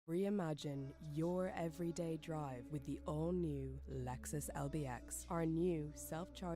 Reimagine your everyday drive with the all-new Lexus LBX. Our new self-charging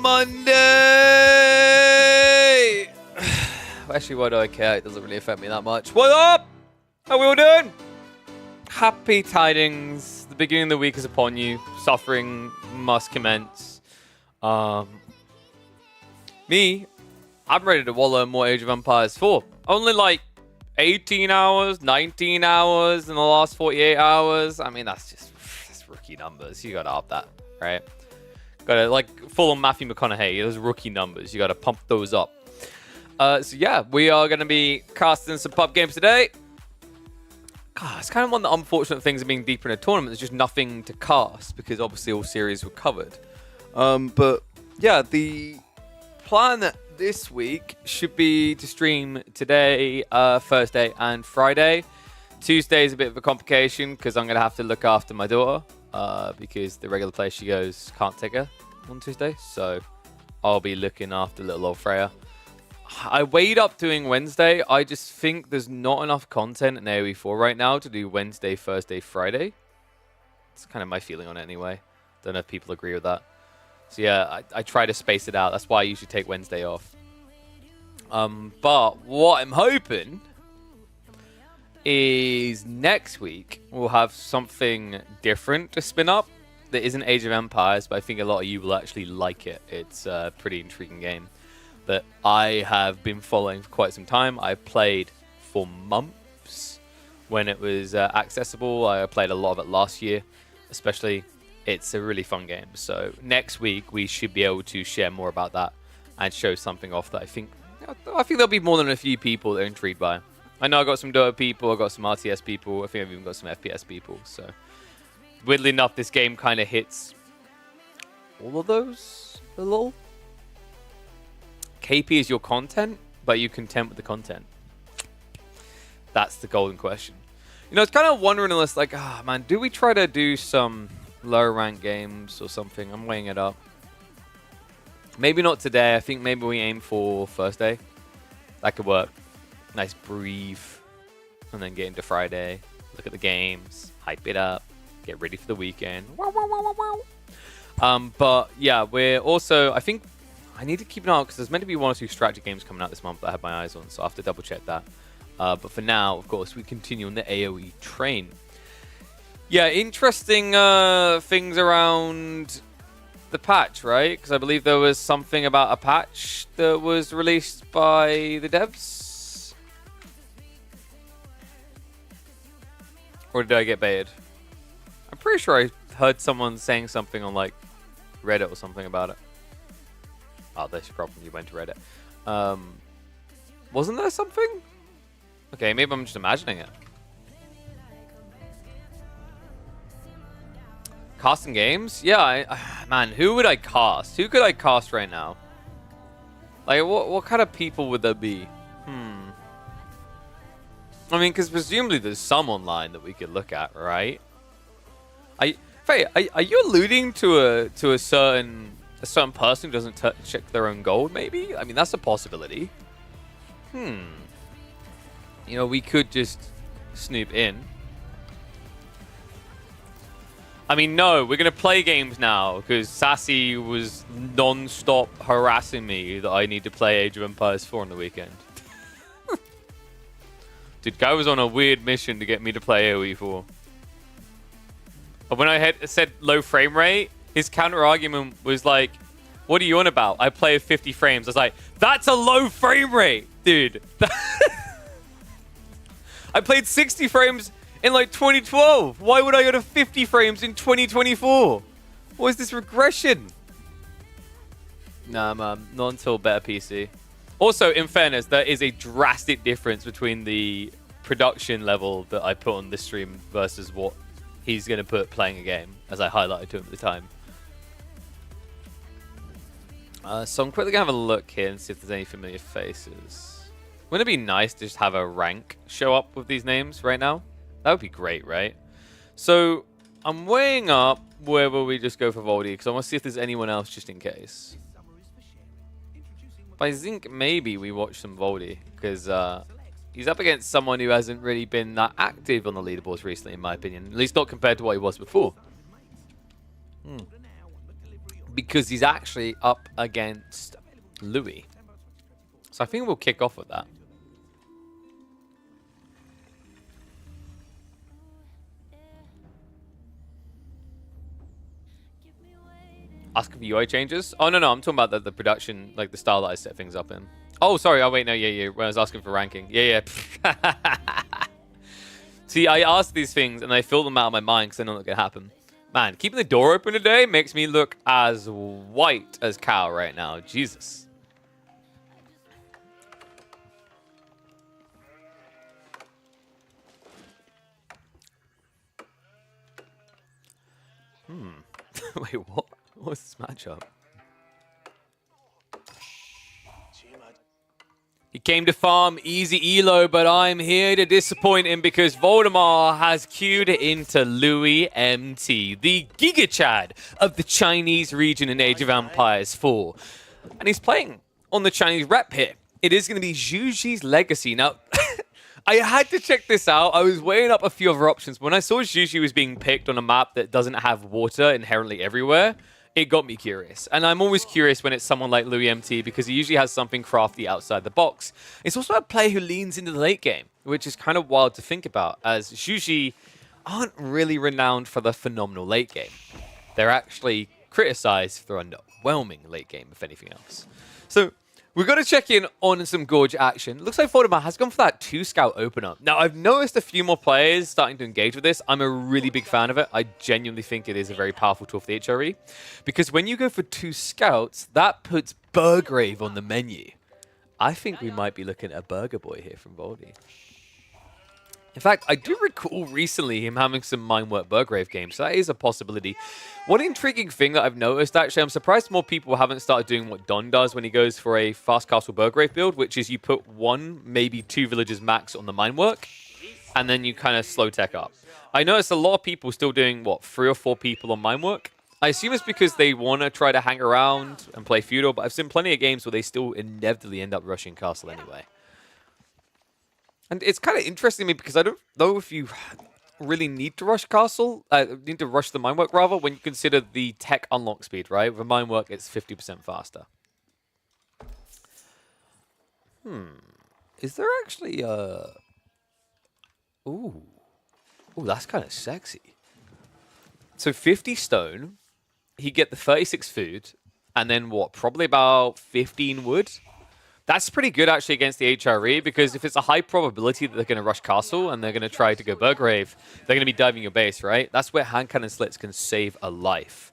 Monday! Actually, why do I care? It doesn't really affect me that much. What up? How we all doing? Happy tidings. The beginning of the week is upon you. Suffering must commence. Me, I'm ready to wallow in more Age of Empires 4. Only like 18 hours, 19 hours in the last 48 hours. I mean, that's rookie numbers. You gotta up that, right? Gotta, like, full on Matthew McConaughey. Those rookie numbers. You gotta pump those up. So yeah, we are gonna be casting some pub games today. God, it's kind of one of the unfortunate things of being deeper in a tournament. There's just nothing to cast because obviously all series were covered. But yeah, the plan this week should be to stream today, Thursday and Friday. Tuesday is a bit of a complication because I'm gonna have to look after my daughter. Because the regular place she goes can't take her on Tuesday, so I'll be looking after little old Freya. I weighed up doing Wednesday. I just think there's not enough content in AoE4 right now to do Wednesday, Thursday, Friday. It's kind of my feeling on it anyway. Don't know if people agree with that. So yeah, I try to space it out. That's why I usually take Wednesday off. But what I'm hoping is next week we'll have something different to spin up that isn't Age of Empires, but I think a lot of you will actually like it. It's a pretty intriguing game that I have been following for quite some time. I've played for months when it was accessible. I played a lot of it last year, especially. It's a really fun game. So next week we should be able to share more about that and show something off that I think there'll be more than a few people that are intrigued by. I know I got some Dota people, I got some RTS people, I think I've even got some FPS people. So weirdly enough, this game kind of hits all of those a little. KP is your content, but are you content with the content? That's the golden question. You know, it's kind of wondering unless, like, man, do we try to do some lower rank games or something? I'm weighing it up. Maybe not today. I think maybe we aim for Thursday. That could work. Nice breathe. And then get into Friday. Look at the games. Hype it up. Get ready for the weekend. But yeah, we're also, I think, I need to keep an eye out because there's meant to be 1 or 2 strategy games coming out this month that I have my eyes on. So I have to double check that. But for now, of course, we continue on the AoE train. Yeah, interesting things around the patch, right? Because I believe there was something about a patch that was released by the devs. Or did I get baited? I'm pretty sure I heard someone saying something on like Reddit or something about it. Oh, that's your problem. You went to Reddit. Wasn't there something? Okay, maybe I'm just imagining it. Casting games? Yeah, man, who would I cast? Who could I cast right now? Like, what kind of people would there be? I mean, because presumably there's some online that we could look at, right? Faye, are you alluding to a certain person who doesn't check their own gold? Maybe. I mean, that's a possibility. You know, we could just snoop in. I mean, no, we're going to play games now because Sassy was non-stop harassing me that I need to play Age of Empires 4 on the weekend. Dude, guy was on a weird mission to get me to play AoE 4. But when I said low frame rate, his counter-argument was like, what are you on about? I play at 50 frames. I was like, that's a low frame rate, dude. I played 60 frames in like 2012. Why would I go to 50 frames in 2024? What is this regression? Nah, man. Not until better PC. Also, in fairness, there is a drastic difference between the production level that I put on this stream versus what he's going to put playing a game, as I highlighted to him at the time. So I'm quickly going to have a look here and see if there's any familiar faces. Wouldn't it be nice to just have a rank show up with these names right now? That would be great, right? So I'm weighing up whether we just go for Voldy, because I want to see if there's anyone else just in case. But I think maybe we watch some Voldy, because he's up against someone who hasn't really been that active on the leaderboards recently, in my opinion. At least not compared to what he was before. Because he's actually up against Louis. So I think we'll kick off with that. Asking for UI changes? Oh, no, I'm talking about the production, like the style that I set things up in. Oh, sorry. Oh, wait, no, yeah. When I was asking for ranking. Yeah. See, I ask these things and I fill them out of my mind because I know what's going to happen. Man, keeping the door open today makes me look as white as Cal right now. Jesus. Wait, what? What's this matchup? He came to farm easy elo, but I'm here to disappoint him because Voldemar has queued into Louis MT, the Giga Chad of the Chinese region in Age of Empires 4. And he's playing on the Chinese rep here. It is going to be Zhuji's Legacy. Now, I had to check this out. I was weighing up a few other options. When I saw Zhuji was being picked on a map that doesn't have water inherently everywhere, it got me curious. And I'm always curious when it's someone like Louis MT because he usually has something crafty outside the box. It's also a player who leans into the late game, which is kind of wild to think about, as Zhuji aren't really renowned for the phenomenal late game. They're actually criticized for underwhelming late game, if anything else. So we've got to check in on some Gorge action. Looks like Voldemar has gone for that 2-scout opener. Now, I've noticed a few more players starting to engage with this. I'm a really big fan of it. I genuinely think it is a very powerful tool for the HRE. Because when you go for 2 scouts, that puts Burgrave on the menu. I think we might be looking at a Burger Boy here from Voldy. In fact, I do recall recently him having some Minework Burgrave games, so that is a possibility. One intriguing thing that I've noticed, actually, I'm surprised more people haven't started doing what Don does when he goes for a Fast Castle Burgrave build, which is you put 1, maybe 2 villages max on the Minework, and then you kind of slow tech up. I noticed a lot of people still doing, what, 3 or 4 people on Minework? I assume it's because they want to try to hang around and play feudal, but I've seen plenty of games where they still inevitably end up rushing castle anyway. And it's kind of interesting to me because I don't know if you really need to rush castle, need to rush the Minework rather, when you consider the tech unlock speed, right? With Minework, it's 50% faster. Is there actually a... Ooh, that's kind of sexy. So 50 stone, he get the 36 food, and then what, probably about 15 wood? That's pretty good, actually, against the HRE, because if it's a high probability that they're going to rush castle and they're going to try to go Burgrave, they're going to be diving your base, right? That's where hand cannon slits can save a life.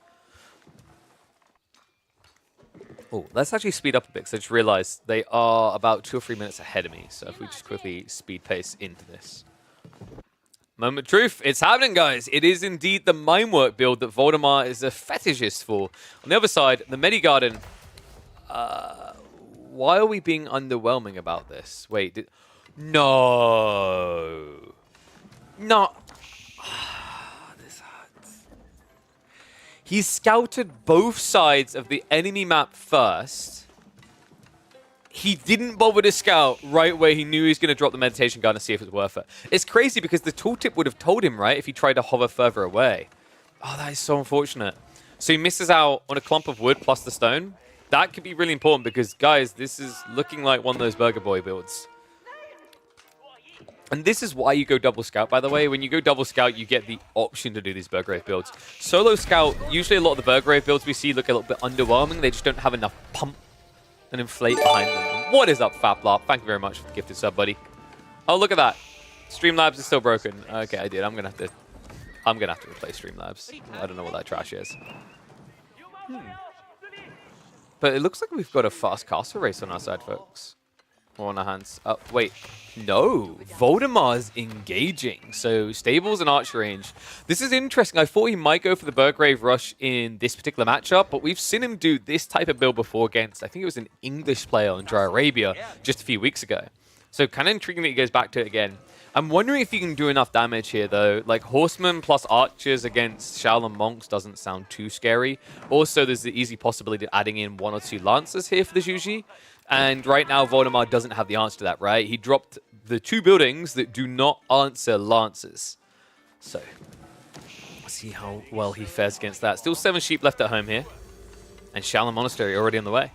Oh, let's actually speed up a bit, because I just realized they are about 2 or 3 minutes ahead of me. So if we just quickly speed pace into this. Moment of truth, it's happening, guys. It is indeed the Minework build that Voldemar is a fetishist for. On the other side, the Medigarden... why are we being underwhelming about this? Wait, no. No. This hurts. He scouted both sides of the enemy map first. He didn't bother to scout right where he knew he was going to drop the meditation gun and see if it's worth it. It's crazy because the tooltip would have told him, right, if he tried to hover further away. Oh, that is so unfortunate. So he misses out on a clump of wood plus the stone. That could be really important because, guys, this is looking like one of those Burger Boy builds. And this is why you go double scout, by the way. When you go double scout, you get the option to do these Burgrave builds. Solo scout, usually a lot of the Burgrave builds we see look a little bit underwhelming. They just don't have enough pump and inflate behind them. What is up, Faplop? Thank you very much for the gifted sub, buddy. Oh, look at that. Streamlabs is still broken. Okay, I did. I'm gonna have to replace Streamlabs. I don't know what that trash is. But it looks like we've got a fast castle race on our side, folks. Or on our hands. Oh, wait. No. Voldemar's engaging. So, stables and archer range. This is interesting. I thought he might go for the Burgrave rush in this particular matchup, but we've seen him do this type of build before against, I think it was an English player in Dry Arabia just a few weeks ago. So, kind of intriguing that he goes back to it again. I'm wondering if he can do enough damage here, though. Like, Horsemen plus Archers against Shaolin Monks doesn't sound too scary. Also, there's the easy possibility of adding in 1 or 2 Lancers here for the Juji. And right now, Voldemar doesn't have the answer to that, right? He dropped the 2 buildings that do not answer Lancers. So, let's see how well he fares against that. Still 7 sheep left at home here. And Shaolin Monastery already on the way.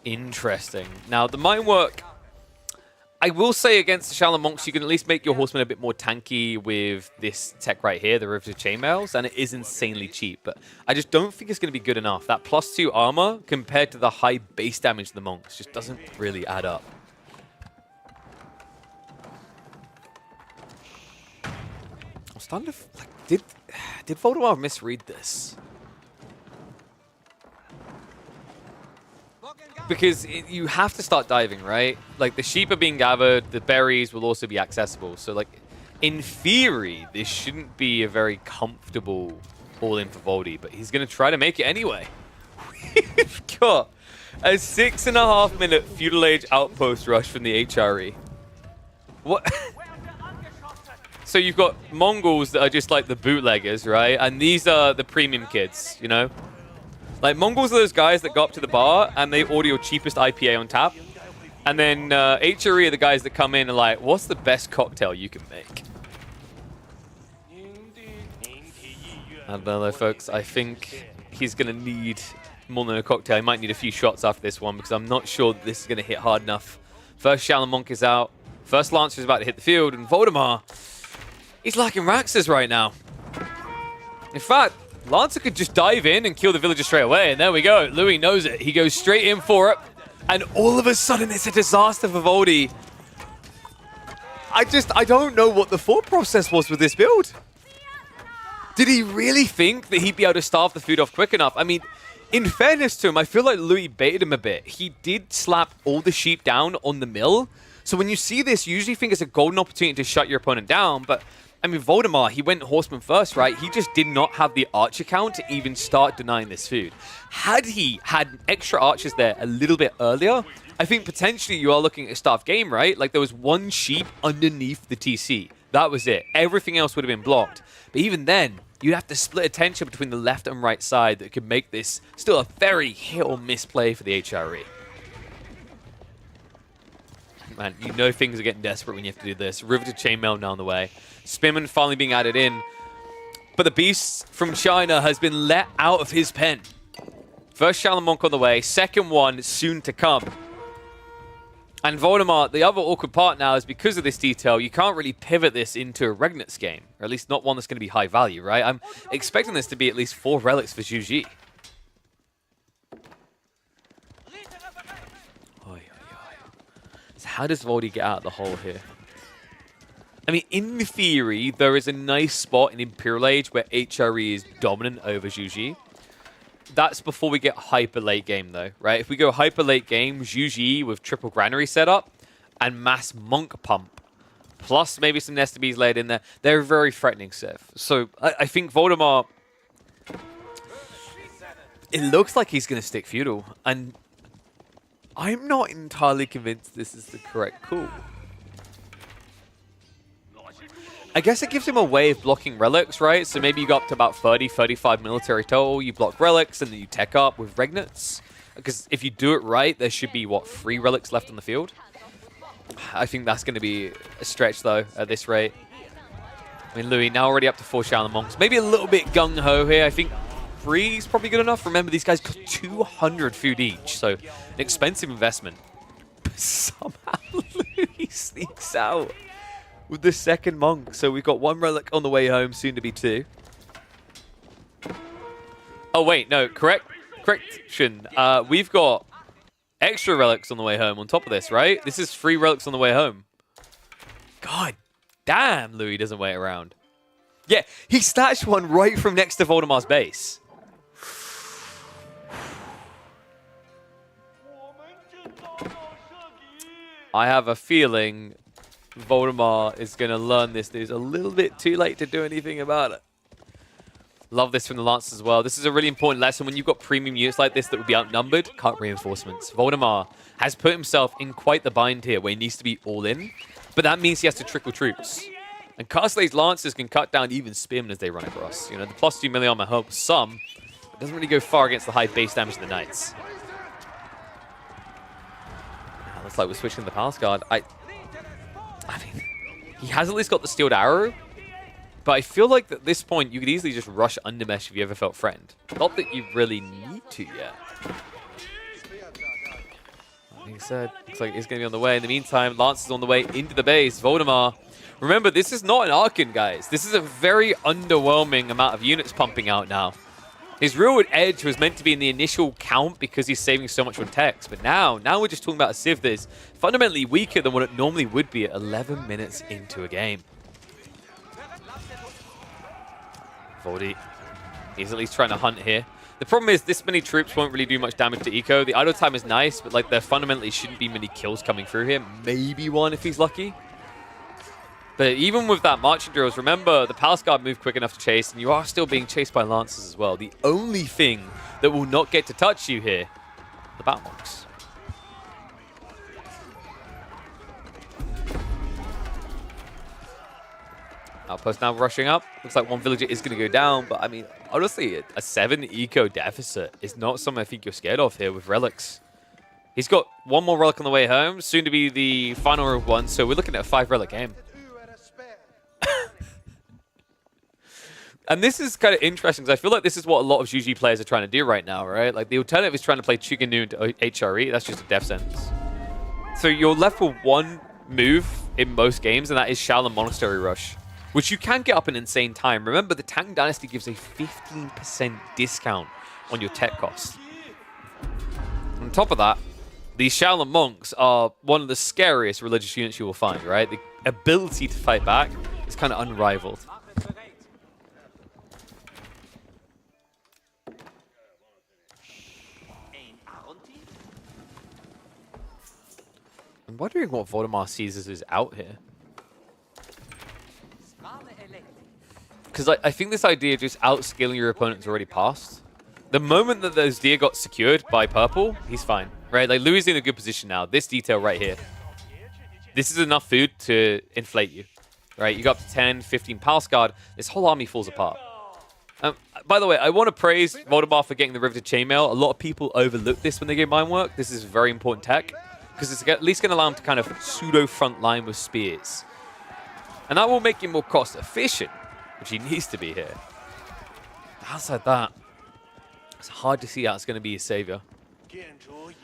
Interesting. Now, the Minework... I will say against the Shaolin Monks, you can at least make your Horsemen a bit more tanky with this tech right here, the Riveted Chainmails, and it is insanely cheap. But I just don't think it's going to be good enough. That +2 armor compared to the high base damage of the Monks just doesn't really add up. I'm starting to... Like, did Voldemar misread this? Because you have to start diving, right? Like, the sheep are being gathered, the berries will also be accessible. So, like, in theory, this shouldn't be a very comfortable all-in for Voldy, but he's going to try to make it anyway. We've got a 6.5-minute Feudal Age outpost rush from the HRE. What? So you've got Mongols that are just like the bootleggers, right? And these are the premium kids, you know? Like, Mongols are those guys that go up to the bar and they order your cheapest IPA on tap. And then HRE are the guys that come in and like, what's the best cocktail you can make? I don't know, folks. I think he's going to need more than a cocktail. He might need a few shots after this one because I'm not sure that this is going to hit hard enough. First Shaolin Monk is out. First Lancer is about to hit the field. And Voldemar, he's lacking Raxas right now. In fact, Lancer could just dive in and kill the villager straight away. And there we go. Louis knows it. He goes straight in for it. And all of a sudden, it's a disaster for Voldy. I don't know what the thought process was with this build. Did he really think that he'd be able to starve the food off quick enough? I mean, in fairness to him, I feel like Louis baited him a bit. He did slap all the sheep down on the mill, So when you see this, you usually think it's a golden opportunity to shut your opponent down, but I mean, Voldemar, he went Horseman first, right? He just did not have the archer count to even start denying this food. Had he had extra archers there a little bit earlier, I think potentially you are looking at a staff game, right? Like there was one sheep underneath the TC. That was it. Everything else would have been blocked. But even then, you'd have to split attention between the left and right side that could make this still a very hit or miss play for the HRE. Man, you know things are getting desperate when you have to do this. Riveted Chainmail now on the way. Spearman finally being added in. But the beast from China has been let out of his pen. First Shaolin Monk on the way. Second one soon to come. And Voldemar, the other awkward part now is because of this detail, you can't really pivot this into a Regnitz game. Or at least not one that's going to be high value, right? I'm expecting this to be at least 4 relics for Zhu Ji. So how does Voldy get out of the hole here? I mean, in theory, there is a nice spot in Imperial Age where HRE is dominant over Zhu Ji. That's before we get hyper late game, though, right? If we go hyper late game, Zhu Ji with triple granary setup and mass monk pump, plus maybe some Nesta Bees laid in there, they're very threatening, Seth. So I think Voldemar, it looks like he's going to stick feudal, and I'm not entirely convinced this is the correct call. I guess it gives him a way of blocking relics, right? So maybe you go up to about 30, 35 military total, you block relics, and then you tech up with Regnitz. Because if you do it right, there should be, what, 3 relics left on the field? I think that's going to be a stretch, though, at this rate. I mean, Louis, now already up to 4 Shaolin Monks. Maybe a little bit gung-ho here. I think 3 is probably good enough. Remember, these guys got 200 food each, so an expensive investment. But somehow Louis sneaks out with the second monk. So we've got 1 relic on the way home, soon to be 2. Oh, wait, no, correction. We've got extra relics on the way home on top of this, right? This is 3 relics on the way home. God damn, Louis doesn't wait around. Yeah, he snatched one right from next to Voldemar's base. I have a feeling Voldemar is going to learn this news a little bit too late to do anything about it. Love this from the Lancers as well. This is a really important lesson. When you've got premium units like this that would be outnumbered, cut reinforcements. Voldemar has put himself in quite the bind here where he needs to be all in, but that means he has to trickle troops. And Castle's Lancers can cut down even Spearmen as they run across. You know, the plus 2 melee armor helps some, but doesn't really go far against the high base damage of the Knights. Looks like we're switching the Palace Guard. I mean, he has at least got the Steeled Arrow, but I feel like at this point, you could easily just rush Undermesh if you ever felt threatened. Not that you really need to yet. Like I said, looks like it's going to be on the way. In the meantime, Lance is on the way into the base. Voldemar. Remember, this is not an Archon, guys. This is a very underwhelming amount of units pumping out now. His real edge was meant to be in the initial count because he's saving so much on techs. But now we're just talking about a Civ that is fundamentally weaker than what it normally would be at 11 minutes into a game. Voldy, he's at least trying to hunt here. The problem is this many troops won't really do much damage to Eco. The idle time is nice, but like there fundamentally shouldn't be many kills coming through here. Maybe 1 if he's lucky. But even with that marching drills, remember the Palace Guard moved quick enough to chase, and you are still being chased by Lancers as well. The only thing that will not get to touch you here, the Battle Monks. Outpost now rushing up. Looks like 1 villager is going to go down, but I mean, honestly, a 7 eco deficit is not something I think you're scared of here with relics. He's got 1 more relic on the way home, soon to be the final 1, so we're looking at a 5 relic game. And this is kind of interesting because I feel like this is what a lot of GG players are trying to do right now, right? Like the alternative is trying to play Chuganu into HRE. That's just a death sentence. So you're left with 1 move in most games, and that is Shaolin Monastery Rush, which you can get up in insane time. Remember, the Tang Dynasty gives a 15% discount on your tech cost. On top of that, these Shaolin Monks are one of the scariest religious units you will find, right? The ability to fight back is kind of unrivaled. I'm wondering what Voldemar sees as is out here. Because I think this idea of just outscaling your opponent is already past. The moment that those deer got secured by purple, he's fine, right? Like, Louis is in a good position now. This detail right here. This is enough food to inflate you, right? You got up to 10, 15 Palace Guard. This whole army falls apart. By the way, I want to praise Voldemar for getting the Riveted Chainmail. A lot of people overlook this when they get Mind Work. This is very important tech, because it's at least going to allow him to kind of pseudo-front line with spears. And that will make him more cost-efficient, which he needs to be here. Outside that, it's hard to see how it's going to be his savior.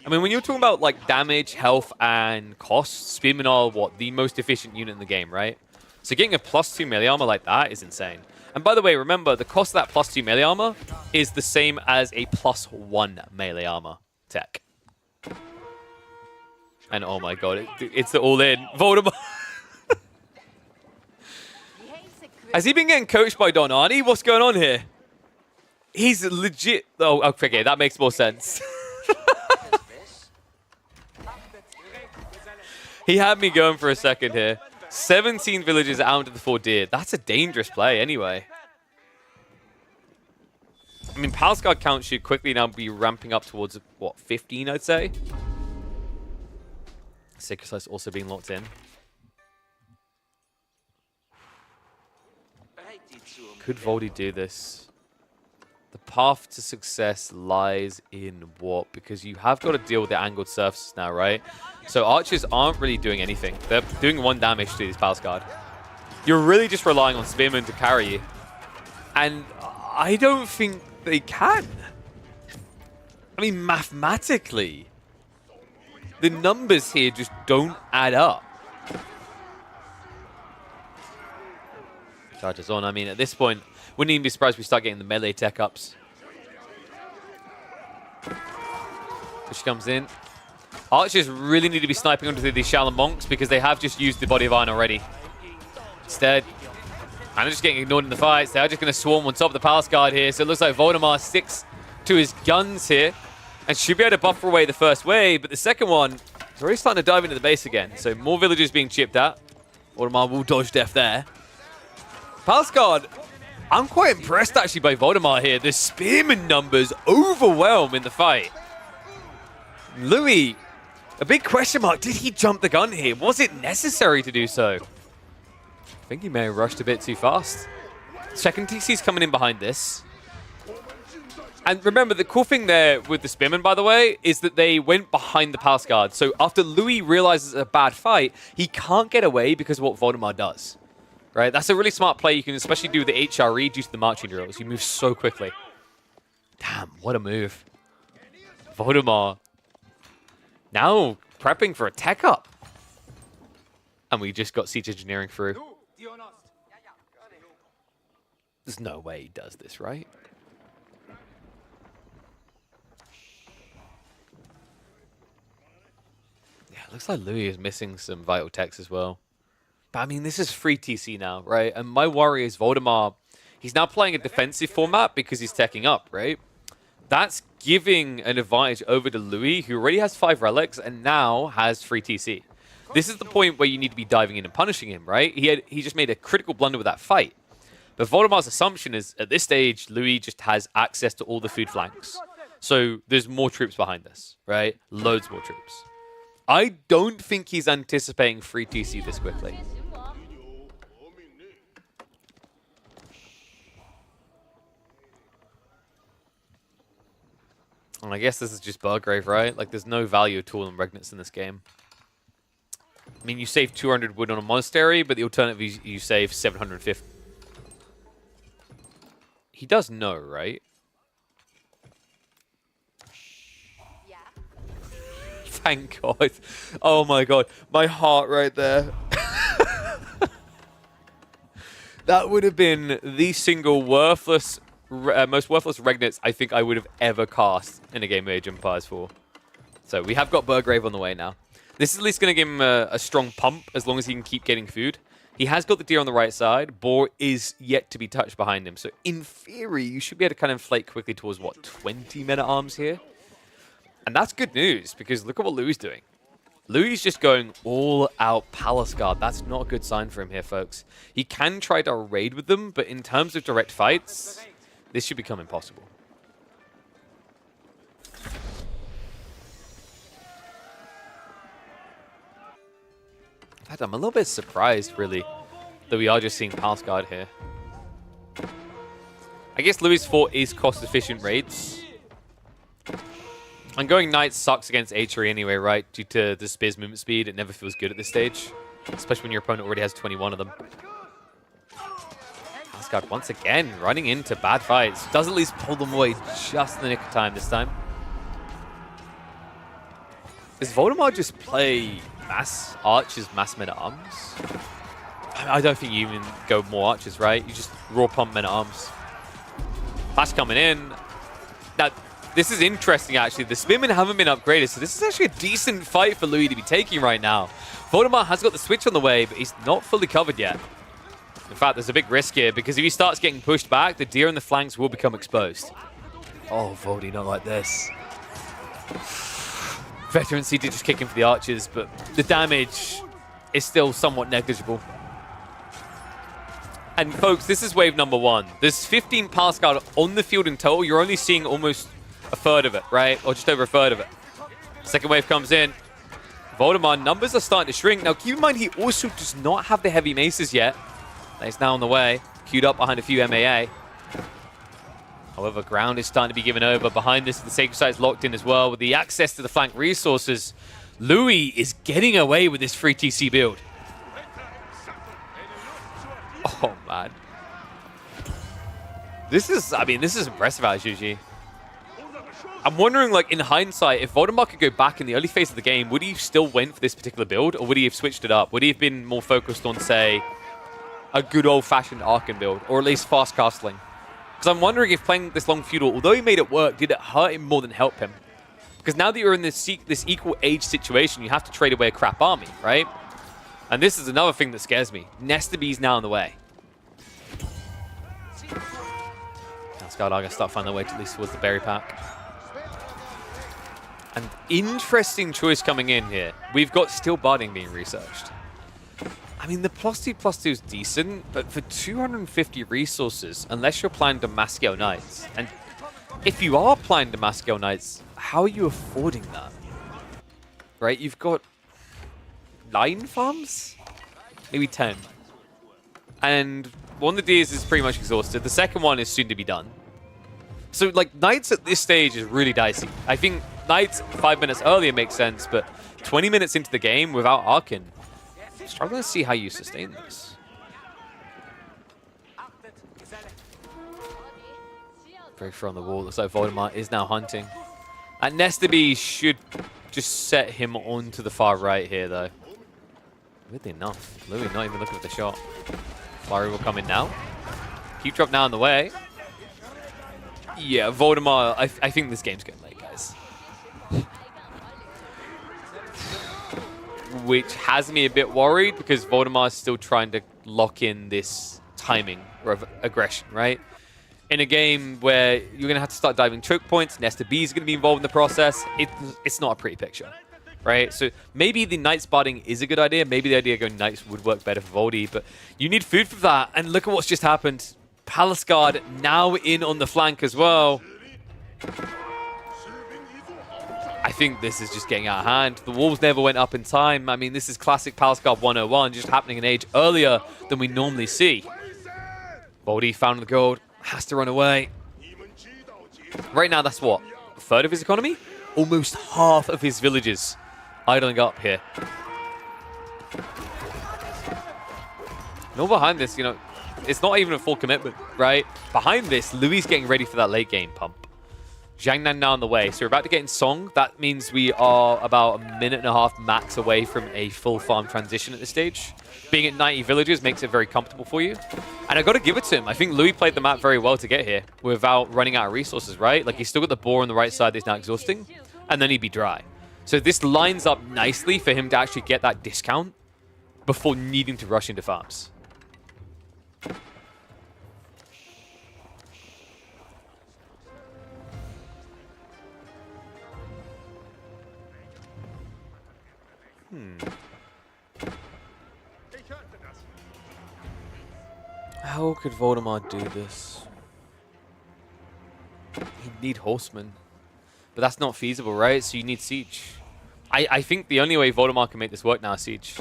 I mean, when you're talking about like damage, health, and cost, Spearmen are, what, the most efficient unit in the game, right? So getting a +2 melee armor like that is insane. And by the way, remember, the cost of that +2 melee armor is the same as a +1 melee armor tech. And oh my god, it's the all-in. Voldemort. Has he been getting coached by Don Arnie? What's going on here? He's legit. Oh, okay, that makes more sense. He had me going for a second here. 17 villages out into the 4 deer. That's a dangerous play anyway. I mean, Palace Guard count should quickly now be ramping up towards, what, 15, I'd say? Sacred Slice also being locked in. Could Voldy do this? The path to success lies in what? Because you have got to deal with the angled surfaces now, right? So archers aren't really doing anything. They're doing 1 damage to this Palace Guard. You're really just relying on Spearmen to carry you. And I don't think they can. I mean, mathematically, the numbers here just don't add up. Charges on. I mean, at this point, wouldn't even be surprised if we start getting the melee tech ups. Which comes in. Archers really need to be sniping onto these shallow monks because they have just used the Body of Iron already. Instead, and they're just getting ignored in the fights. They're just going to swarm on top of the Palace Guard here. So it looks like Voldemar sticks to his guns here and should be able to buffer away the first wave. But the second one is already starting to dive into the base again. So more villagers being chipped at. Voldemar will dodge death there. Palace Guard, I'm quite impressed actually by Voldemar here. The Spearman numbers overwhelm in the fight. Louis, a big question mark. Did he jump the gun here? Was it necessary to do so? I think he may have rushed a bit too fast. Second TC's coming in behind this. And remember, the cool thing there with the Spearmen, by the way, is that they went behind the Palace Guard. So after Louis realizes it's a bad fight, he can't get away because of what Voldemar does. Right? That's a really smart play. You can especially do the HRE due to the marching drills. You move so quickly. Damn, what a move. Voldemar now prepping for a tech up. And we just got siege engineering through. There's no way he does this, right? Yeah, it looks like Louis is missing some vital techs as well. But I mean, this is free TC now, right? And my worry is Voldemar, he's now playing a defensive format because he's teching up, right? That's giving an advantage over to Louis, who already has 5 relics and now has free TC. This is the point where you need to be diving in and punishing him, right? He just made a critical blunder with that fight. But Voldemar's assumption is, at this stage, Louis just has access to all the food flanks. So there's more troops behind this, right? Loads more troops. I don't think he's anticipating free TC this quickly. And I guess this is just Burgrave, right? Like, there's no value at all in Regnants in this game. I mean, you save 200 wood on a monastery, but the alternative is you save 750. He does know, right? Yeah. Thank God. Oh my God. My heart right there. That would have been the single worthless... most worthless Regnants I think I would have ever cast in a game of Age of Empires 4. So we have got Burgrave on the way now. This is at least going to give him a strong pump as long as he can keep getting food. He has got the deer on the right side. Boar is yet to be touched behind him. So in theory, you should be able to kind of inflate quickly towards, what, 20 men-at-arms here? And that's good news, because look at what Louis is doing. Louis just going all out Palace Guard. That's not a good sign for him here, folks. He can try to raid with them, but in terms of direct fights, this should become impossible. In fact, I'm a little bit surprised, really, that we are just seeing Palace Guard here. I guess Louis' fort is cost-efficient raids. And going Knights sucks against H3 anyway, right? Due to the spear's movement speed, it never feels good at this stage. Especially when your opponent already has 21 of them. Palace Guard once again running into bad fights. Does at least pull them away just in the nick of time this time. Does Voldemort just play mass archers, mass men-at-arms? I don't think you even go more archers, right? You just raw pump men-at-arms. Flash coming in. Now, this is interesting, actually. The spearmen haven't been upgraded, so this is actually a decent fight for Louis to be taking right now. Voldemort has got the switch on the way, but he's not fully covered yet. In fact, there's a big risk here, because if he starts getting pushed back, the deer in the flanks will become exposed. Oh, Voldy, not like this. Veteran C did just kick in for the archers, but the damage is still somewhat negligible. And folks, this is wave number 1. There's 15 Palace Guard on the field in total. You're only seeing almost a third of it, right? Or just over a third of it. Second wave comes in. Voldemort, numbers are starting to shrink. Now, keep in mind, he also does not have the heavy maces yet. He's now on the way. Queued up behind a few MAA. However, ground is starting to be given over. Behind this, the Sacred Site's locked in as well. With the access to the flank resources, Louis is getting away with this free TC build. Oh, man. This is impressive out of GG. I'm wondering, like, in hindsight, if Voldemort could go back in the early phase of the game, would he still went for this particular build, or would he have switched it up? Would he have been more focused on, say, a good old-fashioned Arcan build, or at least fast castling? Because I'm wondering if playing this long feudal, although he made it work, did it hurt him more than help him? Because now that you're in this equal age situation, you have to trade away a crap army, right? And this is another thing that scares me. Nestabee's now in the way. Scout are going to start finding their way to at least towards the berry pack. An interesting choice coming in here. We've got Steel Barding being researched. I mean, the +2/+2 is decent, but for 250 resources, unless you're playing Damascale Knights, and if you are playing Damascale Knights, how are you affording that? Right, you've got 9 farms? Maybe 10. And one of the Ds is pretty much exhausted. The second one is soon to be done. So, like, Knights at this stage is really dicey. I think Knights 5 minutes earlier makes sense, but 20 minutes into the game without Arcan, I'm struggling to see how you sustain this. Breakthrough on the wall. Looks like Voldemort is now hunting. And Nestabee should just set him onto the far right here, though. Weirdly enough, Louis not even looking at the shot. Flurry will come in now. Keep drop now in the way. Yeah, Voldemort, I think this game's getting late, guys. Which has me a bit worried because Voldemort is still trying to lock in this timing of aggression, right? In a game where you're going to have to start diving choke points, Nestabee is going to be involved in the process, it's not a pretty picture, right? So maybe the Knights Barding is a good idea. Maybe the idea of going Knights would work better for Voldy, but you need food for that. And look at what's just happened. Palace Guard now in on the flank as well. I think this is just getting out of hand. The walls never went up in time. I mean, this is classic Palace Guard 101, just happening an age earlier than we normally see. Voldy found the gold, has to run away. Right now, that's what? A third of his economy? Almost half of his villages idling up here. And all behind this, you know, it's not even a full commitment, right? Behind this, Louis getting ready for that late game pump. Jiangnan now on the way. So we're about to get in Song. That means we are about a minute and a half max away from a full farm transition at this stage. Being at 90 villages makes it very comfortable for you. And I got to give it to him. I think Louis played the map very well to get here without running out of resources, right? Like, he's still got the boar on the right side that he's now exhausting, and then he'd be dry. So this lines up nicely for him to actually get that discount before needing to rush into farms. How could Voldemort do this? He'd need Horsemen. But that's not feasible, right? So you need Siege. I think the only way Voldemort can make this work now is Siege.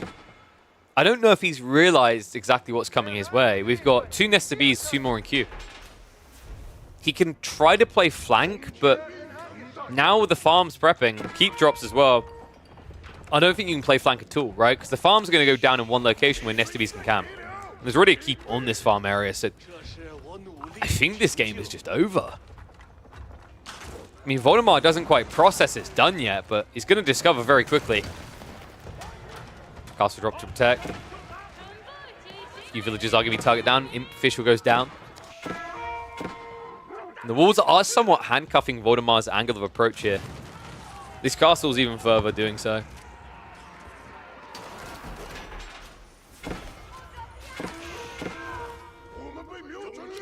I don't know if he's realized exactly what's coming his way. We've got 2 Nesta Bs, 2 more in queue. He can try to play flank, but now with the farms prepping, keep drops as well, I don't think you can play flank at all, right? Because the farms are going to go down in one location where Nesta Bs can camp. And there's already a keep on this farm area, so I think this game is just over. I mean, Voldemort doesn't quite process it's done yet, but he's going to discover very quickly. Castle drop to protect. Few villagers are going to be target down. Imp Official goes down. And the walls are somewhat handcuffing Voldemort's angle of approach here. This castle's even further doing so.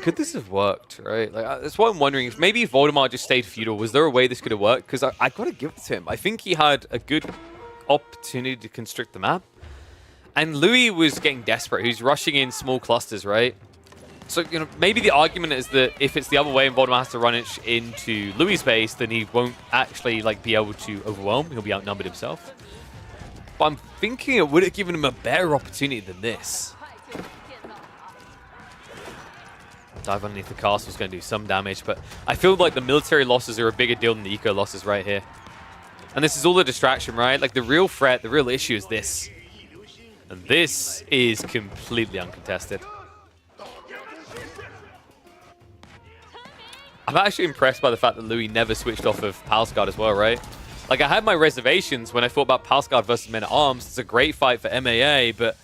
Could this have worked, right? Like, that's what I'm wondering. If maybe Voldemort just stayed feudal, was there a way this could have worked? Because I got to give it to him. I think he had a good opportunity to constrict the map. And Louis was getting desperate. He was rushing in small clusters, right? So, you know, maybe the argument is that if it's the other way and Voldemort has to run it into Louis' base, then he won't actually, like, be able to overwhelm. He'll be outnumbered himself. But I'm thinking it would have given him a better opportunity than this. Dive underneath the castle is going to do some damage, but I feel like the military losses are a bigger deal than the eco losses right here. And this is all a distraction, right? Like, the real threat, the real issue is this. And this is completely uncontested. I'm actually impressed by the fact that Louis never switched off of Palsguard as well, right? Like, I had my reservations when I thought about Palsguard versus Men-at-Arms. It's a great fight for MAA, but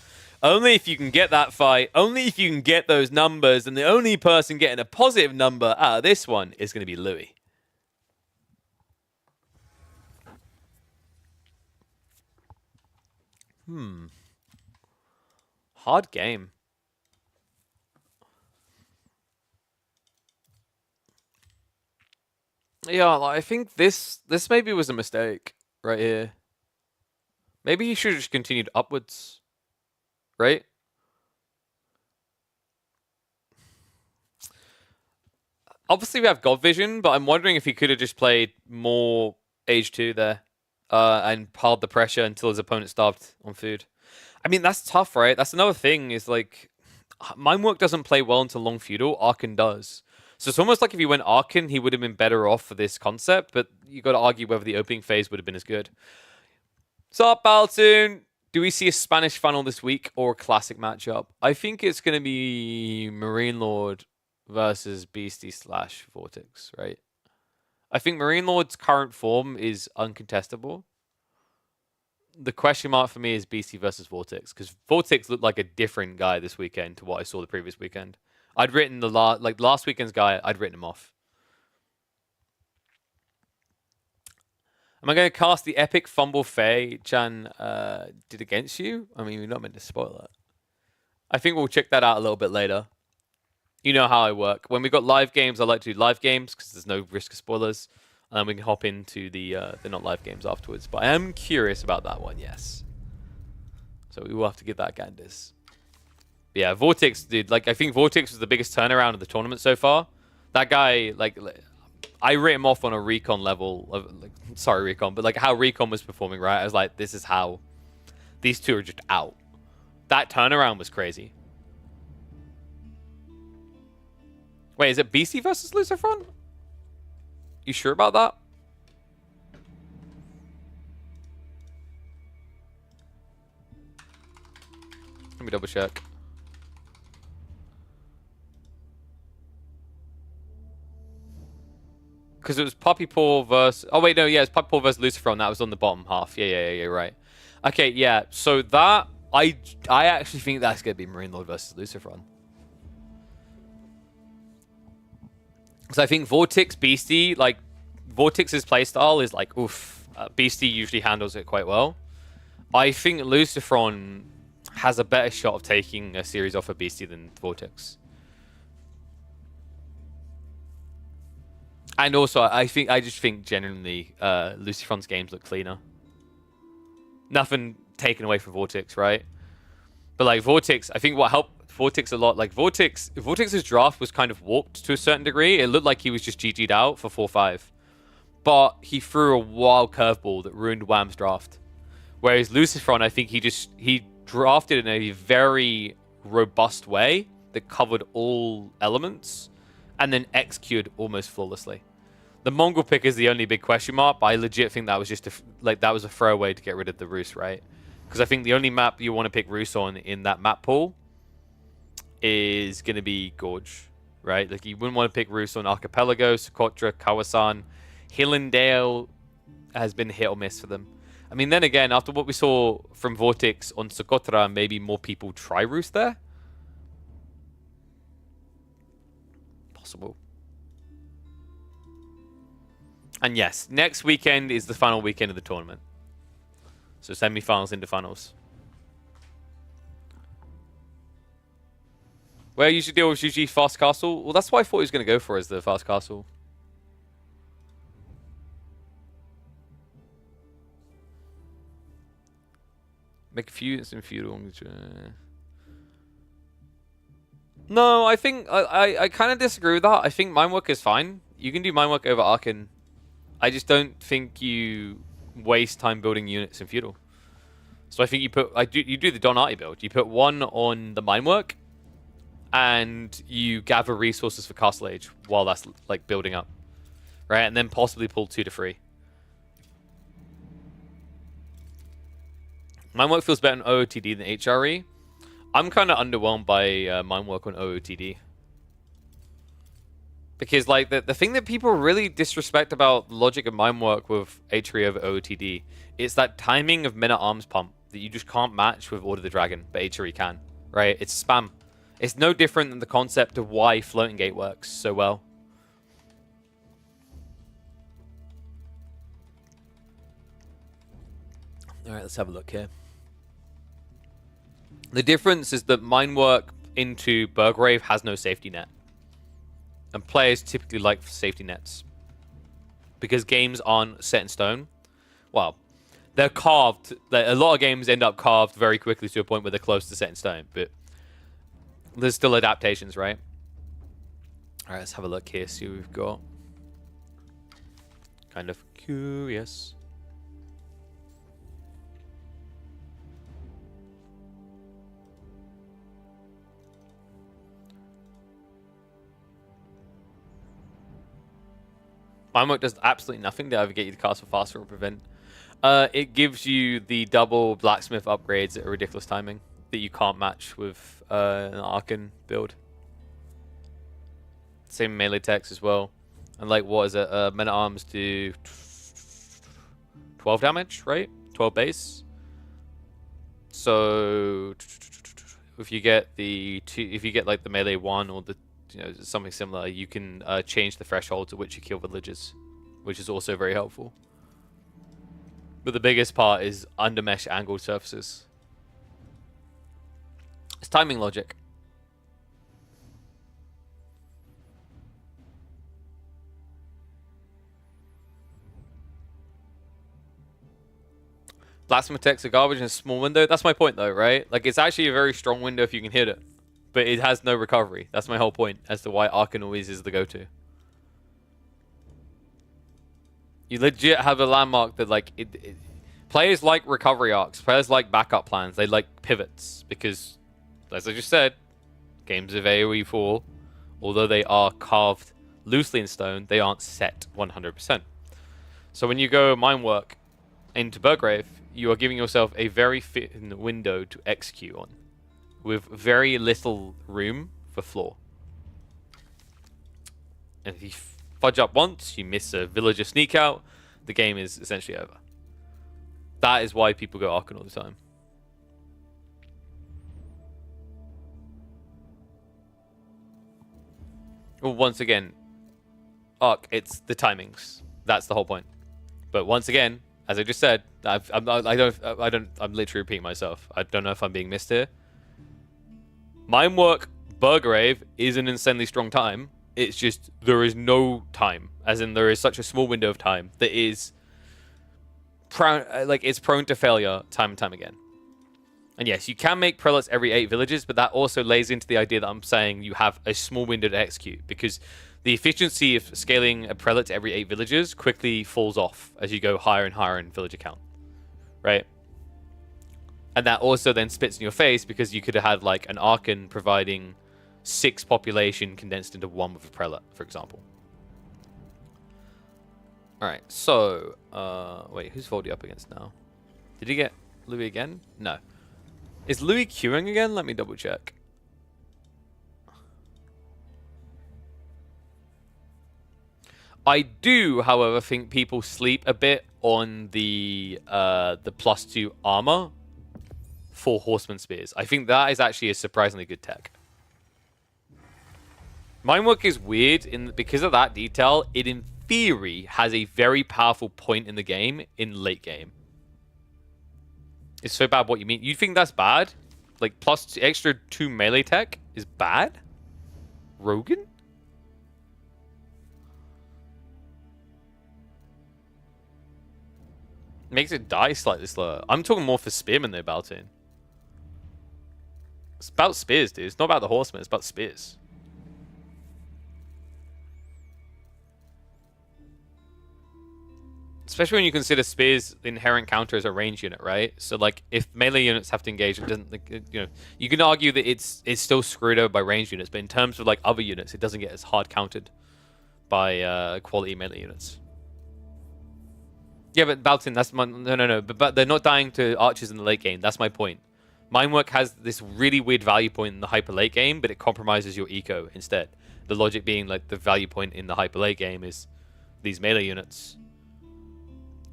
only if you can get that fight, only if you can get those numbers, and the only person getting a positive number out of this one is going to be Louis. Hard game. Yeah, like, I think this maybe was a mistake right here. Maybe he should have just continued upwards. Right? Obviously, we have God Vision, but I'm wondering if he could have just played more Age 2 there and piled the pressure until his opponent starved on food. I mean, that's tough, right? That's another thing is, like, Minework doesn't play well into long feudal. Arkan does. So it's almost like if he went Arkan, he would have been better off for this concept, but you got to argue whether the opening phase would have been as good. Sup, Baltoon? Do we see a Spanish funnel this week or a classic matchup? I think it's going to be Marine Lord versus Beastie / Vortex, right? I think Marine Lord's current form is uncontestable. The question mark for me is Beastie versus Vortex, because Vortex looked like a different guy this weekend to what I saw the previous weekend. I'd written the last weekend's guy, I'd written him off. Am I going to cast the epic fumble Faye Chan did against you? I mean, we're not meant to spoil that. I think we'll check that out a little bit later. You know how I work. When we've got live games, I like to do live games because there's no risk of spoilers. And we can hop into the not live games afterwards. But I am curious about that one, yes. So we will have to give that ganders. Yeah, Vortex, dude. Like, I think Vortex was the biggest turnaround of the tournament so far. That guy, like, I rate him off on a recon level. Sorry, recon, but like how recon was performing, right? I was like, this is how these two are just out. That turnaround was crazy. Wait, is it BC versus Lucifron? You sure about that? Let me double check. Because it was Puppy Paw versus... Oh, wait, no, yeah, it's Puppy Paw versus Lucifron. That was on the bottom half. Yeah, right. Okay, yeah. So that... I actually think that's going to be Marine Lord versus Lucifron. Because I think Vortex, Beastie, like, Vortex's playstyle is like, oof. Beastie usually handles it quite well. I think Lucifron has a better shot of taking a series off of Beastie than Vortex. And also, I just think genuinely, Lucifron's games look cleaner. Nothing taken away from Vortex, right? But like Vortex, I think what helped Vortex a lot, like Vortex's draft was kind of warped to a certain degree. It looked like he was just GG'd out for 4-5. But he threw a wild curveball that ruined Wham's draft. Whereas Lucifron, I think he drafted in a very robust way that covered all elements and then executed almost flawlessly. The Mongol pick is the only big question mark, but I legit think that was just that was a throwaway to get rid of the Rus, right? Because I think the only map you want to pick Rus on in that map pool is going to be Gorge, right? Like you wouldn't want to pick Rus on Archipelago, Socotra, Kawasan. Hillendale has been hit or miss for them. I mean, then again, after what we saw from Vortex on Socotra, maybe more people try Rus there. Possible. And yes, next weekend is the final weekend of the tournament. So semi-finals into finals. Where you should deal with GG Fast Castle? Well, that's what I thought he was going to go for, is the Fast Castle. Make a few and feudal. No, I think I kind of disagree with that. I think Minework is fine. You can do Minework over Arkan. I just don't think you waste time building units in feudal. So I think you do the Donati build. You put one on the Minework, and you gather resources for Castle Age while that's like building up, right? And then possibly pull 2 to 3. Minework feels better on OOTD than HRE. I'm kind of underwhelmed by Minework on OOTD. Because like the thing that people really disrespect about the logic of Minework with HRE over OOTD is that timing of minute arms pump that you just can't match with Order the Dragon, but HRE can, right? It's spam. It's no different than the concept of why Floating Gate works so well. Alright, let's have a look here. The difference is that Minework into Burgrave has no safety net. And players typically like safety nets. Because games aren't set in stone. Well, they're carved. A lot of games end up carved very quickly to a point where they're close to set in stone. But there's still adaptations, right? Alright, let's have a look here, see what we've got. Kind of curious. Minework does absolutely nothing to either get you the castle faster or prevent. It gives you the double blacksmith upgrades at a ridiculous timing that you can't match with an Arkan build. Same melee techs as well. And like, what is it? Men at Arms do 12 damage, right? 12 base. So if you get like the melee 1 or the something similar, you can change the threshold to which you kill villagers, which is also very helpful. But the biggest part is under mesh angled surfaces. It's timing logic. Blacksmith techs are garbage in a small window. That's my point though, right? Like, it's actually a very strong window if you can hit it. But it has no recovery. That's my whole point as to why Arkan always is the go-to. You legit have a landmark that, like, players like recovery arcs. Players like backup plans. They like pivots. Because, as I just said, games of AoE 4, although they are carved loosely in stone, they aren't set 100%. So when you go Minework into Burgrave, you are giving yourself a very thin window to execute on, with very little room for flaw. And if you fudge up once, you miss a villager sneak out, the game is essentially over. That is why people go Arkan all the time. Well, once again, Arc, it's the timings. That's the whole point. But once again, as I just said, I'm literally repeating myself. I don't know if I'm being missed here. Minework Burgrave is an insanely strong time. It's just there is no time, as in there is such a small window of time that is it's prone to failure time and time again. And yes, you can make prelates every 8 villages, but that also lays into the idea that I'm saying you have a small window to execute, because the efficiency of scaling a prelate to every 8 villages quickly falls off as you go higher and higher in villager count, right? And that also then spits in your face because you could have had like an Archon providing 6 population condensed into 1 with a prelate, for example. Alright, so, wait, who's Voldy up against now? Did he get Louis again? No. Is Louis queuing again? Let me double check. I do, however, think people sleep a bit on the +2 armor for Horseman Spears. I think that is actually a surprisingly good tech. Minework is weird because of that detail. It, in theory, has a very powerful point in the game in late game. It's so bad what you mean. You think that's bad? Like, plus extra 2 melee tech is bad? Rogan? Makes it die slightly slower. I'm talking more for Spearmen though, Baltoon. It's about spears, dude. It's not about the horsemen, it's about spears. Especially when you consider spears inherent counter as a range unit, right? So like if melee units have to engage, it doesn't, you know, you can argue that it's still screwed over by range units, but in terms of like other units, it doesn't get as hard countered by quality melee units. Yeah, but Baltin, that's my no. But they're not dying to archers in the late game. That's my point. Minework has this really weird value point in the hyper late game, but it compromises your eco instead. The logic being like the value point in the hyper late game is these melee units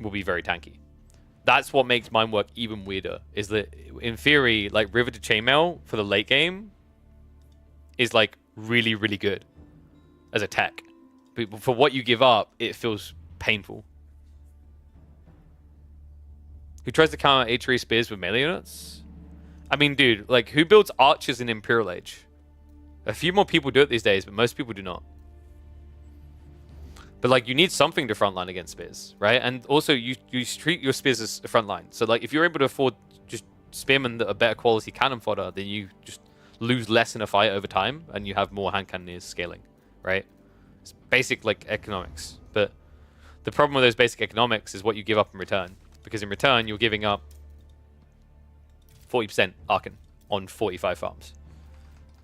will be very tanky. That's what makes Minework even weirder. Is that in theory, like River to Chainmail for the late game is like really, really good as a tech, but for what you give up, it feels painful. Who tries to counter H3 spears with melee units? I mean, dude, like, who builds archers in Imperial Age? A few more people do it these days, but most people do not. But, like, you need something to frontline against spears, right? And also, you treat your spears as a frontline. So, like, if you're able to afford just spearmen that are better quality cannon fodder, then you just lose less in a fight over time, and you have more hand cannoneers scaling, right? It's basic, like, economics. But the problem with those basic economics is what you give up in return. Because in return, you're giving up 40% Archon on 45 farms.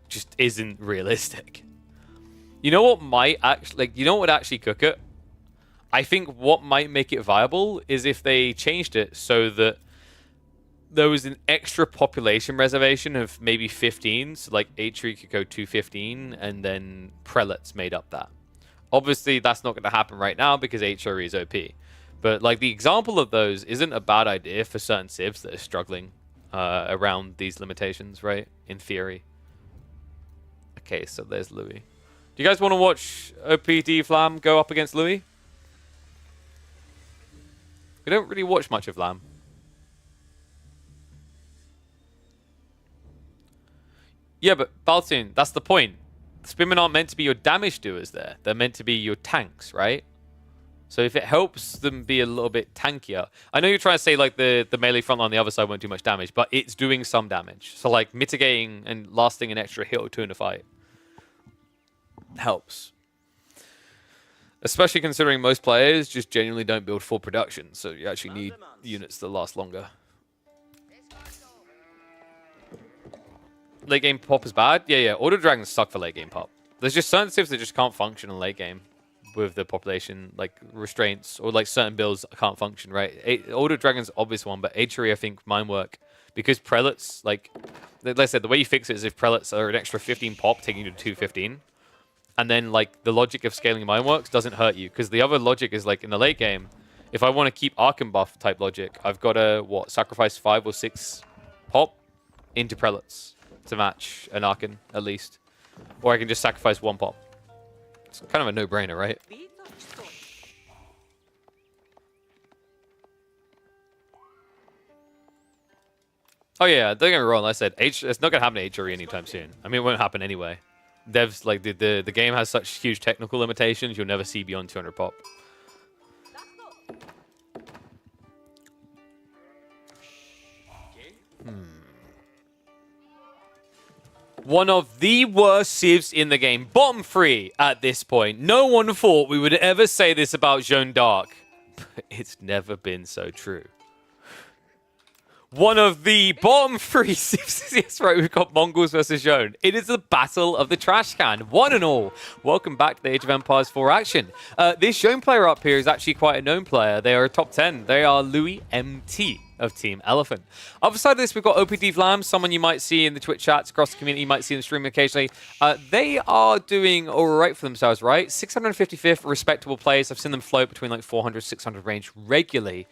Just isn't realistic. You know what might actually, like, you know what would actually cook it? I think what might make it viable is if they changed it so that there was an extra population reservation of maybe 15. So like H3 could go 215 and then prelates made up that. Obviously, that's not going to happen right now because H3 is OP. But like the example of those isn't a bad idea for certain civs that are struggling around these limitations, right? In theory. Okay, so there's Louis. Do you guys want to watch OPD Flam go up against Louis? We don't really watch much of Lam. Yeah, but Baltoon, that's the point. Spearmen aren't meant to be your damage doers there. They're meant to be your tanks, right? So if it helps them be a little bit tankier... I know you're trying to say like the melee front on the other side won't do much damage, but it's doing some damage. So like mitigating and lasting an extra hit or two in a fight helps. Especially considering most players just genuinely don't build full production, so you actually need units that last longer. Late game pop is bad? Yeah. Auto dragons suck for late game pop. There's just certain civs that just can't function in late game with the population like restraints, or like certain builds can't function, right? Auto dragon's obvious one, but H3 I think Minework, because prelates, like I said, the way you fix it is if prelates are an extra 15 pop, taking you to 215, and then like the logic of scaling Mineworks doesn't hurt you, because the other logic is like in the late game, if I want to keep Archon buff type logic, I've got to sacrifice 5 or 6 pop into prelates to match an Archon at least, or I can just sacrifice 1 pop. It's kind of a no-brainer, right? Oh yeah, don't get me wrong. Like I said, it's not gonna happen to HRE anytime soon. I mean, it won't happen anyway. Devs, like the game has such huge technical limitations, you'll never see beyond 200 pop. One of the worst civs in the game. Bottom 3 at this point. No one thought we would ever say this about Joan d'Arc. But it's never been so true. One of the bottom 3 civs. Yes, right, we've got Mongols versus Joan. It is the battle of the trash can. One and all. Welcome back to the Age of Empires 4 action. This Joan player up here is actually quite a known player. They are a top 10. They are Louis MT of Team Elephant. Other side of this, we've got OPD Vlam, someone you might see in the Twitch chats across the community, you might see in the stream occasionally. They are doing all right for themselves, right? 655th, respectable players. I've seen them float between like 400, 600 range regularly.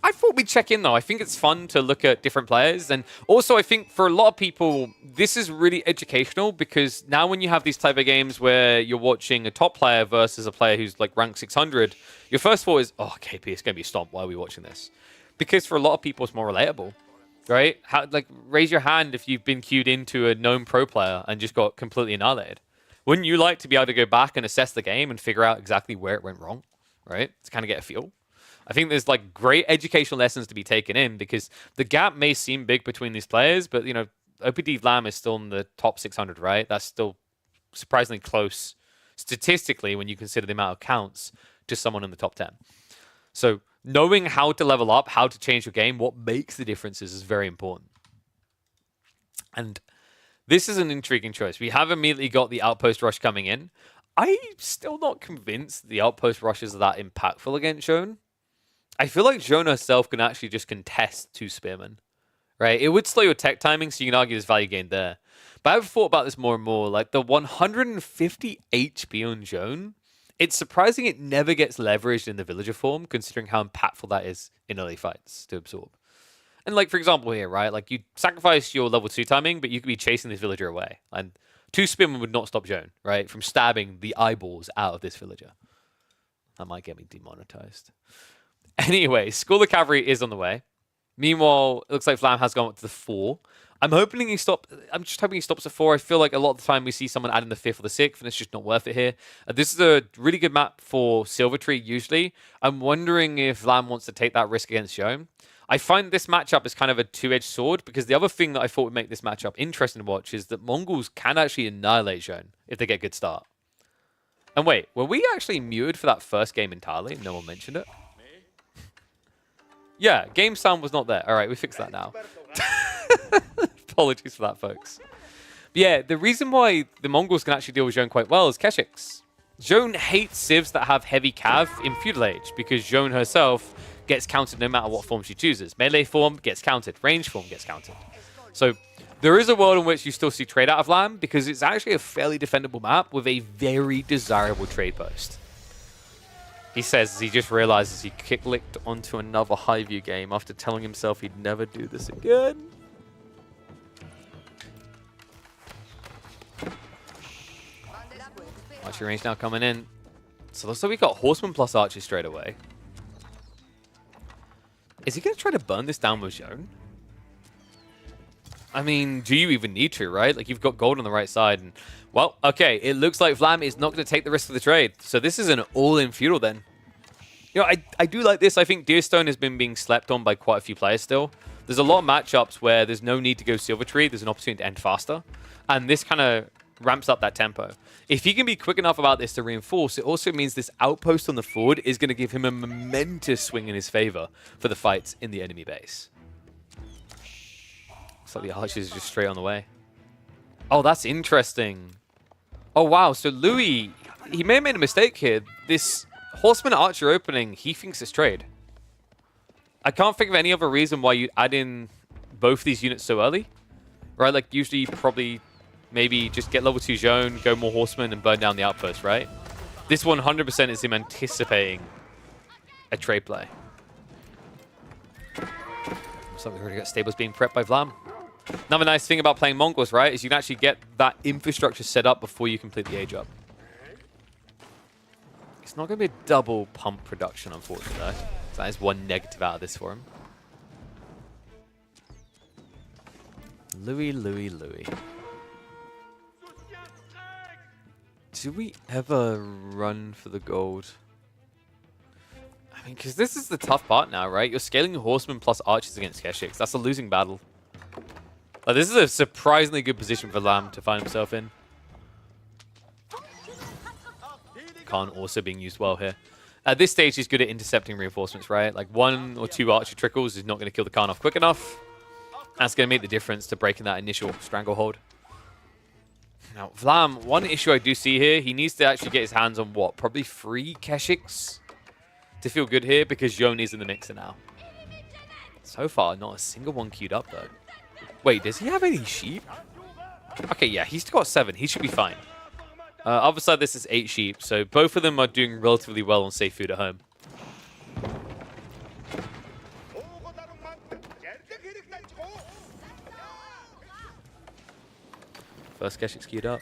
I thought we'd check in, though. I think it's fun to look at different players. And also, I think for a lot of people, this is really educational because now when you have these type of games where you're watching a top player versus a player who's like ranked 600, your first thought is, oh, KP, it's going to be stomped. Why are we watching this? Because for a lot of people, it's more relatable, right? Like, raise your hand if you've been queued into a known pro player and just got completely annihilated. Wouldn't you like to be able to go back and assess the game and figure out exactly where it went wrong, right? To kind of get a feel. I think there's like great educational lessons to be taken in because the gap may seem big between these players, but you know, OPD Vlam is still in the top 600, right? That's still surprisingly close statistically when you consider the amount of counts to someone in the top 10. So knowing how to level up, how to change your game, what makes the differences is very important. And this is an intriguing choice. We have immediately got the Outpost Rush coming in. I'm still not convinced the Outpost Rushes are that impactful against Joan. I feel like Joan herself can actually just contest 2 Spearmen, right? It would slow your tech timing, so you can argue there's value gained there. But I've thought about this more and more. Like the 150 HP on Joan, it's surprising it never gets leveraged in the villager form, considering how impactful that is in early fights to absorb. And like, for example here, right? Like you sacrifice your level 2 timing, but you could be chasing this villager away. And 2 Spearmen would not stop Joan, right? From stabbing the eyeballs out of this villager. That might get me demonetized. Anyway, School of Cavalry is on the way. Meanwhile, it looks like Vlam has gone up to the 4. I'm just hoping he stops at 4. I feel like a lot of the time we see someone adding the 5th or the 6th, and it's just not worth it here. This is a really good map for Silvertree, usually. I'm wondering if Vlam wants to take that risk against Joan. I find this matchup is kind of a two-edged sword, because the other thing that I thought would make this matchup interesting to watch is that Mongols can actually annihilate Joan if they get a good start. And wait, were we actually muted for that first game entirely? No one mentioned it. Yeah, game sound was not there. All right, we fixed that now. Apologies for that, folks. But yeah, the reason why the Mongols can actually deal with Joan quite well is Keshiks. Joan hates civs that have heavy cav in Feudal Age because Joan herself gets counted no matter what form she chooses. Melee form gets counted. Range form gets counted. So there is a world in which you still see trade out of Lamb because it's actually a fairly defendable map with a very desirable trade post. He says he just realizes he kick-licked onto another Highview game after telling himself he'd never do this again. Archery range now coming in. So looks like we got Horseman plus Archer straight away. Is he going to try to burn this down with Joan? I mean, do you even need to, right? Like, you've got gold on the right side. And well, okay, it looks like Vlam is not going to take the risk of the trade. So this is an all-in feudal then. You know, I do like this. I think Deerstone has been being slept on by quite a few players still. There's a lot of matchups where there's no need to go Silvertree. There's an opportunity to end faster. And this kind of ramps up that tempo. If he can be quick enough about this to reinforce, it also means this outpost on the forward is going to give him a momentous swing in his favor for the fights in the enemy base. Looks like the archers are just straight on the way. Oh, that's interesting. Oh, wow. So Louis, he may have made a mistake here. This Horseman Archer opening, he thinks it's trade. I can't think of any other reason why you add in both these units so early. Right? Like, usually you probably maybe just get level 2 Joan, go more Horsemen, and burn down the outpost, right? This 100% is him anticipating a trade play. Looks like we already got stables being prepped by Vlam. Another nice thing about playing Mongols, right, is you can actually get that infrastructure set up before you complete the age up. It's not going to be a double pump production, unfortunately, though. So that is one negative out of this for him. Louis. Do we ever run for the gold? I mean, because this is the tough part now, right? You're scaling Horsemen plus Archers against Keshiks. That's a losing battle. This is a surprisingly good position for Lamb to find himself in. Khan also being used well here. At this stage, he's good at intercepting reinforcements, right? Like 1 or 2 archer trickles is not going to kill the Khan off quick enough. That's going to make the difference to breaking that initial stranglehold. Now, Vlam, one issue I do see here, he needs to actually get his hands on what? Probably 3 Keshiks to feel good here because Joan is in the mixer now. So far, not a single one queued up, though. Wait, does he have any sheep? Okay, yeah, he's got 7. He should be fine. Other side, this is 8 sheep, so both of them are doing relatively well on safe food at home. First Keshik's queued up.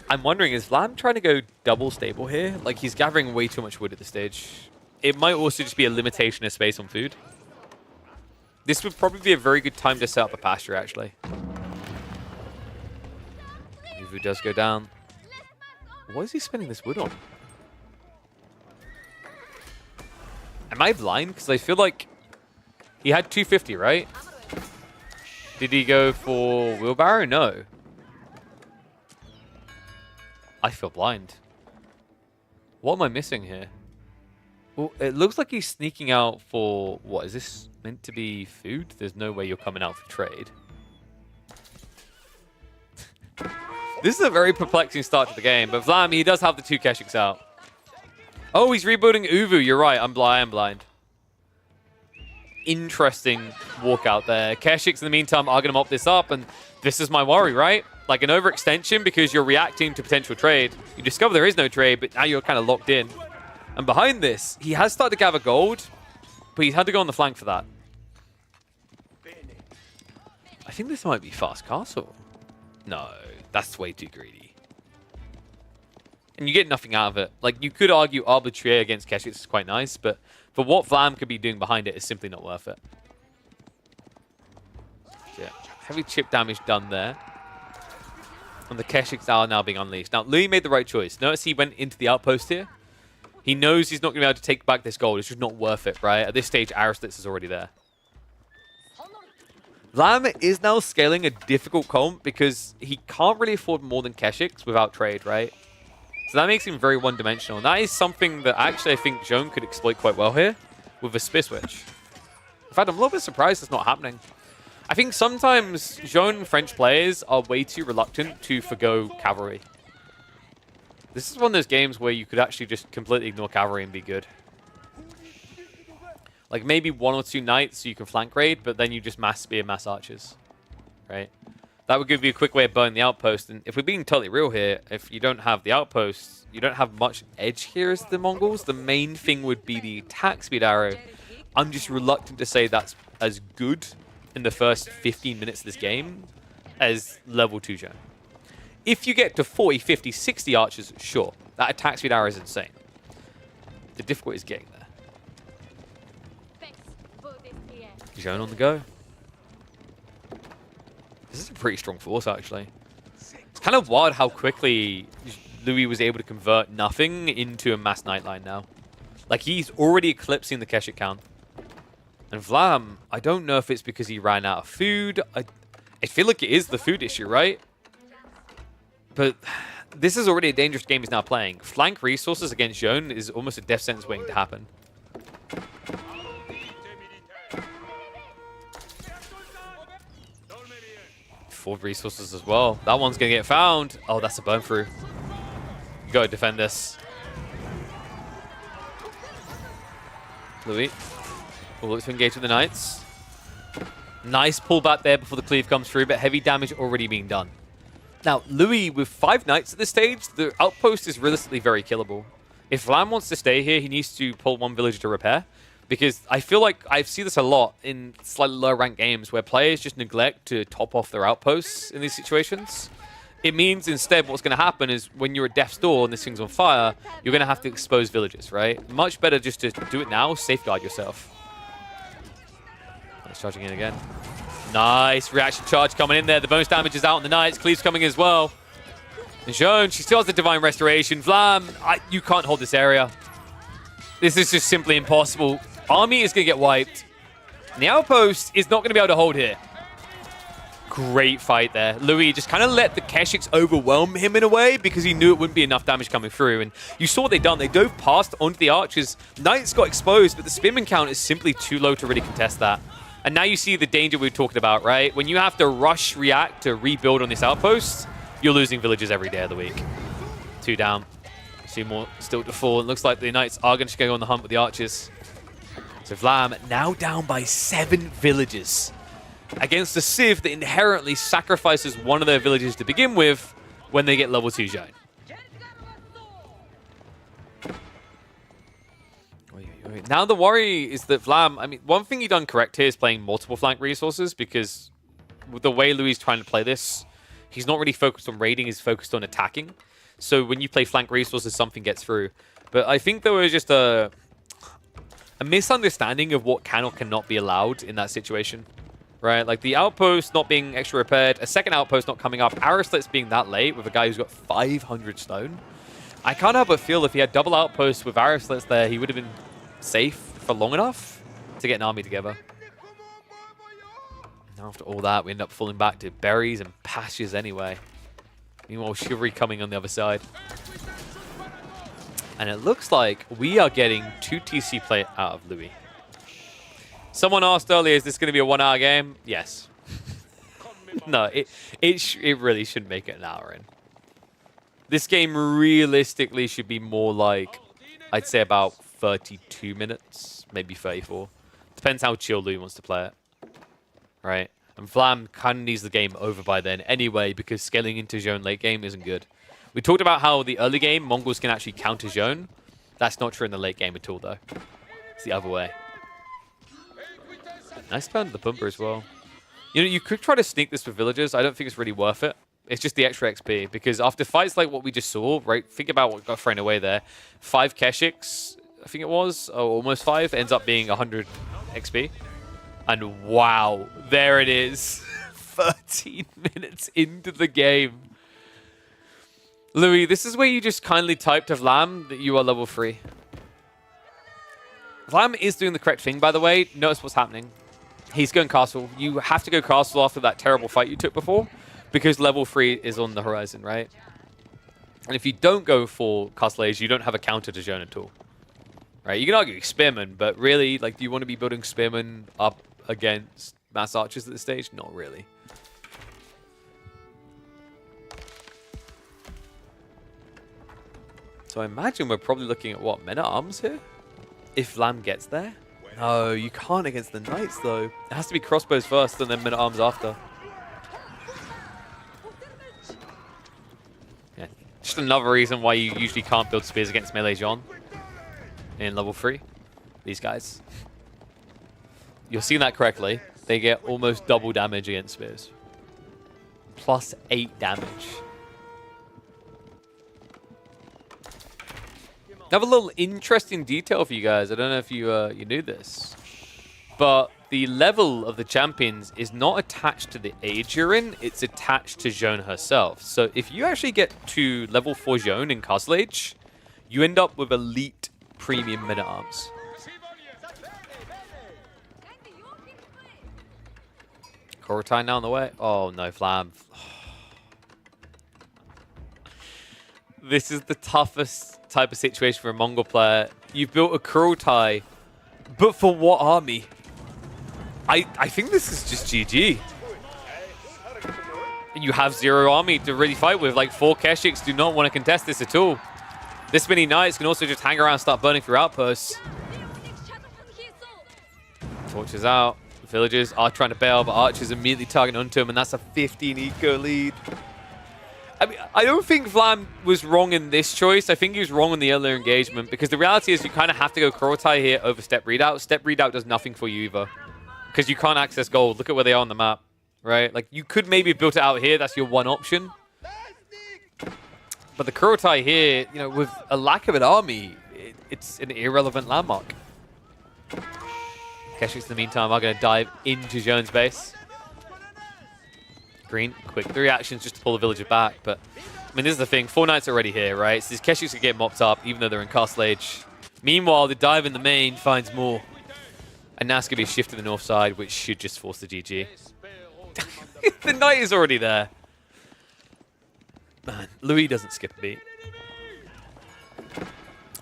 I'm wondering, is Vlam trying to go double stable here? Like, he's gathering way too much wood at this stage. It might also just be a limitation of space on food. This would probably be a very good time to set up a pasture, actually. Uvu does go down. What is he spending this wood on? Am I blind? Because I feel like he had 250, right? Did he go for wheelbarrow? No. I feel blind. What am I missing here? Well, it looks like he's sneaking out for... What, is this meant to be food? There's no way you're coming out for trade. This is a very perplexing start to the game, but Vlam, he does have the 2 Keshiks out. Oh, he's rebooting Uvu. You're right. I am blind. Interesting walkout there. Keshiks, in the meantime, are going to mop this up, and this is my worry, right? Like an overextension because you're reacting to potential trade. You discover there is no trade, but now you're kind of locked in. And behind this, he has started to gather gold, but he's had to go on the flank for that. I think this might be fast castle. No, that's way too greedy. And you get nothing out of it. Like, you could argue arbitrary against Keshiks is quite nice, but for what Vlam could be doing behind it is simply not worth it. Yeah, heavy chip damage done there. And the Keshiks are now being unleashed. Now, Louis made the right choice. Notice he went into the outpost here. He knows he's not going to be able to take back this gold. It's just not worth it, right? At this stage, Aristotle is already there. Vlam is now scaling a difficult comp because he can't really afford more than Keshiks without trade, right? So that makes him very one-dimensional. And that is something that actually I think Joan could exploit quite well here with a spear switch. In fact, I'm a little bit surprised it's not happening. I think sometimes Joan French players are way too reluctant to forgo cavalry. This is one of those games where you could actually just completely ignore cavalry and be good. Like maybe 1 or 2 knights so you can flank raid, but then you just mass spear, mass archers. Right? That would give you a quick way of burning the outpost. And if we're being totally real here, if you don't have the outposts, you don't have much edge here as the Mongols. The main thing would be the attack speed arrow. I'm just reluctant to say that's as good in the first 15 minutes of this game as level 2 Joan. If you get to 40, 50, 60 archers, sure. That attack speed arrow is insane. The difficulty is getting there. Joan on the go. This is a pretty strong force, actually. It's kind of wild how quickly Louis was able to convert nothing into a mass nightline now. Like, he's already eclipsing the Keshik count. And Vlam, I don't know if it's because he ran out of food. I feel like it is the food issue, right? But this is already a dangerous game he's now playing. Flank resources against Joan is almost a death sentence waiting to happen. Forward resources as well. That one's going to get found. Oh, that's a burn through. Go defend this. Louis will look to engage with the Knights. Nice pullback there before the cleave comes through, but heavy damage already being done. Now, Louis, with 5 Knights at this stage, the outpost is realistically very killable. If Vlam wants to stay here, he needs to pull 1 villager to repair. Because I feel like I see this a lot in slightly lower ranked games where players just neglect to top off their outposts in these situations. It means instead what's going to happen is when you're at death's door and this thing's on fire, you're going to have to expose villagers, right? Much better just to do it now, safeguard yourself. Nice charging in again. Nice reaction charge coming in there. The bonus damage is out on the Knights. Cleave's coming as well. And Joan, she still has the Divine Restoration. Vlam, you can't hold this area. This is just simply impossible. Army is going to get wiped. And the outpost is not going to be able to hold here. great fight there. Louis just kind of let the Keshiks overwhelm him in a way because he knew it wouldn't be enough damage coming through. And you saw what they done. They dove past onto the archers. Knights got exposed, but the spearman count is simply too low to really contest that. And now you see the danger we were talking about, right? When you have to rush, react to rebuild on this outpost, you're losing villages every day of the week. 2 down. 2 more still to fall. It looks like the Knights are going to go on the hunt with the archers. So Vlam now down by 7 villages against a Civ that inherently sacrifices one of their villages to begin with when they get level 2 Joan. Now the worry is that Vlam, I mean, one thing you've done correct here is playing multiple flank resources, because with the way Louis is trying to play this, he's not really focused on raiding, he's focused on attacking. So when you play flank resources, something gets through. But I think there was just a misunderstanding of what can or cannot be allowed in that situation. Right, like the outpost not being extra repaired, a second outpost not coming up, Arislets being that late with a guy who's got 500 stone. I can't help but feel if he had double outposts with Arislets there, he would have been safe for long enough to get an army together. Now after all that, we end up falling back to berries and pastures anyway. Meanwhile, Chivalry coming on the other side. And it looks like we are getting 2 TC play out of Louis. Someone asked earlier, is this going to be a 1-hour game? Yes. No, it really shouldn't make it an hour in. This game realistically should be more like, I'd say about 32 minutes, maybe 34. Depends how chill Louis wants to play it. Right? And Vlam kind of needs the game over by then anyway, because scaling into Joan late game isn't good. We talked about how the early game, Mongols can actually counter Joan. That's not true in the late game at all, though. It's the other way. Nice turn to the Pumper as well. You know, you could try to sneak this with villagers. I don't think it's really worth it. It's just the extra XP, because after fights like what we just saw, right? Think about what got thrown away there. 5 Keshiks, I think it was, or almost 5, ends up being 100 XP. And wow, there it is. 13 minutes into the game. Louis, this is where you just kindly type to Vlam that you are level 3. Vlam is doing the correct thing, by the way. Notice what's happening. He's going castle. You have to go castle after that terrible fight you took before, because level 3 is on the horizon, right? And if you don't go for castle age, you don't have a counter to Joan at all. Right? You can argue spearmen, but really, like, do you want to be building spearmen up against mass archers at this stage? Not really. So I imagine we're probably looking at, what, men-at-arms here? If Vlam gets there? No, you can't against the knights, though. It has to be crossbows first and then men-at-arms after. Yeah, just another reason why you usually can't build spears against melee Jean in level 3. These guys. You're seeing that correctly. They get almost double damage against spears. Plus 8 damage. I have a little interesting detail for you guys. I don't know if you you knew this, but the level of the champions is not attached to the age you're in. It's attached to Joan herself. So if you actually get to level 4 Joan in Castle Age, you end up with elite premium men-at-arms. Korotai now on the way. Oh no, Vlam. This is the toughest type of situation for a Mongol player. You've built a Kurultai, but for what army? I think this is just GG. You have 0 army to really fight with. Like, 4 Keshiks do not want to contest this at all. This many knights can also just hang around and start burning through outposts. Torches out. Villagers are trying to bail, but archers immediately targeting onto him, and that's a 15 eco lead. I mean, I don't think Vlam was wrong in this choice. I think he was wrong in the earlier engagement, because the reality is you kind of have to go Korotai here over Step Readout. Step Readout does nothing for you either, because you can't access gold. Look at where they are on the map, right? Like, you could maybe have built it out here. That's your one option. But the Korotai here, you know, with a lack of an army, it's an irrelevant landmark. Keshiks, in the meantime, are going to dive into Joan's base. Green, quick 3 actions just to pull the villager back. But, I mean, this is the thing. 4 knights already here, right? So these Keshiks can get mopped up, even though they're in Castle Age. Meanwhile, the dive in the main finds more. And now it's going to be a shift to the north side, which should just force the GG. The knight is already there. Man, Louis doesn't skip a beat.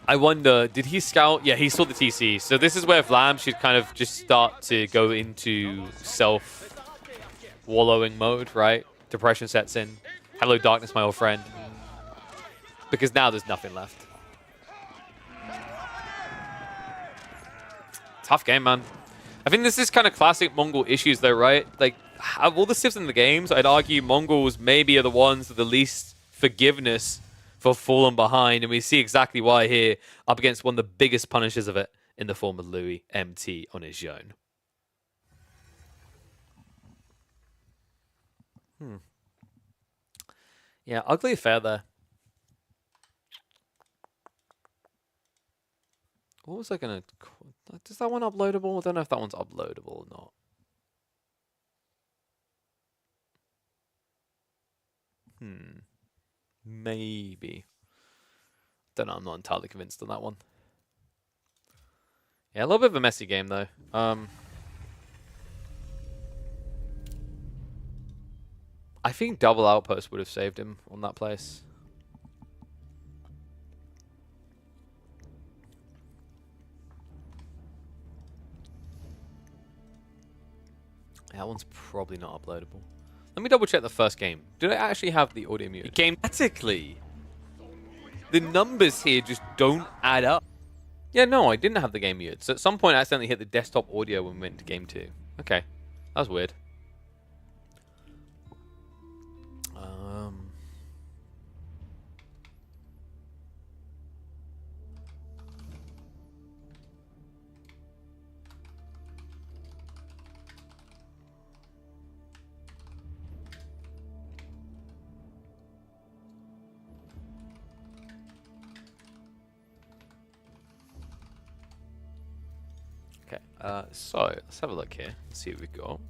I wonder, did he scout? Yeah, he saw the TC. So this is where Vlam should kind of just start to go into self-wallowing mode, right? Depression sets in. Hello, darkness, my old friend. Because now there's nothing left. Tough game, man. I think this is kind of classic Mongol issues, though, right? Like, of all the civs in the games, I'd argue Mongols maybe are the ones with the least forgiveness for falling behind, and we see exactly why here, up against one of the biggest punishers of it in the form of Louis MT on his Joan. Yeah, ugly affair there. What was I gonna... Is that one uploadable? I don't know if that one's uploadable or not. Maybe. Don't know, I'm not entirely convinced on that one. Yeah, a little bit of a messy game, though. I think double outpost would have saved him on that place. That one's probably not uploadable. Let me double check the first game. Did I actually have the audio muted? It came automatically. The numbers here just don't add up. Yeah, no, I didn't have the game muted. So at some point I accidentally hit the desktop audio when we went to game 2. Okay, that was weird. Okay, so let's have a look here. Let's see what we've got.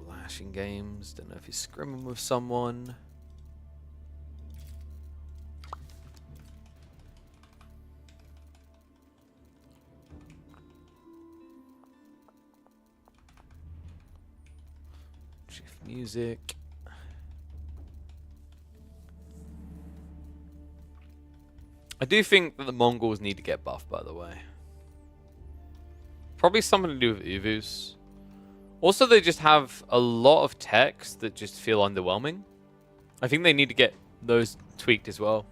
Lashing games. Don't know if he's scrimming with someone. Shift music. I do think that the Mongols need to get buffed, by the way. Probably something to do with Uvus. Also, they just have a lot of texts that just feel underwhelming. I think they need to get those tweaked as well.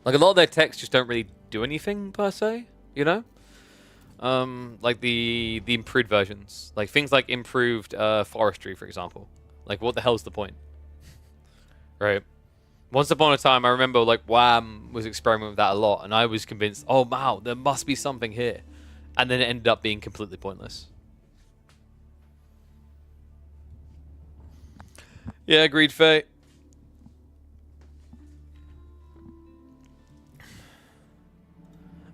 Like, a lot of their texts just don't really do anything, per se, you know? Like the improved versions. Like, things like improved forestry, for example. Like, what the hell's the point? Right? Once upon a time, I remember, like, Wham was experimenting with that a lot, and I was convinced, oh, wow, there must be something here. And then it ended up being completely pointless. Yeah, agreed, Faye. I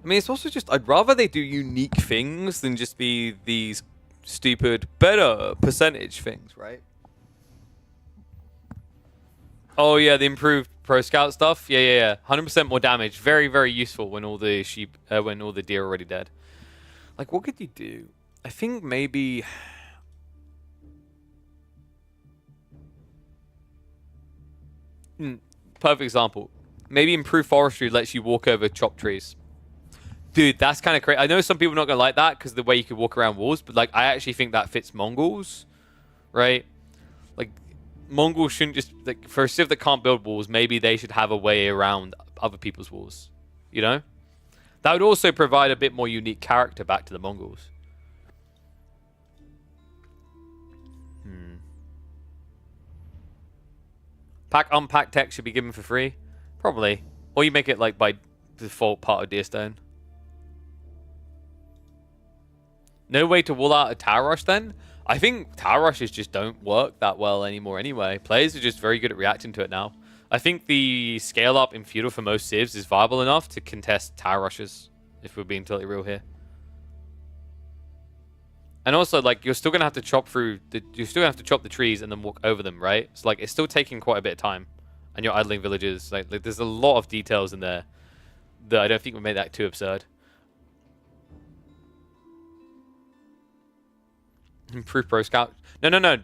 mean, it's also just, I'd rather they do unique things than just be these stupid, better percentage things, right? Oh yeah, the improved pro scout stuff. Yeah. 100% more damage. Very, very useful when all the sheep, when all the deer are already dead. Like, what could you do? I think maybe. Perfect example. Maybe improved forestry lets you walk over chopped trees. Dude, that's kind of crazy. I know some people are not gonna like that because the way you could walk around walls, but like, I actually think that fits Mongols, right? Like. Mongols shouldn't just, like, for a civ that can't build walls, maybe they should have a way around other people's walls. You know? That would also provide a bit more unique character back to the Mongols. Unpack text should be given for free? Probably. Or you make it, like, by default part of Deerstone. No way to wall out a Tower Rush, then? I think Tower Rushes just don't work that well anymore anyway. Players are just very good at reacting to it now. I think the scale up in Feudal for most civs is viable enough to contest Tower Rushes, if we're being totally real here. And also, like, you're still gonna have to chop through you're still gonna have to chop the trees and then walk over them, right? So like, it's still taking quite a bit of time. And you're idling villages. Like there's a lot of details in there that I don't think would make that too absurd. Improved Pro Scout. No.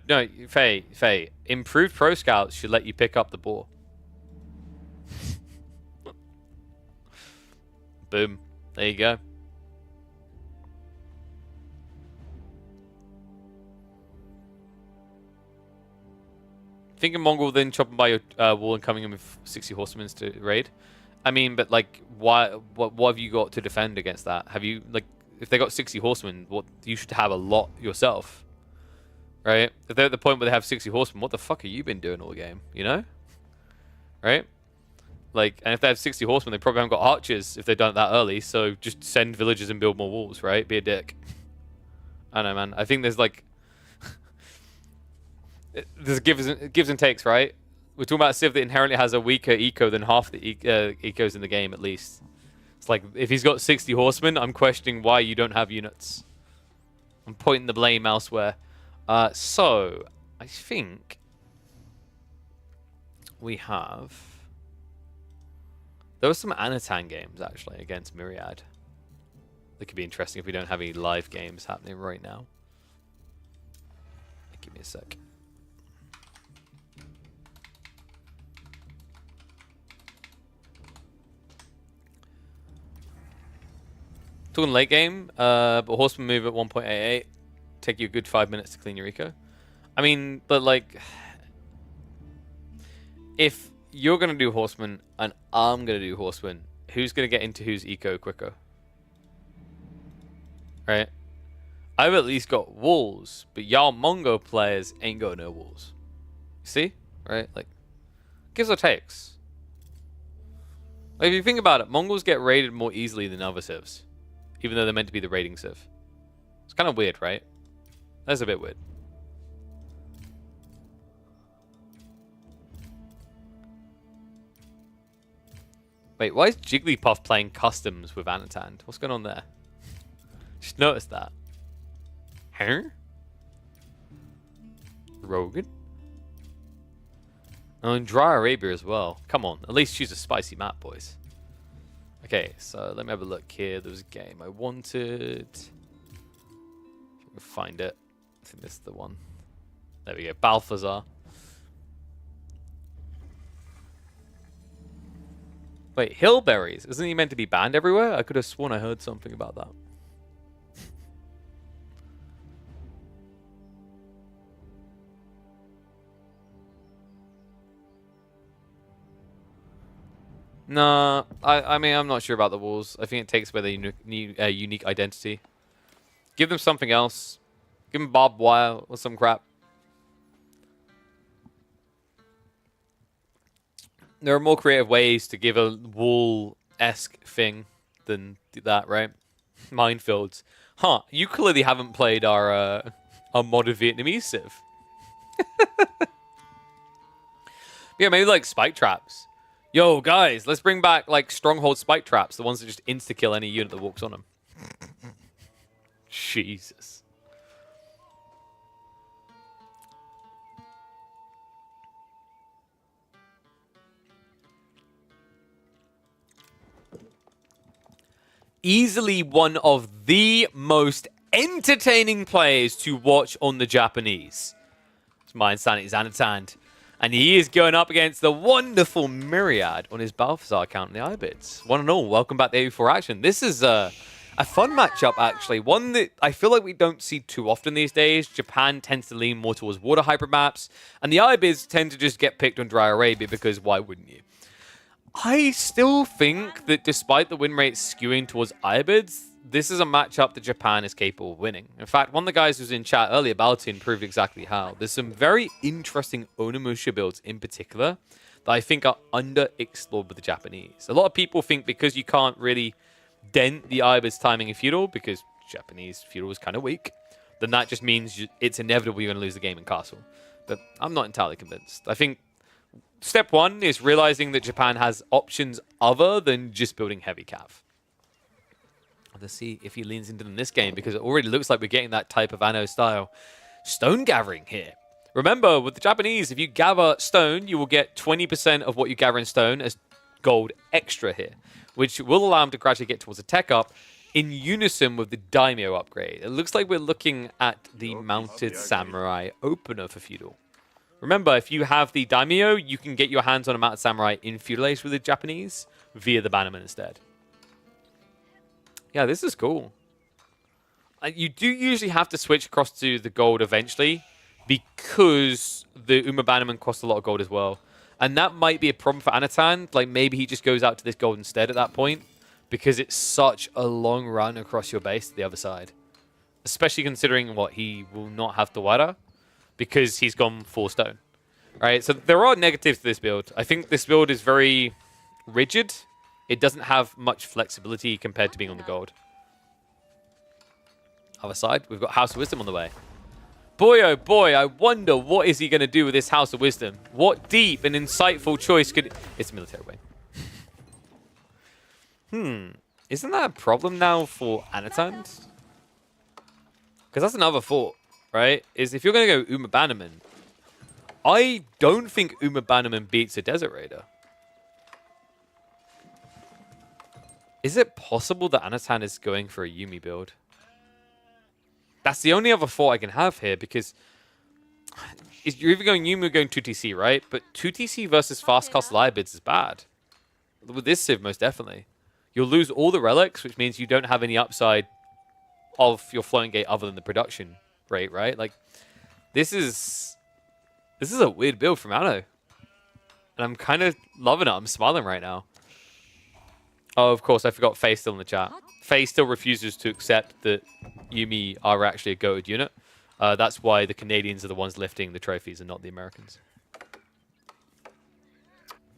Faye. Improved Pro Scouts should let you pick up the boar. Boom. There you go. Thinking Mongol then chopping by your wall and coming in with 60 horsemen to raid. I mean, but like, why? What have you got to defend against that? Have you like, if they got 60 horsemen, what you should have a lot yourself, right? If they're at the point where they have 60 horsemen, what the fuck have you been doing all game? You know, right? Like, and if they have 60 horsemen, they probably haven't got archers if they've done it that early. So just send villagers and build more walls, right? Be a dick. I don't know, man. I think there's like. There's gives and takes, right? We're talking about a civ that inherently has a weaker eco than half the ecos in the game, at least. It's like, if he's got 60 horsemen, I'm questioning why you don't have units. I'm pointing the blame elsewhere. So, I think we have... There were some Anatan games, actually, against Myriad. That could be interesting if we don't have any live games happening right now. Give me a sec. Talking late game, but horseman move at 1.88. Take you a good 5 minutes to clean your eco. I mean, but like, if you're going to do horseman and I'm going to do horseman, who's going to get into whose eco quicker? Right? I've at least got walls, but y'all Mongol players ain't got no walls. See? Right? Like, gives or takes. Like, if you think about it, Mongols get raided more easily than other civs. Even though they're meant to be the raiding civ. It's kind of weird, right? That's a bit weird. Wait, why is Jigglypuff playing customs with Anatan? What's going on there? Just noticed that. Huh? Rogan? Oh, and Dry Arabia as well. Come on, at least choose a spicy map, boys. Okay, so let me have a look here. There was a game I wanted. If I can find it. I think this is the one. There we go. Balthazar. Wait, Hillberries? Isn't he meant to be banned everywhere? I could have sworn I heard something about that. No, I mean, I'm not sure about the walls. I think it takes away the unique identity. Give them something else. Give them barbed wire or some crap. There are more creative ways to give a wall-esque thing than that, right? Minefields. Huh, you clearly haven't played our modded Vietnamese civ. Yeah, maybe like spike traps. Yo, guys, let's bring back, like, stronghold spike traps. The ones that just insta-kill any unit that walks on them. Jesus. Easily one of the most entertaining players to watch on the Japanese. It's my understanding, it's Anatan. And he is going up against the wonderful Myriad on his Balthazar account in the Ibids. One and all, welcome back to A4 Action. This is a fun matchup, actually. One that I feel like we don't see too often these days. Japan tends to lean more towards water hyper maps. And the Ibids tend to just get picked on Dry Arabia because why wouldn't you? I still think that despite the win rate skewing towards Ibids, this is a matchup that Japan is capable of winning. In fact, one of the guys who was in chat earlier, Balatin, proved exactly how. There's some very interesting Onimusha builds in particular that I think are underexplored by the Japanese. A lot of people think because you can't really dent the Ibis timing in feudal, because Japanese feudal is kind of weak, then that just means it's inevitable you're going to lose the game in castle. But I'm not entirely convinced. I think step one is realizing that Japan has options other than just building heavy cav. Let's see if he leans into them this game, because it already looks like we're getting that type of Anno style stone gathering here. Remember, with the Japanese, if you gather stone, you will get 20% of what you gather in stone as gold extra here, which will allow them to gradually get towards a tech up. in unison with the Daimyo upgrade. It looks like we're looking at the Mounted Samurai opener for Feudal. Remember, if you have the Daimyo, you can get your hands on a Mounted Samurai in Feudal Age with the Japanese via the Bannerman instead. Yeah, this is cool. You do usually have to switch across to the gold eventually because the Uma Bannerman costs a lot of gold as well. And that might be a problem for Anatan. Like, maybe he just goes out to this gold instead at that point because it's such a long run across your base to the other side. Especially considering what he will not have Tawara because he's gone 4 stone. Right? So there are negatives to this build. I think this build is very rigid. It doesn't have much flexibility compared to being on the gold. Other side, we've got House of Wisdom on the way. Boy, oh boy, I wonder what is he going to do with this House of Wisdom. What deep and insightful choice could... It's a military wing. Isn't that a problem now for Anatan? Because that's another thought, right? Is if you're going to go Uma Bannerman, I don't think Uma Bannerman beats a Desert Raider. Is it possible that Anatan is going for a Yumi build? That's the only other thought I can have here, because you're either going Yumi or going 2TC, right? But 2TC versus fast castle Abids is bad. With this Civ, most definitely. You'll lose all the relics, which means you don't have any upside of your flowing gate other than the production rate, right? Like, this is a weird build from Anno. And I'm kind of loving it. I'm smiling right now. Oh, of course, I forgot Faye still in the chat. Faye still refuses to accept that Yumi are actually a goated unit. That's why the Canadians are the ones lifting the trophies and not the Americans.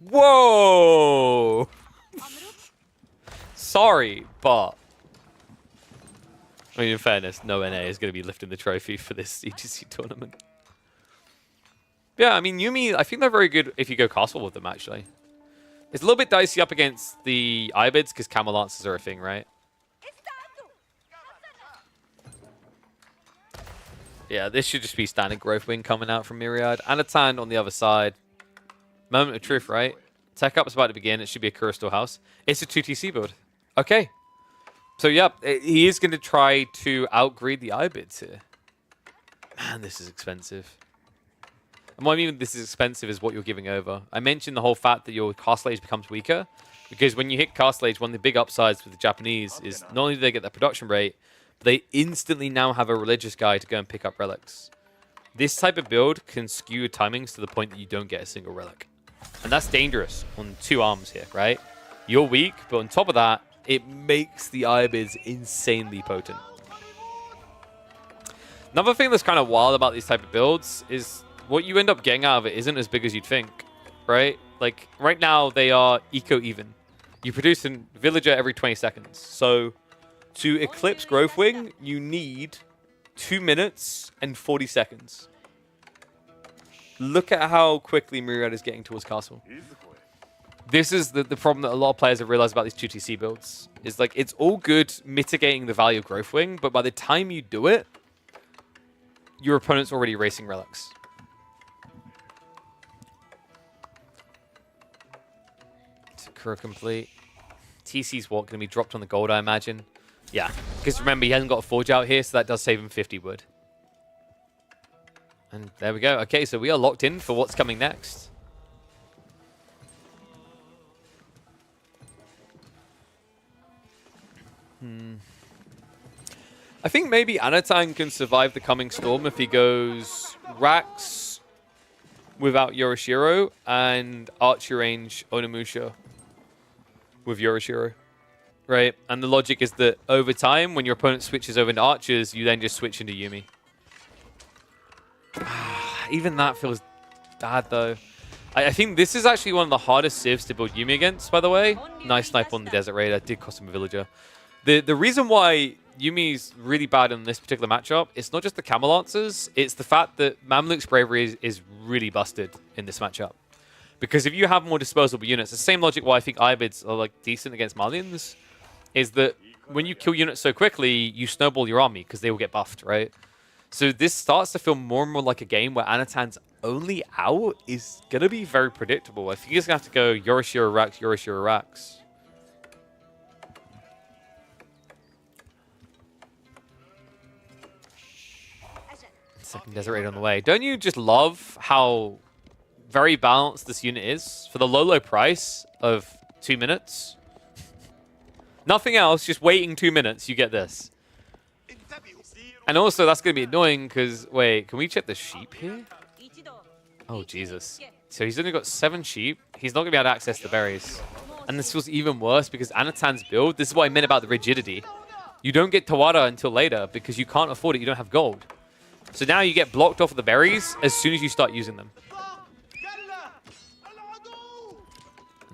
Whoa! Sorry, but... I mean, in fairness, no NA is going to be lifting the trophy for this EGC tournament. Yeah, I mean, Yumi, I think they're very good if you go castle with them, actually. It's a little bit dicey up against the Ibids because Camel Lancers are a thing, right? Yeah, this should just be standard growth wing coming out from Myriad. Anatan on the other side. Moment of truth, right? Tech up's about to begin. It should be a Kuristor house. It's a 2TC build. Okay. So, yeah, he is going to try to outgreed the Ibids here. Man, this is expensive. And what I mean with this is expensive is what you're giving over. I mentioned the whole fact that your Castle Age becomes weaker. Because when you hit Castle Age, one of the big upsides with the Japanese is not only do they get their production rate, but they instantly now have a religious guy to go and pick up relics. This type of build can skew your timings to the point that you don't get a single relic. And that's dangerous on 2 arms here, right? You're weak, but on top of that, it makes the Ibids insanely potent. Another thing that's kind of wild about these type of builds is what you end up getting out of it isn't as big as you'd think, right? Like, right now, they are eco-even. You produce a villager every 20 seconds. So, to eclipse Growth Wing, you need 2 minutes and 40 seconds. Look at how quickly Myriad is getting towards Castle. This is the problem that a lot of players have realized about these 2TC builds. Is like, it's all good mitigating the value of Growth Wing, but by the time you do it, your opponent's already racing relics. Sakura complete. TC's what? Going to be dropped on the gold, I imagine. Yeah, because remember, he hasn't got a forge out here, so that does save him 50 wood. And there we go. Okay, so we are locked in for what's coming next. I think maybe Anatan can survive the coming storm if he goes Rax without Yorishiro and Archer Range Onimusha with Yorishiro. Right? And the logic is that over time, when your opponent switches over into Archers, you then just switch into Yumi. Even that feels bad, though. I think this is actually one of the hardest civs to build Yumi against, by the way. Nice snipe on the Desert Raider. Did cost him a villager. The reason why Yumi's really bad in this particular matchup, it's not just the Camel Lancers, it's the fact that Mamluk's Bravery is really busted in this matchup. Because if you have more disposable units, the same logic why I think Ibids are like decent against Malians, is that when you kill units so quickly, you snowball your army because they will get buffed, right? So this starts to feel more and more like a game where Anatan's only out is going to be very predictable. I think he's going to have to go Yorishiro Rax, Yorishiro Rax. Second Desert Raid on the way. Don't you just love how very balanced this unit is? For the low price of 2 minutes. Nothing else, just waiting 2 minutes, you get this. And also, that's going to be annoying because, wait, can we check the sheep here? Oh, Jesus. So he's only got 7 sheep. He's not going to be able to access the berries. And this feels even worse because Anatan's build, this is what I meant about the rigidity. You don't get Tawara until later because you can't afford it. You don't have gold. So now you get blocked off of the berries as soon as you start using them.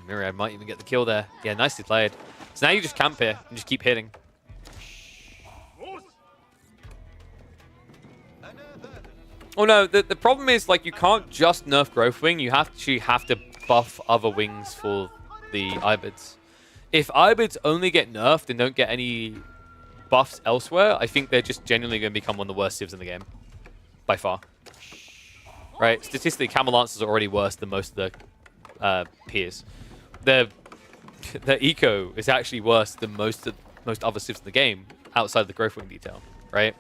Myriad might even get the kill there. Yeah, nicely played. So now you just camp here and just keep hitting. Oh no, the problem is like you can't just nerf Growth Wing. You have to buff other wings for the Ibids. If Ibids only get nerfed and don't get any buffs elsewhere, I think they're just genuinely going to become one of the worst civs in the game. By far. Right? Statistically, Camel Lancers are already worse than most of the peers. Their eco is actually worse than most other civs in the game outside the Growth Wing detail. Right?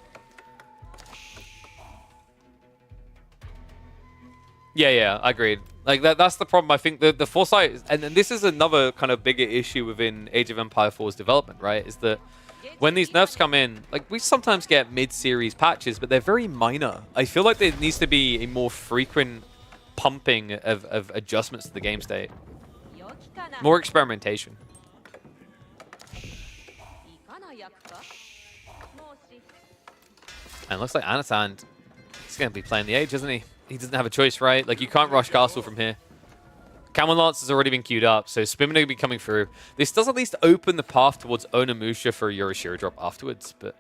Yeah, I agreed. Like that's the problem. I think the foresight, and this is another kind of bigger issue within Age of Empire 4's development, right? Is that when these nerfs come in, like we sometimes get mid-series patches, but they're very minor. I feel like there needs to be a more frequent pumping of adjustments to the game state, more experimentation. And it looks like Anatan is going to be playing the Age, isn't he? He doesn't have a choice, right? Like, you can't rush Castle from here. Camel Lance has already been queued up, so Spimmin will be coming through. This does at least open the path towards Onimusha for Yorishiro drop afterwards, but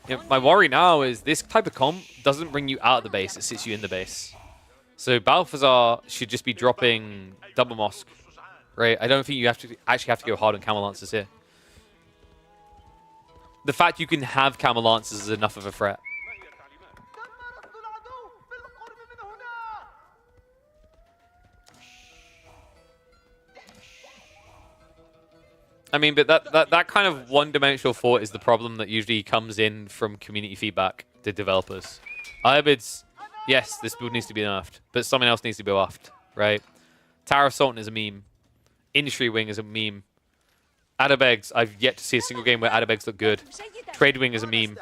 you know, my worry now is this type of comp doesn't bring you out of the base, it sits you in the base. So Balthazar should just be dropping double Mosque, right? I don't think you actually have to go hard on Camel Lancers here. The fact you can have Camel Lancers is enough of a threat. I mean, but that kind of one-dimensional thought is the problem that usually comes in from community feedback to developers. Ibids, yes, this build needs to be nerfed, but someone else needs to be buffed, right? Tower of Sultan is a meme. Industry Wing is a meme. Adabegs, I've yet to see a single game where Adabegs look good. Trade Wing is a meme.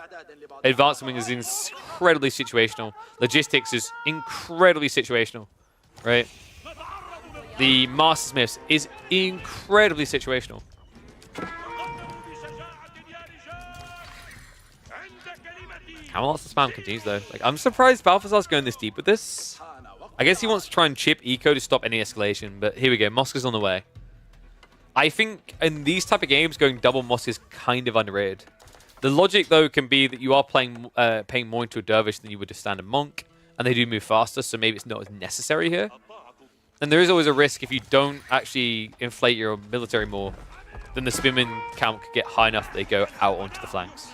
Advanced Wing is incredibly situational. Logistics is incredibly situational, right? The Master Smiths is incredibly situational. How else the spam continues though? Like, I'm surprised Balthazar's going this deep with this. I guess he wants to try and chip eco to stop any escalation, but here we go. Mosque is on the way. I think in these type of games, going double Mosque is kind of underrated. The logic though can be that you are paying more into a Dervish than you would a standard monk, and they do move faster, so maybe it's not as necessary here. And there is always a risk if you don't actually inflate your military more, then the Spimmin count could get high enough that they go out onto the flanks.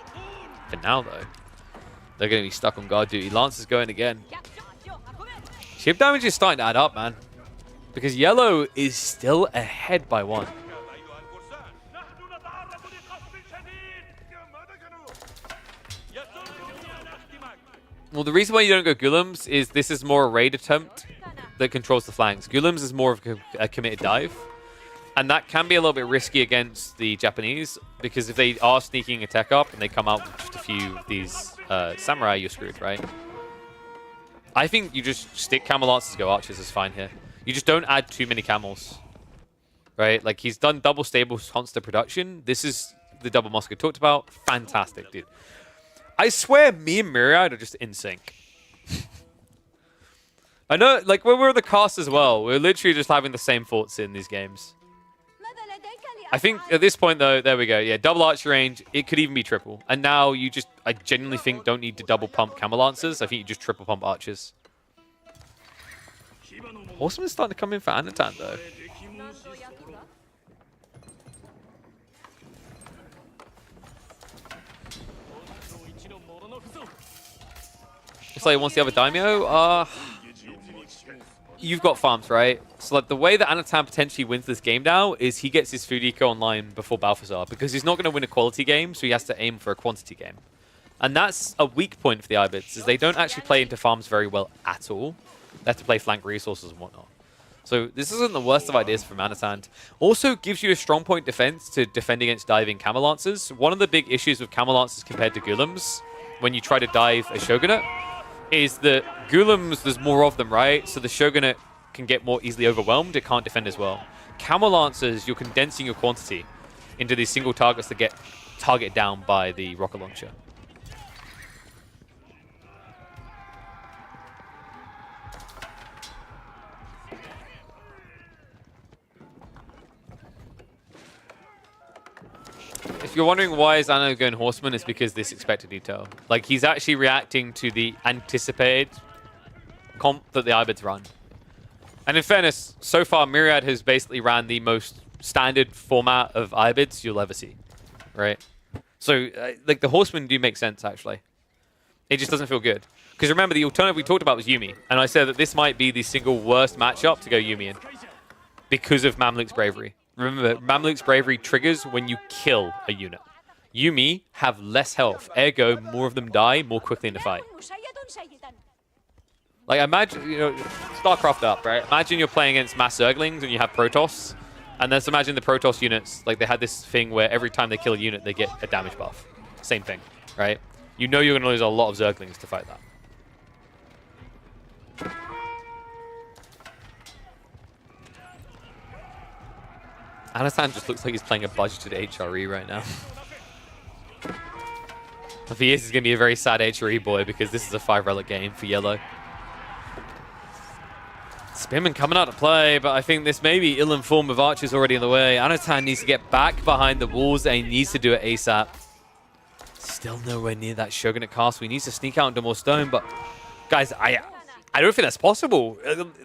For now though, they're going to be stuck on guard duty. Lance is going again. Ship damage is starting to add up, man. Because yellow is still ahead by 1. Well, the reason why you don't go Gulams is this is more a raid attempt that controls the flanks. Gulams is more of a committed dive. And that can be a little bit risky against the Japanese, because if they are sneaking a tech up and they come out with just a few of these samurai, you're screwed, right? I think you just stick Camel Lancers, go Archers is fine here. You just don't add too many camels, right? Like, he's done double stable constant production. This is the double Mosque I talked about. Fantastic, dude. I swear me and Myriad are just in sync. I know, like, when we're in the cast as well, we're literally just having the same thoughts in these games. I think at this point, though, there we go. Yeah, double archer range. It could even be triple. And now you just, I genuinely think, don't need to double pump Camel Lancers. I think you just triple pump archers. Horseman is starting to come in for Anatan, though. Looks like he wants the other Daimyo. You've got farms, right? So like the way that Anatan potentially wins this game now is he gets his food eco online before Balthazar, because he's not going to win a quality game, so he has to aim for a quantity game. And that's a weak point for the Ibids, is they don't actually play into farms very well at all. They have to play flank resources and whatnot. So this isn't the worst of ideas for Manasand. Also gives you a strong point defense to defend against diving Camel Lancers. One of the big issues with Camel Lancers compared to Ghulams, when you try to dive a Shogunate, is that Ghulams, there's more of them, right? So the Shogunate can get more easily overwhelmed. It can't defend as well. Camel Lancers, you're condensing your quantity into these single targets that get targeted down by the rocket launcher. If you're wondering why is Anno going Horseman, it's because this expected detail. Like, he's actually reacting to the anticipated comp that the Ibids run. And in fairness, so far, Myriad has basically ran the most standard format of Ibids you'll ever see, right? So, like, the Horsemen do make sense, actually. It just doesn't feel good. Because remember, the alternative we talked about was Yuumi. And I said that this might be the single worst matchup to go Yuumi in. Because of Mamluk's bravery. Remember, Mamluk's bravery triggers when you kill a unit. Yuumi have less health, ergo more of them die more quickly in the fight. Like, imagine, you know, StarCraft up, right? Imagine you're playing against mass Zerglings and you have Protoss. And let's imagine the Protoss units, like they had this thing where every time they kill a unit, they get a damage buff. Same thing, right? You know you're going to lose a lot of Zerglings to fight that. Anasand just looks like he's playing a budgeted HRE right now. If he is, he's going to be a very sad HRE boy because this is a 5-relic game for yellow. Spearman coming out to play, but I think this may be ill-informed with archers already in the way. Anasand needs to get back behind the walls and he needs to do it ASAP. Still nowhere near that Shogunate castle. He needs to sneak out into more stone, but guys, I don't think that's possible.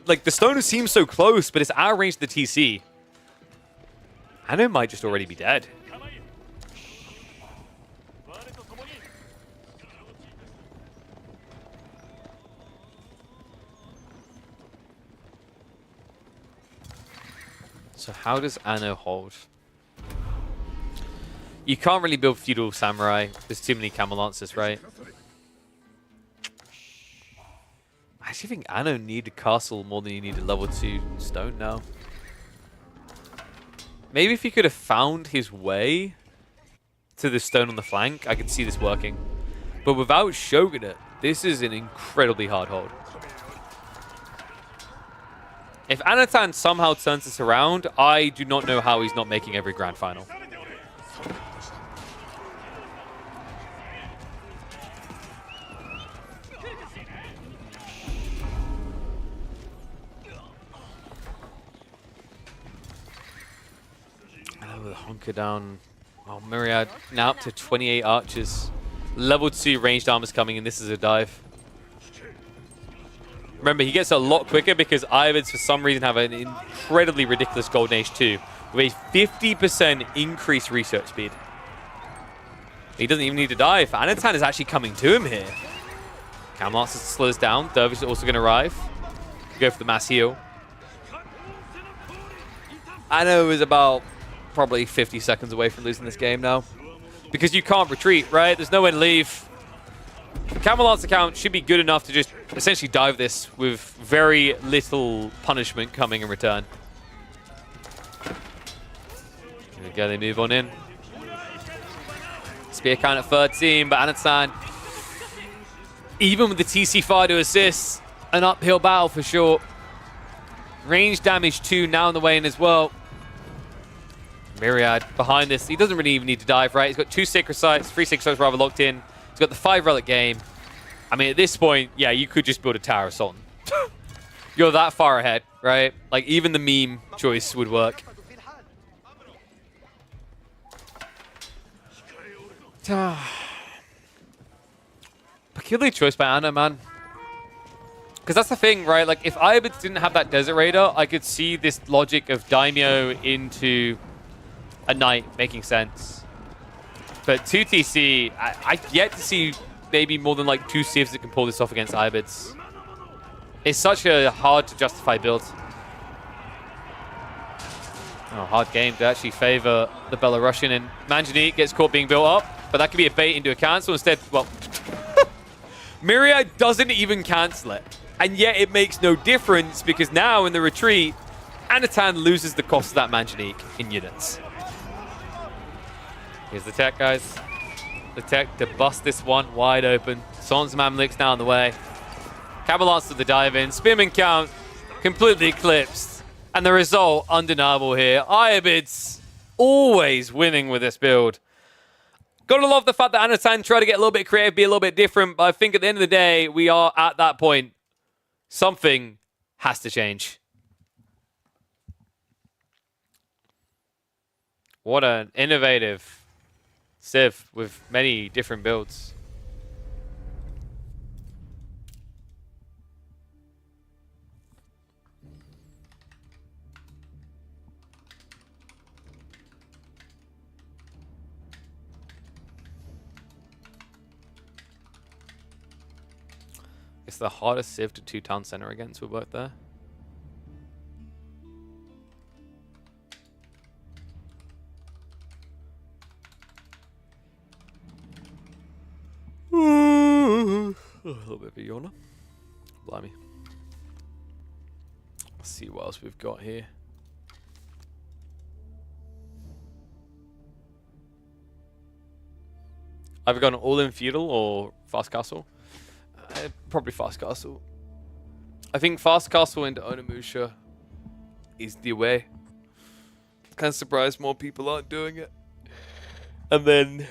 Like, the stone seems so close, but it's out of range of the TC. Anno might just already be dead. So how does Anno hold? You can't really build feudal samurai. There's too many Camel Lancers, right? I actually think Anno need a castle more than you need a level 2 stone now. Maybe if he could have found his way to the stone on the flank, I could see this working. But without Shogunate, this is an incredibly hard hold. If Anatan somehow turns this around, I do not know how he's not making every grand final. With a hunker down. Oh, Myriad now up to 28 archers. Level 2 ranged armors coming, and this is a dive. Remember, he gets a lot quicker because Ibids, for some reason, have an incredibly ridiculous Golden Age 2 with a 50% increased research speed. He doesn't even need to dive. Anatan is actually coming to him here. Camlancer slows down. Dervish is also going to arrive. Go for the mass heal. Anno is about probably 50 seconds away from losing this game now. Because you can't retreat, right? There's nowhere to leave. Camelot's account should be good enough to just essentially dive this with very little punishment coming in return. There we go, they move on in. Spear count at 13, but Anatan, even with the TC fire to assist, an uphill battle for sure. Range damage 2 now on the way in as well. Myriad behind this. He doesn't really even need to dive, right? He's got 2 Sacred Sites, 3 Sacred Sites rather locked in. He's got the 5-relic game. I mean, at this point, yeah, you could just build a Tower of Sultan. You're that far ahead, right? Like, even the meme choice would work. Peculiar choice by Anna, man. Because that's the thing, right? Like, if Ibids didn't have that Desert Raider, I could see this logic of Daimyo into a Knight making sense. But 2TC, I've yet to see maybe more than like 2 civs that can pull this off against Ibids. It's such a hard to justify build. Oh, hard game to actually favor the Belarusian, and Manjanique gets caught being built up, but that could be a bait into a cancel. Instead, well, Myriad doesn't even cancel it. And yet it makes no difference because now in the retreat, Anatan loses the cost of that Manjanique in units. Here's the tech, guys. The tech to bust this one wide open. Sans Mamluks now on the way. Camelot's to the dive in. Spearman count completely eclipsed. And the result, undeniable here. Abbasid's always winning with this build. Gotta love the fact that Anatan tried to get a little bit creative, be a little bit different. But I think at the end of the day, we are at that point. Something has to change. What an innovative Civ with many different builds. It's the hardest Civ to 2-town center against with both there. A little bit of a yawner. Blimey. Let's see what else we've got here. I've gone all in feudal or fast castle. Probably fast castle. I think fast castle into Onimusha is the way. Kind of surprised more people aren't doing it. And then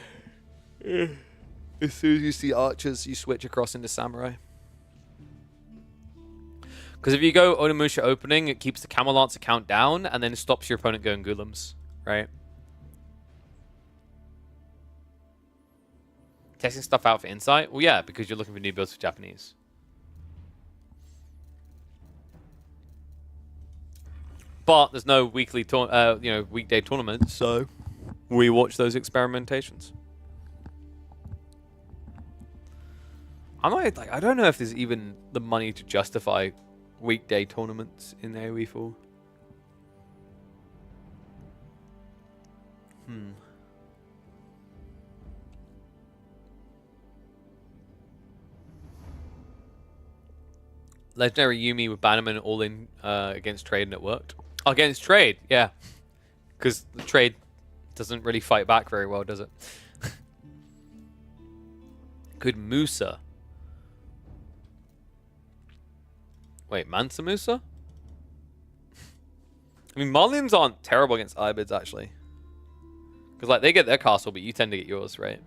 as soon as you see archers, you switch across into samurai. Because if you go Onimusha opening, it keeps the Camelot's account down and then it stops your opponent going Ghulams, right? Testing stuff out for insight? Well, yeah, because you're looking for new builds for Japanese. But there's no weekly, weekday tournaments, so we watch those experimentations. I don't know if there's even the money to justify weekday tournaments in AoE 4. Legendary Yumi with Bannerman all in against trade and it worked. Against trade, yeah. Because the trade doesn't really fight back very well, does it? Good Musa. Wait, Mansa Musa? I mean, Marlins aren't terrible against Ibids, actually. Because, like, they get their castle, but you tend to get yours, right?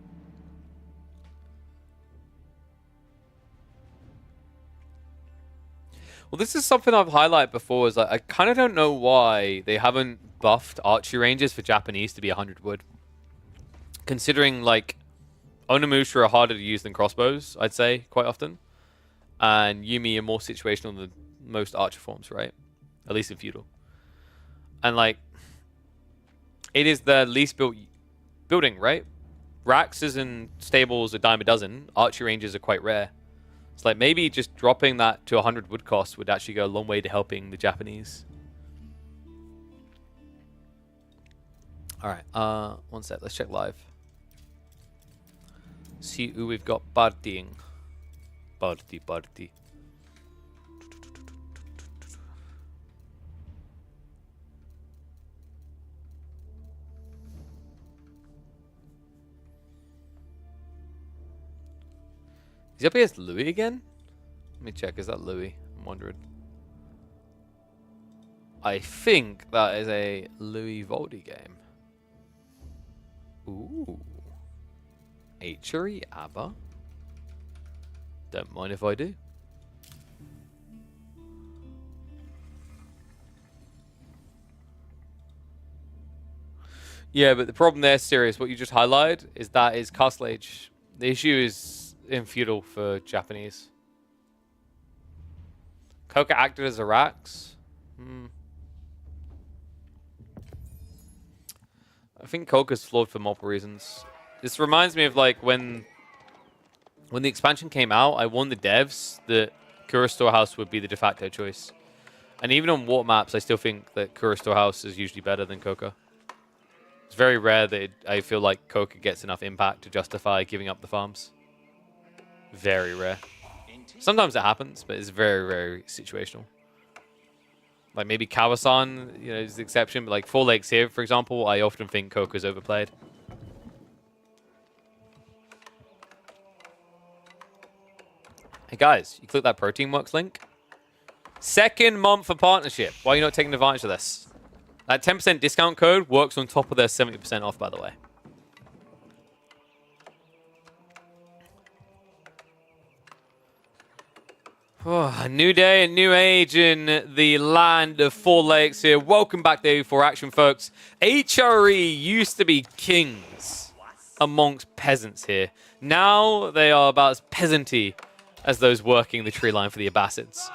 Well, this is something I've highlighted before, is like, I kind of don't know why they haven't buffed archery ranges for Japanese to be 100 wood. Considering, like, Onimusha are harder to use than crossbows, I'd say, quite often. And Yumi are more situational than most archer forms, right? At least in feudal. And, like, it is the least built building, right? Raxes and stables a dime a dozen. Archery ranges are quite rare. It's like maybe just dropping that to 100 wood cost would actually go a long way to helping the Japanese. Alright, one sec. Let's check live. See who we've got partying. Party. Is he up against Louis again? Let me check. Is that Louis? I'm wondering. I think that is a Louis Voldy game. Ooh. Archery Abba. Don't mind if I do. Yeah, but the problem there, Sirius, what you just highlighted, is that is Castle Age. The issue is in feudal for Japanese. Koka acted as a Rax. I think Koka's flawed for multiple reasons. This reminds me of like when the expansion came out, I warned the devs that Kura Storehouse would be the de facto choice. And even on warp maps, I still think that Kura Storehouse is usually better than Koka. It's very rare that I feel like Koka gets enough impact to justify giving up the farms. Very rare. Sometimes it happens, but it's very, very situational. Like maybe Kawasan, you know, is the exception, but like 4 Lakes here, for example, I often think Coco's overplayed. Hey guys, you click that Protein Works link. 2nd month for partnership. Why are you not taking advantage of this? That 10% discount code works on top of their 70% off, by the way. Oh, a new day, a new age in the land of 4 Lakes here. Welcome back to for action, folks. HRE used to be kings amongst peasants here. Now they are about as peasanty as those working the tree line for the Abbasids.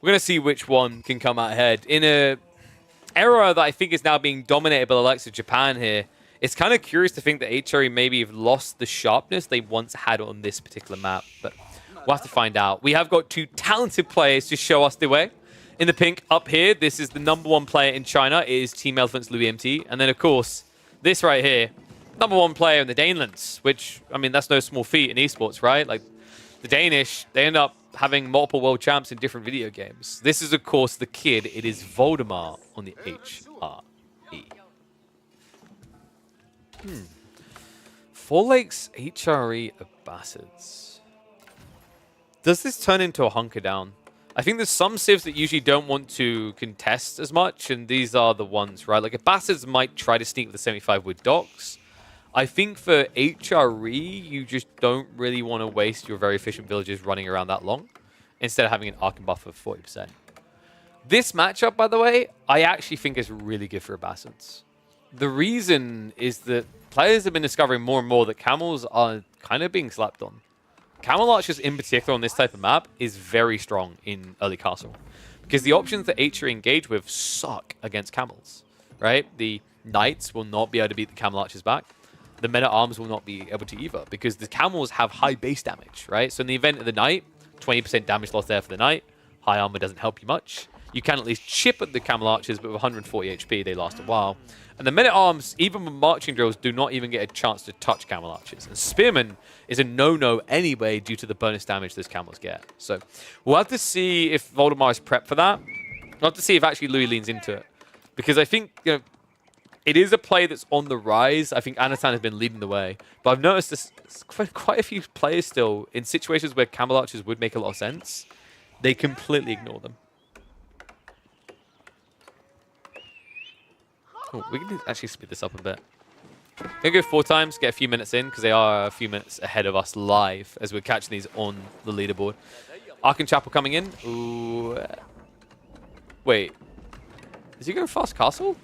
We're going to see which one can come out ahead. In a era that I think is now being dominated by the likes of Japan here, it's kind of curious to think that HRE maybe have lost the sharpness they once had on this particular map, but we'll have to find out. We have got 2 talented players to show us the way. In the pink up here, this is the #1 player in China. It is Team Elephant's Louis MT. And then, of course, this right here, #1 player in the Danelands, which, I mean, that's no small feat in esports, right? Like, the Danish, they end up having multiple world champs in different video games. This is, of course, the kid. It is Voldemar on the HRE. 4 Lakes HRE Abbasids. Does this turn into a hunker down? I think there's some civs that usually don't want to contest as much, and these are the ones, right? Like, Abbasids might try to sneak with the 75 with docks. I think for HRE, you just don't really want to waste your very efficient villagers running around that long, instead of having an arc and buff of 40%. This matchup, by the way, I actually think is really good for Abbasids. The reason is that players have been discovering more and more that camels are kind of being slapped on. Camel Archers, in particular, on this type of map, is very strong in early castle. Because the options that HRE engage with suck against camels, right? The knights will not be able to beat the Camel Archers back. The men-at-arms will not be able to either, because the camels have high base damage, right? So in the event of the knight, 20% damage loss there for the knight. High armor doesn't help you much. You can at least chip at the Camel Archers, but with 140 HP, they last a while. And the men-at-arms, even with marching drills, do not even get a chance to touch Camel Archers. And Spearman is a no-no anyway due to the bonus damage those camels get. So we'll have to see if Voldemar is prepped for that. We'll have to see if actually Louis leans into it. Because I think, you know, it is a play that's on the rise. I think Anatan has been leading the way. But I've noticed there's quite a few players still, in situations where Camel Archers would make a lot of sense, they completely ignore them. Oh, we can actually speed this up a bit. I'm going to go 4 times, get a few minutes in, because they are a few minutes ahead of us live as we're catching these on the leaderboard. Ark Chapel coming in. Ooh. Wait. Is he going fast castle?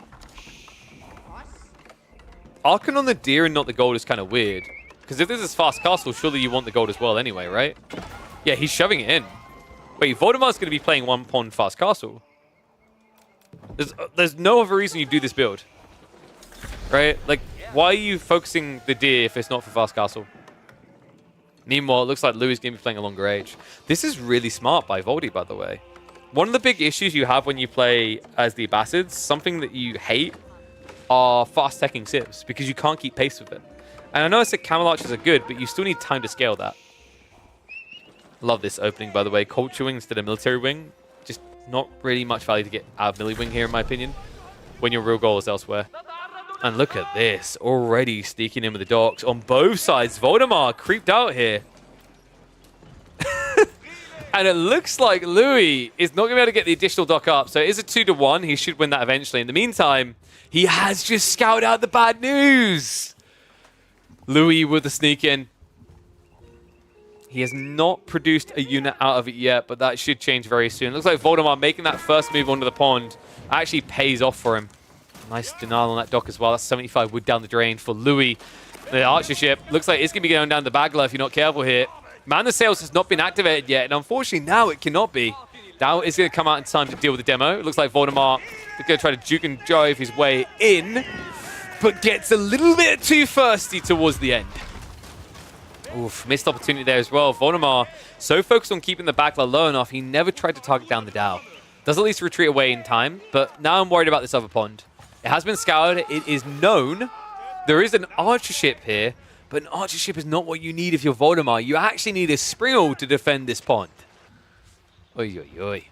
Arkin on the deer and not the gold is kind of weird. Because if this is fast castle, surely you want the gold as well anyway, right? Yeah, he's shoving it in. Wait, Voldemar's going to be playing 1 pawn fast castle. There's no other reason you do this build. Right? Like, why are you focusing the deer if it's not for fast castle? Meanwhile, it looks like Louis is going to be playing a longer age. This is really smart by Voldy, by the way. One of the big issues you have when you play as the Abbasids, something that you hate, are fast-teching civs, because you can't keep pace with it. And I know I said Camel Archers are good, but you still need time to scale that. Love this opening, by the way. Culture wing instead of military wing. Just not really much value to get out of melee wing here, in my opinion, when your real goal is elsewhere. And look at this. Already sneaking in with the docks on both sides. Voldemar creeped out here. And it looks like Louis is not going to be able to get the additional dock up. So it is a 2-to-1. He should win that eventually. In the meantime, he has just scouted out the bad news. Louis with the sneak in. He has not produced a unit out of it yet, but that should change very soon. Looks like Voldemar making that first move onto the pond actually pays off for him. Nice denial on that dock as well. That's 75 wood down the drain for Louis. The archer ship looks like it's going to be going down the Bagler if you're not careful here. Man the Sails has not been activated yet, and unfortunately now it cannot be. Now it's going to come out in time to deal with the demo. It looks like Voldemar is going to try to juke and drive his way in, but gets a little bit too thirsty towards the end. Oof, missed opportunity there as well. Voldemar, so focused on keeping the Bagler low enough, he never tried to target down the Dow. Does at least retreat away in time, but now I'm worried about this other pond. It has been scoured. It is known. There is an archer ship here, But an archer ship is not what you need if you're Voldemar. You actually need a Springall to defend this pond. Oy, oy, oy.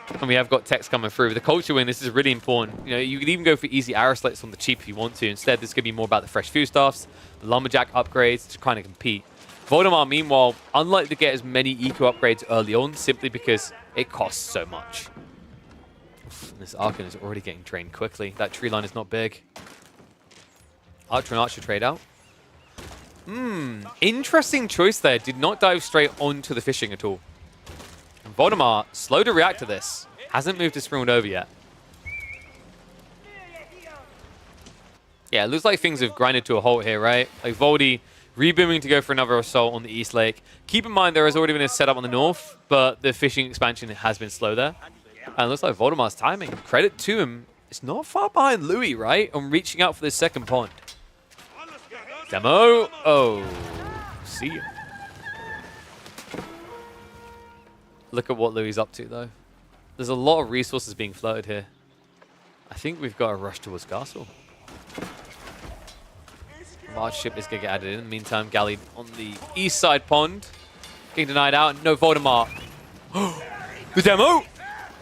And we have got text coming through. With the culture win, this is really important. You know, you could even go for easy arrow slits on the cheap if you want to. Instead, this is going to be more about the fresh foodstuffs, the lumberjack upgrades to kind of compete. Voldemar, meanwhile, unlikely to get as many eco upgrades early on simply because it costs so much. Oof, this Archon is already getting drained quickly. That tree line is not big. Archer and Archer trade out. Interesting choice there. Did not dive straight onto the fishing at all. And Voldemar, slow to react to this. Hasn't moved his Springald over yet. Yeah, it looks like things have grinded to a halt here, right? Like Voldy rebooming to go for another assault on the East Lake. Keep in mind there has already been a setup on the North, but the fishing expansion has been slow there. And it looks like Voldemar's timing. Credit to him. It's not far behind Louis, right? On reaching out for this second pond. Demo. Oh. See ya. Look at what Louis is up to, though. There's a lot of resources being floated here. I think we've got to rush towards Castle. Large ship is going to get added in. In the meantime, Galley on the east side pond. Getting denied out. No Voldemar. The demo.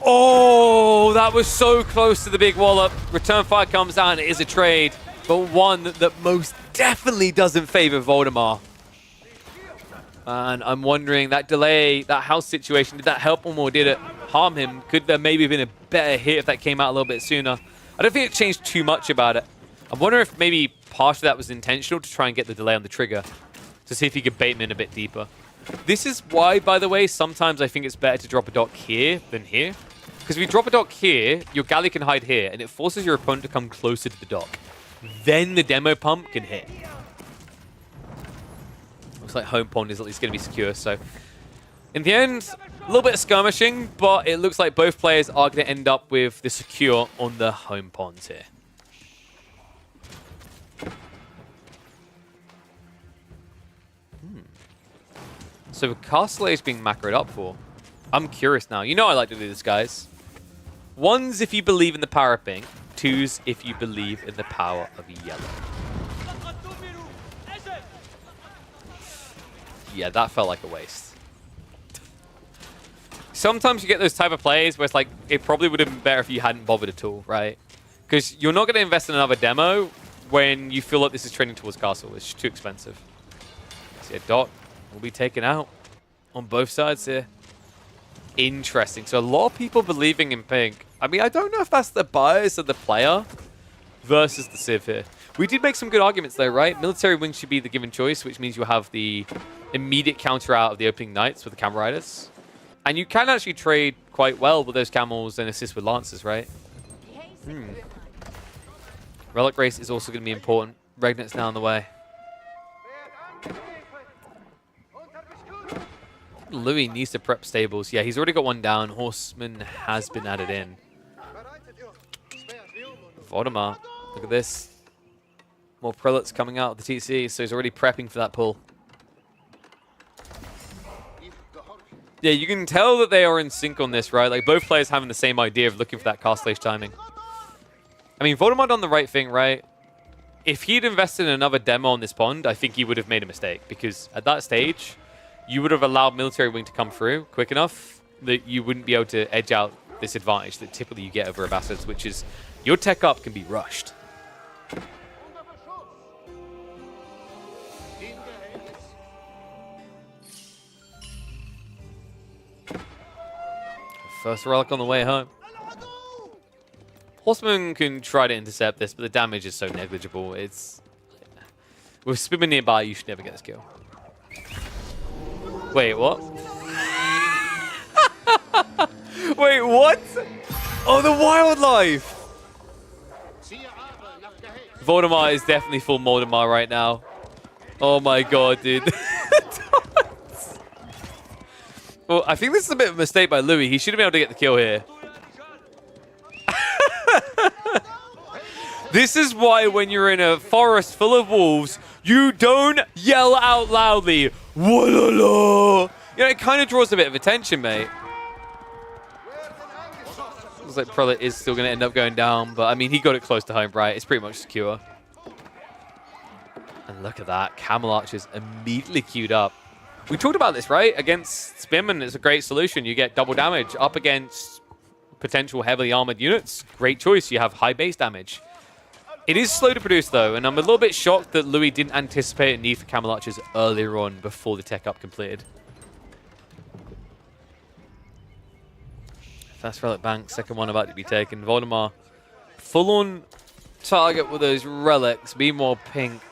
Oh, that was so close to the big wallop. Return fire comes down. It is a trade, but one that most definitely doesn't favor Voldemar. And I'm wondering, that delay, that house situation, did that help him or did it harm him? Could there maybe have been a better hit if that came out a little bit sooner? I don't think it changed too much about it. I wonder if maybe part of that was intentional to try and get the delay on the trigger to see if he could bait him in a bit deeper. This is why, by the way, sometimes I think it's better to drop a dock here than here. Because if you drop a dock here, your galley can hide here, and it forces your opponent to come closer to the dock. Then the demo pump can hit. Looks like home pond is at least going to be secure, so... In the end, a little bit of skirmishing, but it looks like both players are going to end up with the secure on the home ponds here. So Castle A is being macroed up for. I'm curious now. You know I like to do this, guys. 1's if you believe in the power of pink. 2's if you believe in the power of yellow. Yeah, that felt like a waste. Sometimes you get those type of plays where it's like, it probably would have been better if you hadn't bothered at all, right? Because you're not going to invest in another demo when you feel like this is trending towards Castle. It's too expensive. So yeah, Dot will be taken out on both sides here. Interesting. So a lot of people believing in pink. I mean, I don't know if that's the bias of the player versus the Civ here. We did make some good arguments though, right? Military wing should be the given choice, which means you'll have the immediate counter out of the opening knights with the camel riders. And you can actually trade quite well with those camels and assist with lancers, right? Relic race is also going to be important. Regnant's now on the way. Louis needs to prep stables. Yeah, he's already got one down. Horseman has been added in. Voldemar, look at this. More prelates coming out of the TC, so he's already prepping for that pull. Yeah, you can tell that they are in sync on this, right? Like, both players having the same idea of looking for that castle age timing. I mean, Voldemar done the right thing, right? If he'd invested in another demo on this pond, I think he would have made a mistake. Because at that stage, you would have allowed military wing to come through quick enough that you wouldn't be able to edge out this advantage that typically you get over Abbasids, which is your tech up can be rushed. First relic on the way home. Horseman can try to intercept this, but the damage is so negligible. It's... With Spimmer nearby, you should never get this kill. Wait, what? Wait, what? Oh, the wildlife! Voldemar is definitely full Voldemar right now. Oh my god, dude. Well, I think this is a bit of a mistake by Louis. He should have been able to get the kill here. This is why when you're in a forest full of wolves, you don't yell out loudly. Wallala! You know, it kind of draws a bit of attention, mate. Looks like Prelate is still going to end up going down, but I mean, he got it close to home, right? It's pretty much secure. And look at that. Camel Archers immediately queued up. We talked about this, right? Against Spimman, it's a great solution. You get double damage. Up against potential heavily armored units, great choice. You have high base damage. It is slow to produce, though, and I'm a little bit shocked that Louis didn't anticipate a need for Camel Archers earlier on before the tech up completed. First relic bank, second one about to be taken. Voldemar, full-on target with those relics. Meanwhile, Pink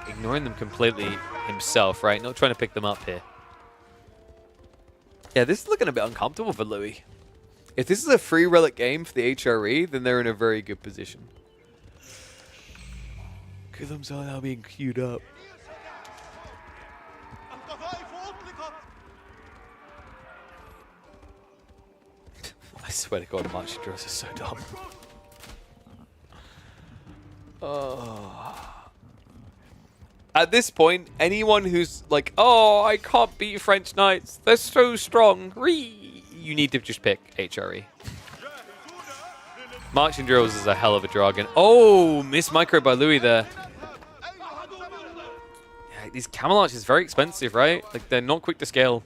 ignoring them completely himself, right? Not trying to pick them up here. Yeah, this is looking a bit uncomfortable for Louis. If this is a free relic game for the HRE, then they're in a very good position. Golems are now being queued up. I swear to God, Marching Drills are so dumb. Oh. At this point, anyone who's like, oh, I can't beat French Knights, they're so strong, you need to just pick HRE. Marching Drills is a hell of a drug. And oh, missed micro by Louis there. Yeah, these Camel Archers are very expensive, right? Like, they're not quick to scale.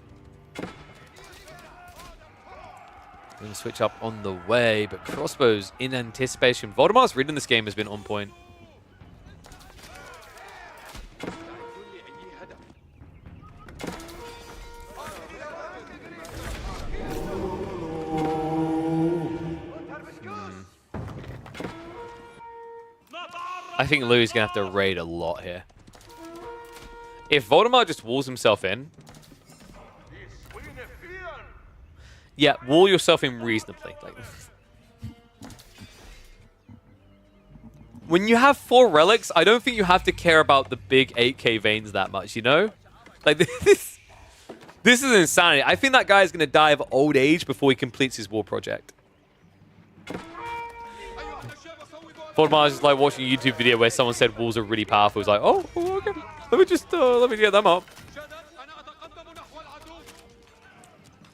Going to switch up on the way, but crossbows in anticipation. Voldemar's read in this game has been on point. I think Louis is going to have to raid a lot here. If Voldemar just walls himself in... Yeah, wall yourself in reasonably. Like, when you have 4 relics, I don't think you have to care about the big 8k veins that much, you know? Like, this is insanity. I think that guy is going to die of old age before he completes his war project. Voldemar is just like watching a YouTube video where someone said walls are really powerful. He's like, oh, okay. Let me get them up.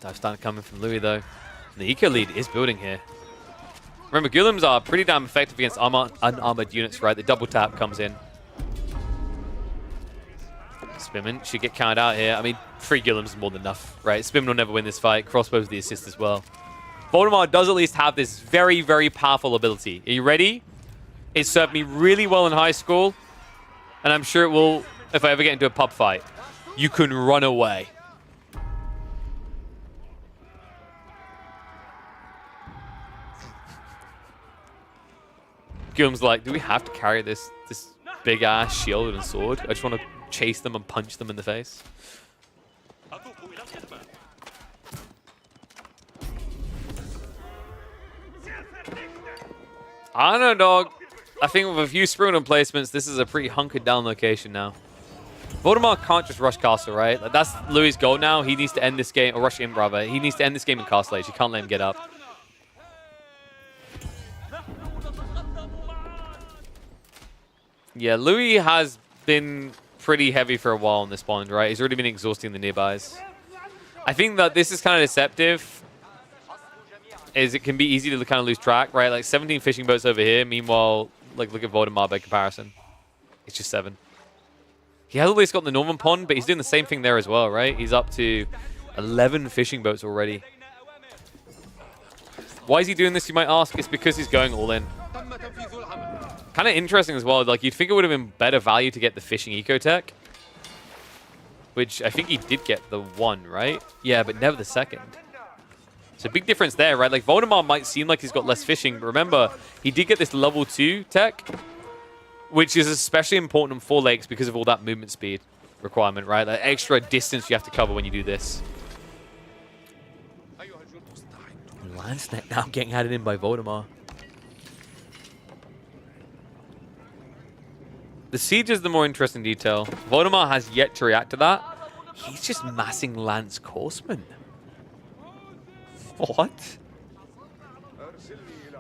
Dive stun coming from Louis, though. And the eco lead is building here. Remember, Golems are pretty damn effective against unarmored units, right? The double tap comes in. Spimman should get counted out here. I mean, 3 Golems is more than enough, right? Spimman will never win this fight. Crossbow's the assist as well. Voldemar does at least have this very, very powerful ability. Are you ready? It served me really well in high school, and I'm sure it will if I ever get into a pub fight. You can run away. Gilm's like, do we have to carry this big ass shield and sword? I just want to chase them and punch them in the face. I don't know, dog. I think with a few Spruan placements, this is a pretty hunkered down location now. Voldemar can't just rush castle, right? Like, that's Louis' goal now. He needs to end this game, or rush in, rather. He needs to end this game in castle age. You can't let him get up. Yeah, Louis has been pretty heavy for a while on this pond, right? He's already been exhausting the nearbys. I think that this is kind of deceptive, is it can be easy to kind of lose track, right? Like 17 fishing boats over here. Meanwhile, like look at Voldemar by comparison. It's just 7. He has at least got the northern pond, but he's doing the same thing there as well, right? He's up to 11 fishing boats already. Why is he doing this, you might ask? It's because he's going all in. Kind of interesting as well. Like, you'd think it would have been better value to get the fishing ecotech, which I think he did get the 1, right? Yeah, but never the 2nd. So big difference there, right? Like, Voldemar might seem like he's got less fishing, but remember, he did get this level 2 tech, which is especially important in 4 lakes because of all that movement speed requirement, right? That extra distance you have to cover when you do this. Landsnet now getting added in by Voldemar. The siege is the more interesting detail. Voldemar has yet to react to that. He's just massing Lance Coursemen. What?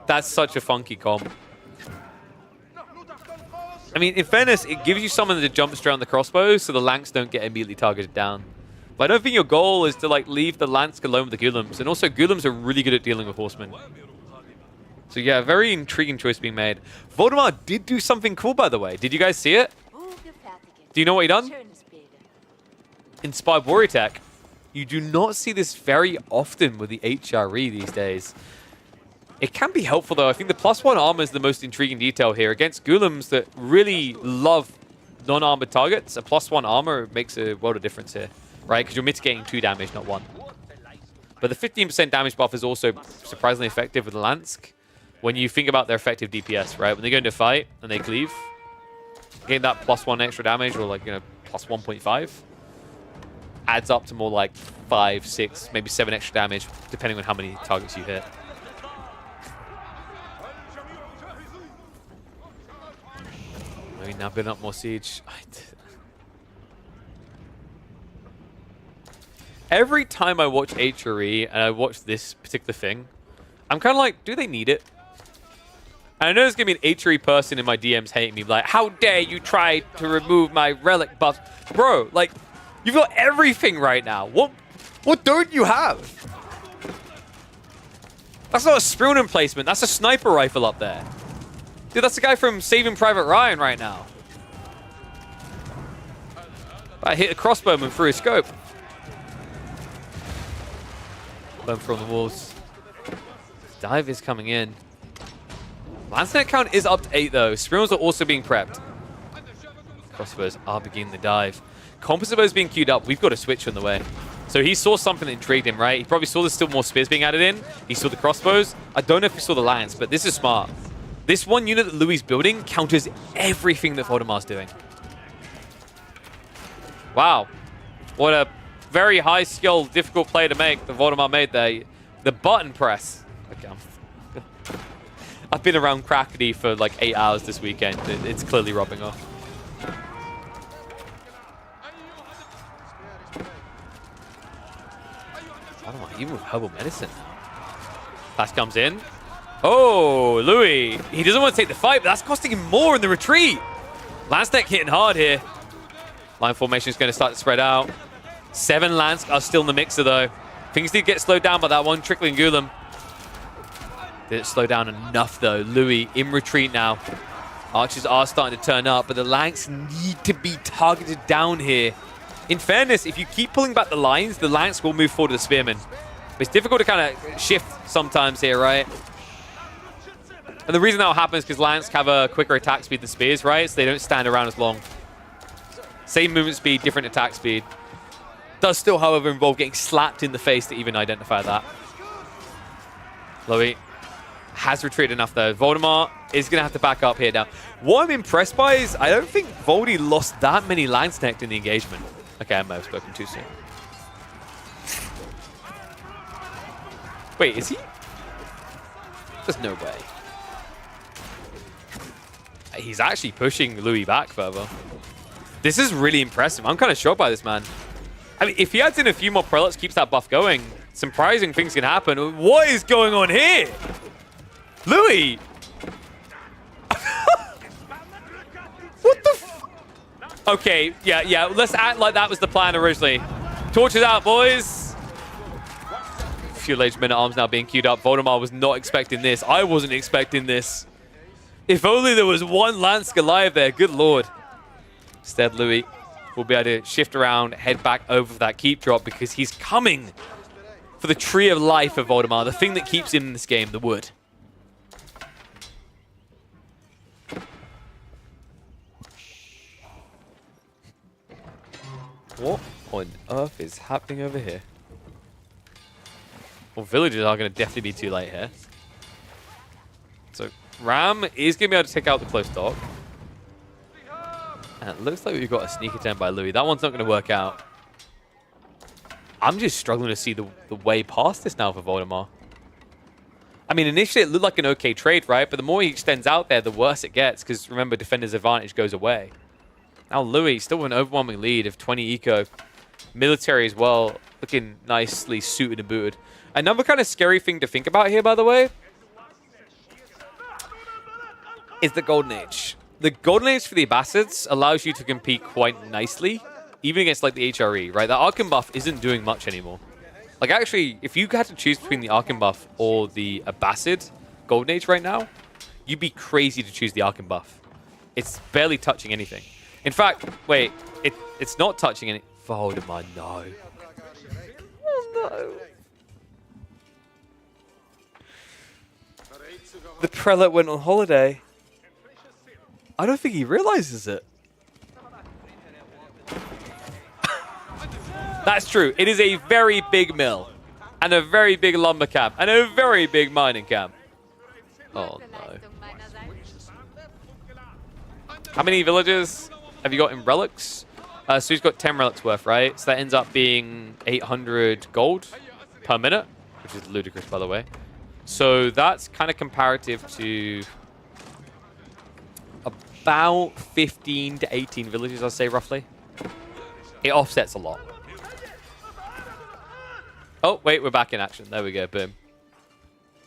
That's such a funky comp. I mean, in fairness, it gives you someone that jumps around the crossbows so the Lanks don't get immediately targeted down. But I don't think your goal is to like leave the Lansk alone with the Golems. And also, Golems are really good at dealing with horsemen. So yeah, very intriguing choice being made. Voldemar did do something cool, by the way. Did you guys see it? Do you know what he done? Inspired warrior tech. You do not see this very often with the HRE these days. It can be helpful, though. I think the +1 armor is the most intriguing detail here. Against Ghoulems that really love non-armored targets, a +1 armor makes a world of difference here, right? Because you're mitigating 2 damage, not 1. But the 15% damage buff is also surprisingly effective with Lansk when you think about their effective DPS, right? When they go into a fight and they cleave, getting that +1 extra damage, or like, you know, plus 1.5, adds up to more like 5, 6, maybe 7 extra damage, depending on how many targets you hit. Maybe now building up more siege. Every time I watch HRE and I watch this particular thing, I'm kind of like, do they need it? And I know there's going to be an HRE person in my DMs hating me, like, how dare you try to remove my relic buffs? Bro, like, you've got everything right now. What don't you have? That's not a spoon emplacement. That's a sniper rifle up there. Dude, that's the guy from Saving Private Ryan right now. I hit a crossbowman through his scope. Burn from the walls. Dive is coming in. Lancenet count is up to 8, though. Spirals are also being prepped. Crossbows are beginning the dive. Composite bows being queued up. We've got a switch on the way. So he saw something that intrigued him, right? He probably saw there's still more spears being added in. He saw the crossbows. I don't know if he saw the lance, but this is smart. This one unit that Louis building counters everything that Voldemar's doing. Wow. What a very high skill, difficult play to make that Voldemar made there. The button press. Okay, I've been around Crackety for like 8 hours this weekend. It's clearly rubbing off. Voldemar, even with herbal medicine. Pass comes in. Oh, Louis. He doesn't want to take the fight, but that's costing him more in the retreat. Lance deck hitting hard here. Line formation is going to start to spread out. 7 Lance are still in the mixer, though. Things did get slowed down by that one trickling Ghoulam. Did it slow down enough, though? Louis in retreat now. Archers are starting to turn up, but the Lance need to be targeted down here. In fairness, if you keep pulling back the lines, the Lance will move forward to the Spearman. But it's difficult to kind of shift sometimes here, right? And the reason that will happen is because Lance have a quicker attack speed than Spears, right? So they don't stand around as long. Same movement speed, different attack speed. Does still, however, involve getting slapped in the face to even identify that. Louis has retreated enough, though. Voldemar is going to have to back up here now. What I'm impressed by is I don't think Voldy lost that many Landsnecht in the engagement. Okay, I might have spoken too soon. Wait, is he? There's no way. He's actually pushing Louis back further. This is really impressive. I'm kind of shocked by this, man. I mean, if he adds in a few more prelates, keeps that buff going, surprising things can happen. What is going on here? Louis! What the f... Okay, yeah, let's act like that was the plan originally. Torches out, boys! Fuel Age Men-at-Arms now being queued up. Voldemar was not expecting this. I wasn't expecting this. If only there was one Lance alive there, good lord. Instead, Louis will be able to shift around, head back over for that keep drop because he's coming for the tree of life of Voldemar, the thing that keeps him in this game, the wood. What on earth is happening over here? Well, villagers are going to definitely be too late here. So Ram is going to be able to take out the close dock. And it looks like we've got a sneak attempt by Louis. That one's not going to work out. I'm just struggling to see the way past this now for Voldemar. I mean, initially it looked like an okay trade, right? But the more he extends out there, the worse it gets. Because remember, Defender's advantage goes away. Now Louis still with an overwhelming lead of 20 eco. Military as well, looking nicely suited and booted. Another kind of scary thing to think about here, by the way, is the Golden Age. The Golden Age for the Abbasids allows you to compete quite nicely, even against like the HRE, right? The Arcane buff isn't doing much anymore. Like actually, if you had to choose between the Arcane buff or the Abbasid Golden Age right now, you'd be crazy to choose the Arcane buff. It's barely touching anything. In fact, wait, it's not touching any. Voldemort, no. Oh no. The prelate went on holiday. I don't think he realizes it. That's true. It is a very big mill. And a very big lumber camp. And a very big mining camp. Oh no. How many villages have you got in relics? So he's got 10 relics worth, right? So that ends up being 800 gold per minute. Which is ludicrous, by the way. So that's kind of comparative to about 15 to 18 villages, I'd say, roughly. It offsets a lot. Oh, wait, we're back in action. There we go, boom.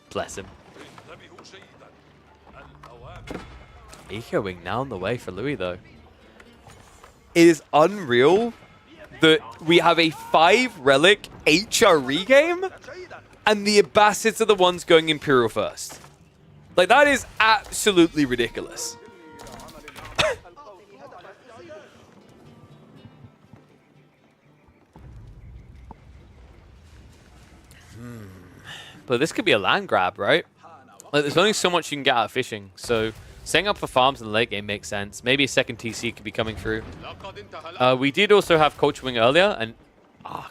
Bless him. Ecoing now on the way for Louis, though. It is unreal that we have a 5-relic HRE game, and the Abbasids are the ones going Imperial first. Like, that is absolutely ridiculous. But this could be a land grab, right? Like, there's only so much you can get out of fishing, so setting up for farms in the late game makes sense. Maybe a second TC could be coming through. We did also have Culture Wing earlier, and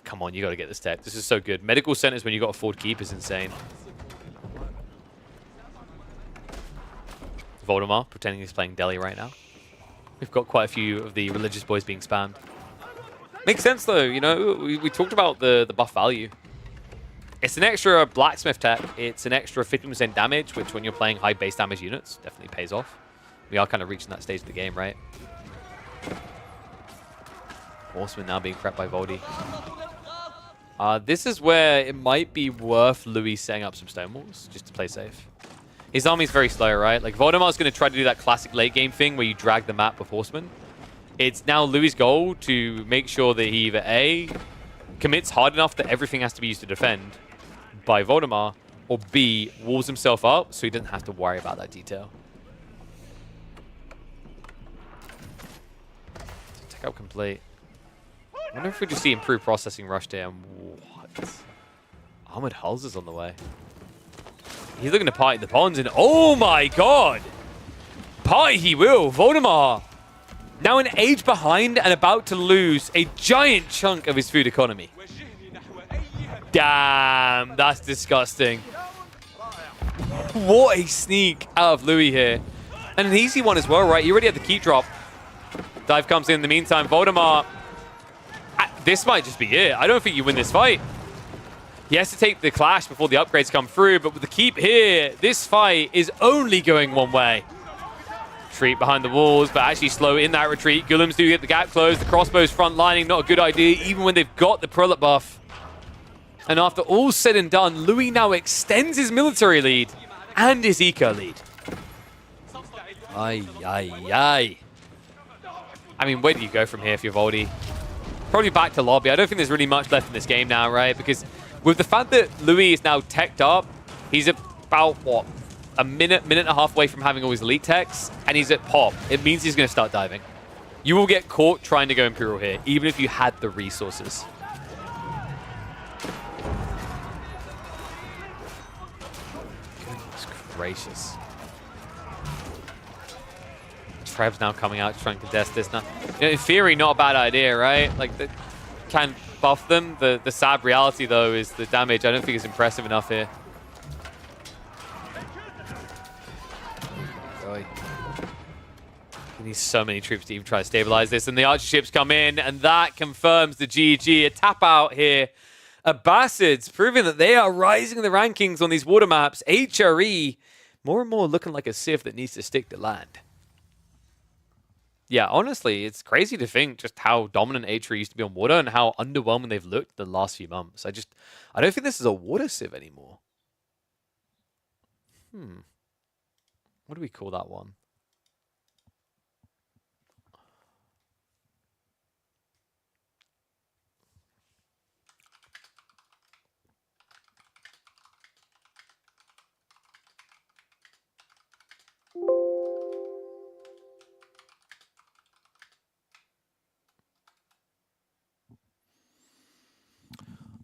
come on, you got to get this tech. This is so good. Medical centers when you got a Ford Keep is insane. Voldemort pretending he's playing Delhi right now. We've got quite a few of the religious boys being spammed. Makes sense though, you know. We talked about the buff value. It's an extra blacksmith tech. It's an extra 50% damage, which when you're playing high base damage units, definitely pays off. We are kind of reaching that stage of the game, right? Horseman now being prepped by Voldy. This is where it might be worth Louis setting up some stone walls, just to play safe. His army's very slow, right? Like, Voldemort's going to try to do that classic late game thing where you drag the map with Horsemen. It's now Louis' goal to make sure that he either A, commits hard enough that everything has to be used to defend by Voldemort, or B, walls himself up so he doesn't have to worry about that detail. Tech out complete. I wonder if we just see improved processing rushed here. What? Armored Hulls is on the way. He's looking to party the ponds, and oh my god! Party he will, Voldemort! Now an age behind and about to lose a giant chunk of his food economy. Damn, that's disgusting. What a sneak out of Louis here. And an easy one as well, right? You already had the key drop. Dive comes in the meantime. Voldemort. This might just be it. I don't think you win this fight. He has to take the clash before the upgrades come through, but with the keep here, this fight is only going one way. Retreat behind the walls, but actually slow in that retreat. Gullums do get the gap closed. The crossbow's front lining, not a good idea, even when they've got the prelate buff. And after all said and done, Louis now extends his military lead and his eco lead. Ay, ay, ay. I mean, where do you go from here if you're Voldy? Probably back to lobby. I don't think there's really much left in this game now, right? Because with the fact that Louis is now teched up, he's about, what, a minute and a half away from having all his elite techs, and he's at pop. It means he's going to start diving. You will get caught trying to go Imperial here, even if you had the resources. Goodness gracious. Treb's now coming out to try and contest this. Now, you know, in theory, not a bad idea, right? Like, they can buff them. The sad reality, though, is the damage. I don't think it's impressive enough here. He needs so many troops to even try to stabilize this. And the archer ships come in, and that confirms the GG. A tap out here. Abbasids proving that they are rising in the rankings on these water maps. HRE, more and more looking like a civ that needs to stick to land. Yeah, honestly, it's crazy to think just how dominant HRE used to be on water and how underwhelming they've looked the last few months. I don't think this is a water civ anymore. What do we call that one?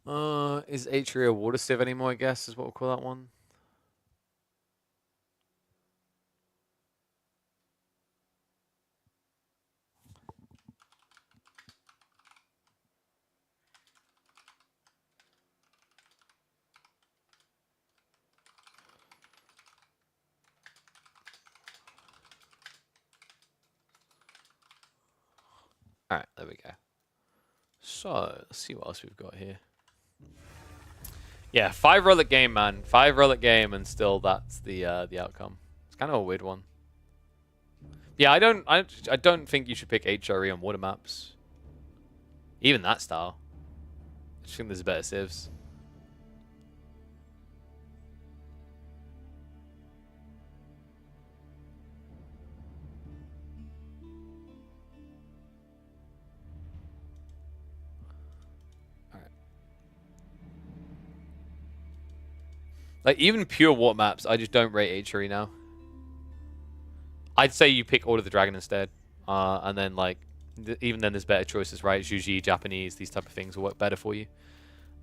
Is Atria a water sieve anymore, I guess, is what we'll call that one. Alright, there we go. So, let's see what else we've got here. Yeah, 5 relic game, man. 5 relic game, and still that's the outcome. It's kind of a weird one. Yeah, I don't think you should pick HRE on water maps. Even that style. I just think there's better civs. Like, even pure water maps, I just don't rate HRE now. I'd say you pick Order of the Dragon instead. And then, like, even then there's better choices, right? It's usually Japanese, these type of things will work better for you.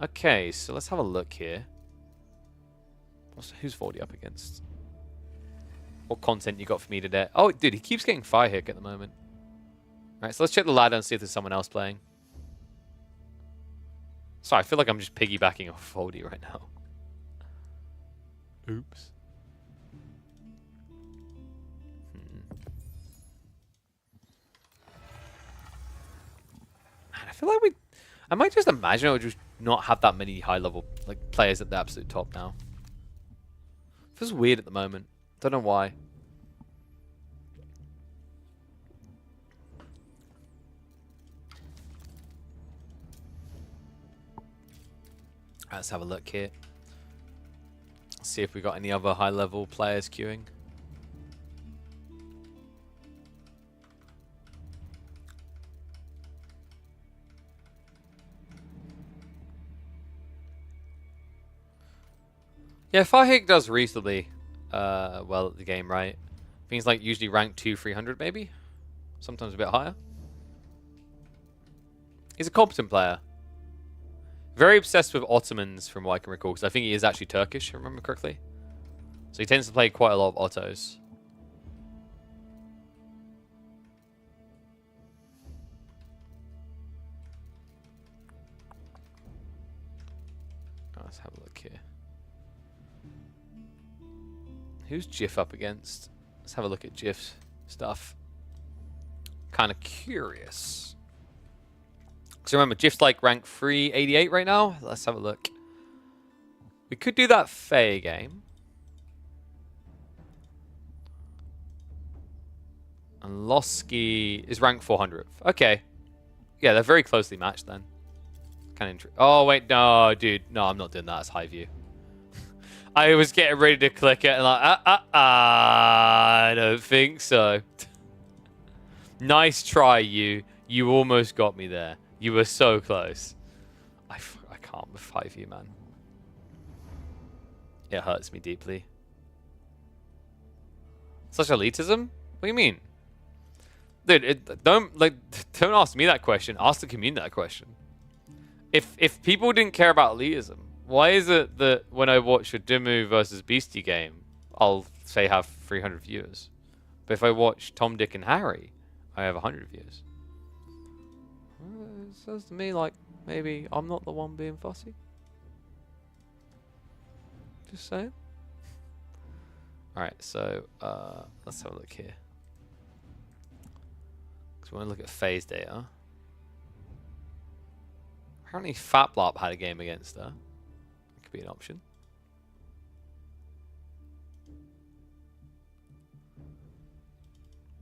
Okay, so let's have a look here. Who's Voldy up against? What content you got for me today? Oh, dude, he keeps getting fire hick at the moment. Alright, so let's check the ladder and see if there's someone else playing. Sorry, I feel like I'm just piggybacking off Voldy right now. Oops. Man, I feel like I might just imagine I would just not have that many high-level like players at the absolute top now. Feels weird at the moment. Don't know why. Let's have a look here. See if we got any other high-level players queuing. Yeah, Firehig does reasonably well at the game, right? Things like usually rank 200-300 maybe? Sometimes a bit higher. He's a competent player. Very obsessed with Ottomans from what I can recall, because I think he is actually Turkish, if I remember correctly. So he tends to play quite a lot of Ottos. Let's have a look here. Who's Jiff up against? Let's have a look at Jiff's stuff. Kind of curious. So remember, Jiff's like rank 388 right now. Let's have a look. We could do that Faye game. And Losky is rank 400th. Okay. Yeah, they're very closely matched then. Kind of interesting. Oh, wait. No, dude. No, I'm not doing that. It's high view. I was getting ready to click it and like, I don't think so. Nice try, you. You almost got me there. You were so close. I can't with 5U, man. It hurts me deeply. Such elitism? What do you mean? Dude, don't ask me that question. Ask the community that question. If people didn't care about elitism, why is it that when I watch a Dimmu versus Beastie game, I'll say have 300 viewers, but if I watch Tom, Dick, and Harry, I have 100 views? It says to me like maybe I'm not the one being fussy. Just saying. Alright, so let's have a look here. Because we want to look at phase data. Apparently Fatblop had a game against her. That could be an option.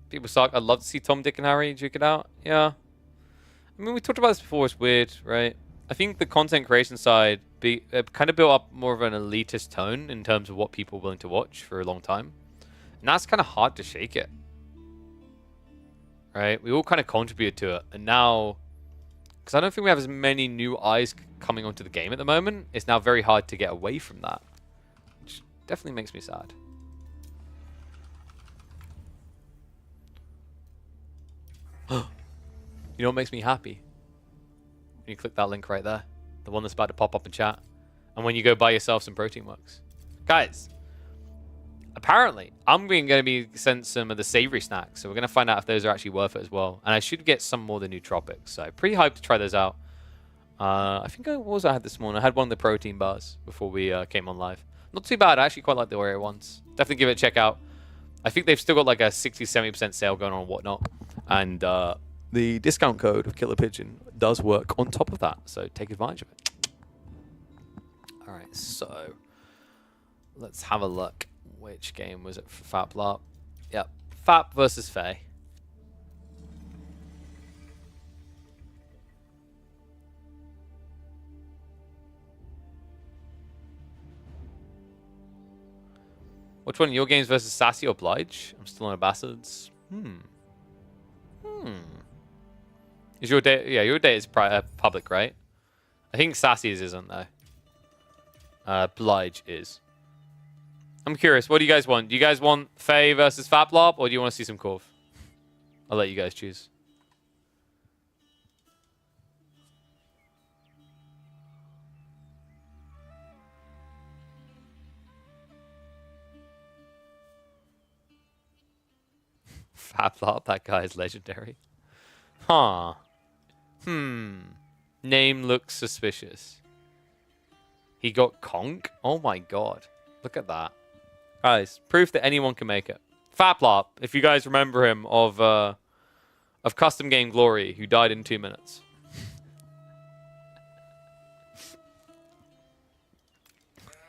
People suck. I'd love to see Tom, Dick, and Harry duke it out. Yeah. I mean, we talked about this before. It's weird, right? I think the content creation side kind of built up more of an elitist tone in terms of what people are willing to watch for a long time. And that's kind of hard to shake it. Right? We all kind of contributed to it. And now, because I don't think we have as many new eyes coming onto the game at the moment, it's now very hard to get away from that. Which definitely makes me sad. You know what makes me happy? You click that link right there. The one that's about to pop up in chat. And when you go buy yourself some protein works. Guys, apparently, I'm going to be sent some of the savory snacks. So we're going to find out if those are actually worth it as well. And I should get some more of the nootropics. So pretty hyped to try those out. I think what was I had this morning? I had one of the protein bars before we came on live. Not too bad. I actually quite like the Oreo ones. Definitely give it a check out. I think they've still got like a 60-70% sale going on and whatnot. And the discount code of Killer Pigeon does work on top of that. So take advantage of it. All right, so let's have a look. Which game was it for FapLop? Yep, Fap versus Faye. Which one? Your games versus Sassy or Blige? I'm still on Abbasids. Is your data? Yeah, your data is public, right? I think Sassy's isn't though. Blige is. I'm curious. What do you guys want? Do you guys want Faye versus FapLop, or do you want to see some Corv? I'll let you guys choose. FapLop, that guy is legendary. Huh. Name looks suspicious. He got conk? Oh my god. Look at that. Guys, proof that anyone can make it. FapLop, if you guys remember him of Custom Game Glory, who died in 2 minutes.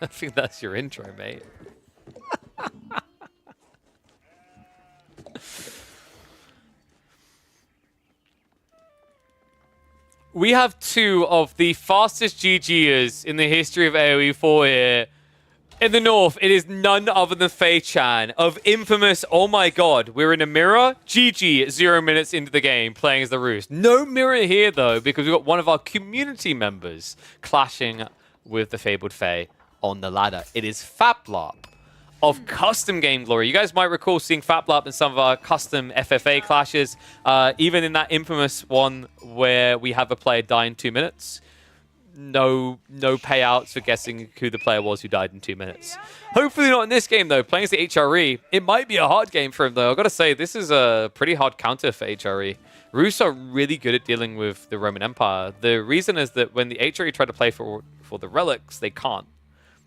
I think that's your intro, mate. We have two of the fastest GGers in the history of AoE4 here. In the north, it is none other than Faye Chan of infamous, oh my god, we're in a mirror. GG at 0 minutes into the game playing as the Roost. No mirror here though, because we've got one of our community members clashing with the fabled Faye on the ladder. It is FapLop of Custom Game Glory. You guys might recall seeing FapLop in some of our custom FFA clashes, even in that infamous one where we have a player die in 2 minutes. No payouts for guessing who the player was who died in 2 minutes. Hopefully not in this game, though. Playing as the HRE, it might be a hard game for him, though. I've got to say, this is a pretty hard counter for HRE. Rus are really good at dealing with the Roman Empire. The reason is that when the HRE try to play for the relics, they can't.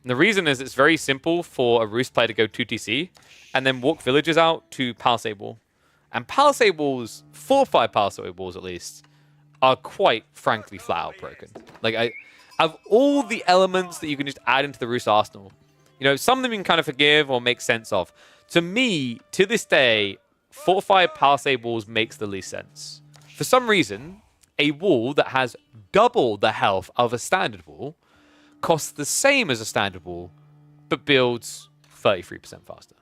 And the reason is it's very simple for a Rus player to go 2TC and then walk villagers out to Palisade Wall. And Palisade Walls, 4 or 5 Palisade Walls at least, are quite frankly flat out broken. Like, of all the elements that you can just add into the Rus arsenal, you know, some of them you can kind of forgive or make sense of. To me, to this day, 4 or 5 Palisade Walls makes the least sense. For some reason, a wall that has double the health of a standard wall costs the same as a standard wall, but builds 33% faster.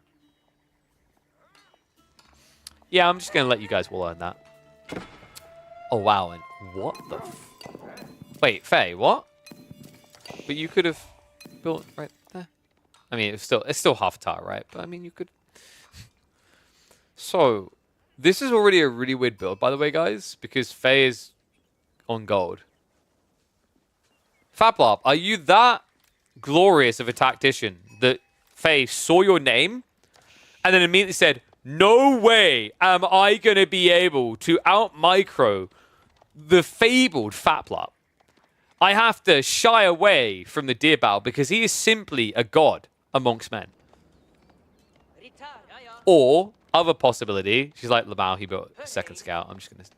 Yeah, I'm just going to let you guys all learn that. Oh, wow. And what the wait, Faye, what? But you could have built right there. I mean, it's still half a tower, right? But I mean, you could. So, this is already a really weird build, by the way, guys, because Faye is on gold. FapLop, are you that glorious of a tactician that Faye saw your name and then immediately said, no way am I going to be able to out-micro the fabled FapLop. I have to shy away from the deer battle because he is simply a god amongst men. Or, other possibility, she's like Lamau, he built a second scout. I'm just going to...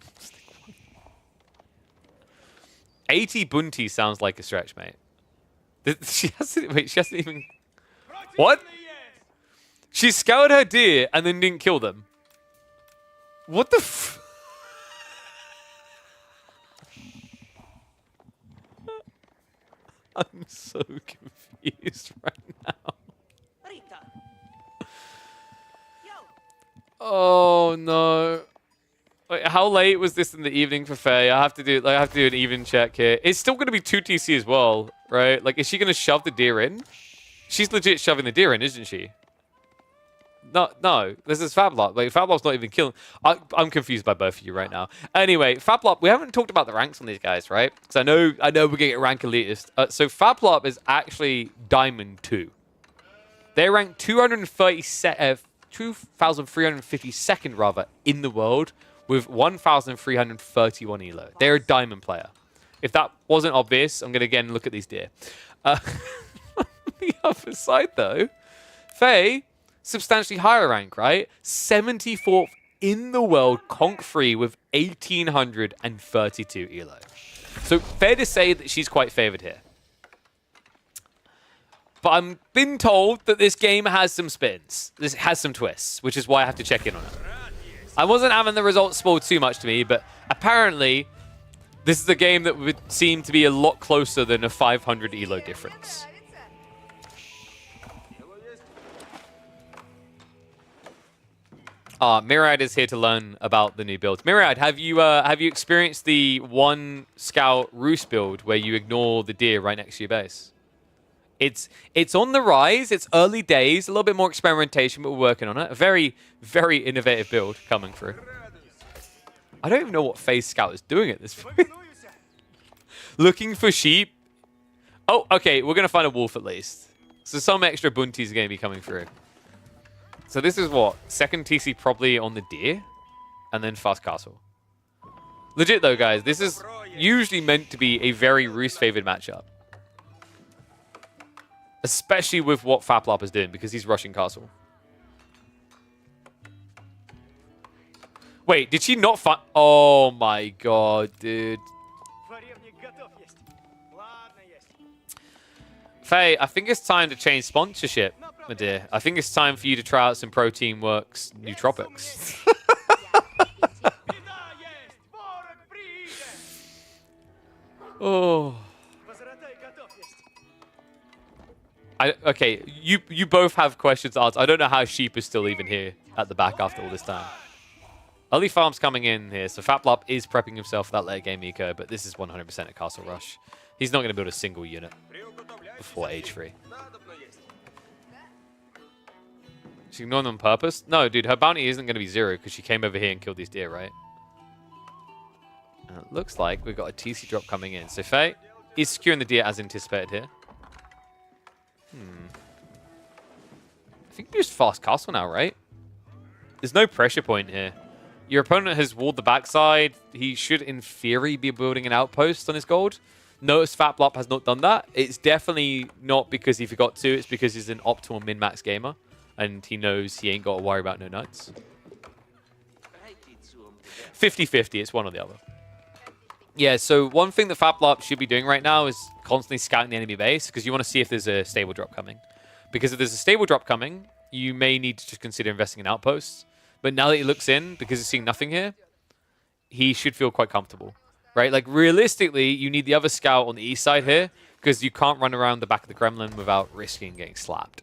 80 Bunty sounds like a stretch, mate. She hasn't even... What? She scouted her deer and then didn't kill them. What the f... I'm so confused right now. Oh no. Wait, how late was this in the evening for Faye? I have to do an even check here. It's still gonna be 2TC as well, right? Like, is she gonna shove the deer in? She's legit shoving the deer in, isn't she? No. This is Fablop. Like, Fablop's not even killing. I'm confused by both of you right now. Anyway, Fablop, we haven't talked about the ranks on these guys, right? Because I know we're getting rank elitist. So Fablop is actually Diamond 2. They're ranked 2,352nd rather in the world with 1,331 elo. They're a Diamond player. If that wasn't obvious, I'm going to again look at these deer. On the other side, though, Faye, substantially higher rank, right? 74th in the world, conk-free with 1,832 elo. So fair to say that she's quite favored here. But I'm been told that this game has some spins. This has some twists, which is why I have to check in on it. I wasn't having the results spoiled too much to me, but apparently this is a game that would seem to be a lot closer than a 500 elo difference. Myriad is here to learn about the new build. Myriad, have you experienced the one scout roost build where you ignore the deer right next to your base? It's on the rise. It's early days. A little bit more experimentation, but we're working on it. A very, very innovative build coming through. I don't even know what Phase Scout is doing at this point. Looking for sheep. Oh, okay. We're going to find a wolf at least. So some extra bounties are going to be coming through. So this is what? Second TC probably on the deer. And then fast castle. Legit though, guys. This is usually meant to be a very roost-favored matchup. Especially with what Fablop is doing, because he's rushing castle. Wait, did she not find... Oh my god, dude. Faye, I think it's time to change sponsorship, my dear. I think it's time for you to try out some Protein Works nootropics. Oh... Okay, you both have questions answered. I don't know how Sheep is still even here at the back after all this time. Early farm's coming in here, so Fablop is prepping himself for that late game eco, but this is 100% a Castle Rush. He's not going to build a single unit before age 3. She's ignoring them on purpose? No, dude, her bounty isn't going to be 0 because she came over here and killed these deer, right? And it looks like we've got a TC drop coming in. So Faye is securing the deer as anticipated here. I think we just fast castle now, right? There's no pressure point here. Your opponent has walled the backside. He should, in theory, be building an outpost on his gold. Notice Fablop has not done that. It's definitely not because he forgot to. It's because he's an optimal min-max gamer. And he knows he ain't got to worry about no knights. 50-50. It's one or the other. Yeah, so one thing that Fablop should be doing right now is constantly scouting the enemy base, because you want to see if there's a stable drop coming. Because if there's a stable drop coming, you may need to just consider investing in outposts. But now that he looks in, because he's seeing nothing here, he should feel quite comfortable, right? Like, realistically, you need the other scout on the east side here, because you can't run around the back of the Kremlin without risking getting slapped.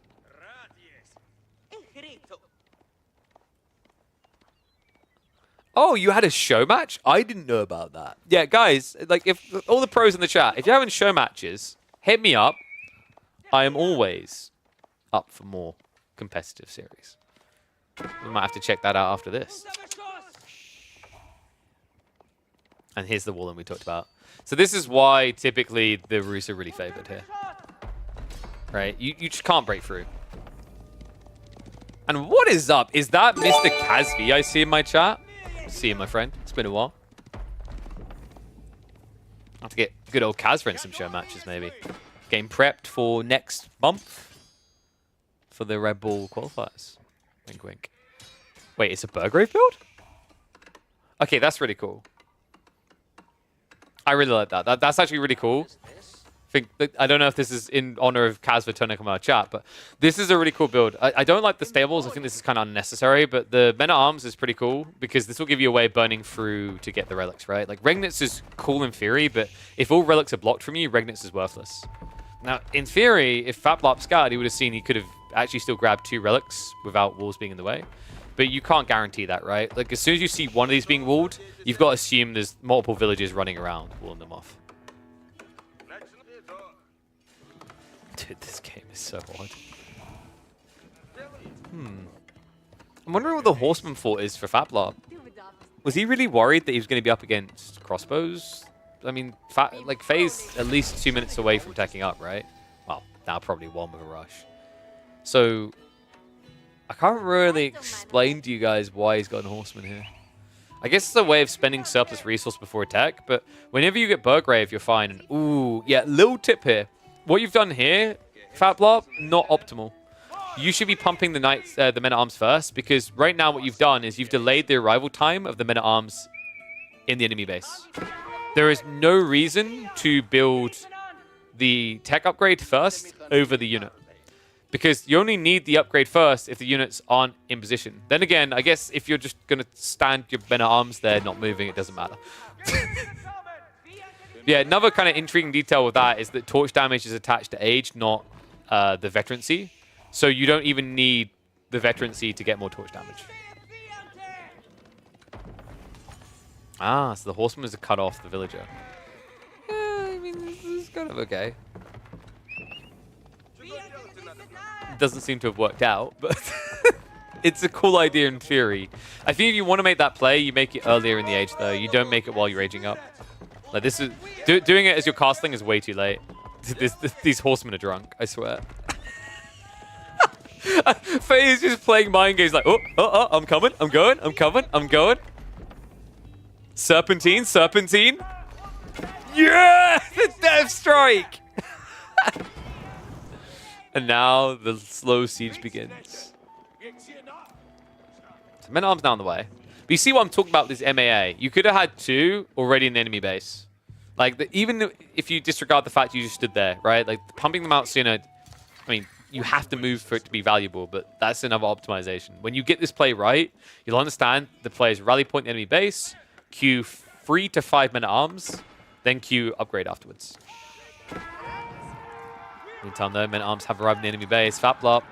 Oh, you had a show match? I didn't know about that. Yeah, guys, like, if all the pros in the chat, if you're having show matches, hit me up. I am always up for more competitive series. We might have to check that out after this. And here's the wall that we talked about. So this is why typically the Rus are really favored here. Right? You just can't break through. And what is up? Is that Mr. Kazvi I see in my chat? See you, my friend. It's been a while. I'll have to get good old Kaz in some show matches, maybe. Getting prepped for next month for the Red Bull qualifiers. Wink, wink. Wait, it's a Burgrave build? Okay, that's really cool. I really like that. That's actually really cool. I don't know if this is in honor of Kaz for turning on our chat, but this is a really cool build. I don't like the stables. I think this is kind of unnecessary, but the Men-at-Arms is pretty cool because this will give you a way of burning through to get the relics, right? Like, Regnitz is cool in theory, but if all relics are blocked from you, Regnitz is worthless. Now, in theory, if Fablop scarred, he would have seen he could have actually still grabbed 2 relics without walls being in the way. But you can't guarantee that, right? Like, as soon as you see one of these being walled, you've got to assume there's multiple villagers running around, walling them off. Dude, this game is so odd. I'm wondering what the horseman fault is for Fatlop. Was he really worried that he was going to be up against crossbows? I mean, like Faye's at least 2 minutes away from teching up, right? Well, now probably 1 with a rush. So I can't really explain to you guys why he's got a horseman here. I guess it's a way of spending surplus resource before attack, but whenever you get Burgrave, you're fine. And, ooh, yeah, little tip here. What you've done here, Fatlop, not optimal. You should be pumping the knights, the men-at-arms first, because right now what you've done is you've delayed the arrival time of the men-at-arms in the enemy base. There is no reason to build the tech upgrade first over the unit, because you only need the upgrade first if the units aren't in position. Then again, I guess if you're just going to stand your men-at-arms there not moving, it doesn't matter. Yeah, another kind of intriguing detail with that is that torch damage is attached to age, not the veterancy. So you don't even need the veterancy to get more torch damage. Ah, so the horseman is to cut off the villager. Yeah, I mean, this is kind of okay. It doesn't seem to have worked out, but it's a cool idea in theory. I think if you want to make that play, you make it earlier in the age, though. You don't make it while you're aging up. Like this is doing it as you're castling is way too late. These horsemen are drunk, I swear. Faye is just playing mind games like, oh, I'm coming, I'm going. Serpentine. Yeah! The death strike! And now the slow siege begins. So men-at-arms now on the way. But you see what I'm talking about with this MAA. You could have had 2 already in the enemy base. Like, even if you disregard the fact you just stood there, right? Like, pumping them out sooner, I mean, you have to move for it to be valuable, but that's another optimization. When you get this play right, you'll understand the player's rally point in the enemy base, queue 3 to 5 men-at-arms, then queue upgrade afterwards. Meantime, though, men-at-arms have arrived in the enemy base. Fatlop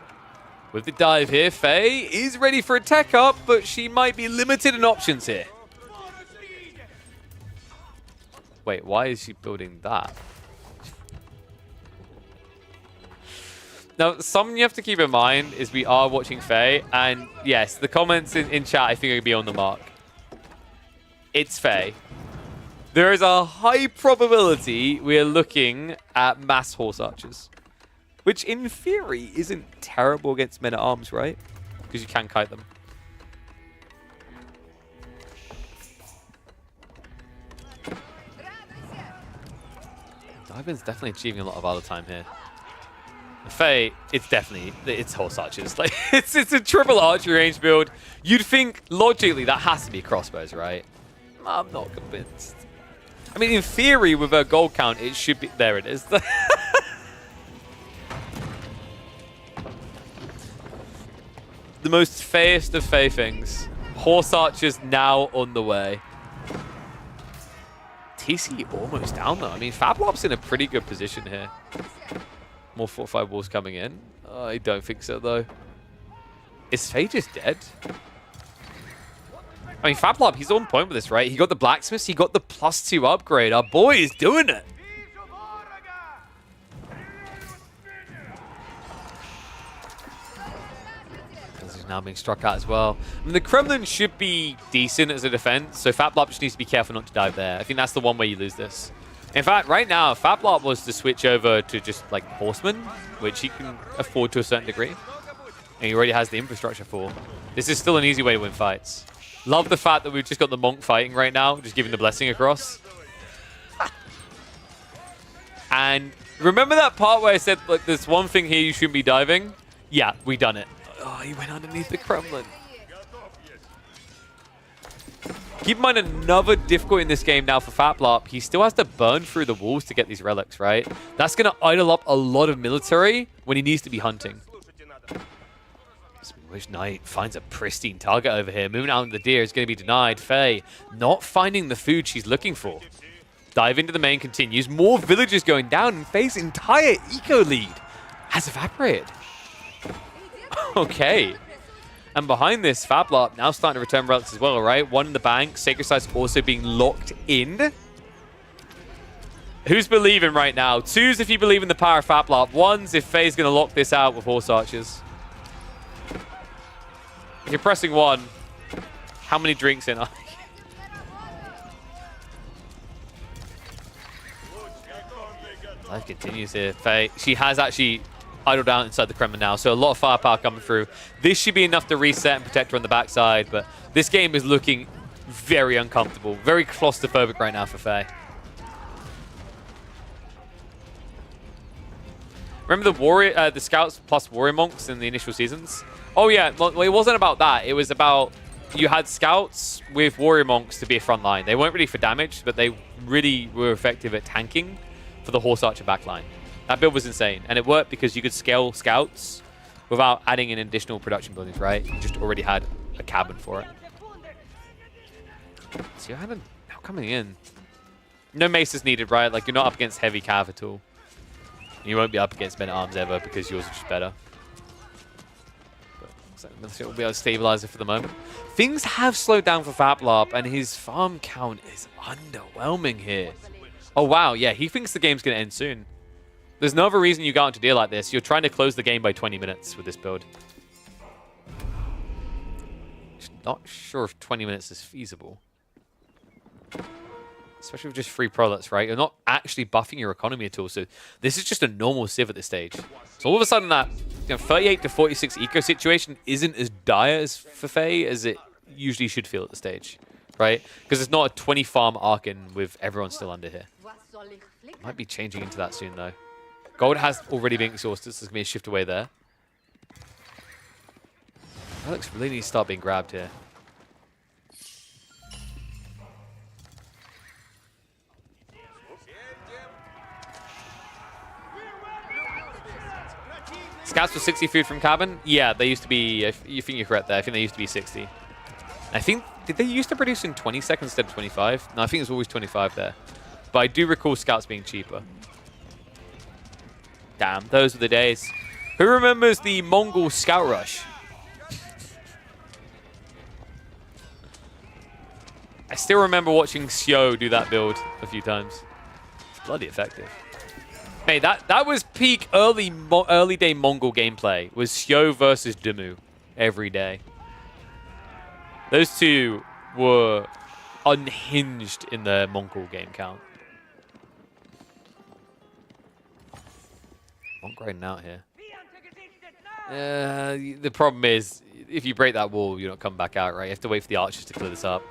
with the dive here. Faye is ready for a tech up, but she might be limited in options here. Wait, why is she building that? Now, something you have to keep in mind is we are watching Faye, and yes, the comments in chat I think are going to be on the mark. It's Faye. There is a high probability we are looking at mass horse archers, which in theory isn't terrible against men-at-arms, right? Because you can kite them. Divin's definitely achieving a lot of other time here. Faye, it's horse archers. Like it's a triple archery range build. You'd think logically that has to be crossbows, right? I'm not convinced. I mean, in theory, with her gold count, it should be. There it is. The most Fayeest of Faye things. Horse archers now on the way. TC almost down though. I mean, Fatlop's in a pretty good position here. More fortified walls coming in. I don't think so, though. Is Faye just dead? I mean, Fatlop, he's on point with this, right? He got the blacksmiths. He got the +2 upgrade. Our boy is doing it. This is now being struck out as well. I mean, the Kremlin should be decent as a defense, so Fatlop just needs to be careful not to dive there. I think that's the one way you lose this. In fact, right now, if Fatlop was to switch over to just, like, Horseman, which he can afford to a certain degree, and he already has the infrastructure for, this is still an easy way to win fights. Love the fact that we've just got the Monk fighting right now, just giving the blessing across. And remember that part where I said, like, there's one thing here you shouldn't be diving? Yeah, we done it. Oh, he went underneath the Kremlin. Keep in mind another difficulty in this game now for Fatlop. He still has to burn through the walls to get these relics, right? That's going to idle up a lot of military when he needs to be hunting. Wish Knight finds a pristine target over here. Moving out on the deer is going to be denied. Faye not finding the food she's looking for. Dive into the main continues. More villagers going down, and Faye's entire eco lead has evaporated. Okay. And behind this, Fatlop now starting to return relics as well, right? One in the bank. Sacred Sight's also being locked in. Who's believing right now? 2s if you believe in the power of Fatlop. 1s if Faye's going to lock this out with horse archers. If you're pressing 1, how many drinks in are Life continues here. Faye, she has actually idled out inside the Kremlin now, so a lot of firepower coming through. This should be enough to reset and protect her on the backside, but this game is looking very uncomfortable, very claustrophobic right now for Faye. Remember the Scouts plus Warrior Monks in the initial seasons? Oh yeah, well, it wasn't about that. It was about you had Scouts with Warrior Monks to be a front line. They weren't really for damage, but they really were effective at tanking for the Horse Archer backline. That build was insane, and it worked because you could scale Scouts without adding in additional production buildings, right? You just already had a cabin for it. So you're now coming in. No maces needed, right? Like, you're not up against heavy cav at all. You won't be up against men-at-arms ever because yours are just better. But we'll be able to stabilize it for the moment. Things have slowed down for Faplop, and his farm count is underwhelming here. Oh, wow. Yeah, he thinks the game's going to end soon. There's no other reason you got into a deal like this. You're trying to close the game by 20 minutes with this build. Not sure if 20 minutes is feasible. Especially with just free products, right? You're not actually buffing your economy at all. So this is just a normal civ at this stage. So all of a sudden that 38 to 46 eco situation isn't as dire as for Faye as it usually should feel at the stage, right? Because it's not a 20 farm Arkin with everyone still under here. Might be changing into that soon though. Gold has already been exhausted, so there's going to be a shift away there. Alex really needs to start being grabbed here. Scouts for 60 food from cabin? Yeah, they used to be, you think you're correct there. I think they used to be 60. I think, did they used to produce in 20 seconds instead of 25? No, I think it was always 25 there. But I do recall Scouts being cheaper. Damn, those were the days. Who remembers the Mongol Scout Rush? I still remember watching Xiao do that build a few times. It's bloody effective. Hey, that was peak early day Mongol gameplay. Was Xiao versus Dimu every day. Those two were unhinged in the Mongol game count. I'm grinding out here. The problem is, if you break that wall, you don't come back out, right? You have to wait for the archers to clear this up.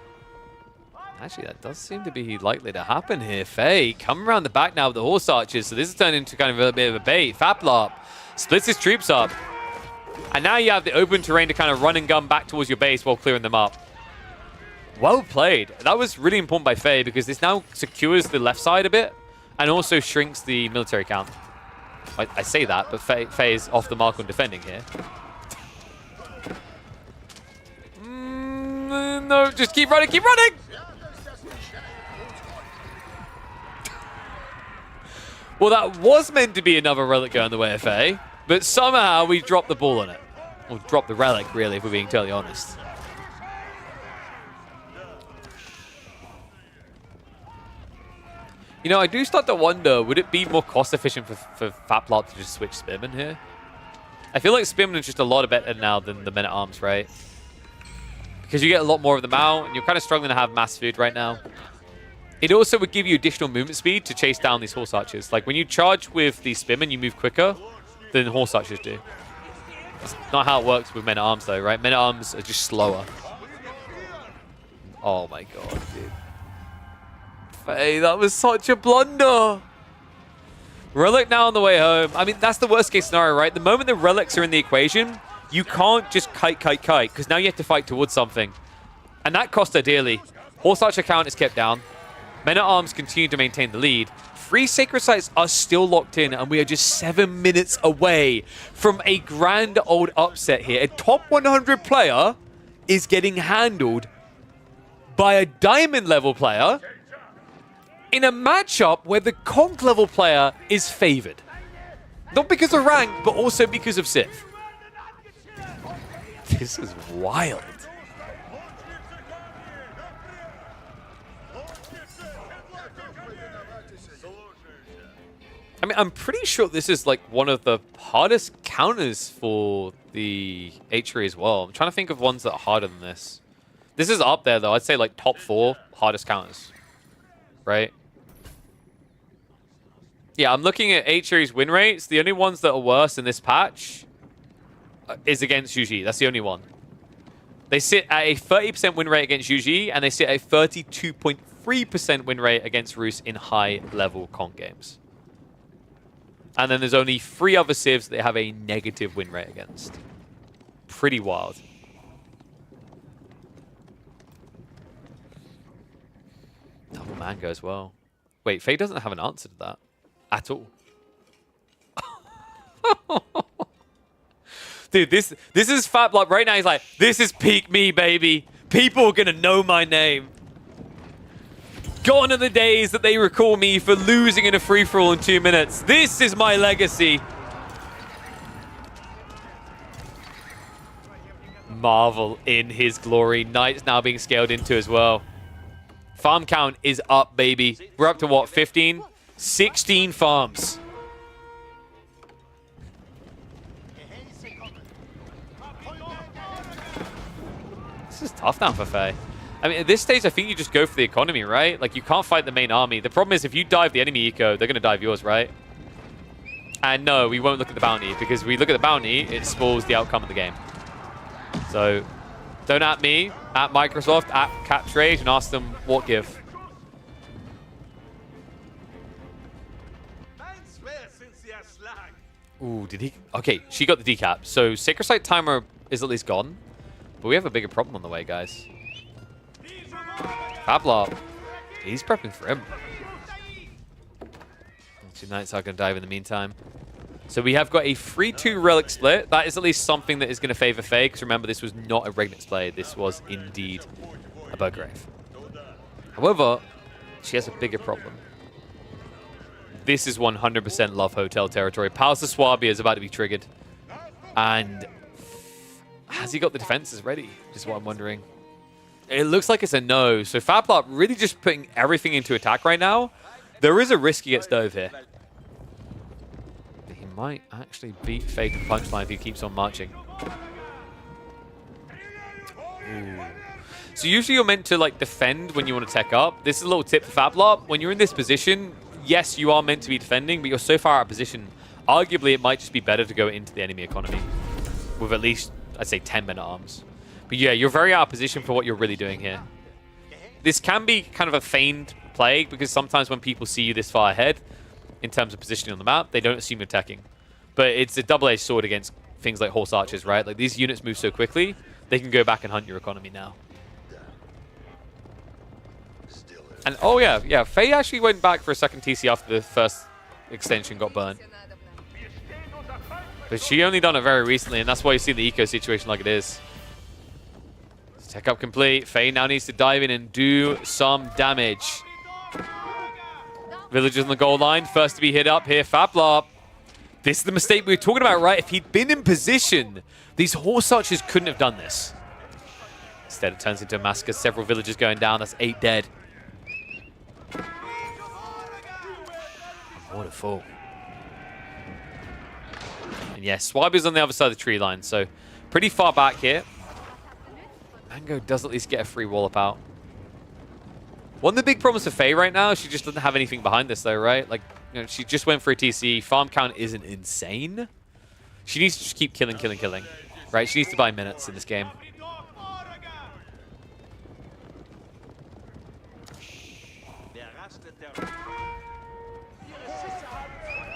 Actually, that does seem to be likely to happen here. Faye come around the back now with the horse archers, so this has turned into kind of a bit of a bait. Faplop splits his troops up, and now you have the open terrain to kind of run and gun back towards your base while clearing them up. Well played. That was really important by Faye because this now secures the left side a bit and also shrinks the military count. I say that, but Faye is off the mark on defending here. No, just keep running, keep running! Well, that was meant to be another relic going the way of Faye, but somehow we dropped the ball on it. Or dropped the relic, really, if we're being totally honest. You know, I do start to wonder, would it be more cost efficient for Faplop to just switch Spearman here? I feel like Spearman is just a lot better now than the Men-at-Arms, right? Because you get a lot more of them out, and you're kind of struggling to have mass food right now. It also would give you additional movement speed to chase down these horse archers. Like, when you charge with the Spearman, you move quicker than horse archers do. That's not how it works with Men-at-Arms, though, right? Men-at-Arms are just slower. Oh my god, dude. Faye, that was such a blunder. Relic now on the way home. I mean, that's the worst case scenario, right? The moment the relics are in the equation, you can't just kite, because now you have to fight towards something. And that costs her dearly. Horse archer count is kept down. Men-at-Arms continue to maintain the lead. 3 sacred sites are still locked in, and we are just 7 minutes away from a grand old upset here. A top 100 player is getting handled by a diamond level player in a matchup where the conch level player is favored. Not because of rank, but also because of Sith. This is wild. I mean, I'm pretty sure this is like one of the hardest counters for the H3 as well. I'm trying to think of ones that are harder than this. This is up there, though. I'd say like top 4 hardest counters, right? Yeah, I'm looking at H3's win rates. The only ones that are worse in this patch is against Yuji. That's the only one. They sit at a 30% win rate against Yuji, and they sit at a 32.3% win rate against Rus in high-level comp games. And then there's only 3 other civs that they have a negative win rate against. Pretty wild. Double Mango as well. Wait, Faye doesn't have an answer to that at all. Dude, this is Fat Block right now. He's like, this is peak me, baby. People are going to know my name. Gone are the days that they recall me for losing in a free-for-all in 2 minutes. This is my legacy. Marvel in his glory. Knight's now being scaled into as well. Farm count is up, baby. We're up to what, 15? 16 farms. This is tough now for Faye. I mean, at this stage, I think you just go for the economy, right? Like, you can't fight the main army. The problem is, if you dive the enemy eco, they're going to dive yours, right? And no, we won't look at the bounty, because if we look at the bounty, it spoils the outcome of the game. So, don't at me, at Microsoft, at Captrade, and ask them what give. Ooh, did he? Okay, she got the decap. So, Sacred Site timer is at least gone. But we have a bigger problem on the way, guys. Pablo, he's prepping for him. 2 Knights are going to dive in the meantime. So we have got a 3-2 relic split. That is at least something that is going to favor Faye, because remember, this was not a Regnix play. This was indeed a Burgrave. However, she has a bigger problem. This is 100% Love Hotel territory. Palace of Swabia is about to be triggered. And has he got the defenses ready? Is what I'm wondering. It looks like it's a no. So Fablop really just putting everything into attack right now. There is a risk he gets dove here. He might actually beat Faye to punchline if he keeps on marching. Ooh. So usually you're meant to like defend when you want to tech up. This is a little tip for Fablop. When you're in this position, yes, you are meant to be defending, but you're so far out of position. Arguably, it might just be better to go into the enemy economy with at least, I'd say, 10 men at arms. But yeah, you're very out of position for what you're really doing here. This can be kind of a feigned play, because sometimes when people see you this far ahead, in terms of positioning on the map, they don't assume you're attacking. But it's a double-edged sword against things like horse archers, right? Like, these units move so quickly, they can go back and hunt your economy now. And oh yeah, Faye actually went back for a second TC after the first extension got burned. But she only done it very recently, and that's why you see the eco situation like it is. Tech up complete. Faye now needs to dive in and do some damage. Villagers on the goal line. First to be hit up here, Fablop. This is the mistake we were talking about, right? If he'd been in position, these horse archers couldn't have done this. Instead, it turns into a massacre. Several villagers going down. That's 8 dead. Wonderful. And yes, Swabia's on the other side of the tree line, so pretty far back here. Mango does at least get a free wallop out. One of the big problems for Faye right now, she just doesn't have anything behind this though, right? Like, you know, she just went for a TC. Farm count isn't insane. She needs to just keep killing. Right? She needs to buy minutes in this game.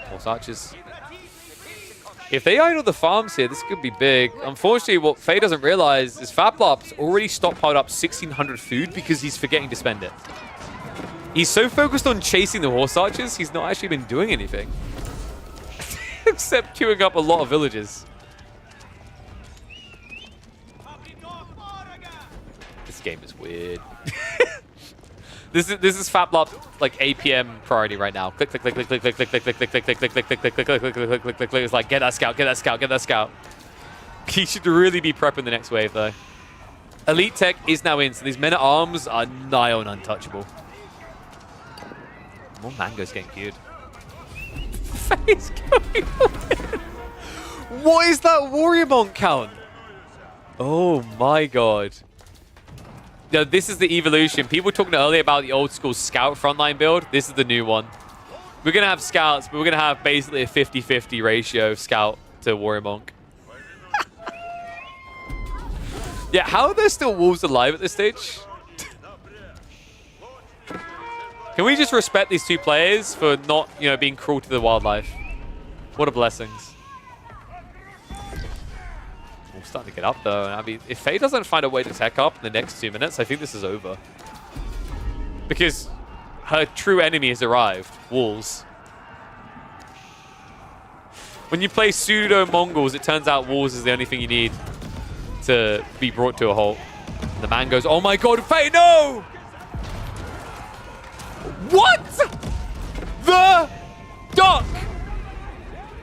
Horse archers. If they idle the farms here, this could be big. Unfortunately, what Faye doesn't realize is Fablop's already stockpiled up 1,600 food because he's forgetting to spend it. He's so focused on chasing the horse archers, he's not actually been doing anything. Except queuing up a lot of villages. This game is weird. This is Fablop like APM priority right now. Click. It's like get that scout. He should really be prepping the next wave though. Elite tech is now in, so these men at arms are nigh on untouchable. More Mango's getting queued. Faye's going in. What is that warrior monk count? Oh my god. No, this is the evolution. People were talking earlier about the old school scout frontline build. This is the new one. We're going to have scouts, but we're going to have basically a 50-50 ratio of scout to warrior monk. Yeah, how are there still wolves alive at this stage? Can we just respect these two players for not, you know, being cruel to the wildlife? What a blessings. We're starting to get up though. I mean, if Faye doesn't find a way to tech up in the next 2 minutes, I think this is over. Because her true enemy has arrived, wolves. When you play pseudo Mongols, it turns out wolves is the only thing you need to be brought to a halt. And the man goes, oh my god, Faye, no! What? The dock!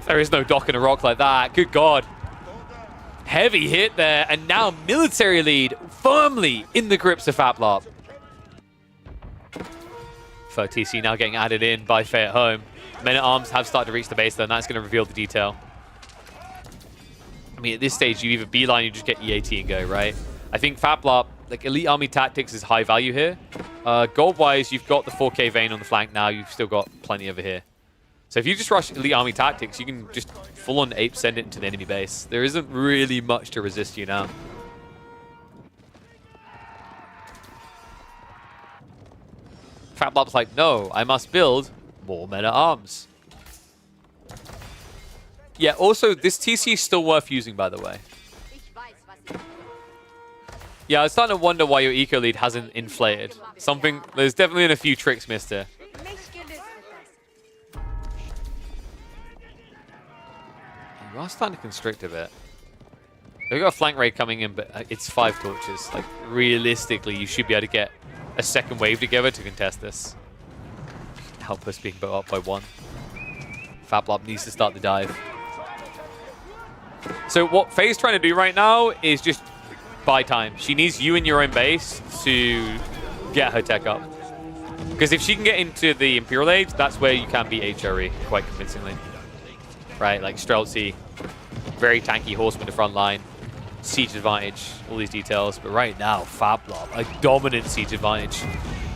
There is no dock in a rock like that. Good god. Heavy hit there, and now military lead firmly in the grips of Faplop. For TC now getting added in by Faye at home. Men-at-Arms have started to reach the base though, and that's going to reveal the detail. I mean, at this stage, you either beeline, you just get EAT and go, right? I think Faplop, like, Elite Army Tactics is high value here. Gold-wise, you've got the 4K Vayne on the flank now. You've still got plenty over here. So if you just rush Elite Army Tactics, you can just full-on ape send it into the enemy base. There isn't really much to resist you now. Faplop's like, no, I must build more Men-at-Arms. Yeah, also, this TC is still worth using, by the way. Yeah, I was starting to wonder why your eco lead hasn't inflated. There's definitely been a few tricks missed here. You are starting to constrict a bit. We've got a flank raid coming in, but it's 5 torches. Like, realistically, you should be able to get a second wave together to contest this. Help us being built up by 1. Faplop needs to start the dive. So what Faye's trying to do right now is just buy time. She needs you in your own base to get her tech up. Because if she can get into the Imperial Age, that's where you can beat HRE quite convincingly. Right, like Streltsy, very tanky horseman to front line, siege advantage, all these details. But right now, Faplop, a dominant siege advantage.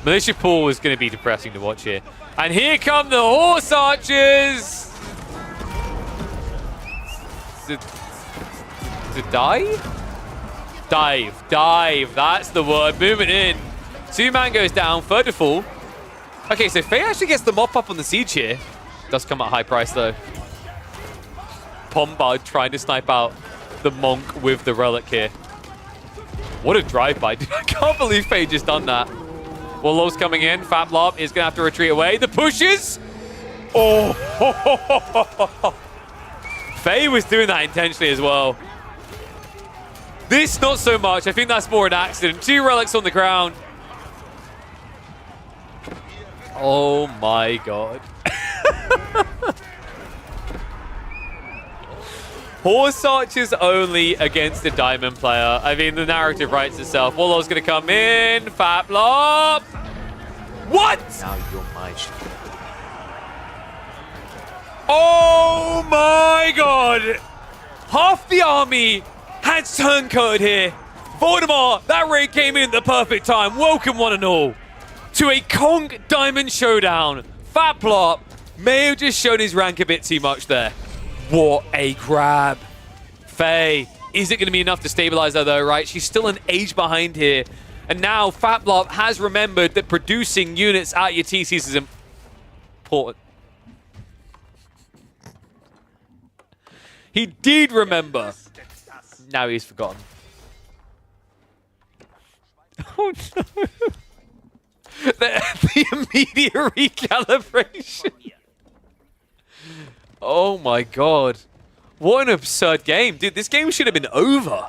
Militia Pool is going to be depressing to watch here. And here come the horse archers! To dive? Dive, that's the word. Moving in. 2-man goes down, 3rd to fall. Okay, so Faye actually gets the mop up on the siege here. Does come at a high price though. Pombard trying to snipe out the monk with the relic here. What a drive-by. I can't believe Faye just done that. Warlord's coming in. Faplop is going to have to retreat away. The pushes! Oh! Faye was doing that intentionally as well. This, not so much. I think that's more an accident. 2 relics on the ground. Oh my god. Horse archers only against a diamond player. I mean, the narrative writes itself. Warlord's going to come in. Faplop. What? Now you're my ship. Oh my god. Half the army had turncoated here. Voldemort, that raid came in at the perfect time. Welcome one and all to a Conk Diamond Showdown. Faplop may have just shown his rank a bit too much there. What a grab. Faye, is it going to be enough to stabilize her though, right? She's still an age behind here. And now Faplop has remembered that producing units at your TCs is important. He did remember. Now he's forgotten. Oh no. The immediate recalibration. Oh my god. What an absurd game. Dude, this game should have been over.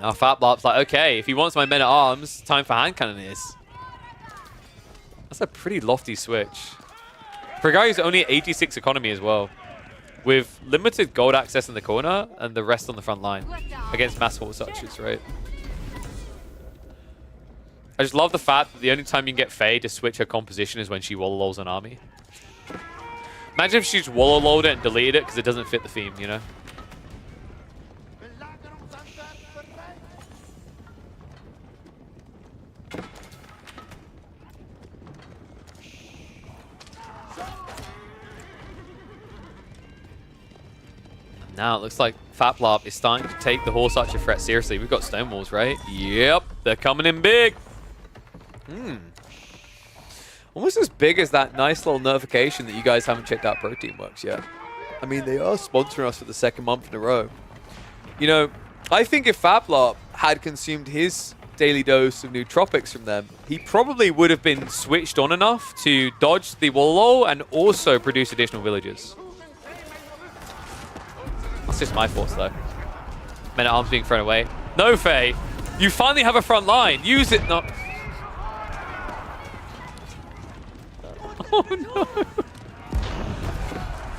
Now Faplop's like, okay, if he wants my men-at-arms, time for hand cannoneers. That's a pretty lofty switch. For a guy who's only at 86 economy as well, with limited gold access in the corner and the rest on the front line against mass horse archers, right? I just love the fact that the only time you can get Faye to switch her composition is when she wall lolls an army. Imagine if she just wallow loaded it and deleted it because it doesn't fit the theme, you know? Now it looks like Faplop is starting to take the Horse Archer threat seriously. We've got Stonewalls, right? Yep, they're coming in big. Almost as big as that nice little notification that you guys haven't checked out Protein Works yet. I mean, they are sponsoring us for the second month in a row. You know, I think if Faplop had consumed his daily dose of nootropics from them, he probably would have been switched on enough to dodge the Wallow and also produce additional villagers. That's just my thoughts, though. Men at arms being thrown away. No, Faye. You finally have a front line. Use it. No. Oh, no.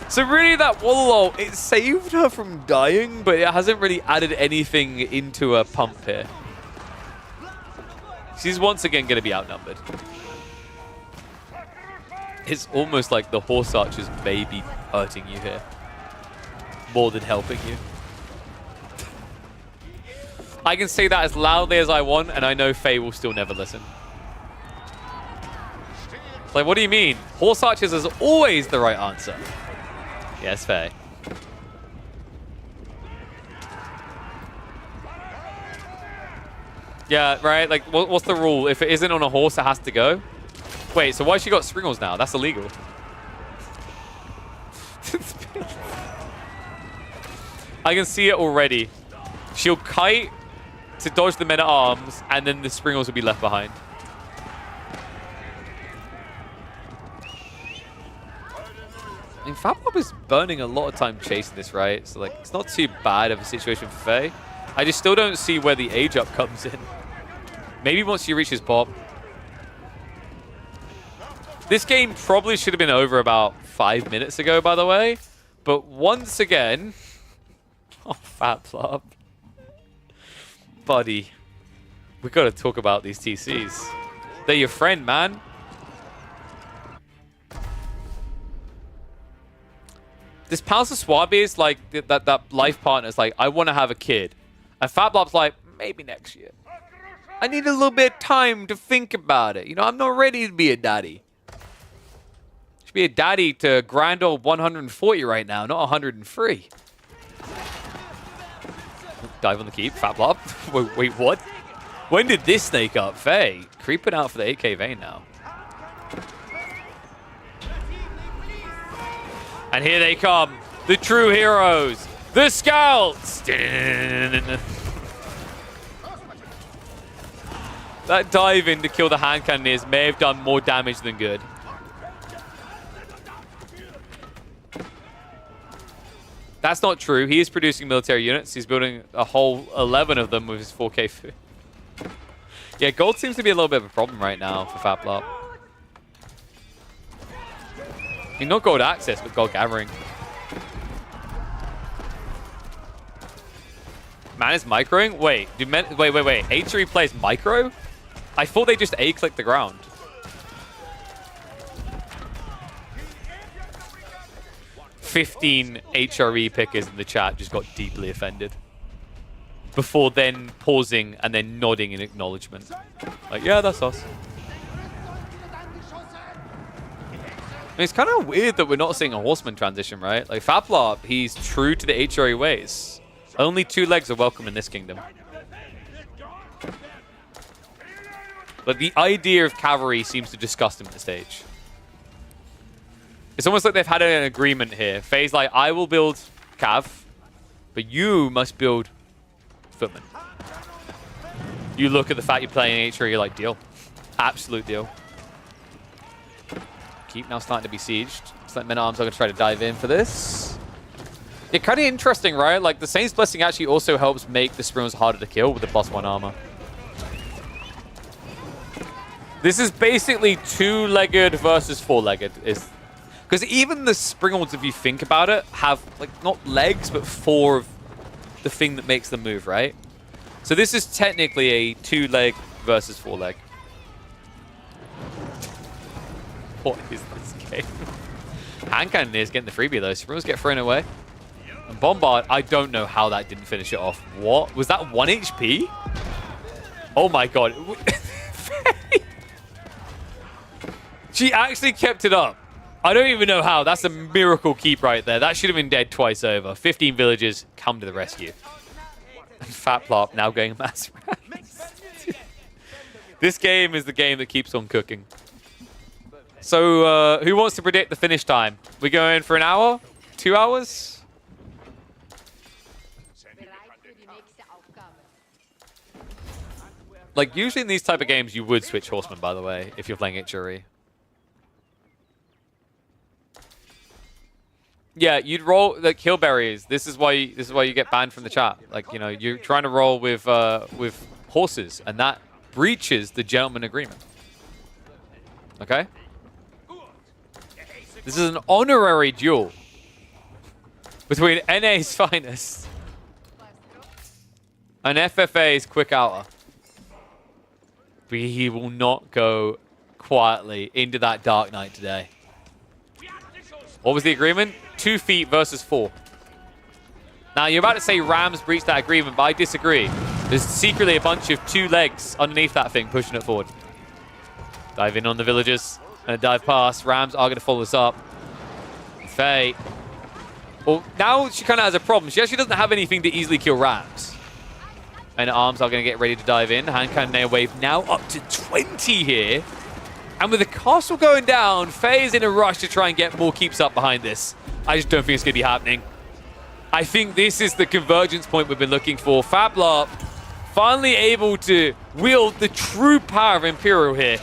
So really, that Wallow, it saved her from dying, but it hasn't really added anything into her pump here. She's once again going to be outnumbered. It's almost like the Horse Archers may be hurting you here more than helping you. I can say that as loudly as I want, and I know Faye will still never listen. Like, what do you mean? Horse Archers is always the right answer. Yes, Faye. Yeah, right? Like, what's the rule? If it isn't on a horse, it has to go? Wait, so why she got Springles now? That's illegal. I can see it already. She'll kite to dodge the men-at-arms, and then the Springles will be left behind. I mean, Faplop is burning a lot of time chasing this, right? So, like, it's not too bad of a situation for Faye. I just still don't see where the age up comes in. Maybe once she reaches pop. This game probably should have been over about 5 minutes ago, by the way. But once again... Oh, Faplop. Buddy. We got to talk about these TCs. They're your friend, man. This Palace of Swabi is like that life partner is like, I want to have a kid. And Faplop's like, maybe next year. I need a little bit of time to think about it. You know, I'm not ready to be a daddy. Should be a daddy to grand old 140 right now, not 103. Dive on the keep, Faplop. Wait, what? When did this snake up? Faye, creeping out for the 8k vein now. And here they come, the true heroes, the scouts. That dive in to kill the hand cannoneers may have done more damage than good. That's not true. He is producing military units. He's building a whole 11 of them with his 4k food. Yeah, gold seems to be a little bit of a problem right now for Faplop. I mean, not gold access, but gold gathering. Man is microing? Wait, wait. H3 plays micro? I thought they just A-click the ground. "15 HRE pickers in the chat just got deeply offended. Before then pausing and then nodding in acknowledgement. Like, yeah, that's us. I mean, it's kind of weird that we're not seeing a horseman transition, right? Like, Faplop, he's true to the HRE ways. Only 2 legs are welcome in this kingdom. But the idea of cavalry seems to disgust him at this stage. It's almost like they've had an agreement here. Faye's like, I will build cav, but you must build footman. You look at the fact you're playing HRE, you're like, deal. Absolute deal. Keep now starting to be sieged. It's like men-at-arms are going to try to dive in for this. Yeah, kind of interesting, right? Like, the Saint's Blessing actually also helps make the Springles harder to kill with the +1 armor. This is basically 2-legged versus 4-legged. Because even the Springles, if you think about it, have, like, not legs, but 4 of the thing that makes them move, right? So this is technically a 2-leg versus 4-leg. What is this game? Hand cannon is getting the freebie though. Supremos get thrown away. And Bombard, I don't know how that didn't finish it off. What? Was that 1 HP? Oh my god. She actually kept it up. I don't even know how. That's a miracle keep right there. That should have been dead twice over. 15 villagers come to the rescue. And Fat Plop now going mass rounds. This game is the game that keeps on cooking. So, who wants to predict the finish time? We going for an hour? 2 hours? Like, usually in these type of games, you would switch Horseman, by the way, if you're playing Itchery. Yeah, you'd roll the kill berries. This is why you get banned from the chat. Like, you know, you're trying to roll with horses, and that breaches the gentleman agreement. Okay? This is an honorary duel between NA's finest and FFA's quick outer. But he will not go quietly into that Dark Knight today. What was the agreement? 2 feet versus 4. Now, you're about to say Rams breached that agreement, but I disagree. There's secretly a bunch of 2 legs underneath that thing pushing it forward. Dive in on the villagers. And dive past. Rams are going to follow this up. Faye. Well, now she kind of has a problem. She actually doesn't have anything to easily kill Rams. And arms are going to get ready to dive in. Hand cannon wave now up to 20 here. And with the castle going down, Faye is in a rush to try and get more keeps up behind this. I just don't think it's going to be happening. I think this is the convergence point we've been looking for. Fablarp finally able to wield the true power of Imperial here.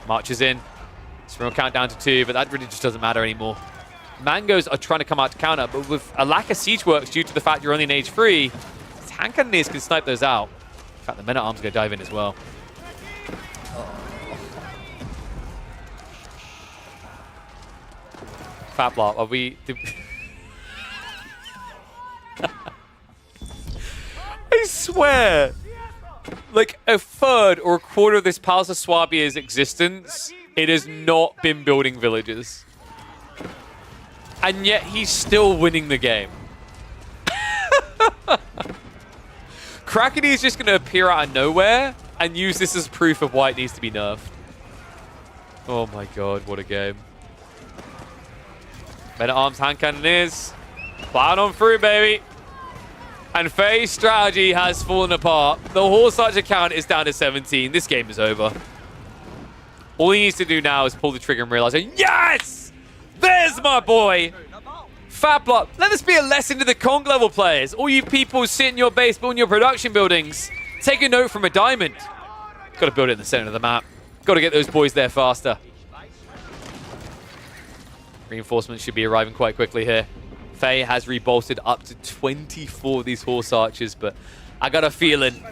Marches in. Sprint count down to 2, but that really just doesn't matter anymore. Mangoes are trying to come out to counter, but with a lack of siege works due to the fact you're only in age 3, hand cannoneers can snipe those out. In fact, the men-at-arms are going to dive in as well. Fablarp, are we... I swear, like a third or a quarter of this Palace of Swabia's existence, it has not been building villages. And yet he's still winning the game. Krakeny is just going to appear out of nowhere and use this as proof of why it needs to be nerfed. Oh my god, what a game. Men-at-arms, hand cannoneers. Plowing on through, baby. And Faye's strategy has fallen apart. The horse archer count is down to 17. This game is over. All he needs to do now is pull the trigger and realize, yes! There's my boy! Fablarp, let this be a lesson to the Kong level players. All you people sit in your base building your production buildings. Take a note from a diamond. Got to build it in the center of the map. Got to get those boys there faster. Reinforcements should be arriving quite quickly here. Faye has rebolstered up to 24 of these horse archers, but I got a feeling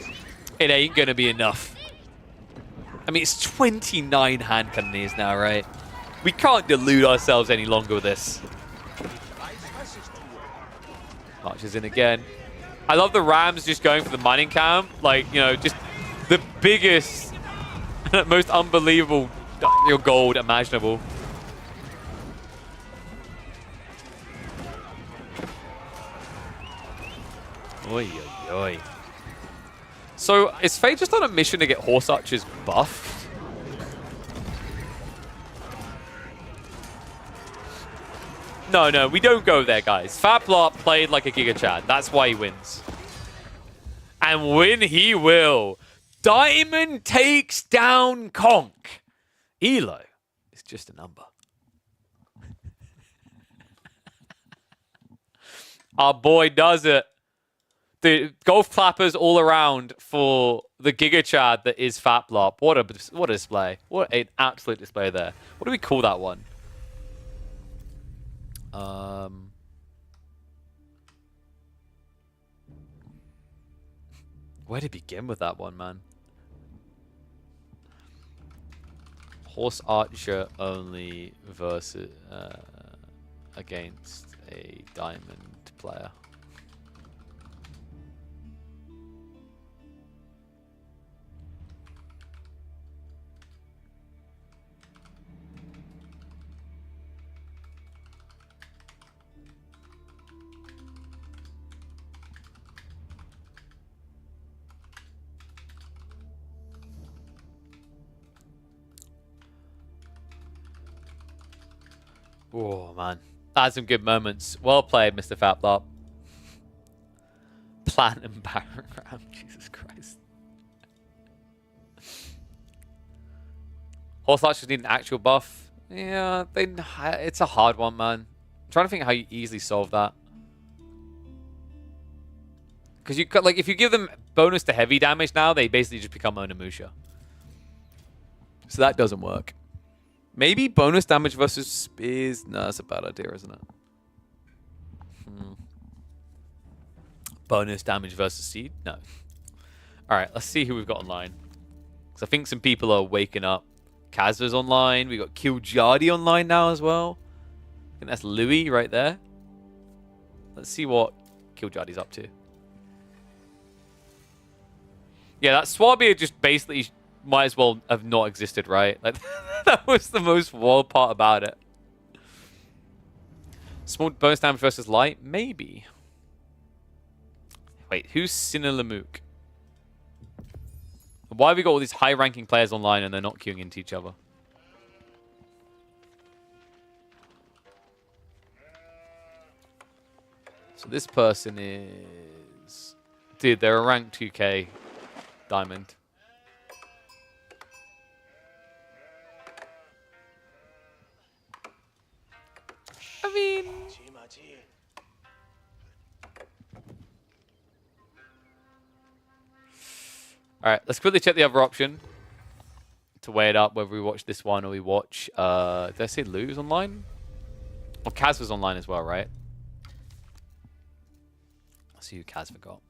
it ain't going to be enough. I mean, it's 29 hand cannoneers now, right? We can't delude ourselves any longer with this. Marches in again. I love the Rams just going for the mining camp. Like, you know, just the biggest, most unbelievable gold imaginable. Oi, oi, oi. So, is Faye just on a mission to get horse archers buffed? No, we don't go there, guys. Fablarp played like a Giga Chad. That's why he wins. And win he will. Diamond takes down Conk. Elo is just a number. Our boy does it. The golf clappers all around for the Giga Chad that is Fablarp. What a display. What an absolute display there. What do we call that one? Where to begin with that one, man? Horse archer only versus against a diamond player. Oh, man. That's some good moments. Well played, Mr. Faplop. Platinum background. Jesus Christ. Horse archers need an actual buff. Yeah, it's a hard one, man. I'm trying to think how you easily solve that. Because you like, if you give them bonus to heavy damage now, they basically just become Onimusha. So that doesn't work. Maybe bonus damage versus spears. No, that's a bad idea, isn't it? Bonus damage versus seed? No. All right, let's see who we've got online. Because I think some people are waking up. Kazva's online. We got Kiljadi online now as well. I think that's Louis right there. Let's see what Kiljadi's up to. Yeah, that Swabia just basically might as well have not existed, right? Like, that was the most wild part about it. Small bonus damage versus light? Maybe. Wait, who's Sinalamuk? Why have we got all these high-ranking players online and they're not queuing into each other? So this person is... Dude, they're a rank 2k diamond. I mean... Alright, let's quickly check the other option to weigh it up, whether we watch this one or we watch... did I say Lou's online? Well, Kaz was online as well, right? Let's see who Kaz got.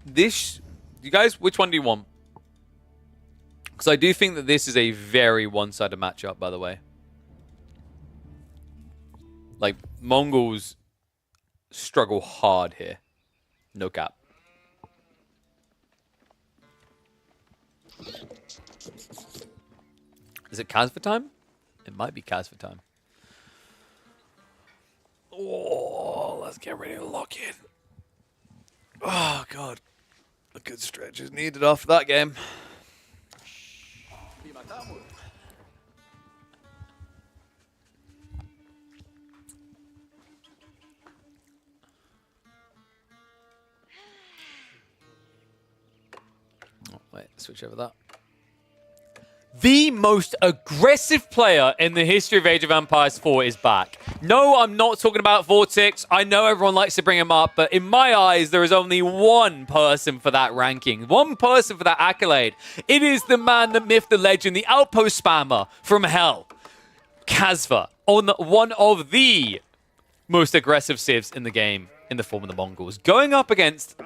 This... You guys, which one do you want? Because I do think that this is a very one-sided matchup, by the way. Like, Mongols struggle hard here. No cap. Is it Kazva time? It might be Kazva time. Oh, let's get ready to lock in. Oh, God. A good stretch is needed after that game. Oh, wait, switch over that. The most aggressive player in the history of Age of Empires 4 is back. No, I'm not talking about Vortex. I know everyone likes to bring him up, but in my eyes, there is only one person for that ranking. One person for that accolade. It is the man, the myth, the legend, the outpost spammer from hell. Kazva, on one of the most aggressive civs in the game in the form of the Mongols. Going up against...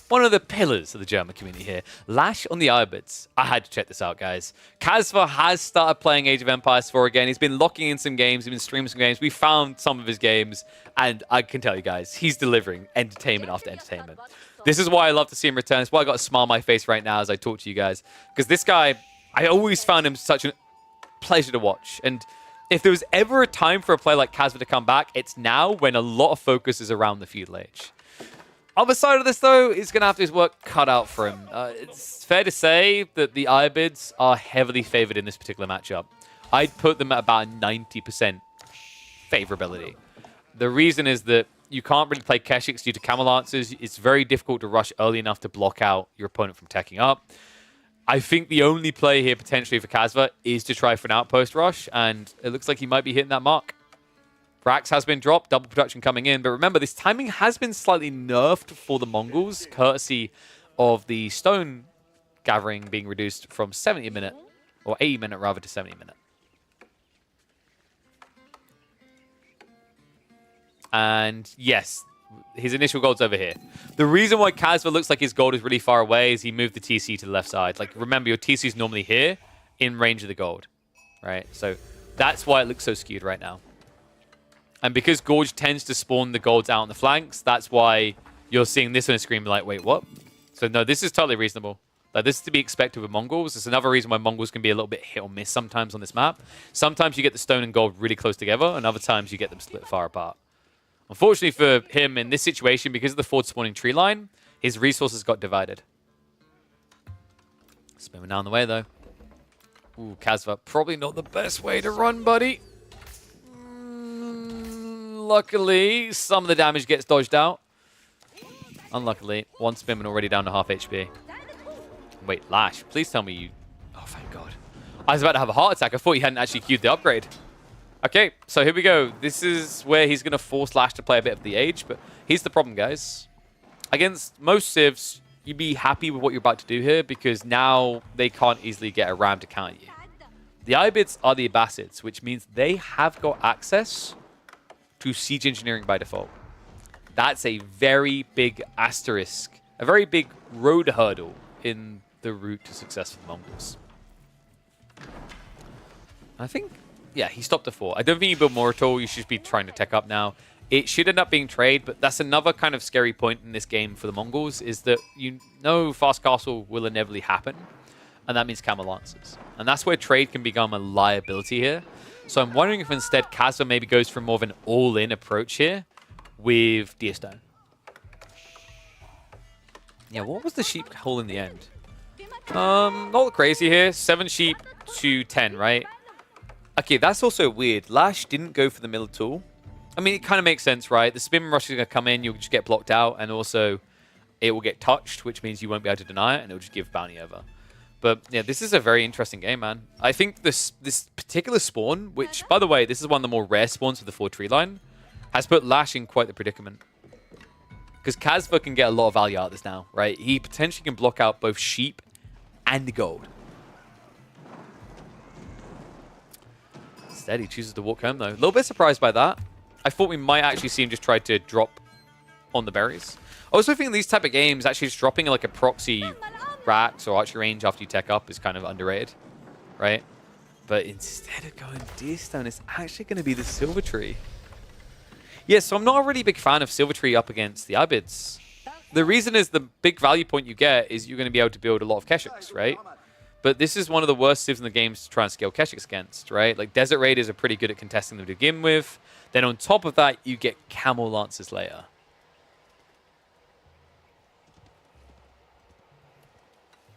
one of the pillars of the German community here. Lash on the Abassids. I had to check this out, guys. Kazva has started playing Age of Empires 4 again. He's been locking in some games. He's been streaming some games. We found some of his games, and I can tell you guys, he's delivering entertainment after entertainment. This is why I love to see him return. It's why I got a smile on my face right now as I talk to you guys. Because this guy, I always found him such a pleasure to watch. And if there was ever a time for a player like Kazva to come back, it's now when a lot of focus is around the feudal age. Other side of this, though, he's going to have his work cut out for him. It's fair to say that the Abassids are heavily favored in this particular matchup. I'd put them at about 90% favorability. The reason is that you can't really play Keshiks due to Camel Lancers. It's very difficult to rush early enough to block out your opponent from teching up. I think the only play here potentially for Kazva is to try for an outpost rush, and it looks like he might be hitting that mark. Rax has been dropped, double production coming in, but remember, this timing has been slightly nerfed for the Mongols, courtesy of the stone gathering being reduced from 70 a minute, or 80 minute rather, to 70 a minute. And yes, his initial gold's over here. The reason why Kazva looks like his gold is really far away is he moved the TC to the left side. Like, remember, your TC is normally here in range of the gold, right? So that's why it looks so skewed right now. And because Gorge tends to spawn the golds out on the flanks, that's why you're seeing this on the screen like, wait, what? So no, this is totally reasonable. Like, this is to be expected with Mongols. It's another reason why Mongols can be a little bit hit or miss sometimes on this map. Sometimes you get the stone and gold really close together, and other times you get them split far apart. Unfortunately for him in this situation, because of the forward spawning tree line, his resources got divided. Spinning down the way, though. Ooh, Kazva, probably not the best way to run, buddy. Luckily, some of the damage gets dodged out. Unluckily, one Spinman already down to half HP. Wait, Lash, please tell me you... Oh, thank God. I was about to have a heart attack. I thought he hadn't actually queued the upgrade. Okay, so here we go. This is where he's going to force Lash to play a bit of the Age, but here's the problem, guys. Against most civs, you'd be happy with what you're about to do here because now they can't easily get a ram to counter you. The Ibbids are the Abbasids, which means they have got access to siege engineering by default. That's a very big asterisk, a very big road hurdle in the route to success for the Mongols. I think, yeah, he stopped at 4. I don't think you build more at all. You should be trying to tech up now. It should end up being trade, but that's another kind of scary point in this game for the Mongols, is that you know fast castle will inevitably happen, and that means camel lancers. And that's where trade can become a liability here. So I'm wondering if instead Kazva maybe goes for more of an all-in approach here with Deerstone. Yeah, what was the sheep haul in the end? Not crazy here. 7 sheep to 10, right? Okay, that's also weird. Lash didn't go for the middle tool. I mean, it kind of makes sense, right? The spin rush is going to come in, you'll just get blocked out, and also it will get touched, which means you won't be able to deny it, and it'll just give bounty over. But yeah, this is a very interesting game, man. I think this particular spawn, which, by the way, this is one of the more rare spawns for the 4 tree line, has put Lash in quite the predicament. Because Kazva can get a lot of value out of this now, right? He potentially can block out both sheep and gold. Instead, he chooses to walk home, though. A little bit surprised by that. I thought we might actually see him just try to drop on the berries. I also think these type of games, actually just dropping like a proxy racks or archery range after you tech up is kind of underrated, right? But instead of going Deerstone, it's actually going to be the Silver Tree. Yeah, so I'm not a really big fan of Silver Tree up against the Ibbids. The reason is the big value point you get is you're going to be able to build a lot of Keshiks, right? But this is one of the worst civs in the games to try and scale Keshiks against, right? Like, Desert Raiders are pretty good at contesting them to begin with. Then on top of that, you get Camel Lancers later.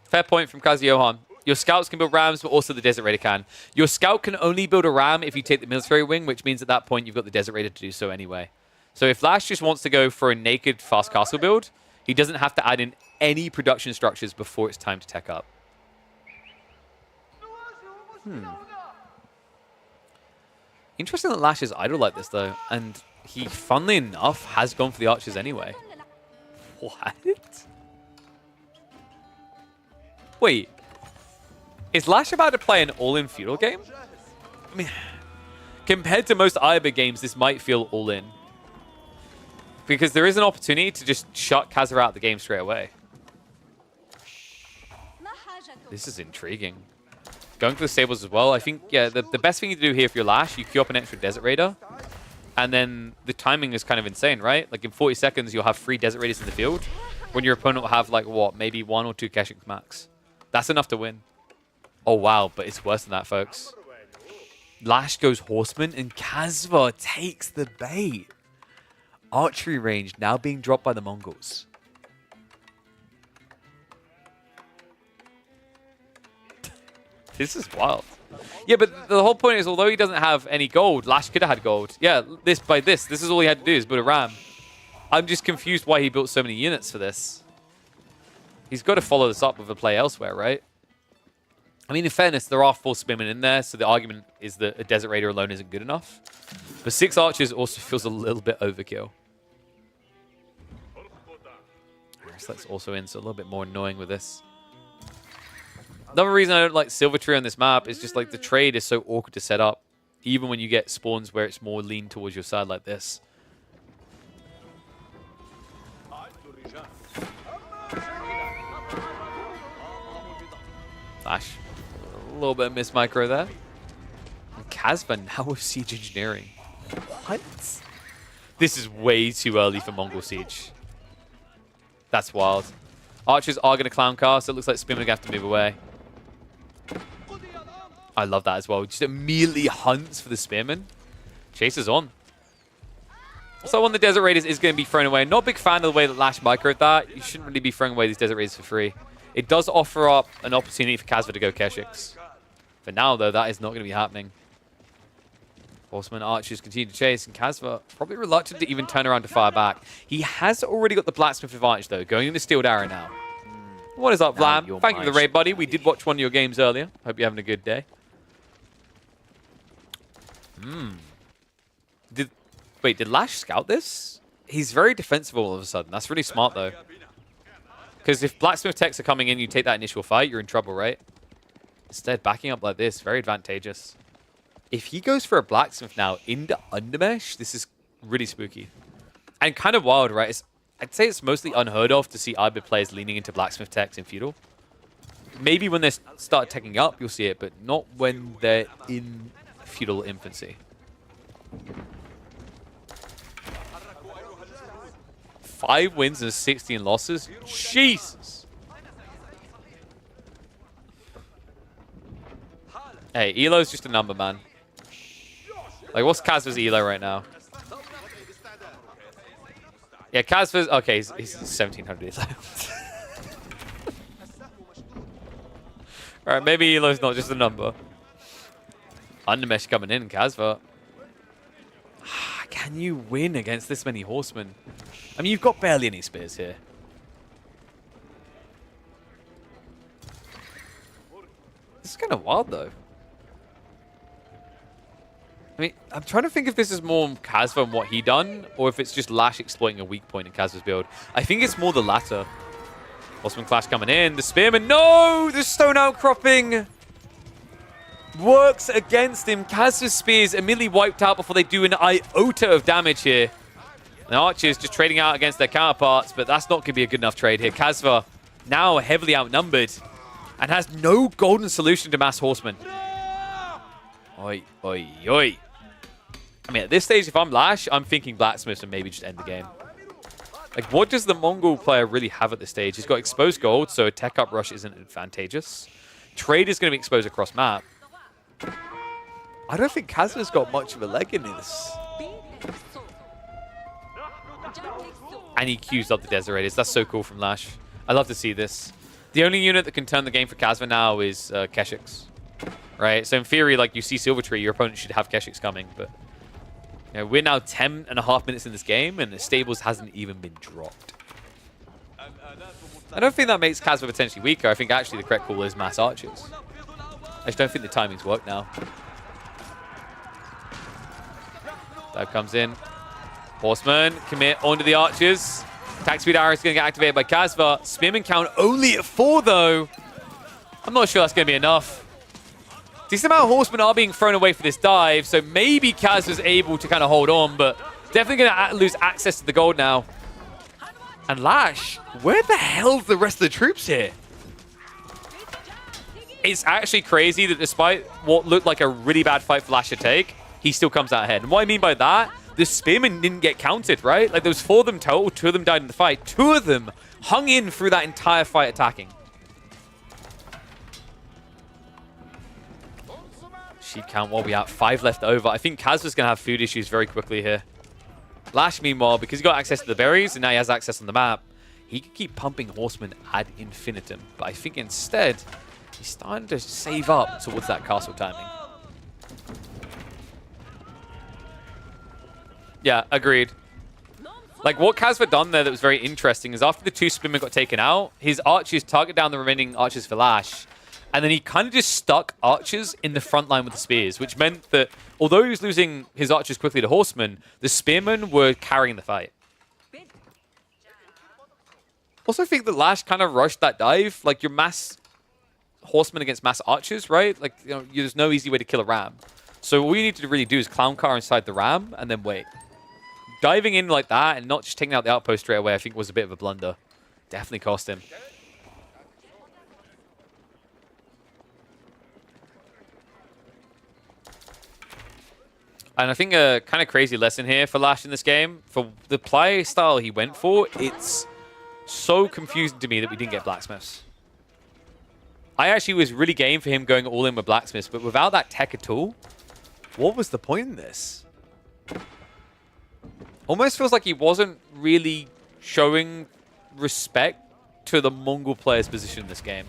Fair point from Kazi Johan. Your scouts can build rams, but also the Desert Raider can. Your scout can only build a ram if you take the military wing, which means at that point you've got the Desert Raider to do so anyway. So if Lash just wants to go for a naked fast castle build, he doesn't have to add in any production structures before it's time to tech up. Interesting that Lash is idle like this, though. And he, funnily enough, has gone for the archers anyway. What? Wait. Is Lash about to play an all-in feudal game? I mean, compared to most Iba games, this might feel all-in. Because there is an opportunity to just shut Kazra out of the game straight away. This is intriguing. Going for the stables as well. I think, yeah, the best thing to do here for your Lash, you queue up an extra Desert Raider. And then the timing is kind of insane, right? Like in 40 seconds, you'll have 3 Desert Raiders in the field. When your opponent will have, like, what, maybe 1 or 2 Keshiks max. That's enough to win. Oh, wow, but it's worse than that, folks. Lash goes Horseman, and Kazva takes the bait. Archery range now being dropped by the Mongols. This is wild. Yeah, but the whole point is, although he doesn't have any gold, Lash could have had gold. Yeah, this is all he had to do is build a ram. I'm just confused why he built so many units for this. He's got to follow this up with a play elsewhere, right? I mean, in fairness, there are 4 spearmen in there, so the argument is that a Desert Raider alone isn't good enough. But 6 archers also feels a little bit overkill. So that's also in, so a little bit more annoying with this. Another reason I don't like Silver Tree on this map is just like the trade is so awkward to set up, even when you get spawns where it's more lean towards your side like this. Flash. A little bit of miss micro there. And Kazva now with Siege Engineering. What? This is way too early for Mongol Siege. That's wild. Archers are going to clown cast. It looks like Spearman are going to have to move away. I love that as well. Just immediately hunts for the Spearman. Chase is on. So one of the Desert Raiders is going to be thrown away. Not a big fan of the way that Lash microed that. You shouldn't really be throwing away these Desert Raiders for free. It does offer up an opportunity for Kazva to go Keshix. For now, though, that is not going to be happening. Horseman archers continue to chase, and Kazva probably reluctant to even turn around to fire back. He has already got the blacksmith advantage, though, going into Steeled Arrow now. What is up, Vlam? Thank you for the raid, buddy. We did watch one of your games earlier. Hope you're having a good day. Did Lash scout this? He's very defensive all of a sudden. That's really smart, though. Because if blacksmith techs are coming in, you take that initial fight, you're in trouble, right? Instead, backing up like this, very advantageous. If he goes for a blacksmith now into Undermesh, this is really spooky. And kind of wild, right? I'd say it's mostly unheard of to see Ibid players leaning into blacksmith techs in Feudal. Maybe when they start teching up, you'll see it, but not when they're in Feudal infancy. 5 wins and 16 losses? Jesus! Hey, Elo's just a number, man. Like, what's Kazva's Elo right now? Yeah, Kazva's... Okay, he's 1,700 Elo. Alright, maybe Elo's not just a number. Undermesh coming in, Kazva. Can you win against this many horsemen? I mean, you've got barely any spears here. This is kind of wild, though. I mean, I'm trying to think if this is more Kazva and what he done, or if it's just Lash exploiting a weak point in Kazva's build. I think it's more the latter. Horseman Clash coming in. The Spearman. No! The Stone Outcropping works against him. Kazva's spears immediately wiped out before they do an iota of damage here. The Archers just trading out against their counterparts, but that's not going to be a good enough trade here. Kazva now heavily outnumbered and has no golden solution to Mass Horsemen. Oi, oi, oi. I mean, at this stage, if I'm Lash, I'm thinking Blacksmiths and maybe just end the game. Like, what does the Mongol player really have at this stage? He's got exposed gold, so a tech up rush isn't advantageous. Trade is going to be exposed across map. I don't think Kazva's got much of a leg in this. And he queues up the Desirators. That's so cool from Lash. I love to see this. The only unit that can turn the game for Kazva now is Keshix. Right? So in theory, like, you see Silvertree, your opponent should have Keshix coming, but... You know, we're now 10.5 minutes in this game, and the stables hasn't even been dropped. I don't think that makes Kazva potentially weaker. I think actually the correct call is Mass Archers. I just don't think the timings work now. That comes in. Horseman, commit onto the Archers. Attack speed arrow is going to get activated by Kazva. Spearman count only at 4, though. I'm not sure that's going to be enough. Decent amount of horsemen are being thrown away for this dive, so maybe Kazva's able to kind of hold on, but definitely going to lose access to the gold now. And Lash, where the hell's the rest of the troops here? It's actually crazy that despite what looked like a really bad fight for Lash to take, he still comes out ahead. And what I mean by that, the Spearmen didn't get counted, right? Like, there was 4 of them total, 2 of them died in the fight. 2 of them hung in through that entire fight attacking. Sheep count while we have 5 left over. I think Kazva's going to have food issues very quickly here. Lash, meanwhile, because he got access to the berries and now he has access on the map, he can keep pumping horsemen ad infinitum. But I think instead, he's starting to save up towards that castle timing. Yeah, agreed. Like, what Kazva done there that was very interesting is after the 2 Spearmen got taken out, his archers target down the remaining archers for Lash. And then he kind of just stuck archers in the front line with the spears, which meant that although he was losing his archers quickly to horsemen, the spearmen were carrying the fight. Also, I think that Lash kind of rushed that dive. Like, your mass horsemen against mass archers, right? Like, you know, there's no easy way to kill a ram. So all you need to really do is clown car inside the ram and then wait. Diving in like that and not just taking out the outpost straight away, I think was a bit of a blunder. Definitely cost him. And I think a kind of crazy lesson here for Lash in this game. For the play style he went for, it's so confusing to me that we didn't get Blacksmiths. I actually was really game for him going all in with Blacksmiths, but without that tech at all, what was the point in this? Almost feels like he wasn't really showing respect to the Mongol player's position in this game.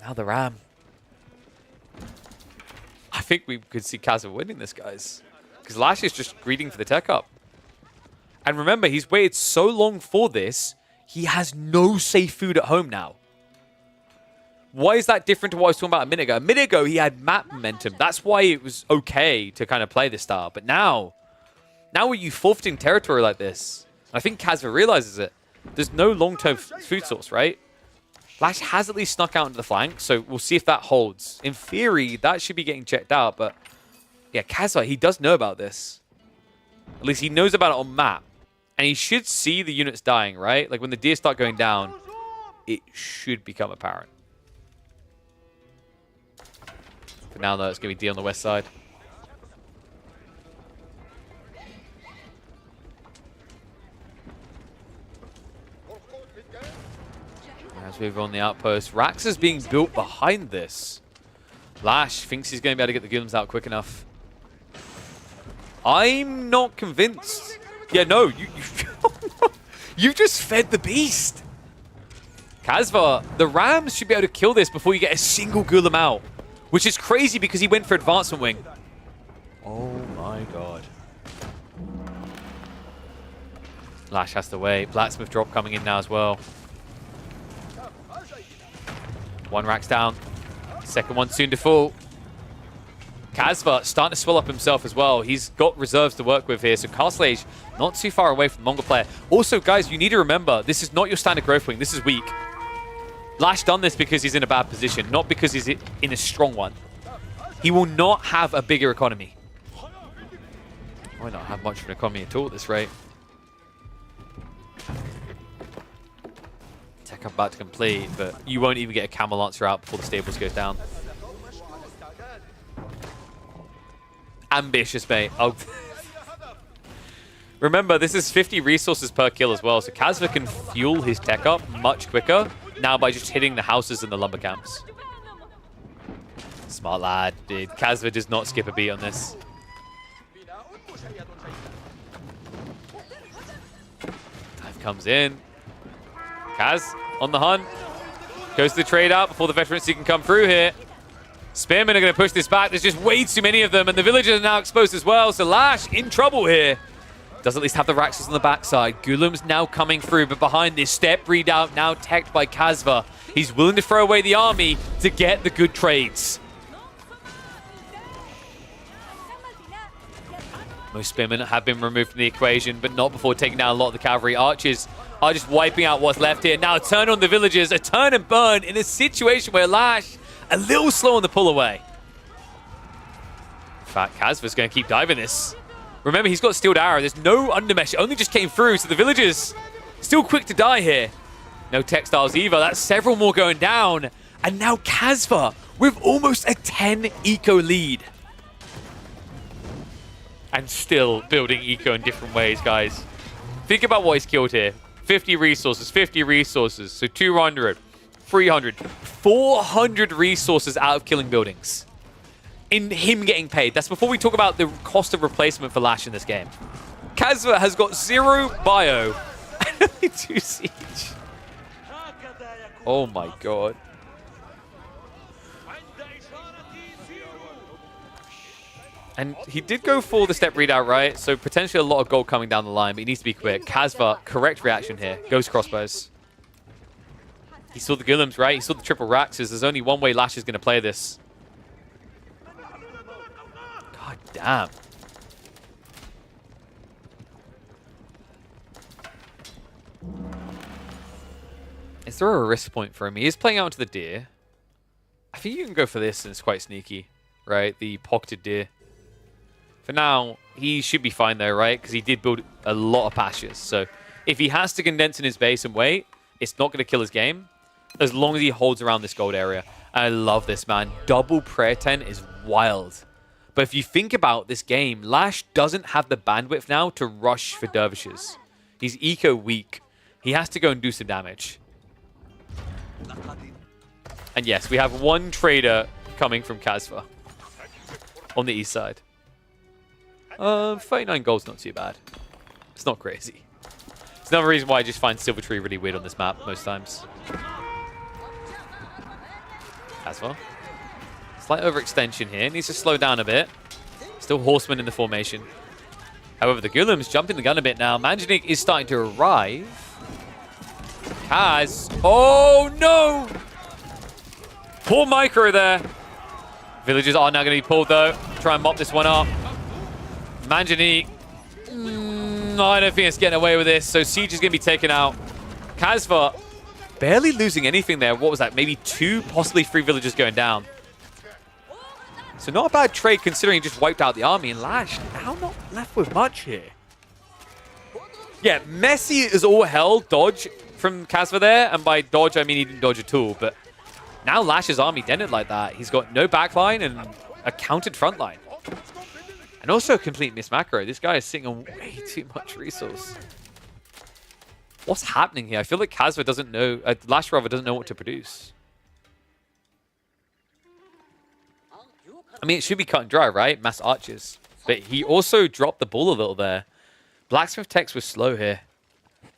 Now the Ram. I think we could see Kazva winning this, guys. Because Lash is just greeting for the tech up. And remember, he's waited so long for this, he has no safe food at home now. Why is that different to what I was talking about a minute ago? A minute ago, he had map momentum. That's why it was okay to kind of play this style. But now when you forfeiting territory like this, I think Kazva realizes it. There's no long-term food source, right? Lash has at least snuck out into the flank, so we'll see if that holds. In theory, that should be getting checked out, but yeah, Kazva, he does know about this. At least he knows about it on map. And he should see the units dying, right? Like when the deer start going down, it should become apparent. For now, though, it's going to be D on the west side. As we move on the outpost, Rax is being built behind this. Lash thinks he's going to be able to get the Golems out quick enough. I'm not convinced. Yeah, no, you just fed the beast. Kazva, the Rams should be able to kill this before you get a single Golem out. Which is crazy because he went for advancement wing. Oh my god. Lash has to wait. Blacksmith drop coming in now as well. One Rax down. Second one soon to fall. Kazva starting to swell up himself as well. He's got reserves to work with here. So Castle Age not too far away from the Mongol player. Also, guys, you need to remember, this is not your standard growth wing. This is weak. Lash done this because he's in a bad position, not because he's in a strong one. He will not have a bigger economy. Might not have much of an economy at all at this rate. Tech up about to complete, but you won't even get a Camel Lancer out before the stables goes down. Ambitious, mate. Oh. Remember, this is 50 resources per kill as well, so Kazva can fuel his tech up much quicker now by just hitting the houses and the lumber camps. Smart lad, dude. Kazva does not skip a beat on this. Time comes in. Kaz on the hunt. Goes to the trade out before the veterancy can come through here. Spearmen are going to push this back. There's just way too many of them, and the villagers are now exposed as well. So Lash in trouble here. Does at least have the Raxus on the backside. Gulem's now coming through, but behind this, step readout now teched by Kazva. He's willing to throw away the army to get the good trades. Most spearmen have been removed from the equation, but not before taking down a lot of the cavalry. Archers are just wiping out what's left here. Now a turn on the villagers, a turn and burn in a situation where Lash a little slow on the pull away. In fact, Kazva's going to keep diving this. Remember, he's got Steeled Arrow. There's no undermesh. It only just came through, so the villagers still quick to die here. No textiles either. That's several more going down. And now Kazva with almost a 10 eco lead. And still building eco in different ways, guys. Think about what he's killed here. 50 resources, 50 resources. So 200, 300, 400 resources out of killing buildings. In him getting paid. That's before we talk about the cost of replacement for Lash in this game. Kazva has got 0 bio and only 2 siege. Oh my god. And he did go for the step readout, right? So potentially a lot of gold coming down the line, but he needs to be quick. Kazva, correct reaction here. Goes crossbows. He saw the Golems, right? He saw the triple Raxes. There's only one way Lash is going to play this. God damn. Is there a risk point for him? He is playing out into the deer. I think you can go for this, and it's quite sneaky, right? The pocketed deer. For now, he should be fine though, right? Because he did build a lot of pastures. So if he has to condense in his base and wait, it's not going to kill his game as long as he holds around this gold area. I love this, man. Double prayer tent is wild. But if you think about this game, Lash doesn't have the bandwidth now to rush for dervishes. He's eco weak. He has to go and do some damage. And yes, we have one trader coming from Kazva on the east side. 39 gold's not too bad. It's not crazy. It's another reason why I just find Silver Tree really weird on this map most times. As well. Slight overextension here. Needs to slow down a bit. Still Horseman in the formation. However, the Gulam's jumping the gun a bit now. Manjanik is starting to arrive. Kaz. Oh, no! Poor micro there. Villagers are now going to be pulled, though. Try and mop this one up. Manjanik. I don't think it's getting away with this. So Siege is going to be taken out. Kazva barely losing anything there. What was that? Maybe 2, possibly 3 villagers going down. So not a bad trade considering he just wiped out the army. And Lash now not left with much here. Yeah, messy is all hell dodge from Kazva there. And by dodge, I mean he didn't dodge at all. But now Lash's army dented like that. He's got no backline and a countered front line. And also a complete miss macro. This guy is sitting on way too much resource. What's happening here? I feel like Kazva doesn't know, Lash rather doesn't know what to produce. I mean, it should be cut and dry, right? Mass archers. But he also dropped the ball a little there. Blacksmith techs was slow here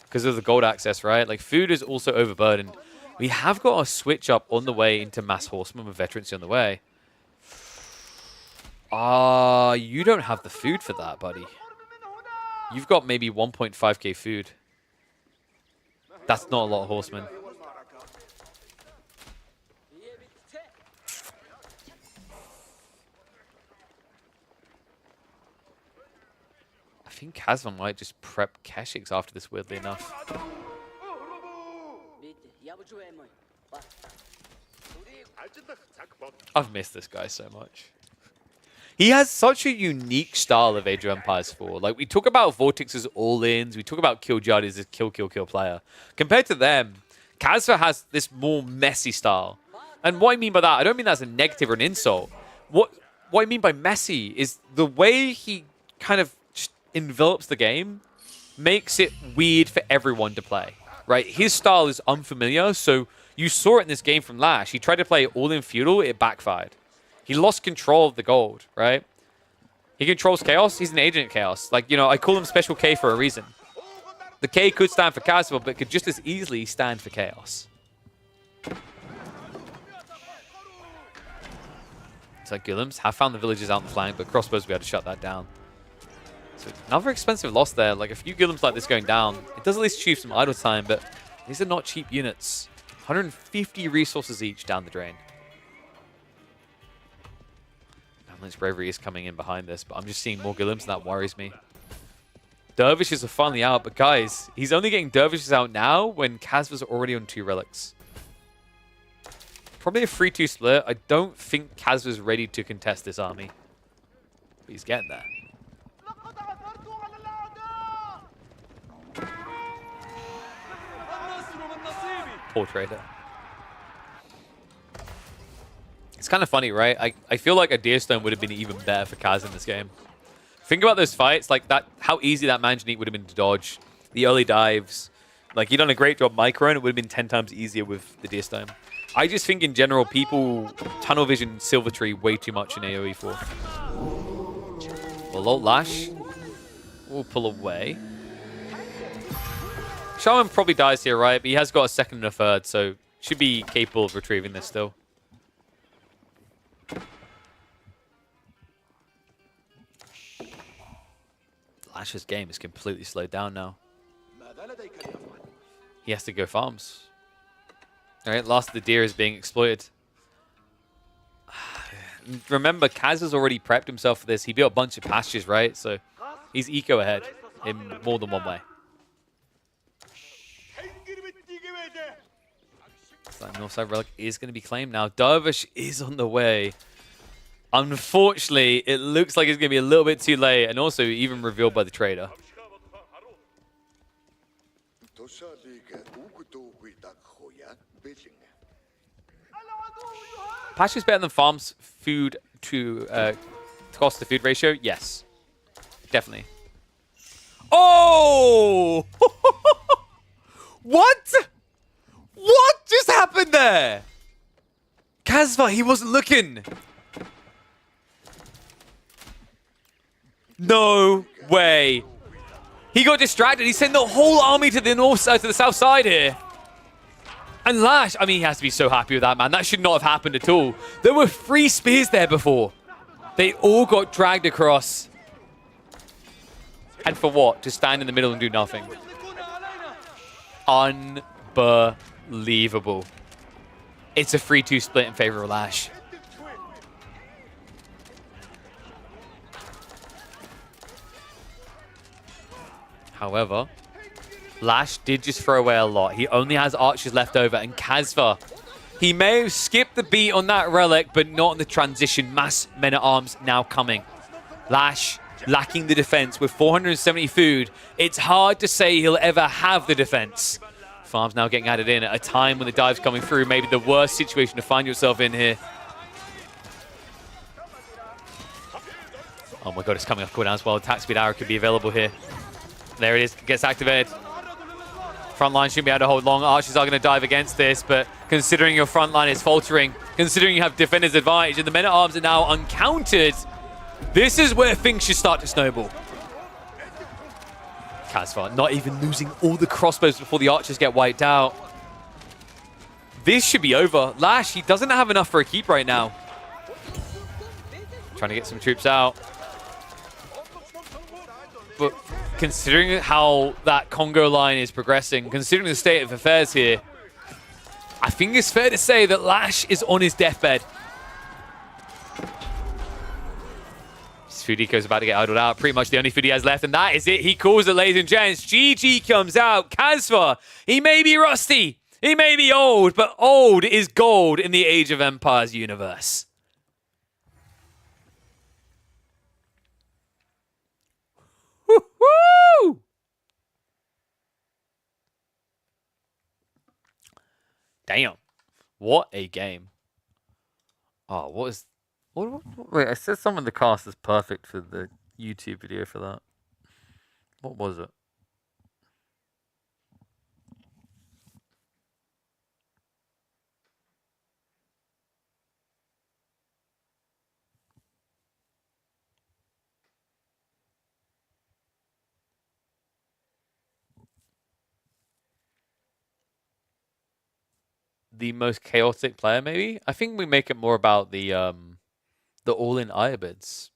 because of the gold access, right? Like, food is also overburdened. We have got a switch up on the way into mass horsemen with veterancy on the way. You don't have the food for that, buddy. You've got maybe 1.5k food. That's not a lot of horsemen. I think Kazvan might just prep Keshiks after this, weirdly enough. I've missed this guy so much. He has such a unique style of Age of Empires 4. Like, we talk about Vortex's all-ins, we talk about Killjardy as a kill player. Compared to them, Kazva has this more messy style. And what I mean by that, I don't mean that's a negative or an insult. What I mean by messy is the way he kind of just envelops the game makes it weird for everyone to play, right? His style is unfamiliar, so you saw it in this game from Lash. He tried to play all-in feudal, it backfired. He lost control of the gold, right? He controls chaos. He's an agent of chaos. Like, you know, I call him Special K for a reason. The K could stand for Kazva, but could just as easily stand for chaos. So Guillims have found the villages out on the flank, but crossbows will be able to shut that down. So another expensive loss there. Like, a few Guillims like this going down, it does at least achieve some idle time, but these are not cheap units. 150 resources each down the drain. Lynch's Bravery is coming in behind this, but I'm just seeing more Guillims, and that worries me. Dervishes are finally out, but guys, he's only getting Dervishes out now when Kazva's already on 2 relics. Probably a 3-2 split. I don't think Kazva's ready to contest this army. But he's getting there. Poor trader. It's kind of funny, right? I feel like a Deerstone would have been even better for Kaz in this game. Think about those fights, like that, how easy that Manjanik would have been to dodge. The early dives. Like, you've done a great job micro, and it would have been 10 times easier with the Deerstone. I just think in general, people tunnel vision Silver Tree way too much in AoE 4. Well, Lash will pull away. Shaman probably dies here, right? But he has got a second and a third, so should be capable of retrieving this still. Lash's game is completely slowed down now. He has to go farms. Alright, last of the deer is being exploited. Remember, Kaz has already prepped himself for this. He built a bunch of pastures, right? So he's eco ahead in more than one way. So that Northside Relic is going to be claimed now. Dervish is on the way. Unfortunately, it looks like it's going to be a little bit too late, and also even revealed by the trader. Pasture's better than farms food to cost to food ratio? Yes. Definitely. Oh! What? What just happened there? Kazva, he wasn't looking. No way. He got distracted. He sent the whole army to the north side, to the south side here. And Lash, I mean, he has to be so happy with that, man. That should not have happened at all. There were 3 spears there before. They all got dragged across. And for what? To stand in the middle and do nothing. Unbelievable. It's a 3-2 split in favor of Lash. However, Lash did just throw away a lot. He only has archers left over, and Kazva, he may have skipped the beat on that relic, but not on the transition. Mass men-at-arms now coming. Lash lacking the defense with 470 food. It's hard to say he'll ever have the defense. Farms now getting added in at a time when the dive's coming through. Maybe the worst situation to find yourself in here. Oh my god, it's coming off cooldown as well. Attack speed arrow could be available here. There it is, gets activated. Front line shouldn't be able to hold long. Archers are going to dive against this, but considering your front line is faltering, considering you have defender's advantage, and the men-at-arms are now uncountered, this is where things should start to snowball. Kazva not even losing all the crossbows before the archers get wiped out. This should be over. Lash, he doesn't have enough for a keep right now. Trying to get some troops out. But considering how that Congo line is progressing, considering the state of affairs here, I think it's fair to say that Lash is on his deathbed. His food eco is about to get idled out. Pretty much the only food he has left, and that is it. He calls it, ladies and gents. GG comes out. Kazva, he may be rusty, he may be old, but old is gold in the Age of Empires universe. Woo-hoo! Damn. What a game. Oh, what is... Wait, I said some of the cast is perfect for the YouTube video for that. What was it? The most chaotic player, maybe? I think we make it more about the all-in Abbasid.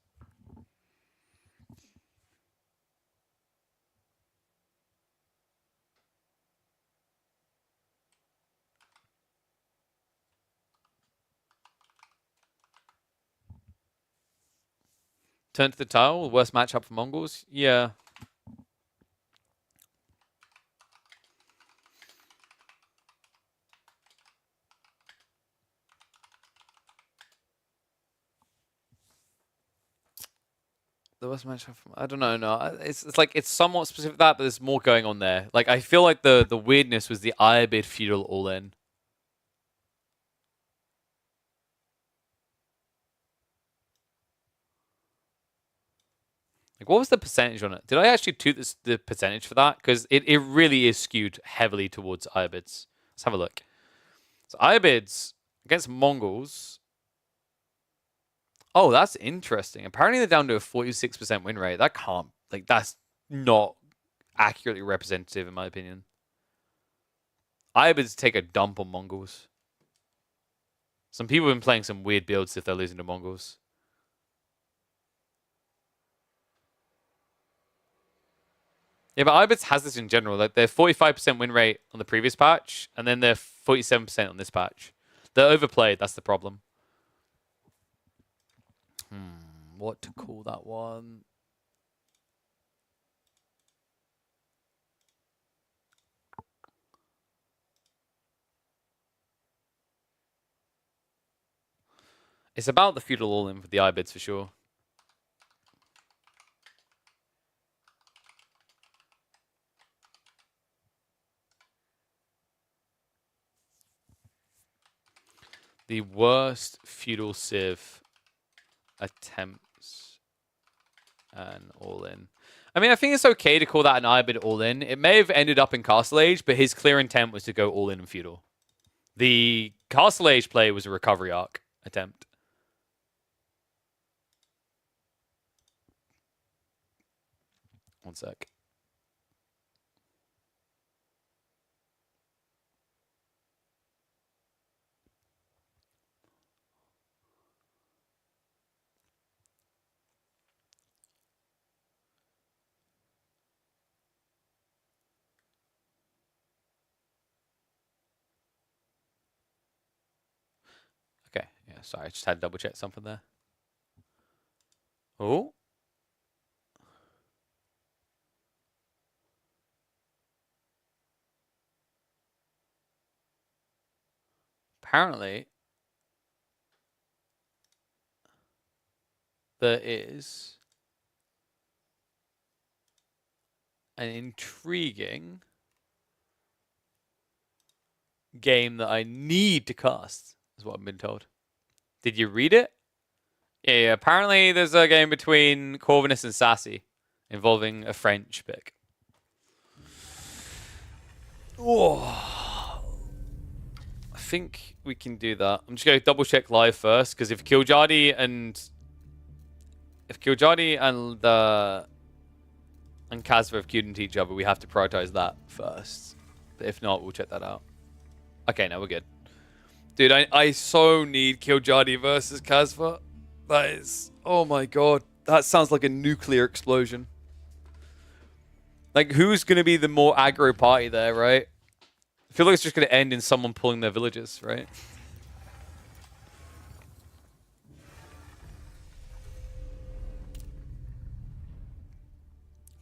Turn to the tile, worst matchup for Mongols? Yeah. The worst matchup from, I don't know, no. It's like, it's somewhat specific to that, but there's more going on there. Like, I feel like the weirdness was the Abbasid feudal all-in. Like, what was the percentage on it? Did I actually toot the percentage for that? Because it really is skewed heavily towards Abbasid. Let's have a look. So Abbasid against Mongols. Oh, that's interesting. Apparently they're down to a 46% win rate. That can't, like, that's not accurately representative in my opinion. Abbasid take a dump on Mongols. Some people have been playing some weird builds if they're losing to Mongols. Yeah, but Abbasid has this in general. Like, they're 45% win rate on the previous patch, and then they're 47% on this patch. They're overplayed. That's the problem. What to call that one? It's about the feudal all-in for the Abbasid for sure. The worst feudal civ attempts an all-in. I mean, I think it's okay to call that an Abbasid all-in. It may have ended up in Castle Age, but his clear intent was to go all-in and feudal. The Castle Age play was a recovery arc attempt. One sec. Sorry, I just had to double check something there. Oh. Apparently, there is an intriguing game that I need to cast, is what I've been told. Did you read it? Yeah, apparently there's a game between Corvinus and Sassy involving a French pick. Oh, I think we can do that. I'm just going to double check live first, because if Kiljadi and Kazva have queued into each other, we have to prioritize that first. But if not, we'll check that out. Okay, no, we're good. Dude, I so need Kiljadi versus Kazva. That is... Oh my god. That sounds like a nuclear explosion. Like, who's going to be the more aggro party there, right? I feel like it's just going to end in someone pulling their villages, right?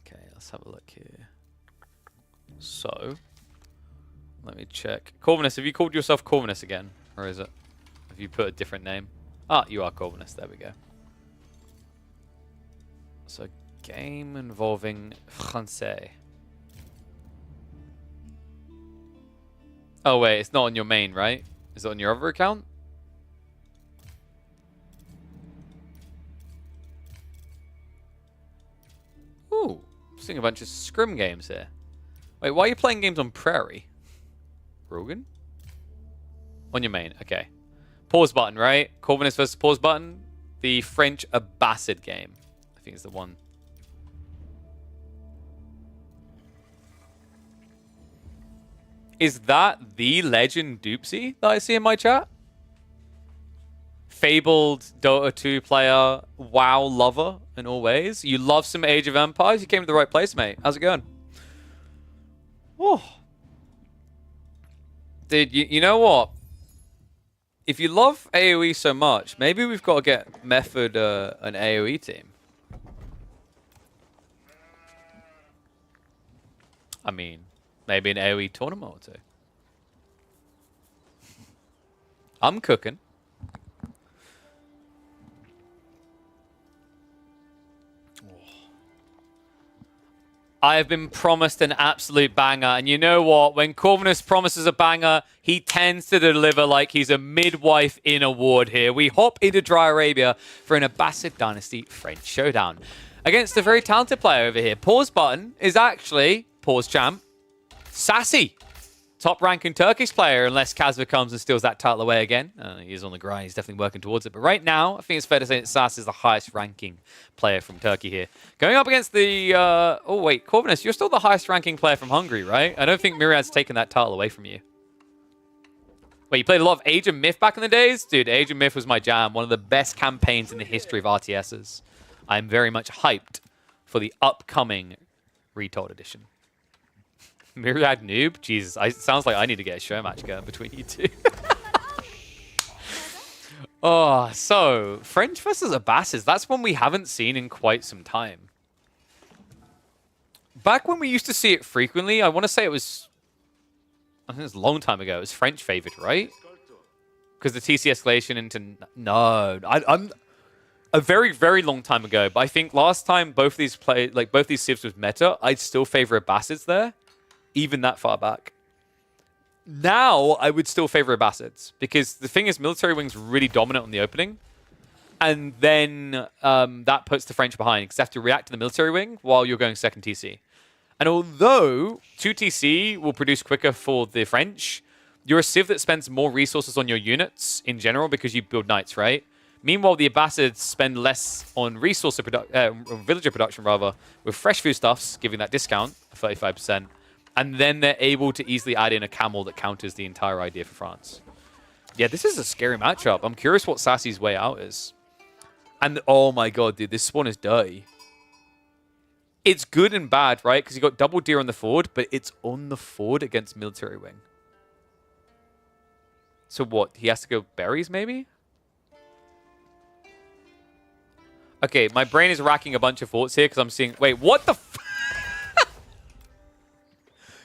Okay, let's have a look here. So, let me check. Corvinus, have you called yourself Corvinus again? Or is it? Have you put a different name? Ah, you are Corvinus. There we go. So, game involving Francais. Oh, wait. It's not on your main, right? Is it on your other account? Ooh. Seeing a bunch of scrim games here. Wait, why are you playing games on Prairie? Rogan? On your main. Okay. Pause button, right? Corvinus versus pause button. The French Abbasid game. I think it's the one. Is that the legend Doopsy that I see in my chat? Fabled Dota 2 player, WoW lover in all ways. You love some Age of Empires? You came to the right place, mate. How's it going? Oh. Dude, you know what? If you love AoE so much, maybe we've got to get Method an AoE team. I mean, maybe an AoE tournament or two. I'm cooking. I have been promised an absolute banger. And you know what? When Corvinus promises a banger, he tends to deliver like he's a midwife in a ward here. We hop into Dry Arabia for an Abbasid Dynasty French showdown against a very talented player over here. Pause button is actually, pause champ, Sassy. Top-ranking Turkish player, unless Kazva comes and steals that title away again. He's on the grind. He's definitely working towards it. But right now, I think it's fair to say that Sass is the highest-ranking player from Turkey here. Going up against the... oh, wait. Corvinus, you're still the highest-ranking player from Hungary, right? I don't think Myriad's taken that title away from you. Wait, you played a lot of Age of Myth back in the days? Dude, Age of Myth was my jam. One of the best campaigns in the history of RTSs. I'm very much hyped for the upcoming Retold edition. Myriad noob? Jesus, it sounds like I need to get a show match going between you two. Oh, so French versus Abbasid. That's one we haven't seen in quite some time. Back when we used to see it frequently, I want to say it was... I think it was a long time ago. It was French favored, right? Because the TC escalation into... No, I'm... A very, very long time ago. But I think last time both these civs was meta, I'd still favor Abbasids there. Even that far back. Now, I would still favor Abbasids. Because the thing is, Military Wing's really dominant on the opening. And then that puts the French behind. Because they have to react to the Military Wing while you're going second TC. And although 2 TC will produce quicker for the French, you're a civ that spends more resources on your units in general because you build knights, right? Meanwhile, the Abbasids spend less on villager production, rather, with fresh foodstuffs, giving that discount of 35%. And then they're able to easily add in a camel that counters the entire idea for France. Yeah, this is a scary matchup. I'm curious what Sassy's way out is. And, oh my god, dude, this spawn is dirty. It's good and bad, right? Because you got double deer on the ford, but it's on the ford against Military Wing. So what? He has to go berries, maybe? Okay, my brain is racking a bunch of thoughts here because I'm seeing... Wait, what the f...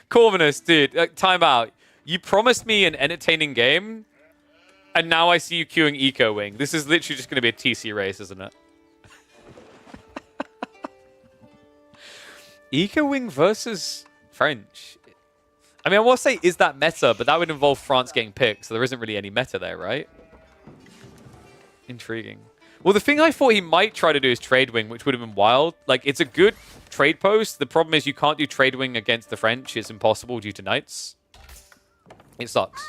Corvinus, dude, time out. You promised me an entertaining game, and now I see you queuing Eco Wing. This is literally just going to be a TC race, isn't it? Eco Wing versus French. I mean, I will say, is that meta? But that would involve France getting picked, so there isn't really any meta there, right? Intriguing. Well, the thing I thought he might try to do is Trade Wing, which would have been wild. Like, it's a good trade post. The problem is you can't do Trade Wing against the French. It's impossible due to Knights. It sucks,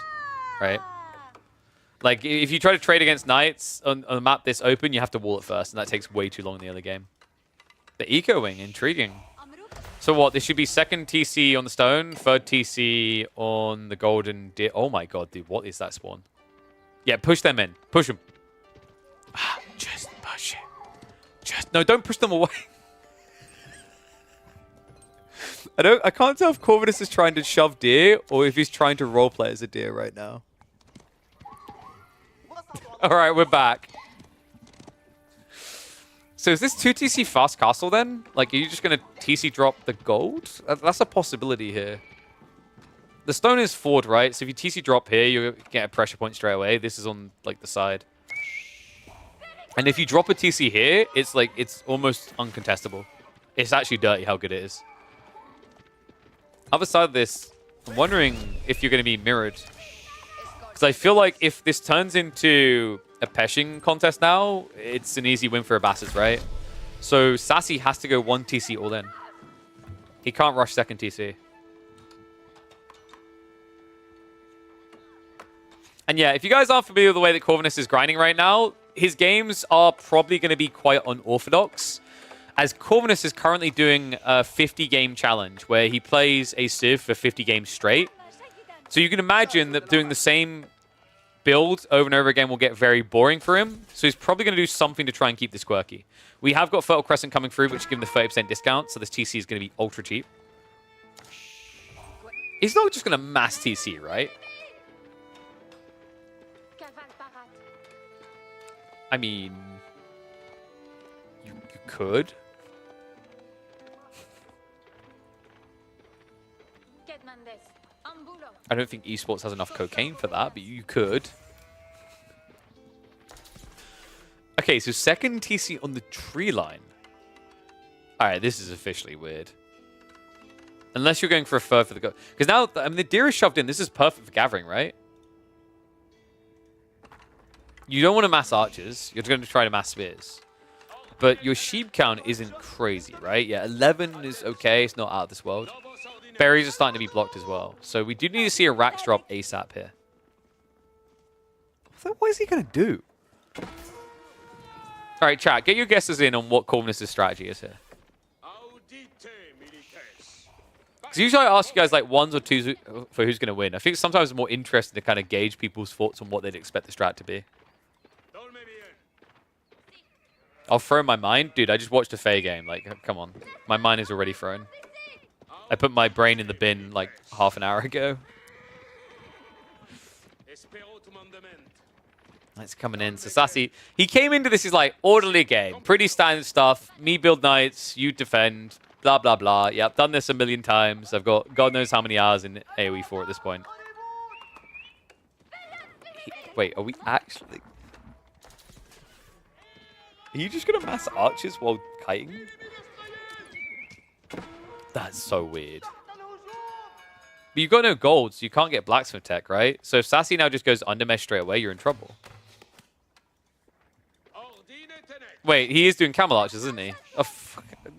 right? Like, if you try to trade against Knights on a map this open, you have to wall it first, and that takes way too long in the early game. The Eco Wing, intriguing. So what, this should be second TC on the stone, third TC on the golden deer. Oh my god, dude, what is that spawn? Yeah, push them in. Push them. Just push it. No, don't push them away. I can't tell if Corvinus is trying to shove deer or if he's trying to roleplay as a deer right now. Alright, we're back. So is this 2TC fast castle then? Like, are you just going to TC drop the gold? That's a possibility here. The stone is forward, right? So if you TC drop here, you'll get a pressure point straight away. This is on, like, the side. And if you drop a TC here, it's like, it's almost uncontestable. It's actually dirty how good it is. Other side of this, I'm wondering if you're going to be mirrored. Because I feel like if this turns into a peshing contest now, it's an easy win for Abbasid, right? So Sassy has to go 1 TC all in. He can't rush second TC. And yeah, if you guys aren't familiar with the way that Corvinus is grinding right now, his games are probably going to be quite unorthodox, as Corvinus is currently doing a 50-game challenge where he plays a Civ for 50 games straight. So you can imagine that doing the same build over and over again will get very boring for him. So he's probably going to do something to try and keep this quirky. We have got Fertile Crescent coming through, which give him the 30% discount, so this TC is going to be ultra cheap. He's not just going to mass TC, right? I mean, you could. I don't think esports has enough cocaine for that, but you could. Okay, so second TC on the tree line. Alright, this is officially weird. Unless you're going for a third for the go. Because now, I mean, the deer is shoved in. This is perfect for gathering, right? You don't want to mass archers. You're going to try to mass spears. But your sheep count isn't crazy, right? Yeah, 11 is okay. It's not out of this world. Berries are starting to be blocked as well. So we do need to see a Rax drop ASAP here. What is he going to do? All right, chat, get your guesses in on what Corvinus' strategy is here. Because usually I ask you guys like ones or twos for who's going to win. I think sometimes it's more interesting to kind of gauge people's thoughts on what they'd expect the strat to be. I'll throw my mind. Dude, I just watched a Faye game. Like, come on. My mind is already thrown. I put my brain in the bin like half an hour ago. That's coming in. So Sassy, he came into this, he's like, orderly game. Pretty standard stuff. Me build knights, you defend. Blah, blah, blah. Yeah, I've done this a million times. I've got God knows how many hours in AoE 4 at this point. Wait, are we actually... Are you just going to mass archers while kiting? That's so weird. But you've got no gold, so you can't get blacksmith tech, right? So if Sassy now just goes undermesh straight away, you're in trouble. Wait, he is doing camel archers, isn't he? Oh,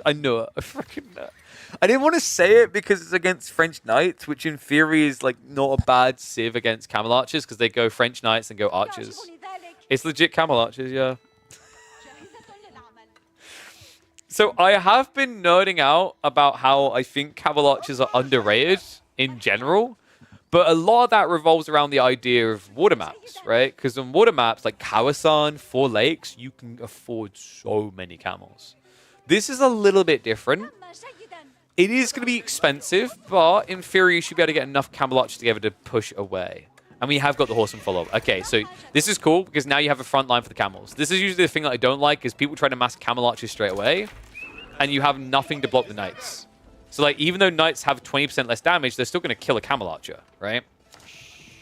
I know it. I freaking know. I didn't want to say it because it's against French knights, which in theory is like not a bad civ against camel archers because they go French knights and go archers. It's legit camel archers, yeah. So I have been nerding out about how I think camel archers are underrated in general, but a lot of that revolves around the idea of water maps, right? Because on water maps like Kawasan, Four Lakes, you can afford so many camels. This is a little bit different. It is going to be expensive, but in theory, you should be able to get enough camel archers together to push away. And we have got the horseman follow-up. Okay, so this is cool because now you have a front line for the camels. This is usually the thing that I don't like is people try to mass camel archers straight away and you have nothing to block the knights. So like even though knights have 20% less damage, they're still going to kill a camel archer, right?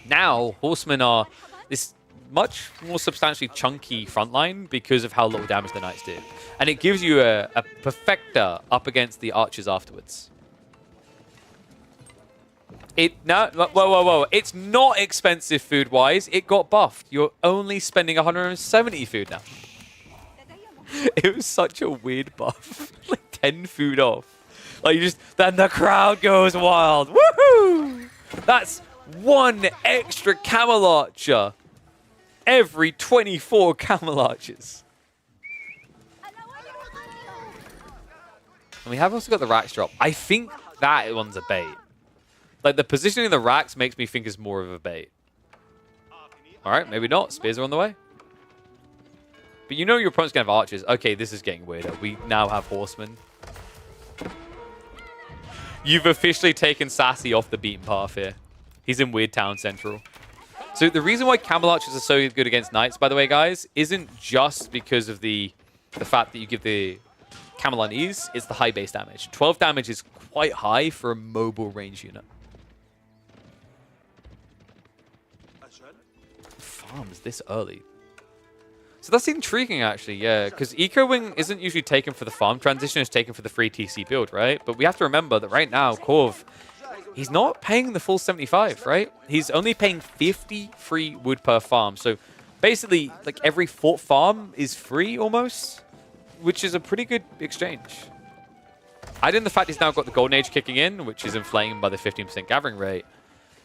Now, horsemen are this much more substantially chunky front line because of how little damage the knights do. And it gives you a perfector up against the archers afterwards. Whoa. It's not expensive food-wise. It got buffed. You're only spending 170 food now. It was such a weird buff. Like 10 food off. Like you just, then the crowd goes wild. Woohoo! That's one extra camel archer every 24 camel archers. And we have also got the racks drop. I think that one's a bait. Like, the positioning of the racks makes me think it's more of a bait. Alright, maybe not. Spears are on the way. But you know your opponent's going to have archers. Okay, this is getting weirder. We now have horsemen. You've officially taken Sassy off the beaten path here. He's in Weird Town Central. So the reason why camel archers are so good against knights, by the way, guys, isn't just because of the fact that you give the camel unease. It's the high base damage. 12 damage is quite high for a mobile range unit. Farms this early. So that's intriguing, actually, yeah, because Eco Wing isn't usually taken for the farm transition, it's taken for the free TC build, right? But we have to remember that right now, Corv, he's not paying the full 75, right? He's only paying 50 free wood per farm. So basically, like every fourth farm is free almost, which is a pretty good exchange. Add in the fact he's now got the Golden Age kicking in, which is inflamed by the 15% gathering rate.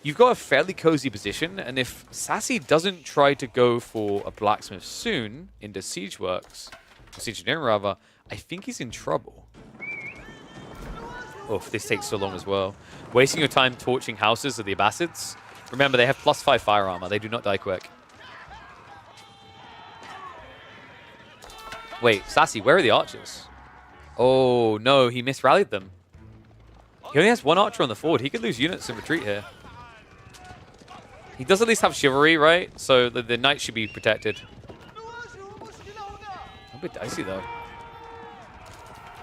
You've got a fairly cozy position, and if Sassy doesn't try to go for a blacksmith soon into Siege Works, or Siege Engineering rather, I think he's in trouble. Oh, this takes so long as well. Wasting your time torching houses of the Abbasids. Remember, they have +5 fire armor. They do not die quick. Wait, Sassy, where are the archers? Oh, no, he misrallied them. He only has one archer on the forward. He could lose units in retreat here. He does at least have chivalry, right? So the knight should be protected. A bit dicey, though.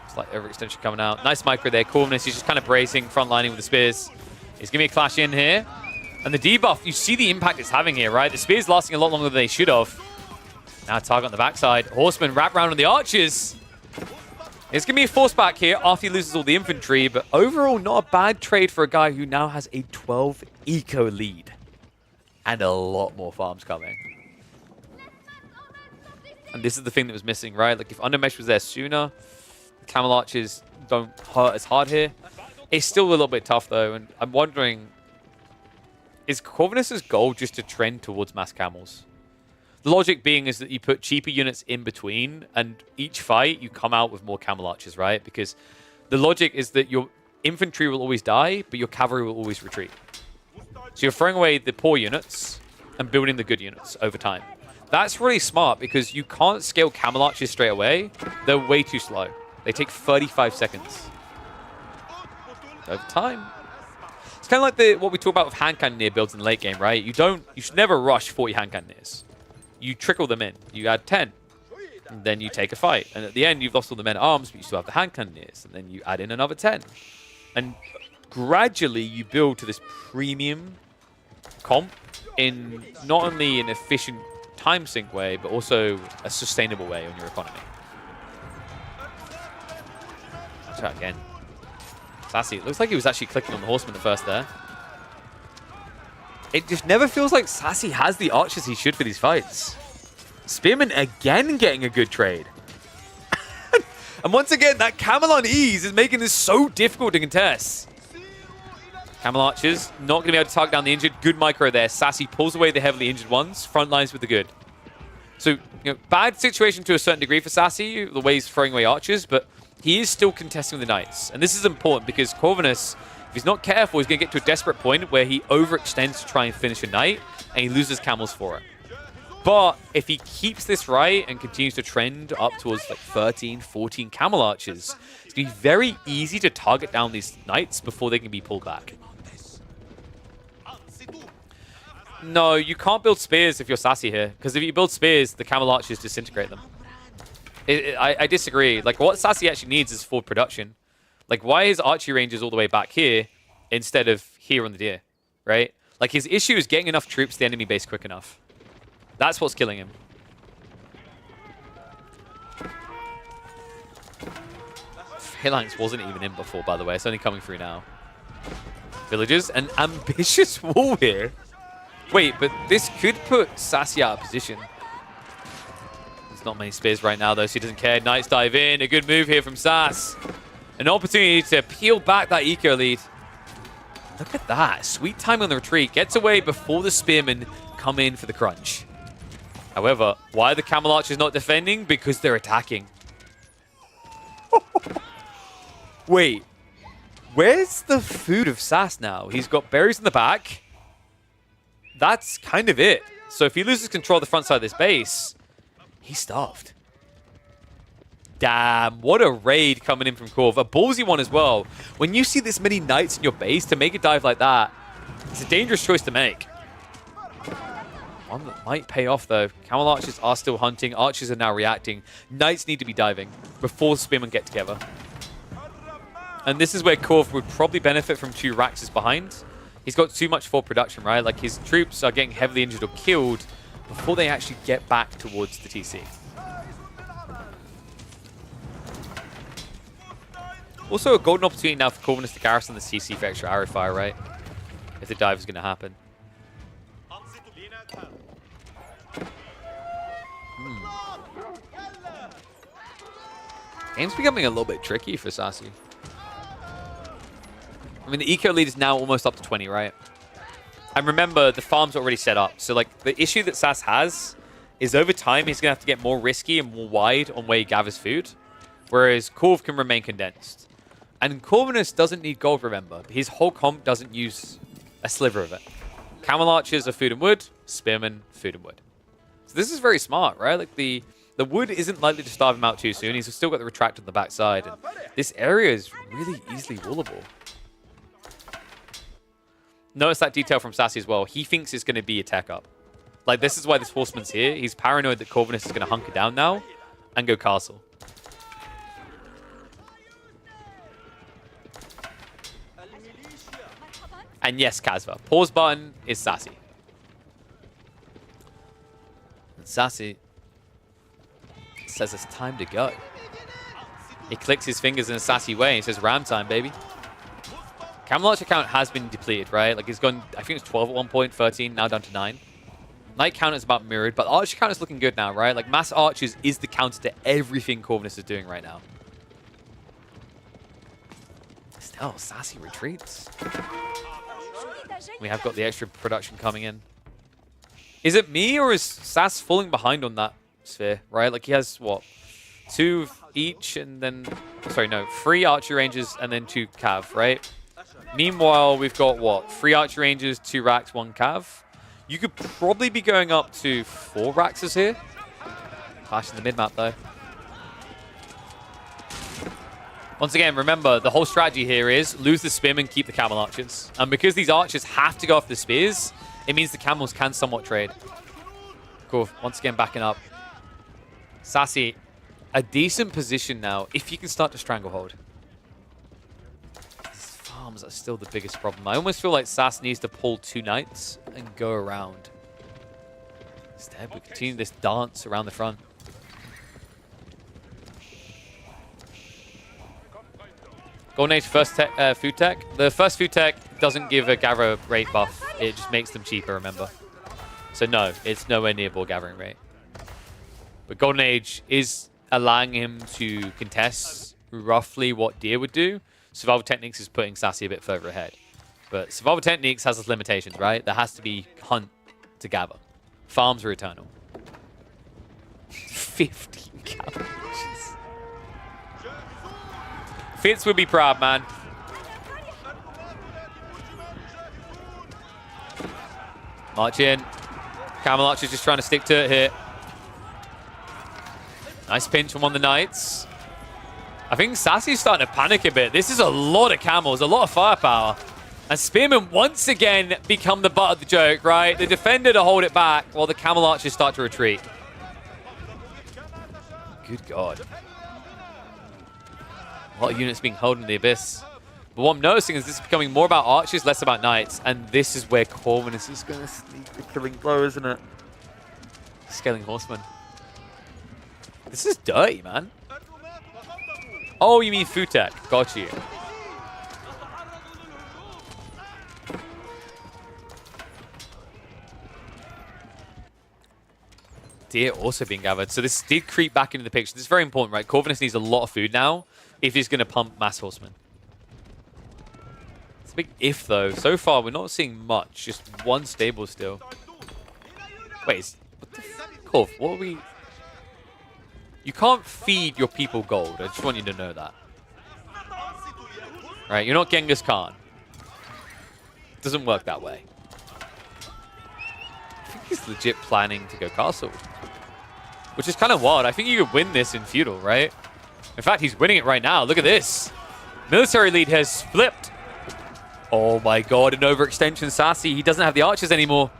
It's like overextension coming out. Nice micro there. Corvinus, he's just kind of bracing, front lining with the spears. He's giving me a clash in here. And the debuff, you see the impact it's having here, right? The spears lasting a lot longer than they should have. Now target on the backside. Horseman wrap around on the archers. It's going to be a force back here after he loses all the infantry. But overall, not a bad trade for a guy who now has a 12 eco lead. And a lot more farms coming. And this is the thing that was missing, right? Like, if Undermesh was there sooner, Camel Archers don't hurt as hard here. It's still a little bit tough, though. And I'm wondering, is Corvinus's goal just to trend towards mass camels? The logic being is that you put cheaper units in between, and each fight, you come out with more Camel Archers, right? Because the logic is that your infantry will always die, but your cavalry will always retreat. So you're throwing away the poor units and building the good units over time. That's really smart because you can't scale camel archers straight away. They're way too slow. They take 35 seconds. Over time. It's kind of like what we talk about with hand cannoneer builds in the late game, right? You should never rush 40 hand cannoneers. You trickle them in. You add 10. And then you take a fight. And at the end, you've lost all the men at arms, but you still have the hand cannoneers. And then you add in another 10. And gradually, you build to this premium comp in not only an efficient time sink way, but also a sustainable way on your economy. Let's try again. Sassy, it looks like he was actually clicking on the horseman at first there. It just never feels like Sassy has the archers he should for these fights. Spearman again getting a good trade. And once again, that camel on ease is making this so difficult to contest. Camel archers, not going to be able to target down the injured. Good micro there. Sassy pulls away the heavily injured ones. Front lines with the good. So, bad situation to a certain degree for Sassy, the way he's throwing away archers, but he is still contesting the knights. And this is important because Corvinus, if he's not careful, he's going to get to a desperate point where he overextends to try and finish a knight, and he loses camels for it. But if he keeps this right and continues to trend up towards like 13, 14 camel archers, it's going to be very easy to target down these knights before they can be pulled back. No, you can't build spears if you're Sassy here. Because if you build spears, the camel archers disintegrate them. I disagree. Like, what Sassy actually needs is forward production. Like, why is archery ranges all the way back here instead of here on the deer, right? Like, his issue is getting enough troops to the enemy base quick enough. That's what's killing him. Phalanx wasn't even in before, by the way. It's only coming through now. Villagers, an ambitious wall here. Wait, but this could put Sassy out of position. There's not many spears right now, though, so he doesn't care. Knights dive in. A good move here from Sass. An opportunity to peel back that eco lead. Look at that. Sweet time on the retreat. Gets away before the spearmen come in for the crunch. However, why are the camel archers not defending? Because they're attacking. Wait. Where's the food of Sass now? He's got berries in the back. That's kind of it. So if he loses control of the front side of this base, he's starved. Damn, what a raid coming in from Corv. A ballsy one as well. When you see this many knights in your base, to make a dive like that, it's a dangerous choice to make. One that might pay off, though. Camel archers are still hunting. Archers are now reacting. Knights need to be diving before the spearmen get together. And this is where Corv would probably benefit from 2 Raxes behind. He's got too much forward production, right? Like, his troops are getting heavily injured or killed before they actually get back towards the TC. Also, a golden opportunity now for Corvinus to garrison the CC for extra arrow fire, right? If the dive is going to happen. Game's becoming a little bit tricky for Sassy. I mean, the eco lead is now almost up to 20, right? And remember, the farm's already set up. So, like, the issue that Sass has is over time, he's going to have to get more risky and more wide on where he gathers food. Whereas Corv can remain condensed. And Corvinus doesn't need gold, remember. His whole comp doesn't use a sliver of it. Camel archers are food and wood. Spearmen, food and wood. So this is very smart, right? Like, the wood isn't likely to starve him out too soon. He's still got the retract on the backside. And this area is really easily wallable. Notice that detail from Sassy as well. He thinks it's going to be a tech up. Like, this is why this horseman's here. He's paranoid that Corvinus is going to hunker down now and go castle. And yes, Kazva. Pause button is Sassy. And Sassy says it's time to go. He clicks his fingers in a Sassy way and he says, ram time, baby. Camel Archer count has been depleted, right? Like, he's gone, I think it's 12 at one point, 13, now down to 9. Knight count is about mirrored, but Archer count is looking good now, right? Like, mass archers is the counter to everything Corvinus is doing right now. Still, Sassy retreats. We have got the extra production coming in. Is it me, or is Sass falling behind on that sphere, right? Like, he has, what, 2 each, and then... Sorry, no, 3 archery ranges, and then 2 cav, right? Meanwhile, we've got, what, 3 archery ranges, 2 racks, 1 cav. You could probably be going up to 4 raxes here. Clash in the mid-map, though. Once again, remember, the whole strategy here is lose the spearmen, keep the camel archers. And because these archers have to go off the spears, it means the camels can somewhat trade. Cool. Once again, backing up. Sassy, a decent position now, if you can start to stranglehold. These farms are still the biggest problem. I almost feel like Sass needs to pull 2 knights and go around. Instead, we continue this dance around the front. Golden Age first food tech. The first food tech doesn't give a gather rate buff. It just makes them cheaper, remember. So no, it's nowhere near ball gathering rate. But Golden Age is allowing him to contest roughly what Deer would do. Survival Techniques is putting Sassy a bit further ahead. But Survival Techniques has its limitations, right? There has to be hunt to gather. Farms are eternal. 15 cows. Fitz would be proud, man. March in. Camel Archer's just trying to stick to it here. Nice pinch from one of the knights. I think Sassy's starting to panic a bit. This is a lot of camels, a lot of firepower. And Spearmen once again become the butt of the joke, right? The defender to hold it back while the camel archers start to retreat. Good God. A lot of units being held in the abyss. But what I'm noticing is this is becoming more about archers, less about knights. And this is where Corvinus is going to sneak the killing blow, isn't it? Scaling horsemen. This is dirty, man. Oh, you mean Futek. Got you. Deer also being gathered. So this did creep back into the picture. This is very important, right? Corvinus needs a lot of food now if he's going to pump mass horsemen. It's a big if, though. So far, we're not seeing much. Just one stable still. Wait, what the Corv, what are we... You can't feed your people gold. I just want you to know that. Right, you're not Genghis Khan. It doesn't work that way. I think he's legit planning to go castle. Which is kind of wild. I think you could win this in feudal, right? In fact, he's winning it right now. Look at this. Military lead has flipped. Oh my god, an overextension Sassy. He doesn't have the archers anymore.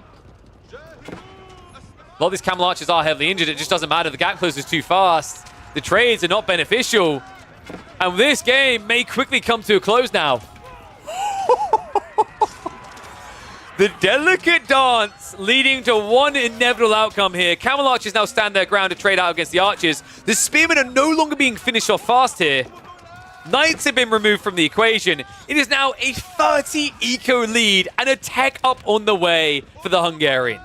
A lot of these camel archers are heavily injured. It just doesn't matter. The gap closes too fast. The trades are not beneficial. And this game may quickly come to a close now. The delicate dance leading to one inevitable outcome here. Camel archers now stand their ground to trade out against the archers. The spearmen are no longer being finished off fast here. Knights have been removed from the equation. It is now a 30 eco lead and a tech up on the way for the Hungarian.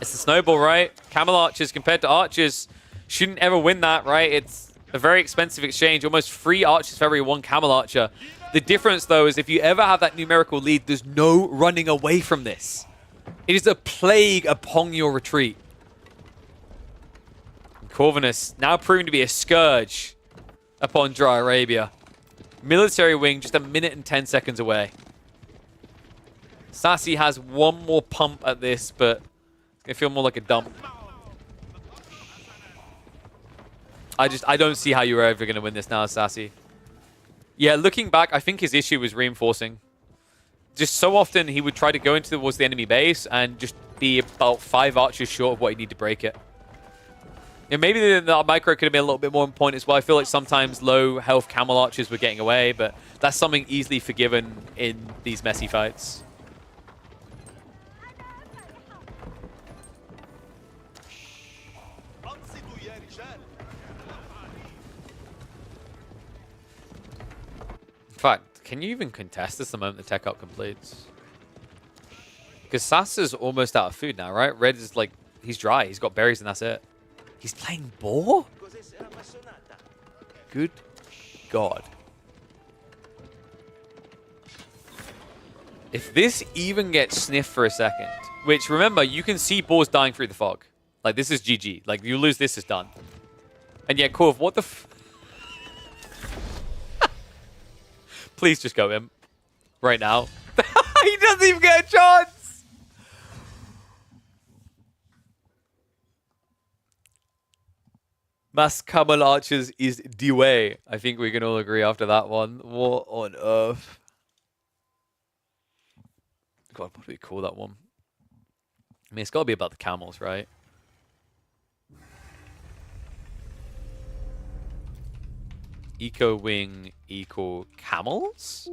It's the snowball, right? Camel archers compared to archers shouldn't ever win that, right? It's a very expensive exchange. Almost 3 archers for every 1 camel archer. The difference, though, is if you ever have that numerical lead, there's no running away from this. It is a plague upon your retreat. Corvinus now proving to be a scourge upon Dry Arabia. Military wing just 1 minute and 10 seconds away. Sassy has one more pump at this, but it's going to feel more like a dump. I don't see how you're ever going to win this now, Sassy. Yeah, looking back, I think his issue was reinforcing. Just so often he would try to go towards the enemy base and just be about 5 archers short of what he needed to break it. Yeah, maybe the micro could have been a little bit more on point as well. I feel like sometimes low health camel archers were getting away, but that's something easily forgiven in these messy fights. In fact, can you even contest this the moment the tech up completes? Because Sassa's almost out of food now, right? Red is like, he's dry. He's got berries and that's it. He's playing boar? Good God. If this even gets sniffed for a second, which remember, you can see boars dying through the fog. Like, this is GG. Like, you lose this, is done. And yeah, Corv, what the f... Please just go him. Right now. He doesn't even get a chance! Mass camel archers is the way. I think we can all agree after that one. What on earth? God, what do we call that one? I mean, it's got to be about the camels, right? Eco wing equal camels?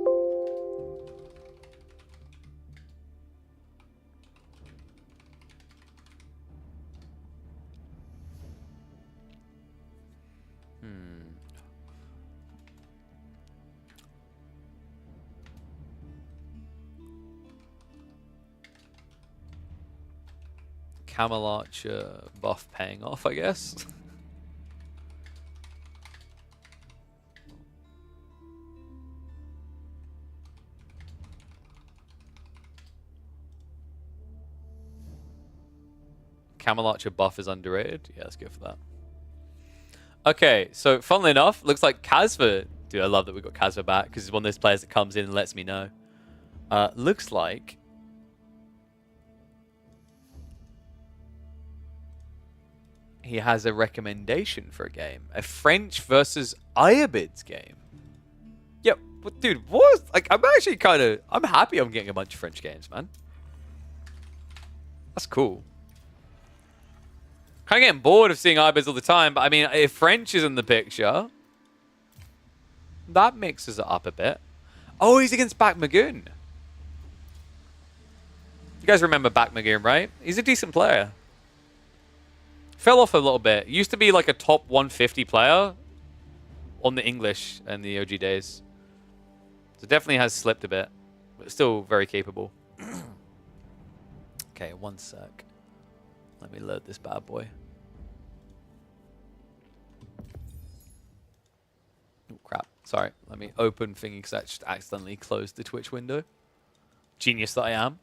Camel archer buff paying off, I guess. Camel archer buff is underrated. Yeah, let's go for that. Okay, so funnily enough, looks like Kazva. Dude, I love that we got Kazva back because he's one of those players that comes in and lets me know. Looks like he has a recommendation for a game. A French versus Abbasid game. Yep, but dude, what? Like, I'm actually I'm happy I'm getting a bunch of French games, man. That's cool. Kind of getting bored of seeing Abbasid all the time, but I mean, if French is in the picture, that mixes it up a bit. Oh, he's against Back Magoon. You guys remember Back Magoon, right? He's a decent player. Fell off a little bit. Used to be like a top 150 player on the English and the OG days. So definitely has slipped a bit, but still very capable. Okay, one sec. Let me load this bad boy. Oh, crap. Sorry. Let me open thingy because I just accidentally closed the Twitch window. Genius that I am.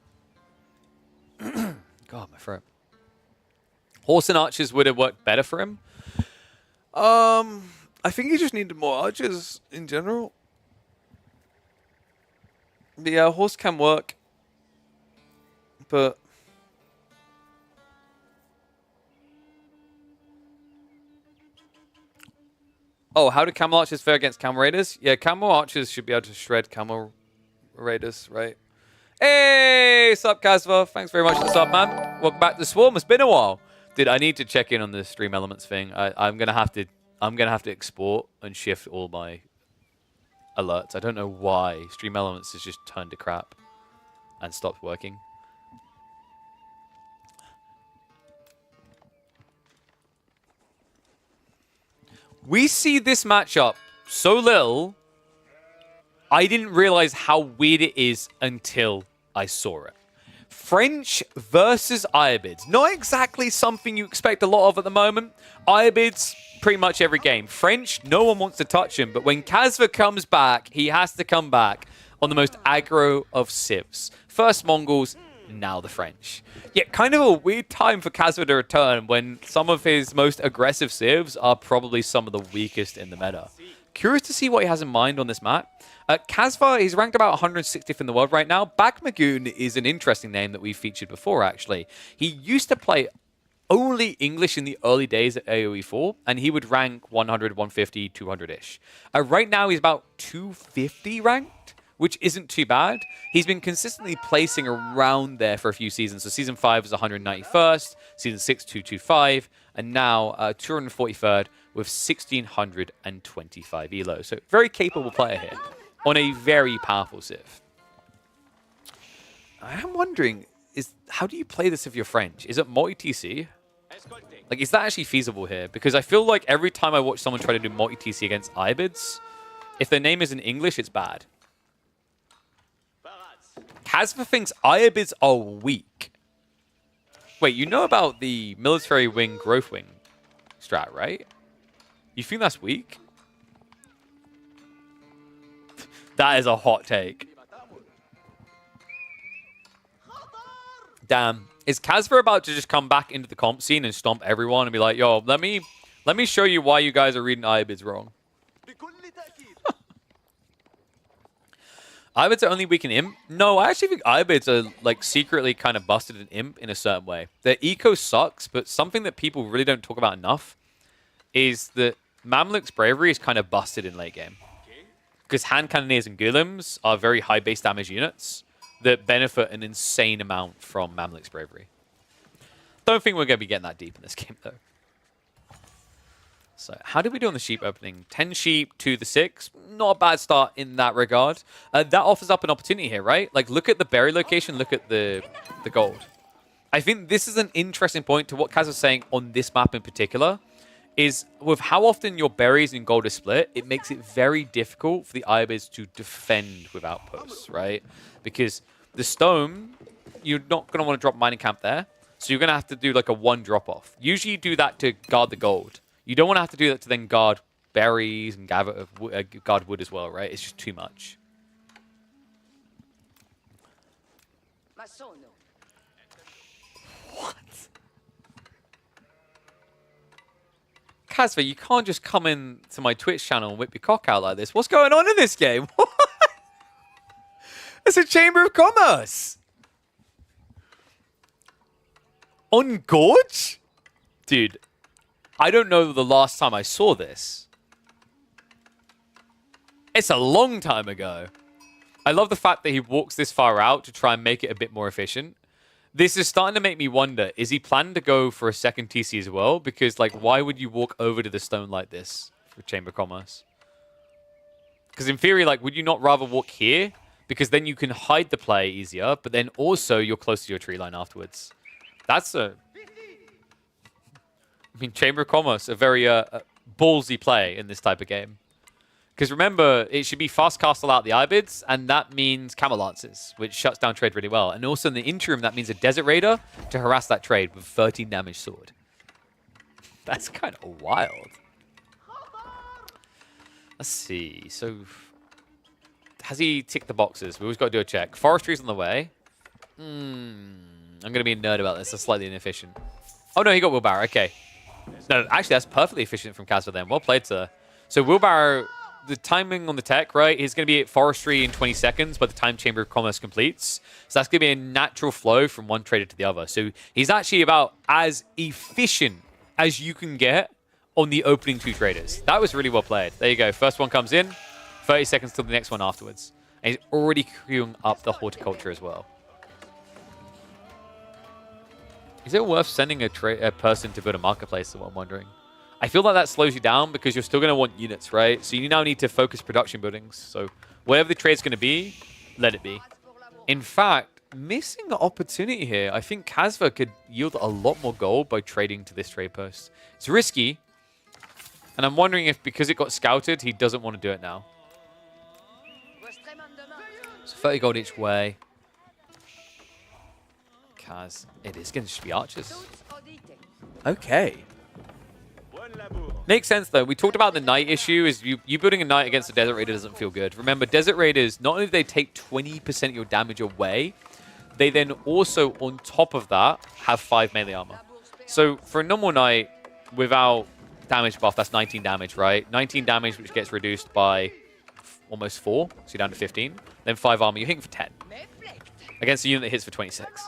God, my throat. Horse and archers would have worked better for him. I think he just needed more archers in general. But yeah, horse can work. But oh, how do camel archers fare against camel raiders? Yeah, camel archers should be able to shred camel raiders, right? Hey, sup, Casva? Thanks very much for the sub, man. Welcome back to the Swarm. It's been a while. Dude, I need to check in on the stream elements thing. I'm gonna have to export and shift all my alerts. I don't know why stream elements has just turned to crap and stopped working. We see this matchup so little, I didn't realize how weird it is until I saw it. French versus Abbasid. Not exactly something you expect a lot of at the moment. Abbasid's pretty much every game. French, no one wants to touch him, but when Casva comes back, he has to come back on the most aggro of civs. First Mongols, now the French. Yet kind of a weird time for Casva to return when some of his most aggressive civs are probably some of the weakest in the meta. Curious to see what he has in mind on this map. Casva, he's ranked about 160th in the world right now. Back Magoon is an interesting name that we've featured before, actually. He used to play only English in the early days at AoE 4, and he would rank 100, 150, 200-ish. Right now, he's about 250 ranked, which isn't too bad. He's been consistently placing around there for a few seasons. So season 5 was 191st, season 6, 225, and now 243rd with 1,625 elo. So very capable player here on a very powerful civ. I am wondering, how do you play this if you're French? Is it multi-TC? Like, is that actually feasible here? Because I feel like every time I watch someone try to do multi-TC against Abbasid, if their name is in English, it's bad. Casva thinks Abbasid are weak. Wait, you know about the military wing growth wing strat, right? You think that's weak? That is a hot take. Damn. Is Casva about to just come back into the comp scene and stomp everyone and be like, yo, let me show you why you guys are reading Abbasid wrong. Abbasid's are only weak in Imp? No, I actually think Abbasid's are like secretly kind of busted in Imp in a certain way. Their eco sucks, but something that people really don't talk about enough is that Mamluk's bravery is kind of busted in late game. Because hand cannoneers and golems are very high base damage units that benefit an insane amount from Mamluk's bravery. Don't think we're going to be getting that deep in this game, though. So, how did we do on the sheep opening? 10 sheep to the 6. Not a bad start in that regard. That offers up an opportunity here, right? Like, look at the berry location, look at the gold. I think this is an interesting point to what Kaz was saying on this map in particular, is with how often your berries and gold are split, it makes it very difficult for the Abbasid to defend with outposts, right? Because the stone, you're not going to want to drop mining camp there, so you're going to have to do like a 1 drop-off. Usually you do that to guard the gold. You don't want to have to do that to then guard berries and guard wood as well, right? It's just too much. What? Casva, you can't just come in to my Twitch channel and whip your cock out like this. What's going on in this game? It's a Chamber of Commerce. On Gorge? Dude, I don't know the last time I saw this. It's a long time ago. I love the fact that he walks this far out to try and make it a bit more efficient. This is starting to make me wonder, is he planning to go for a second TC as well? Because, like, why would you walk over to the stone like this for Chamber of Commerce? Because in theory, like, would you not rather walk here? Because then you can hide the play easier, but then also you're close to your tree line afterwards. That's a... I mean, Chamber of Commerce, a very ballsy play in this type of game. Because remember, it should be fast castle out the Abbasid, and that means Camel Lances, which shuts down trade really well. And also in the interim, that means a Desert Raider to harass that trade with 13 damage sword. That's kind of wild. Let's see. So, has he ticked the boxes? We always got to do a check. Forestry's on the way. I'm going to be a nerd about this. That's slightly inefficient. Oh, no, he got Wheelbarrow. Okay. No, actually, that's perfectly efficient from Casper then. Well played, sir. So, Wheelbarrow... The timing on the tech, right, is going to be at forestry in 20 seconds by the time Chamber of Commerce completes. So that's going to be a natural flow from one trader to the other. So he's actually about as efficient as you can get on the opening two traders. That was really well played. There you go. First one comes in, 30 seconds till the next one afterwards. And he's already queuing up the horticulture as well. Is it worth sending a person to build a marketplace, is what I'm wondering? I feel like that slows you down because you're still going to want units, right? So you now need to focus production buildings. So whatever the trade's going to be, let it be. In fact, missing the opportunity here. I think Kasva could yield a lot more gold by trading to this trade post. It's risky. And I'm wondering if because it got scouted, he doesn't want to do it now. So 30 gold each way. Kaz, it is going to just be archers. Okay. Makes sense, though. We talked about the knight issue. Is you building a knight against a Desert Raider doesn't feel good. Remember, Desert Raiders, not only do they take 20% of your damage away, they then also, on top of that, have 5 melee armor. So for a normal knight, without damage buff, that's 19 damage, right? 19 damage, which gets reduced by almost 4, so you're down to 15. Then 5 armor, you're hitting for 10. Against a unit that hits for 26.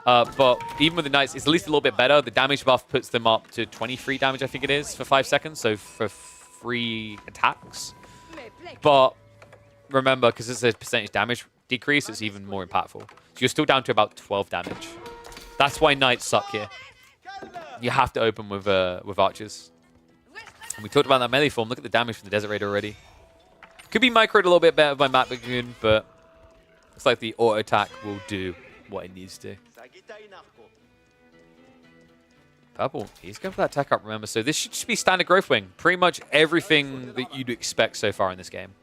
But even with the knights, it's at least a little bit better. The damage buff puts them up to 23 damage, I think it is, for 5 seconds. So for 3 attacks. But remember, because it's a percentage damage decrease, it's even more impactful. So you're still down to about 12 damage. That's why knights suck here. You have to open with archers. And we talked about that melee form. Look at the damage from the Desert Raider already. Could be microed a little bit better by Matt Bagoon, but looks like the auto attack will do what it needs to. Purple, he's going for that tech up, remember. So this should just be standard growth wing. Pretty much everything that you'd expect so far in this game.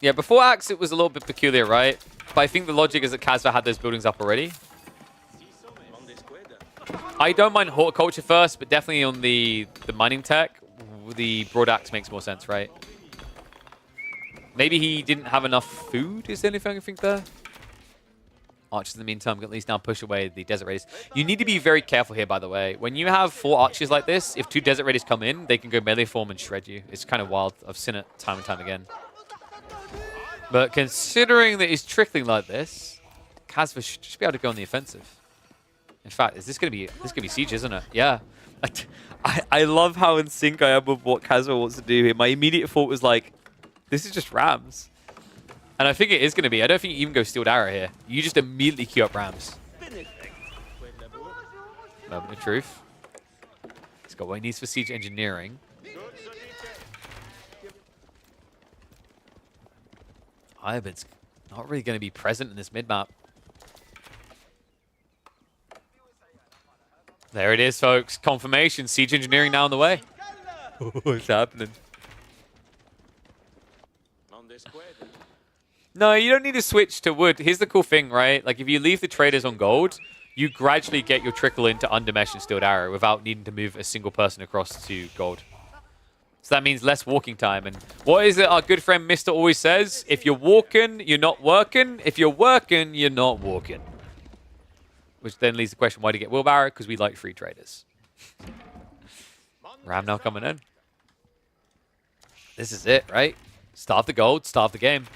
Yeah, before Axe, it was a little bit peculiar, right? But I think the logic is that Kasva had those buildings up already. I don't mind horticulture first, but definitely on the mining tech, the broad axe makes more sense, right? Maybe he didn't have enough food, is there anything I think there? Archers in the meantime can at least now push away the Desert Raiders. You need to be very careful here, by the way. When you have 4 archers like this, if 2 Desert Raiders come in, they can go melee form and shred you. It's kind of wild. I've seen it time and time again. But considering that he's trickling like this, Kasva should just be able to go on the offensive. In fact, is this going to be siege, isn't it? Yeah. I love how in sync I am with what Kasva wants to do here. My immediate thought was like, this is just Rams. And I think it is going to be. I don't think you even go Steeled Arrow here. You just immediately queue up Rams. Moment of truth. He's got what he needs for siege engineering. Iabid's not really going to be present in this mid-map. There it is, folks. Confirmation. Siege engineering now on the way. What's happening? No, you don't need to switch to wood. Here's the cool thing, right? Like, if you leave the traders on gold, you gradually get your trickle into Undermesh and Steeled Arrow without needing to move a single person across to gold. So that means less walking time. And what is it our good friend Mr. always says? If you're walking, you're not working. If you're working, you're not walking. Which then leaves the question, why do you get Wheelbarrow? Because we like free traders. Ram now coming in. This is it, right? Starve the gold, starve the game.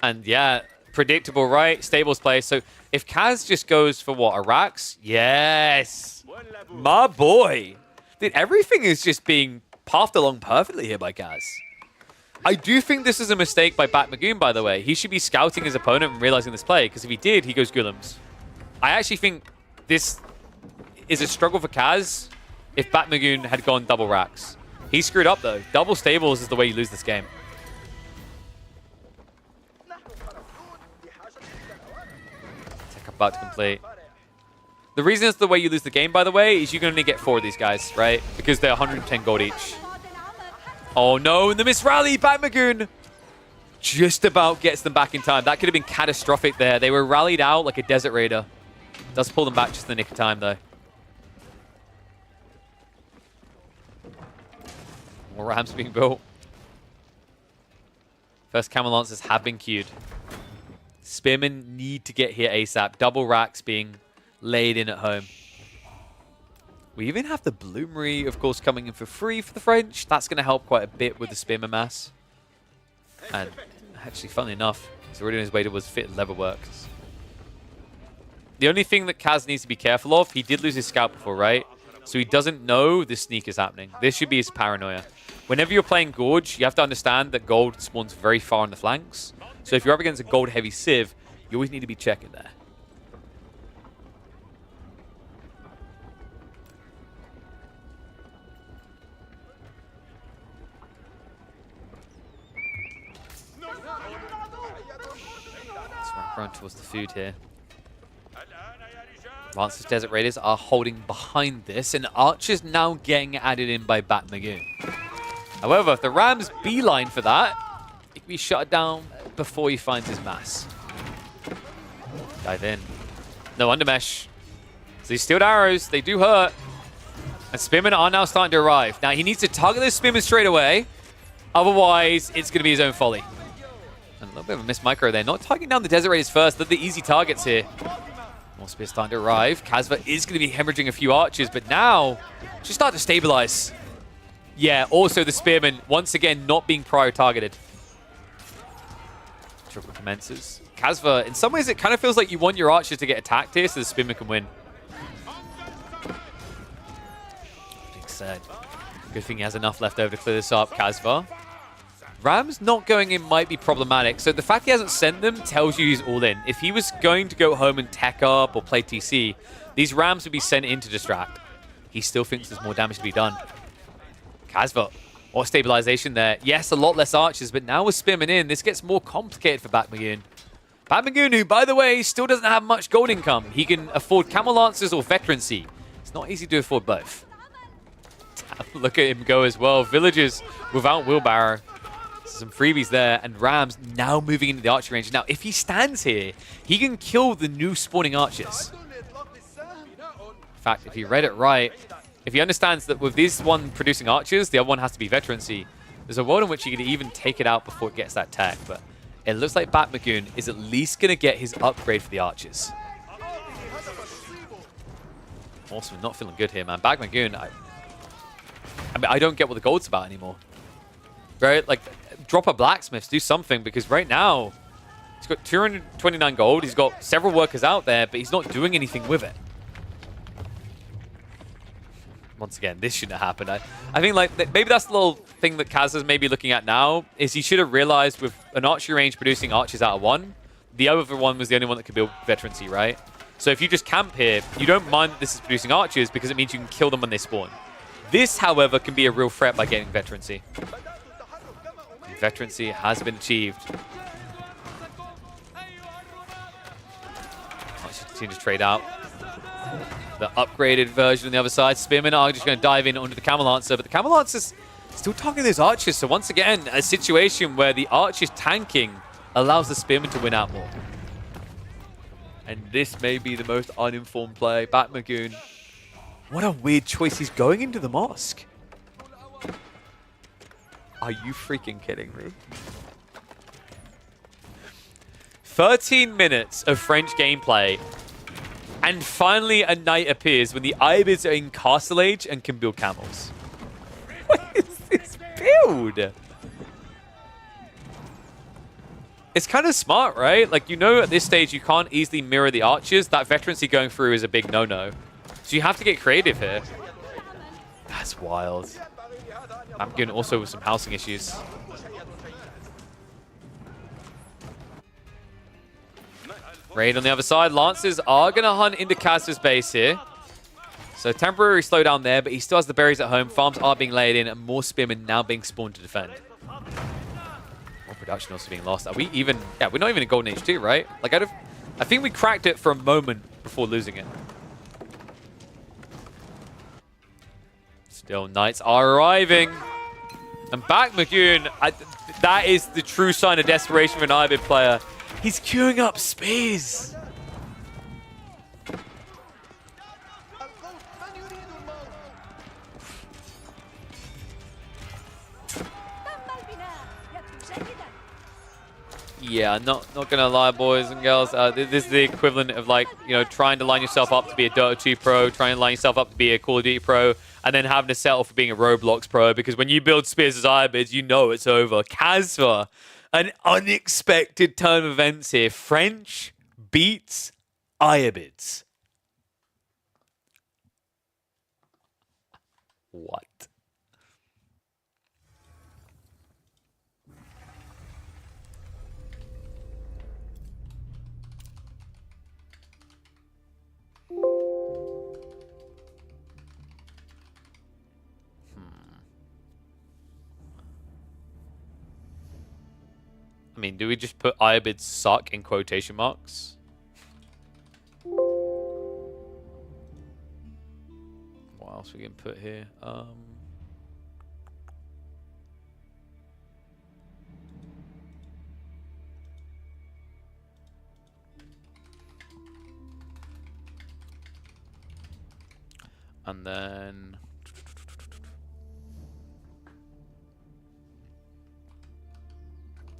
And yeah, predictable, right? Stables play. So if Kaz just goes for what, a Rax? Yes! My boy! Dude, everything is just being pathed along perfectly here by Kaz. I do think this is a mistake by Bat Magoon, by the way. He should be scouting his opponent and realizing this play, because if he did, he goes Golems. I actually think this is a struggle for Kaz if Bat Magoon had gone double Rax. He screwed up, though. Double stables is the way you lose this game. Tech about to complete. The reason it's the way you lose the game, by the way, is you're going to get 4 of these guys, right? Because they're 110 gold each. Oh no, and the miss rally, Bat Magoon just about gets them back in time. That could have been catastrophic there. They were rallied out like a Desert Raider. Does pull them back just in the nick of time, though. More rams being built. First Camel Lancers have been queued. Spearmen need to get here ASAP. Double racks being laid in at home. We even have the Bloomery, of course, coming in for free for the French. That's going to help quite a bit with the Spearman mass. And actually, funnily enough, he's already on his way towards fit leather works. The only thing that Kaz needs to be careful of, he did lose his scout before, right? So he doesn't know this sneak is happening. This should be his paranoia. Whenever you're playing Gorge, you have to understand that gold spawns very far on the flanks. So if you're up against a gold-heavy Civ, you always need to be checking there. Let's run towards the food here. Lancers Desert Raiders are holding behind this, and Archers now getting added in by Bat Magoon. However, if the Rams beeline for that, it can be shut down before he finds his mass. Dive in. No undermesh. So these steeled arrows, they do hurt. And Spearmen are now starting to arrive. Now he needs to target those Spearmen straight away. Otherwise, it's going to be his own folly. And a little bit of a missed micro there. Not targeting down the Desert Raiders first. They're the easy targets here. More spears starting to arrive. Kazva is going to be hemorrhaging a few archers, but now just start to stabilize. Yeah, also the Spearmen, once again, not being prior targeted. Triple commences. Kazva, in some ways, it kind of feels like you want your archers to get attacked here so the Spearmen can win. Being said, good thing he has enough left over to clear this up, Kazva. Rams not going in might be problematic. So the fact he hasn't sent them tells you he's all in. If he was going to go home and tech up or play TC, these Rams would be sent in to distract. He still thinks there's more damage to be done. Kazva, more stabilization there. Yes, a lot less archers, but now with Spearman in, this gets more complicated for Bat Magoon. Bat Magoon, who, by the way, still doesn't have much gold income. He can afford Camel Lancers or Veterancy. It's not easy to afford both. Look at him go as well. Villagers without Wheelbarrow. Some freebies there, and Rams now moving into the archery range. Now, if he stands here, he can kill the new spawning archers. In fact, if he read it right, if he understands that with this one producing archers, the other one has to be Veterancy, there's a world in which he could even take it out before it gets that tech, but it looks like Bat Magoon is at least going to get his upgrade for the archers. Awesome, not feeling good here, man. Bat Magoon, I mean, I don't get what the gold's about anymore. Right? Like, drop a blacksmith, do something, because right now he's got 229 gold. He's got several workers out there, but he's not doing anything with it. Once again, this shouldn't have happened. I think like maybe that's the little thing that Kaz is maybe looking at now, is he should have realized with an archery range producing archers out of one, the other one was the only one that could build Veterancy, right? So if you just camp here, you don't mind that this is producing archers because it means you can kill them when they spawn. This, however, can be a real threat by getting Veterancy. Veterancy has been achieved. Let's continue to trade out. The upgraded version on the other side. Spearmen are just going to dive in onto the Camel Lancer, but the Camel Lancer's still targeting those archers. So once again, a situation where the archers tanking allows the Spearmen to win out more. And this may be the most uninformed play. Bat Magoon. What a weird choice. He's going into the mosque. Are you freaking kidding me? 13 minutes of French gameplay. And finally a knight appears when the Abazids are in Castle Age and can build camels. What is this build? It's kind of smart, right? Like, you know, at this stage, you can't easily mirror the archers. That veterancy going through is a big no-no. So you have to get creative here. That's wild. I'm getting also with some housing issues. Raid on the other side. Lancers are going to hunt into Kaz's base here. So temporary slowdown there, but he still has the berries at home. Farms are being laid in, and more spearmen now being spawned to defend. More production also being lost. Are we even... Yeah, we're not even in Golden Age 2, right? Like, I think we cracked it for a moment before losing it. Still, knights are arriving. And back Magoon, that is the true sign of desperation for an Ibid player. He's queuing up spears. Yeah, not gonna lie, boys and girls. This is the equivalent of, like, you know, trying to line yourself up to be a Dota 2 pro, trying to line yourself up to be a Call of Duty pro, and then having to settle for being a Roblox pro, because when you build spears as Ibids, you know it's over. Kazva, an unexpected turn of events here. French beats Ibids. What? I mean, do we just put Ibids suck in quotation marks? What else we can put here? And then...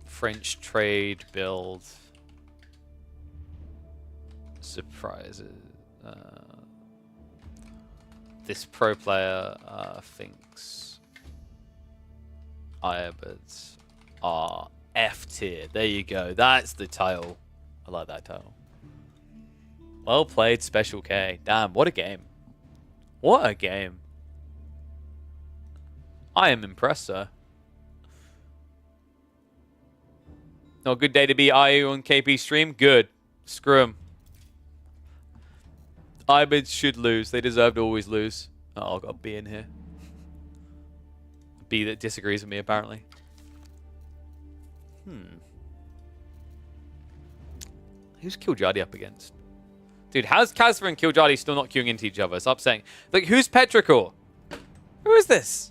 French trade build. Surprises. This pro player thinks Ibids are F tier. There you go. That's the title. I like that title. Well played, Special K. Damn, what a game. What a game. I am impressed, sir. No, good day to be IU on KP stream. Good. Screw him. Ibids should lose. They deserve to always lose. Oh, I've got a B in here. B that disagrees with me, apparently. Who's Killjadi up against? Dude, how's Kazva and Killjadi still not queuing into each other? It's upsetting. Like, who's Petrichor? Who is this?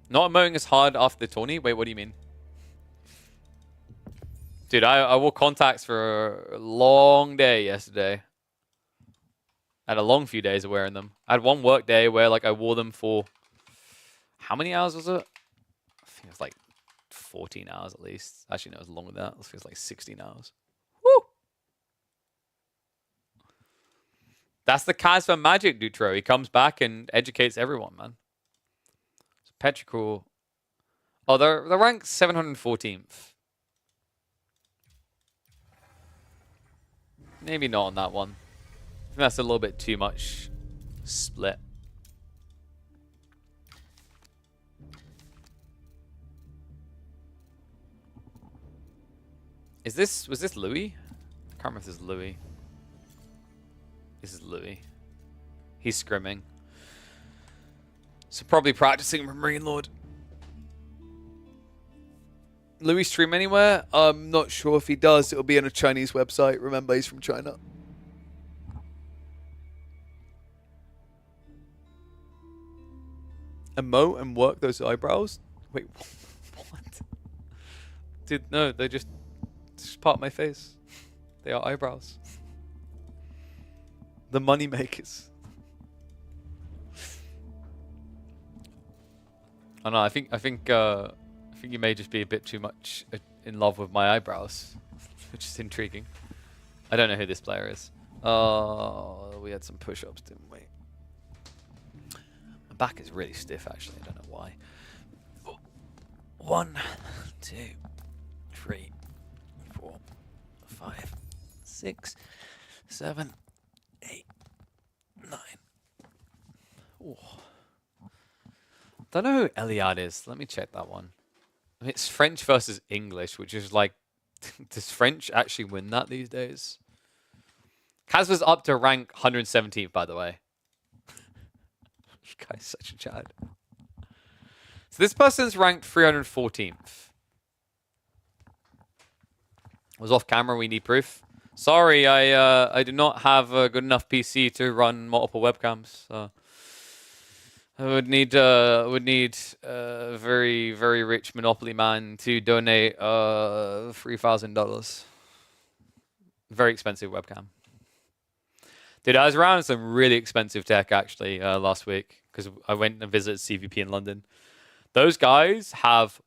Not emoting as hard after the tourney? Wait, what do you mean? Dude, I wore contacts for a long day yesterday. I had a long few days of wearing them. I had one work day where, like, I wore them for... How many hours was it? I think it was like 14 hours at least. Actually, no, it was longer than that. I think it was like 16 hours. Woo! That's the Kazva magic, Dutro. He comes back and educates everyone, man. Petrichor. Oh, they're ranked 714th. Maybe not on that one. I think that's a little bit too much split. Was this Louis? I can't remember if this is Louis. This is Louis. He's scrimming. So probably practicing Marine Lord. Louis stream anywhere? I'm not sure if he does. It'll be on a Chinese website. Remember, he's from China. Emote and work those eyebrows? Wait, what? Dude, no, they're just part of my face. They are eyebrows. The money makers. I don't know. I think you may just be a bit too much in love with my eyebrows, which is intriguing. I don't know who this player is. We had some push-ups, didn't we? My back is really stiff, actually. I don't know why. 1, 2, 3, 4, 5, 6, 7, 8, 9. Ooh. Don't know who Eliad is. Let me check that one. I mean, it's French versus English, which is like, does French actually win that these days? Kaz was up to rank 117th, by the way. You guys such a Chad. So this person's ranked 314th. Was off camera. We need proof. Sorry, I do not have a good enough PC to run multiple webcams. So I would need a very, very rich Monopoly man to donate $3,000. Very expensive webcam. Dude, I was around some really expensive tech actually last week because I went and visited CVP in London. Those guys have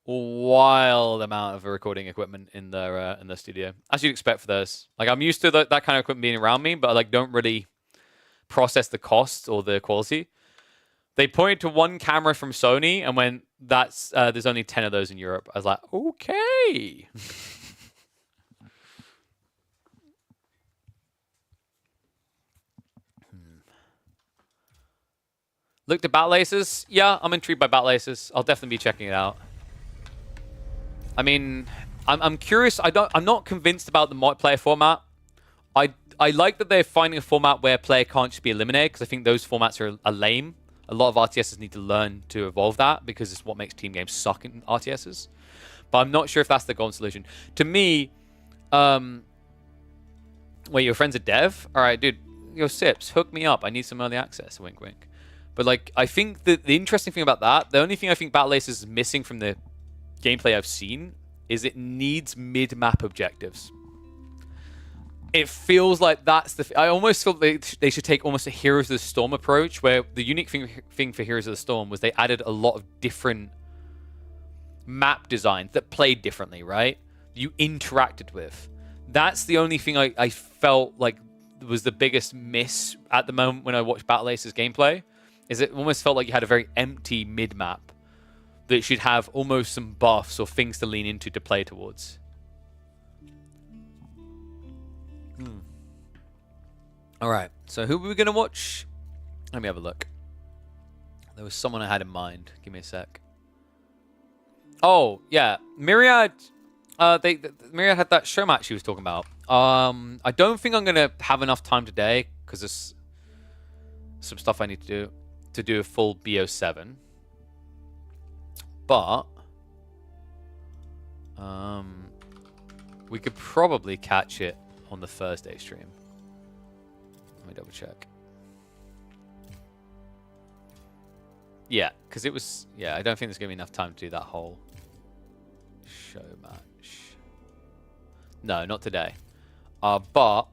a wild amount of recording equipment in their studio, as you'd expect for those. Like, I'm used to that kind of equipment being around me, but I like don't really process the cost or the quality. They pointed to one camera from Sony and went, "That's there's only 10 of those in Europe." I was like, okay. Looked at Batlaces. Yeah, I'm intrigued by Batlaces. I'll definitely be checking it out. I mean, I'm curious. I'm not convinced about the multiplayer format. I like that they're finding a format where player can't just be eliminated, because I think those formats are lame. A lot of RTSs need to learn to evolve that, because it's what makes team games suck in RTSs. But I'm not sure if that's the golden solution. To me, wait, your friend's a dev? All right, dude, yo, Sips, hook me up. I need some early access. Wink, wink. But like, I think that the interesting thing about that, the only thing I think Battle Aces is missing from the gameplay I've seen is it needs mid-map objectives. It feels like that's the... I almost feel they should take almost a Heroes of the Storm approach, where the unique thing for Heroes of the Storm was they added a lot of different map designs that played differently, right? You interacted with. That's the only thing I felt like was the biggest miss at the moment when I watched Battle Aces gameplay, is it almost felt like you had a very empty mid-map that should have almost some buffs or things to lean into to play towards. All right, so who are we going to watch? Let me have a look. There was someone I had in mind. Give me a sec. Oh, yeah. Myriad. Myriad had that show match she was talking about. I don't think I'm going to have enough time today, because there's some stuff I need to do a full BO7. But we could probably catch it on the Thursday stream. Let me double check. Yeah, because it was... Yeah, I don't think there's going to be enough time to do that whole show match. No, not today. But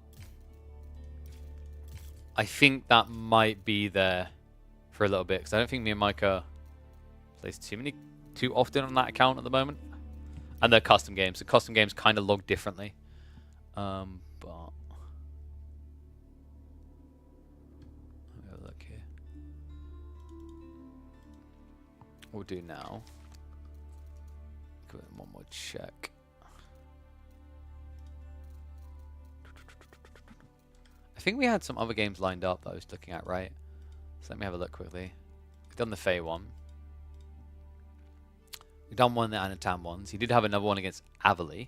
I think that might be there for a little bit, because I don't think me and Micah plays too often on that account at the moment. And they're custom games. The custom games kind of log differently. But let me have a look here. We'll do now. Give it one more check. I think we had some other games lined up that I was looking at, right? So let me have a look quickly. We've done the Faye one. We've done one of the Anatan ones. He did have another one against Avali.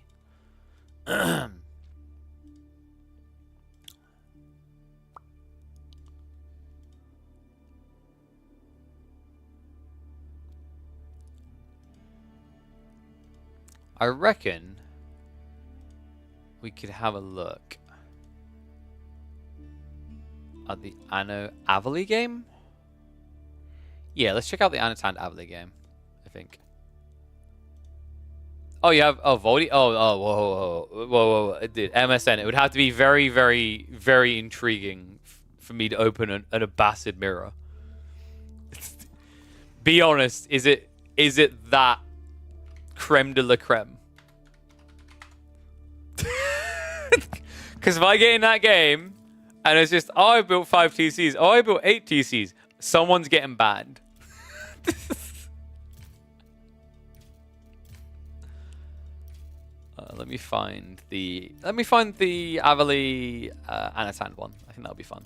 I reckon we could have a look at the Avali game. Yeah, let's check out the Anatan Avali game, I think. Oh, you have... Oh, Voldy? Whoa. Dude, MSN. It would have to be very, very, very intriguing for me to open an Abbasid mirror. Be honest, is it that creme de la creme? Because if I get in that game and it's just, oh, I built 5 TCs, oh, I built 8 TCs, someone's getting banned. Let me find the Avali Anatan one. I think that'll be fun.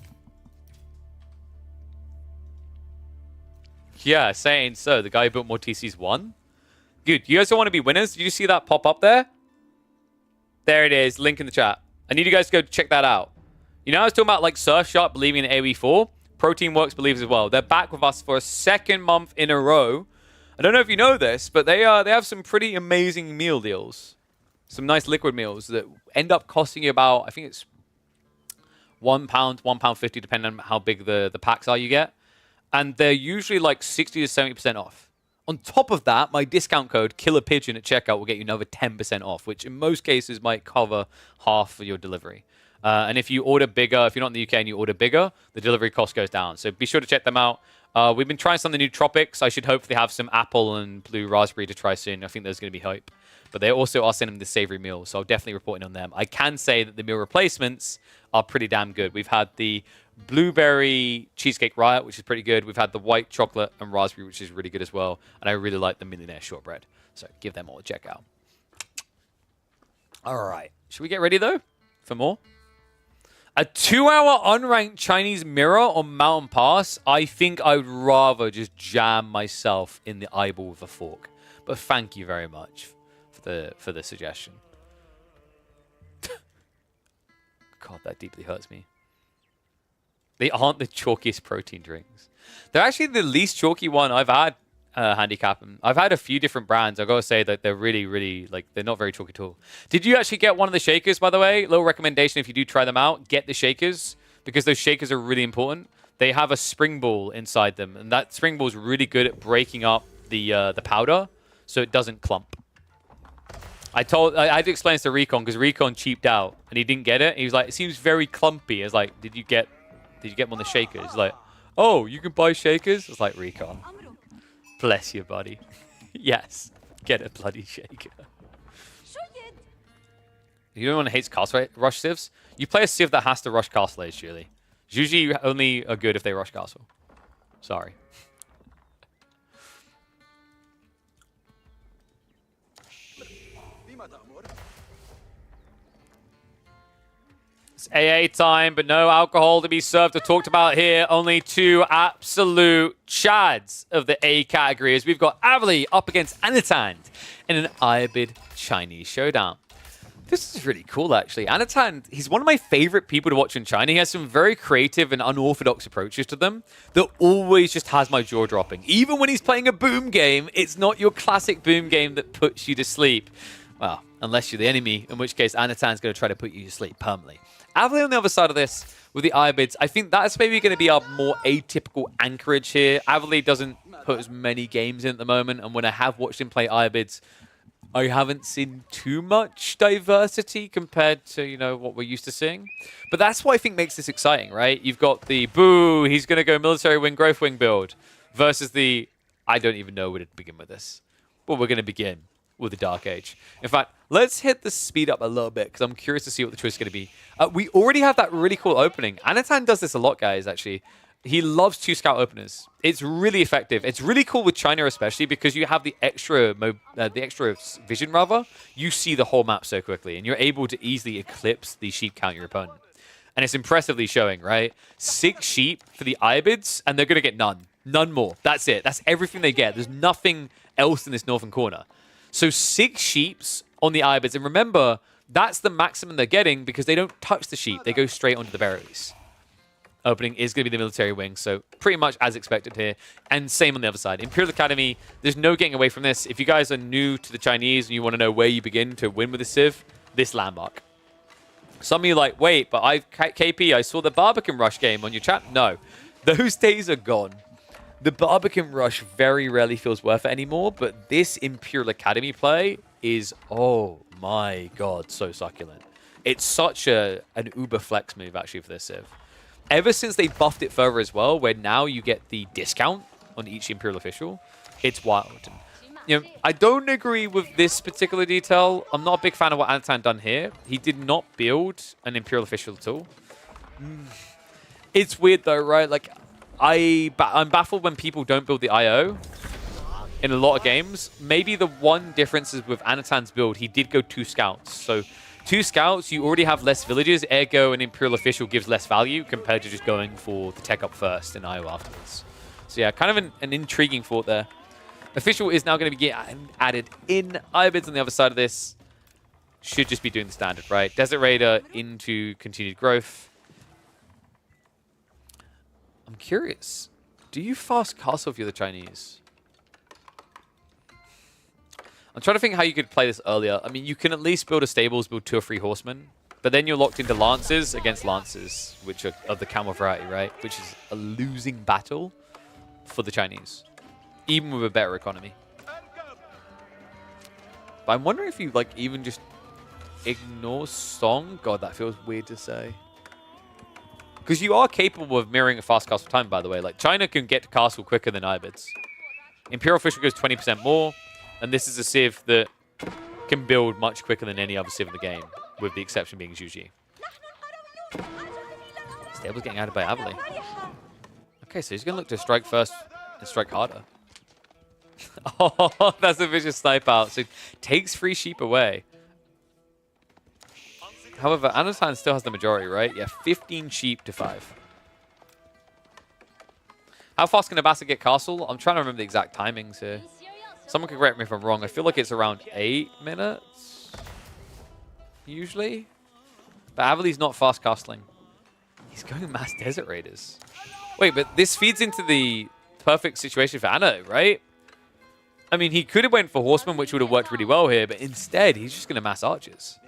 Yeah, saying so. The guy who built more TCs won. Dude, you guys don't want to be winners? Did you see that pop up there? There it is. Link in the chat. I need you guys to go check that out. You know, I was talking about like Surfshark believing in AoE4. Protein Works believes as well. They're back with us for a 2nd month in a row. I don't know if you know this, but they have some pretty amazing meal deals. Some nice liquid meals that end up costing you about, I think it's £1, £1.50, depending on how big the packs are you get. And they're usually like 60 to 70% off. On top of that, my discount code, Killer Pigeon at checkout, will get you another 10% off, which in most cases might cover half of your delivery. And if you order bigger, if you're not in the UK and you order bigger, the delivery cost goes down. So be sure to check them out. We've been trying some of the new Tropics. I should hopefully have some apple and blue raspberry to try soon. I think there's going to be hype. But they also are sending the savory meals, so I'll definitely report on them. I can say that the meal replacements are pretty damn good. We've had the blueberry cheesecake riot, which is pretty good. We've had the white chocolate and raspberry, which is really good as well. And I really like the millionaire shortbread. So give them all a check out. All right. Should we get ready, though, for more? A 2-hour unranked Chinese mirror on Mountain Pass? I think I would rather just jam myself in the eyeball with a fork. But thank you very much for the suggestion. God, that deeply hurts me. They aren't the chalkiest protein drinks. They're actually the least chalky one I've had, handicap. I've had a few different brands. I've got to say that they're really, really, like, they're not very chalky at all. Did you actually get one of the shakers, by the way? Little recommendation, if you do try them out, get the shakers, because those shakers are really important. They have a spring ball inside them, and that spring ball is really good at breaking up the powder so it doesn't clump. I had to explain this to Recon because Recon cheaped out and he didn't get it. He was like, it seems very clumpy. I was like, did you get one of the shakers? He's like, oh, you can buy shakers? I was like, Recon, bless you, buddy. Yes, get a bloody shaker. You know anyone hates castle rush civs? You play a civ that has to rush castle age, surely. Usually only are good if they rush castle. Sorry. It's AA time, but no alcohol to be served or talked about here. Only 2 absolute chads of the A category as we've got Avali up against Anatan in an Abbasid Chinese showdown. This is really cool, actually. Anatan, he's one of my favorite people to watch in China. He has some very creative and unorthodox approaches to them that always just has my jaw dropping. Even when he's playing a boom game, it's not your classic boom game that puts you to sleep. Well, unless you're the enemy, in which case Anatan's going to try to put you to sleep permanently. Avali on the other side of this with the Abbasid, I think that's maybe going to be our more atypical anchorage here. Avali doesn't put as many games in at the moment, and when I have watched him play Abbasid, I haven't seen too much diversity compared to, you know, what we're used to seeing. But that's what I think makes this exciting, right? You've got the boo, he's going to go military wing, growth wing build versus the, I don't even know where to begin with this. But we're going to begin with the Dark Age. In fact, let's hit the speed up a little bit because I'm curious to see what the choice is going to be. We already have that really cool opening. Anatan does this a lot, guys, actually. He loves 2 scout openers. It's really effective. It's really cool with China, especially because you have the extra vision, rather. You see the whole map so quickly, and you're able to easily eclipse the sheep count your opponent. And it's impressively showing, right? 6 sheep for the Abbasid, and they're going to get none. None more. That's it. That's everything they get. There's nothing else in this northern corner. So 6 sheeps on the Abbasid. And remember, that's the maximum they're getting because they don't touch the sheep. They go straight onto the berries. Opening is going to be the military wing, so pretty much as expected here. And same on the other side. Imperial Academy, there's no getting away from this. If you guys are new to the Chinese and you want to know where you begin to win with the Civ, this landmark. Some of you are like, wait, but KP, I saw the Barbican Rush game on your chat. No, those days are gone. The Barbican Rush very rarely feels worth it anymore, but this Imperial Academy play is, oh my god, so succulent. It's such an uber flex move, actually, for this Civ. Ever since they buffed it further as well, where now you get the discount on each Imperial official, it's wild. I don't agree with this particular detail. I'm not a big fan of what Anatan done here. He did not build an Imperial Official tool. It's weird though, right? Like, I'm baffled when people don't build the IO in a lot of games. Maybe the one difference is with Anatan's build, he did go 2 scouts. So 2 scouts, you already have less villages, ergo an Imperial Official gives less value compared to just going for the tech up first and IO afterwards. So yeah, kind of an intriguing thought there. Official is now going to be getting added in. Abbasid on the other side of this should just be doing the standard, right? Desert Raider into continued growth. I'm curious. Do you fast castle if you're the Chinese? I'm trying to think how you could play this earlier. I mean, you can at least build a stables, build 2 or 3 horsemen. But then you're locked into Lancers against Lancers, which are of the camel variety, right? Which is a losing battle for the Chinese, even with a better economy. But I'm wondering if you, like, even just ignore Song. God, that feels weird to say. Because you are capable of mirroring a fast castle time, by the way. Like, China can get to castle quicker than Abbasid. Imperial Official goes 20% more. And this is a civ that can build much quicker than any other civ in the game, with the exception being Zhuji. Stable's getting added by Abbasid. Okay, so he's going to look to strike first and strike harder. Oh, that's a vicious snipe out. So takes 3 sheep away. However, Anatan still has the majority, right? Yeah, 15 sheep to 5. How fast can Abbasid get castle? I'm trying to remember the exact timings here. Someone can correct me if I'm wrong. I feel like it's around 8 minutes, usually. But Abbasid's not fast castling. He's going mass Desert Raiders. Wait, but this feeds into the perfect situation for Anna, right? I mean, he could have went for Horsemen, which would have worked really well here, but instead, he's just going to mass Archers.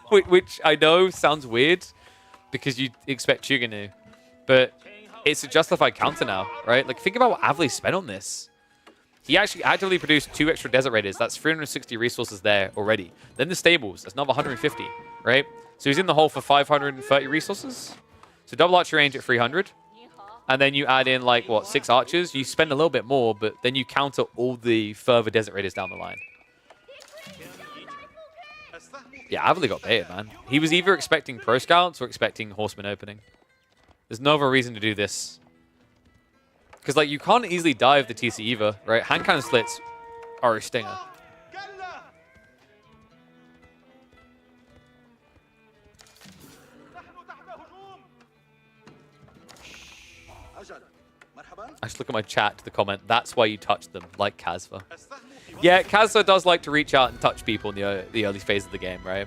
Which I know sounds weird, because you expect Chuganu. But it's a justified counter now, right? Like, think about what Abbasid spent on this. He actually actively produced 2 extra Desert Raiders. That's 360 resources there already. Then the stables. That's another 150, right? So he's in the hole for 530 resources. So double archer range at 300. And then you add in, like, what, 6 archers? You spend a little bit more, but then you counter all the further Desert Raiders down the line. Yeah, Abbasid got baited, man. He was either expecting Pro Scouts or expecting Horseman opening. There's no other reason to do this. Because, like, you can't easily dive the TC either, right? Hand cannon slits are a stinger. I just look at my chat to the comment. That's why you touch them, like Kazva. Yeah, Kazva does like to reach out and touch people in the early phase of the game, right?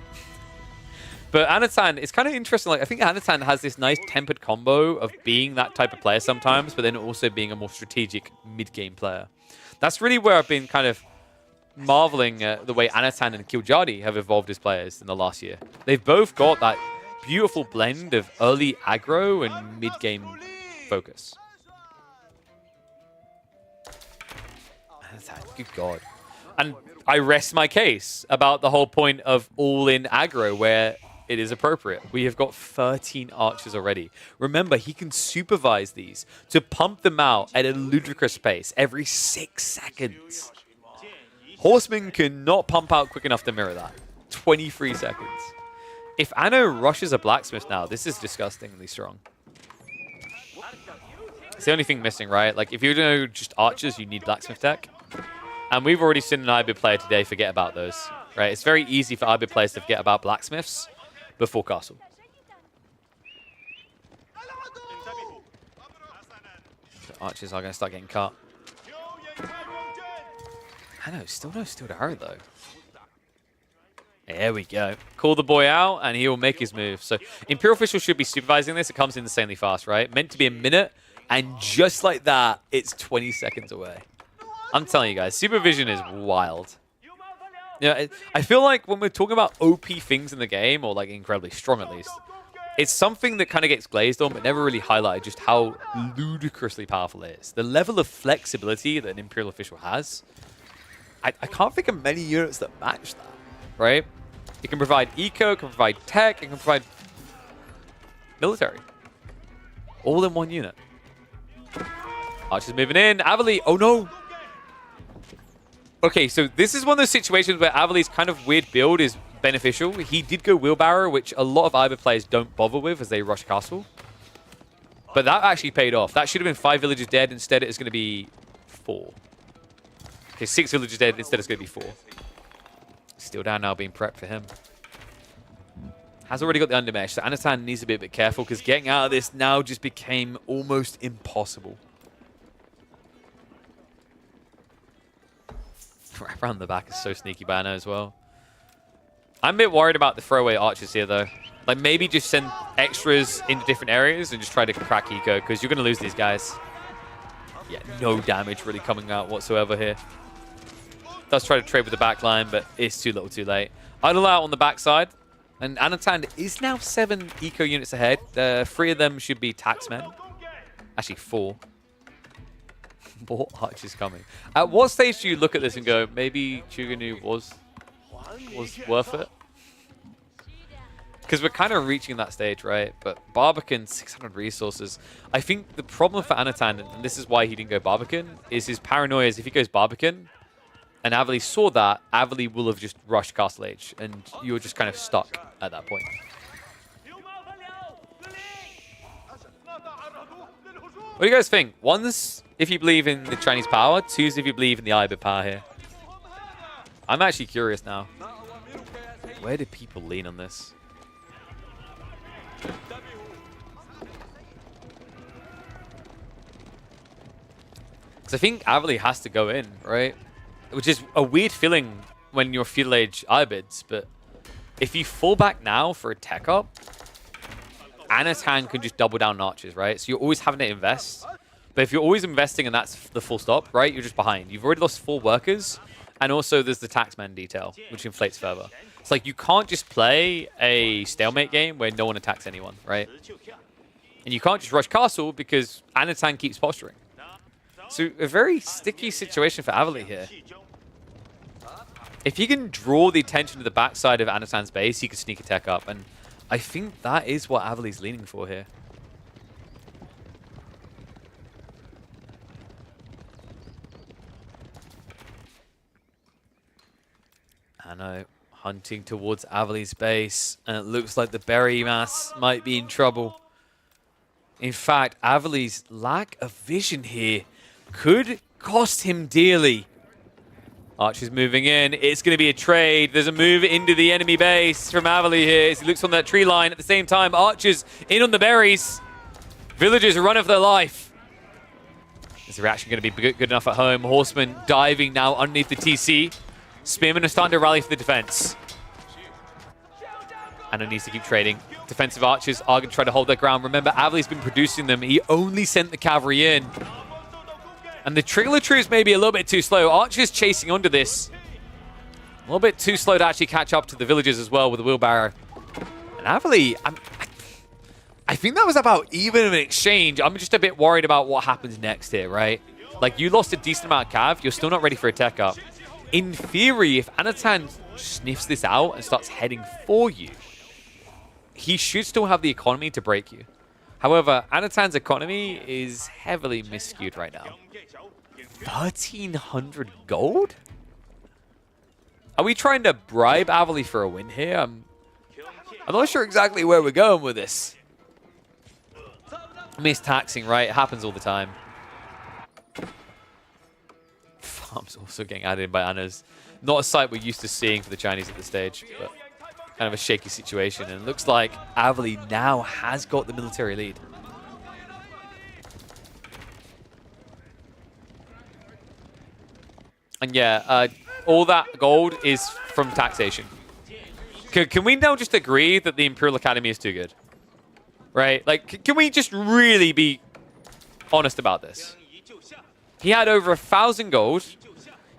But Anatan, it's kind of interesting. Like, I think Anatan has this nice tempered combo of being that type of player sometimes, but then also being a more strategic mid-game player. That's really where I've been kind of marveling at the way Anatan and Kiljadi have evolved as players in the last year. They've both got that beautiful blend of early aggro and mid-game focus. Anatan, good God. And I rest my case about the whole point of all-in aggro where it is appropriate. We have got 13 archers already. Remember, he can supervise these to pump them out at a ludicrous pace every 6 seconds. Horsemen cannot pump out quick enough to mirror that. 23 seconds. If Anno rushes a blacksmith now, this is disgustingly strong. It's the only thing missing, right? Like, if you're doing just archers, you need blacksmith tech. And we've already seen an IB player today forget about those, right? It's very easy for IB players to forget about blacksmiths before castle. So archers are going to start getting cut. I know, still no steel arrow though. There we go. Call the boy out and he will make his move. So Imperial Official should be supervising this. It comes in insanely fast, right? Meant to be a minute, and just like that, it's 20 seconds away. I'm telling you guys, supervision is wild. Yeah, I feel like when we're talking about OP things in the game, or like incredibly strong at least, it's something that kind of gets glazed on, but never really highlighted just how ludicrously powerful it is. The level of flexibility that an Imperial Official has, I can't think of many units that match that, right? It can provide eco, it can provide tech, it can provide military. All in one unit. Archer's moving in. Abbasid, oh no! Okay, so this is one of those situations where Avali's kind of weird build is beneficial. He did go wheelbarrow, which a lot of Iber players don't bother with as they rush castle. But that actually paid off. That should have been 5 villagers dead. Instead, it's going to be 4. Okay, 6 villagers dead. Instead, it's going to be 4. Still down now being prepped for him. Has already got the undermesh, so Anatan needs to be a bit careful because getting out of this now just became almost impossible. Right around the back is so sneaky by Anna as well. I'm a bit worried about the throwaway archers here, though. Like, maybe just send extras into different areas and just try to crack eco, because you're going to lose these guys. Yeah, no damage really coming out whatsoever here. Does try to trade with the back line, but it's too little too late. Idle out on the backside. And Anatan is now 7 eco units ahead. 3 of them should be taxmen. Actually, 4. More archers coming. At what stage do you look at this and go, maybe Chuganu was worth it? Because we're kind of reaching that stage, right? But Barbican, 600 resources. I think the problem for Anatan, and this is why he didn't go Barbican, is his paranoia is if he goes Barbican, and Avali saw that, Avali will have just rushed Castle Age, and you're just kind of stuck at that point. What do you guys think? 1's if you believe in the Chinese power, 2's if you believe in the Iber power here. I'm actually curious now. Where do people lean on this? Because I think Avali has to go in, right? Which is a weird feeling when you're feudal age Ibids, but if you fall back now for a tech up, Anatan can just double down archers, right? So you're always having to invest. But if you're always investing and that's the full stop, right, you're just behind. You've already lost 4 workers, and also there's the taxman detail, which inflates further. It's like you can't just play a stalemate game where no one attacks anyone, right? And you can't just rush castle because Anatan keeps posturing. So a very sticky situation for Avali here. If he can draw the attention to the backside of Anatan's base, he could sneak a tech up. And I think that is what Avali's leaning for here. I know, hunting towards Avali's base, and it looks like the berry mass might be in trouble. In fact, Avali's lack of vision here could cost him dearly. Archer's moving in. It's going to be a trade. There's a move into the enemy base from Avali here as he looks on that tree line. At the same time, Archer's in on the berries. Villagers are running for their life. Is the reaction going to be good enough at home? Horsemen diving now underneath the TC. Spearmen are starting to rally for the defense. Anna needs to keep trading. Defensive archers are going to try to hold their ground. Remember, Avali's been producing them. He only sent the cavalry in. And the Triggler troops may be a little bit too slow. Archers chasing onto this. A little bit too slow to actually catch up to the villagers as well with the wheelbarrow. And Avali, I think that was about even an exchange. I'm just a bit worried about what happens next here, right? Like, you lost a decent amount of cav. You're still not ready for a tech up. In theory, if Anatan sniffs this out and starts heading for you, he should still have the economy to break you. However, Anatan's economy is heavily miscued right now. 1,300 gold? Are we trying to bribe Avali for a win here? I'm not sure exactly where we're going with this. Mistaxing, right? It happens all the time. Farms also getting added in by Anna's. Not a sight we're used to seeing for the Chinese at this stage, but kind of a shaky situation. And it looks like Avali now has got the military lead. And yeah, all that gold is from taxation. Can we now just agree that the Imperial Academy is too good? Right? Like, can we just really be honest about this? He had over 1,000 gold.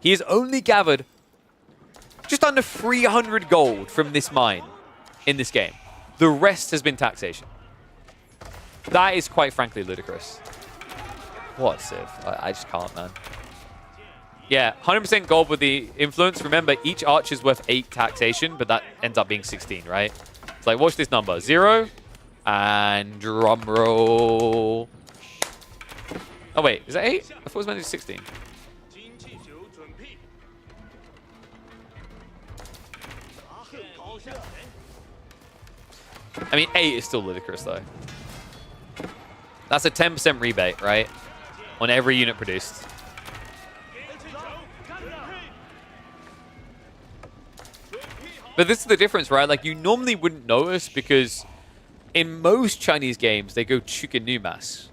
He has only gathered just under 300 gold from this mine in this game. The rest has been taxation. That is quite frankly ludicrous. What a civ. I just can't, man. Yeah, 100% gold with the influence. Remember, each archer is worth 8 taxation, but that ends up being 16, right? It's like, watch this number. 0. And drum roll. Oh, wait. Is that 8? I thought it was meant to be 16. I mean, 8 is still ludicrous, though. That's a 10% rebate, right? On every unit produced. But this is the difference, right? Like, you normally wouldn't notice because in most Chinese games, they go chicken new mass.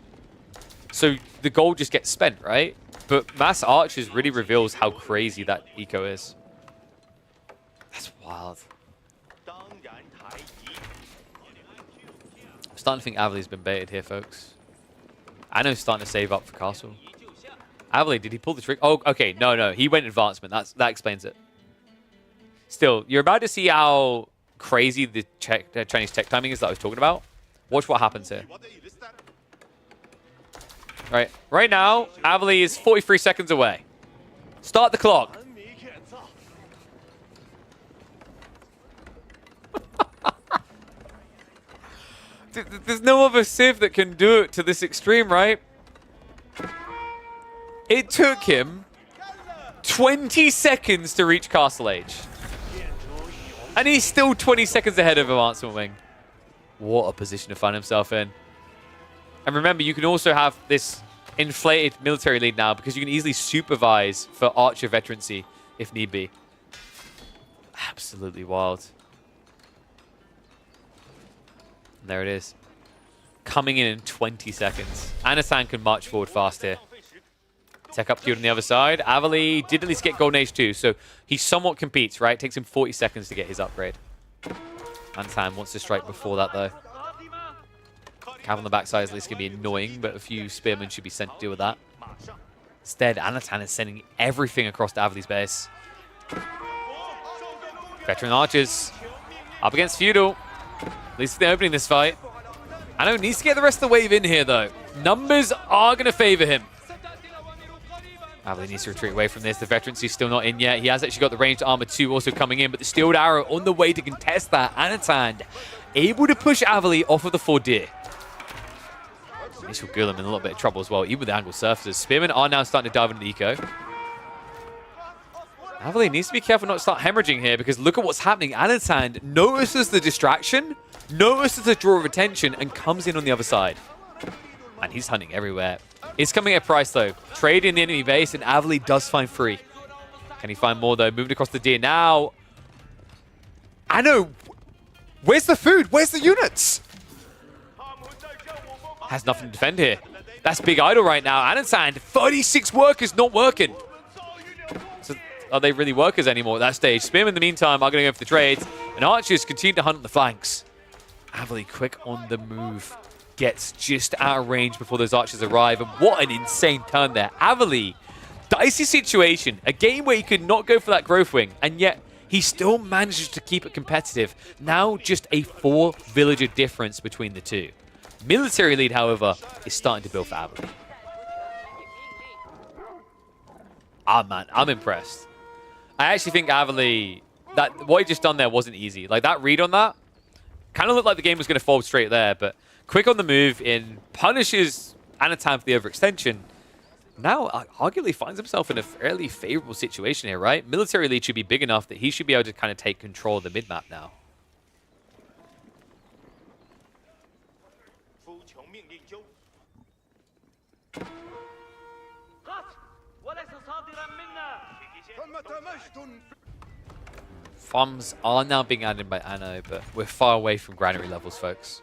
So the gold just gets spent, right? But mass archers really reveals how crazy that eco is. That's wild. I'm starting to think Avali's been baited here, folks. Anno's starting to save up for castle. Abbasid, did he pull the trick? Oh, okay. No. He went advancement. That explains it. Still, you're about to see how crazy the Chinese tech timing is that I was talking about. Watch what happens here. Right now, Abbasid is 43 seconds away. Start the clock. There's no other Civ that can do it to this extreme, right? It took him 20 seconds to reach Castle Age. And he's still 20 seconds ahead of Advancement Wing. What a position to find himself in. And remember, you can also have this inflated military lead now because you can easily supervise for Archer veterancy if need be. Absolutely wild. And there it is. Coming in 20 seconds. Anatan can march forward fast here. Tech up queued on the other side. Abbasid did at least get Golden Age 2, so he somewhat competes, right? Takes him 40 seconds to get his upgrade. Antan wants to strike before that, though. Cav on the backside is at least going to be annoying, but a few spearmen should be sent to deal with that. Instead, Anatan is sending everything across to Avasid's base. Veteran archers up against Feudal. At least they're opening this fight. Anno needs to get the rest of the wave in here, though. Numbers are going to favor him. Abbasid needs to retreat away from this. The veterancy's still not in yet. He has actually got the ranged armor 2 also coming in, but the steeled arrow on the way to contest that. Anatan able to push Abbasid off of the Fordir. Initial Gulam in a little bit of trouble as well, even with the angled surfaces. Spearmen are now starting to dive into the eco. Abbasid needs to be careful not to start hemorrhaging here because look at what's happening. Anatan notices the distraction, notices the draw of attention, and comes in on the other side. And he's hunting everywhere. It's coming at a price, though. Trade in the enemy base, and Abbasid does find free. Can he find more, though? Moving across the deer now. Anno, where's the food? Where's the units? Has nothing to defend here. That's big idle right now. Anatan, 36 workers not working. So are they really workers anymore at that stage? Spearmen, in the meantime, are going to go for the trades. And archers continue to hunt on the flanks. Abbasid quick on the move. Gets just out of range before those archers arrive. And what an insane turn there. Abbasid, dicey situation. A game where he could not go for that growth wing. And yet, he still manages to keep it competitive. Now, just a 4 villager difference between the two. Military lead, however, is starting to build for Abbasid. Ah, man, I'm impressed. I actually think Abbasid, what he just done there wasn't easy. Like, that read on that kind of looked like the game was going to fold straight there, but quick on the move in, punishes Anatan for the overextension. Now, arguably finds himself in a fairly favorable situation here, right? Military lead should be big enough that he should be able to kind of take control of the mid-map now. Farms are now being added by Anno, but we're far away from granary levels, folks.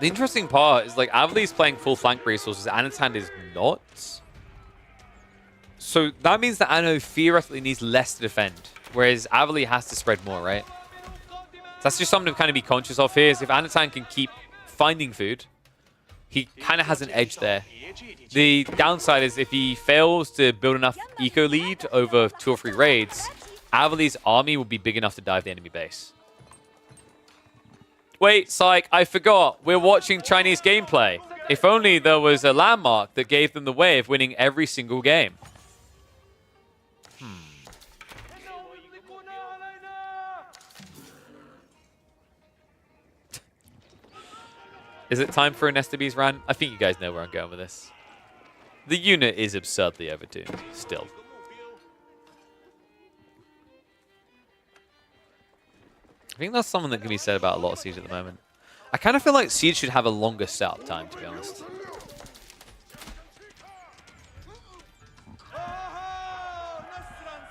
The interesting part is, like, Abbasid's playing full flank resources, Anatan is not. So that means that Anno theoretically needs less to defend, whereas Abbasid has to spread more, right? So that's just something to kind of be conscious of here, is if Anatan can keep finding food, he kind of has an edge there. The downside is if he fails to build enough eco lead over 2 or 3 raids, Abbasid's army will be big enough to dive the enemy base. Wait, psych, I forgot. We're watching Chinese gameplay. If only there was a landmark that gave them the way of winning every single game. Is it time for an STB's rant? I think you guys know where I'm going with this. The unit is absurdly overtuned, still. I think that's something that can be said about a lot of Siege at the moment. I kind of feel like Siege should have a longer setup time, to be honest.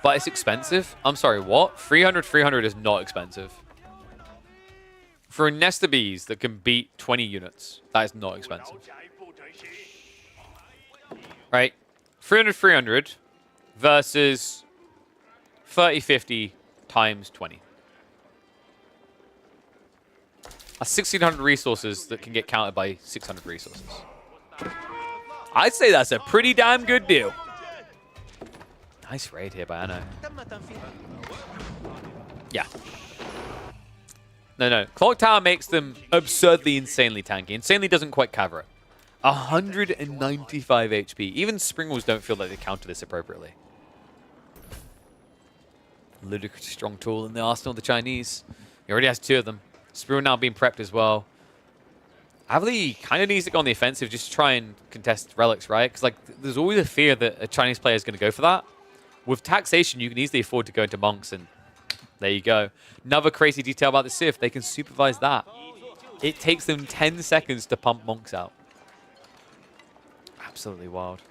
But it's expensive. I'm sorry, what? 300 is not expensive. For a nest of bees that can beat 20 units, that is not expensive. Right? 300 versus 30-50 times 20. That's 1,600 resources that can get counted by 600 resources. I'd say that's a pretty damn good deal. Nice raid here by Anno. Yeah. No. Clock Tower makes them absurdly, insanely tanky. Insanely doesn't quite cover it. 195 HP. Even Springwalls don't feel like they counter this appropriately. Ludicrous strong tool in the arsenal of the Chinese. He already has 2 of them. Springwall now being prepped as well. Avali kind of needs to go on the offensive just to try and contest relics, right? Because like, there's always a fear that a Chinese player is going to go for that. With taxation, you can easily afford to go into monks, and there you go. Another crazy detail about the Civ, they can supervise that. It takes them 10 seconds to pump monks out. Absolutely wild.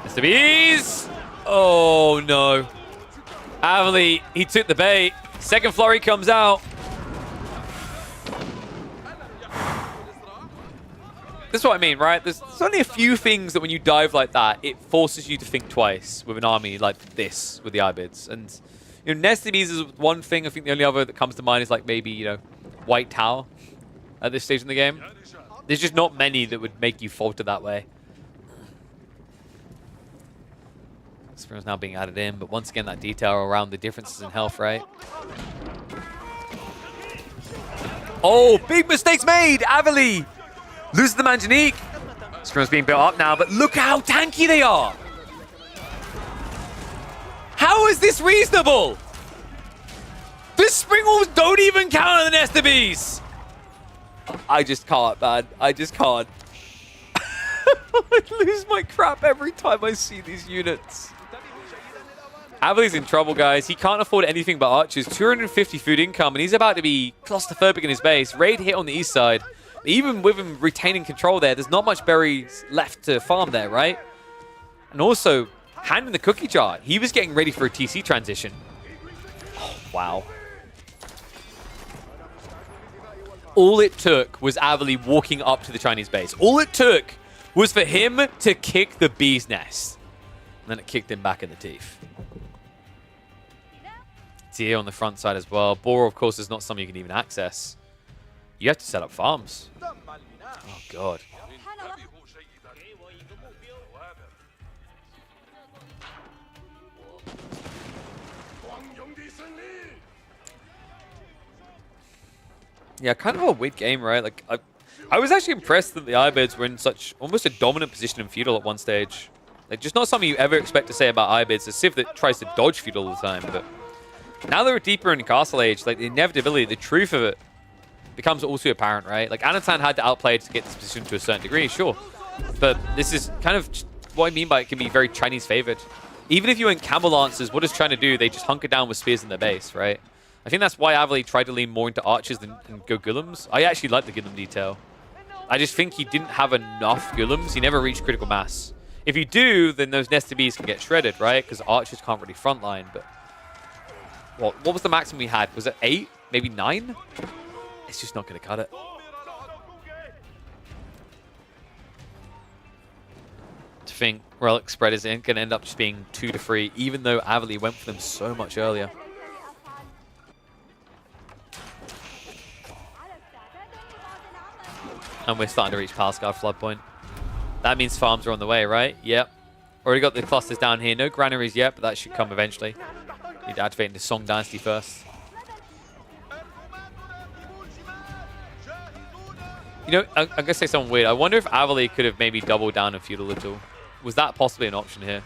Mr. Bees! Oh no. Avali, he took the bait. Second flurry comes out. That's what I mean, right? There's only a few things that when you dive like that, it forces you to think twice with an army like this, with the Abbasid. And, you know, nested bees is one thing. I think the only other that comes to mind is like maybe, you know, White Tower at this stage in the game. There's just not many that would make you falter that way. Spring's now being added in, but once again, that detail around the differences in health, right? Oh, big mistakes made! Avali loses the Manjanique. Spring's being built up now, but look how tanky they are! How is this reasonable? The Springwalls don't even counter the nest of bees! I just can't, man. I just can't. I lose my crap every time I see these units. Avali's in trouble, guys. He can't afford anything but archers. 250 food income, and he's about to be claustrophobic in his base. Raid hit on the east side. Even with him retaining control there, there's not much berries left to farm there, right? And also, hand in the cookie jar. He was getting ready for a TC transition. Oh, wow. All it took was Avali walking up to the Chinese base. All it took was for him to kick the bee's nest. And then it kicked him back in the teeth. Deer on the front side as well. Boar, of course, is not something you can even access. You have to set up farms. Oh, God. Yeah, kind of a weird game, right? Like, I was actually impressed that the Abbasid were in such almost a dominant position in feudal at one stage. Like, just not something you ever expect to say about Abbasid. It's a civ that tries to dodge feudal all the time, but now they're deeper in Castle Age, like the inevitability, the truth of it becomes all too apparent, right? Like, Anatan had to outplay to get this position to a certain degree, sure. But this is kind of what I mean by it can be very Chinese favored. Even if you went Camel Lancers, what it's trying to do, they just hunker down with spears in their base, right? I think that's why Avali tried to lean more into archers than go Gullums. I actually like the Gullum detail. I just think he didn't have enough Gullums. He never reached critical mass. If you do, then those nested bees can get shredded, right? Because archers can't really frontline, but what was the maximum we had? Was it 8? Maybe 9? It's just not going to cut it. To think relic spread is going to end up just being 2 to 3, even though Avali went for them so much earlier. And we're starting to reach Palscar flood point. That means farms are on the way, right? Yep. Already got the clusters down here. No granaries yet, but that should come eventually. Need to activate the Song Dynasty first. You know, I'm going to say something weird. I wonder if Avali could have maybe doubled down on feudal a little. Was that possibly an option here?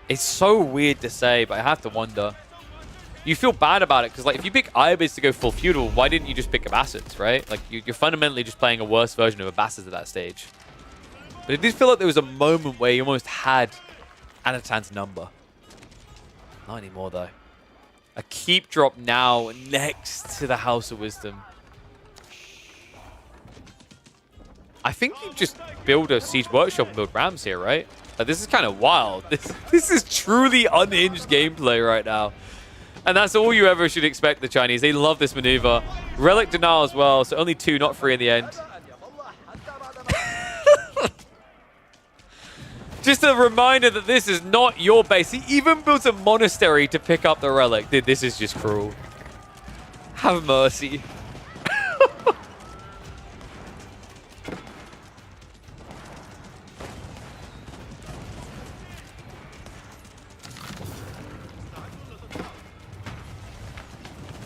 It's so weird to say, but I have to wonder. You feel bad about it, because like if you pick Abbasid to go full feudal, why didn't you just pick Abbasids, right? Like you're fundamentally just playing a worse version of Abbasids at that stage. But it did feel like there was a moment where you almost had Anatan's number. Not anymore, though. A keep drop now next to the House of Wisdom. I think you just build a Siege Workshop and build Rams here, right? This is kind of wild. This is truly unhinged gameplay right now. And that's all you ever should expect the Chinese. They love this maneuver. Relic denial as well, so only 2, not 3 in the end. Just a reminder that this is not your base. He even built a monastery to pick up the relic. Dude, this is just cruel. Have mercy.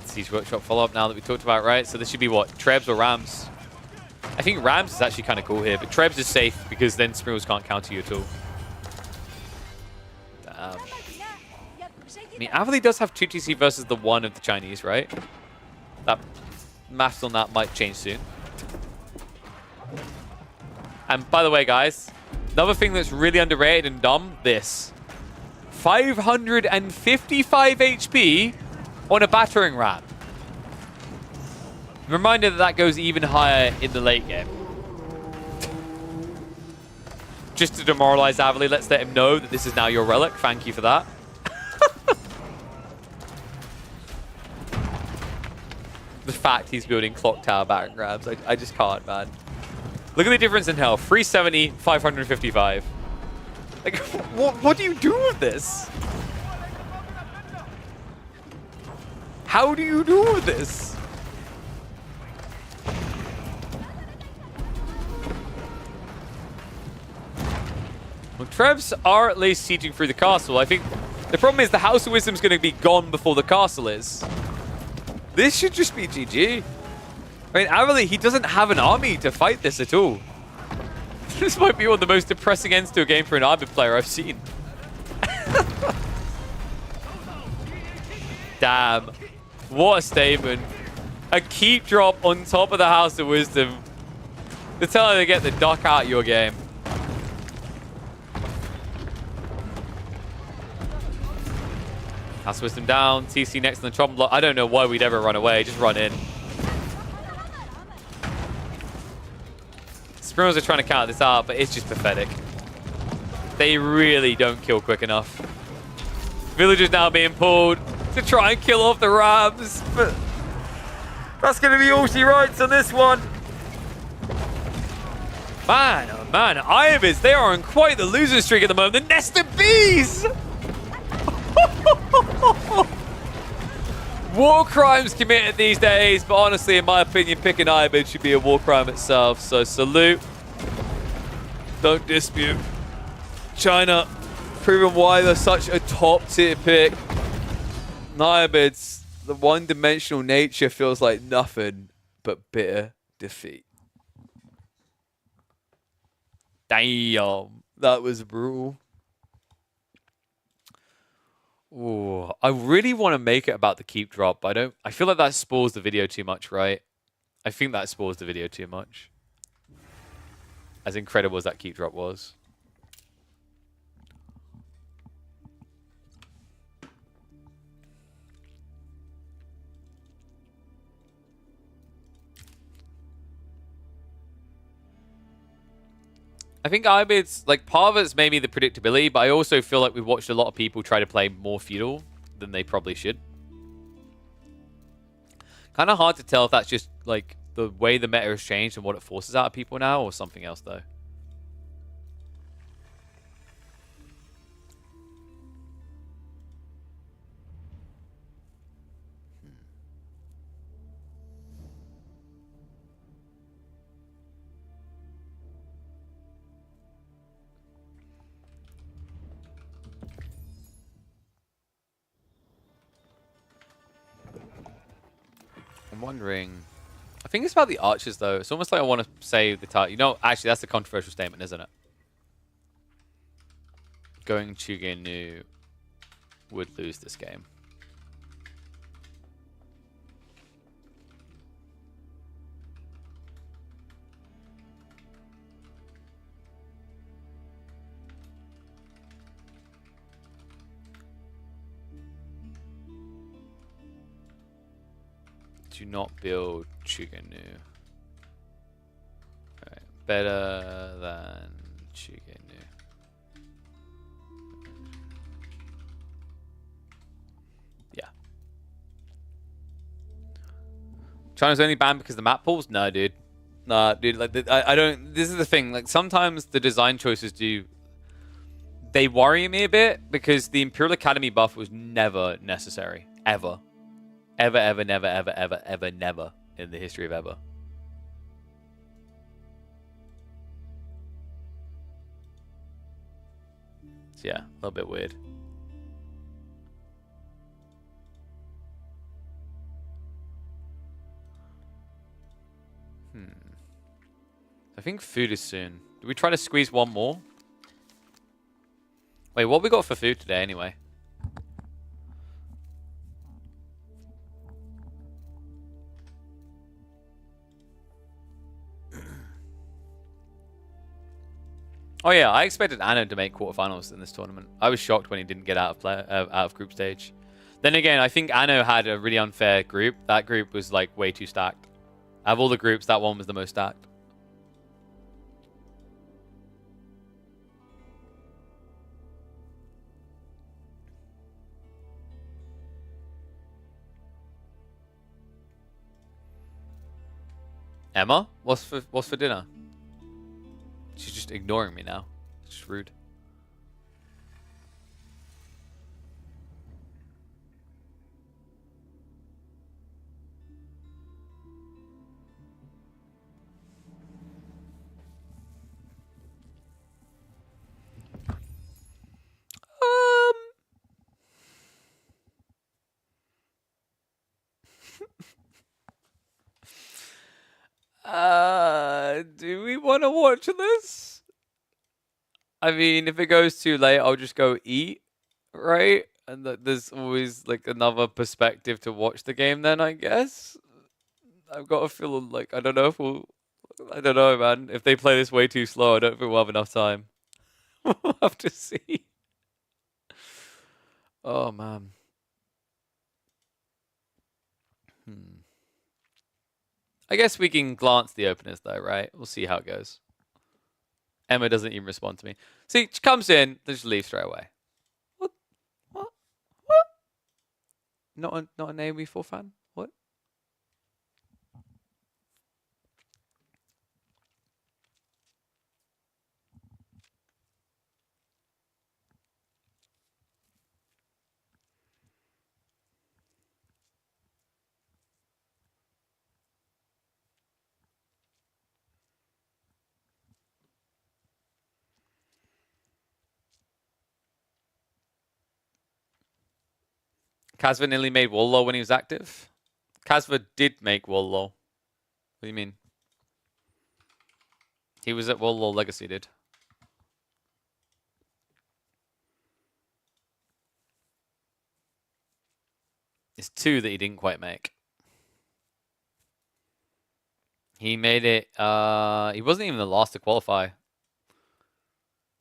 Siege Workshop follow-up now that we talked about, right? So this should be what? Trebs or Rams? I think Rams is actually kind of cool here, but Trebs is safe because then Springles can't counter you at all. Damn. I mean, Abbasid does have 2 TC versus the 1 of the Chinese, right? That maths on that might change soon. And by the way, guys, another thing that's really underrated and dumb, this. 555 HP on a battering ram. Reminder that that goes even higher in the late game. Just to demoralize Abbasid, let's let him know that this is now your relic. Thank you for that. The fact he's building clock tower battering rams, I just can't, man. Look at the difference in health. 370, 555. Like, what do you do with this? How do you do with this? Well, Trebs are at least sieging through the castle. I think the problem is the House of Wisdom is going to be gone before the castle is. This should just be GG. I mean, Abbasid, he doesn't have an army to fight this at all. This might be one of the most depressing ends to a game for an Abbasid player I've seen. Damn. What a statement. A keep drop on top of the House of Wisdom. To tell her to get the duck out of your game. House of Wisdom down. TC next to the chopping block. I don't know why we'd ever run away. Just run in. Springles are trying to counter this out, but it's just pathetic. They really don't kill quick enough. Villagers now being pulled to try and kill off the Rams, but that's going to be all she writes on this one. Man, oh man, Abbasid, they are on quite the losing streak at the moment. The Nest of Bees! War crimes committed these days, but honestly, in my opinion, picking Abbasid should be a war crime itself. So salute. Don't dispute. China proving why they're such a top tier pick. Abbasid's the one-dimensional nature feels like nothing but bitter defeat. Damn, that was brutal. Ooh, I really want to make it about the keep drop, but I feel like that spoils the video too much, right? I think that spoils the video too much. As incredible as that keep drop was. I think Abbasid's, like, part of it's maybe the predictability, but I also feel like we've watched a lot of people try to play more feudal than they probably should. Kind of hard to tell if that's just, like, the way the meta has changed and what it forces out of people now, or something else, though. I'm wondering... I think it's about the archers, though. It's almost like I want to say the title. You know, actually, that's a controversial statement, isn't it? Going Chugenu would lose this game. Do not build Chuganu. Alright, better than Chuganu. Yeah. China's only banned because of the map pools? No, dude. Nah, dude. Like, I don't. This is the thing. Like, sometimes the design choices do. They worry me a bit because the Imperial Academy buff was never necessary. Ever. Ever, ever, never, ever, ever, ever, never in the history of ever. So yeah, a little bit weird. I think food is soon. Do we try to squeeze one more? Wait, what we got for food today anyway? Oh yeah, I expected Anno to make quarterfinals in this tournament. I was shocked when he didn't get out of group stage. Then again, I think Anno had a really unfair group. That group was like way too stacked. Out of all the groups, that one was the most stacked. Emma, what's for dinner? She's just ignoring me now. It's just rude. Do we want to watch this? I mean, if it goes too late, I'll just go eat, right? And there's always like another perspective to watch the game then, I guess. I've got a feeling like, I don't know if I don't know, man. If they play this way too slow, I don't think we'll have enough time. We'll have to see. Oh, man. I guess we can glance the openers though, right? We'll see how it goes. Emma doesn't even respond to me. See, she comes in, then just leaves straight away. What? Not an AoE4 fan? What? Kazva nearly made Wallow when he was active? Kazva did make Wallow. What do you mean? He was at Wallow Legacy, did. It's 2 that he didn't quite make. He made it, he wasn't even the last to qualify.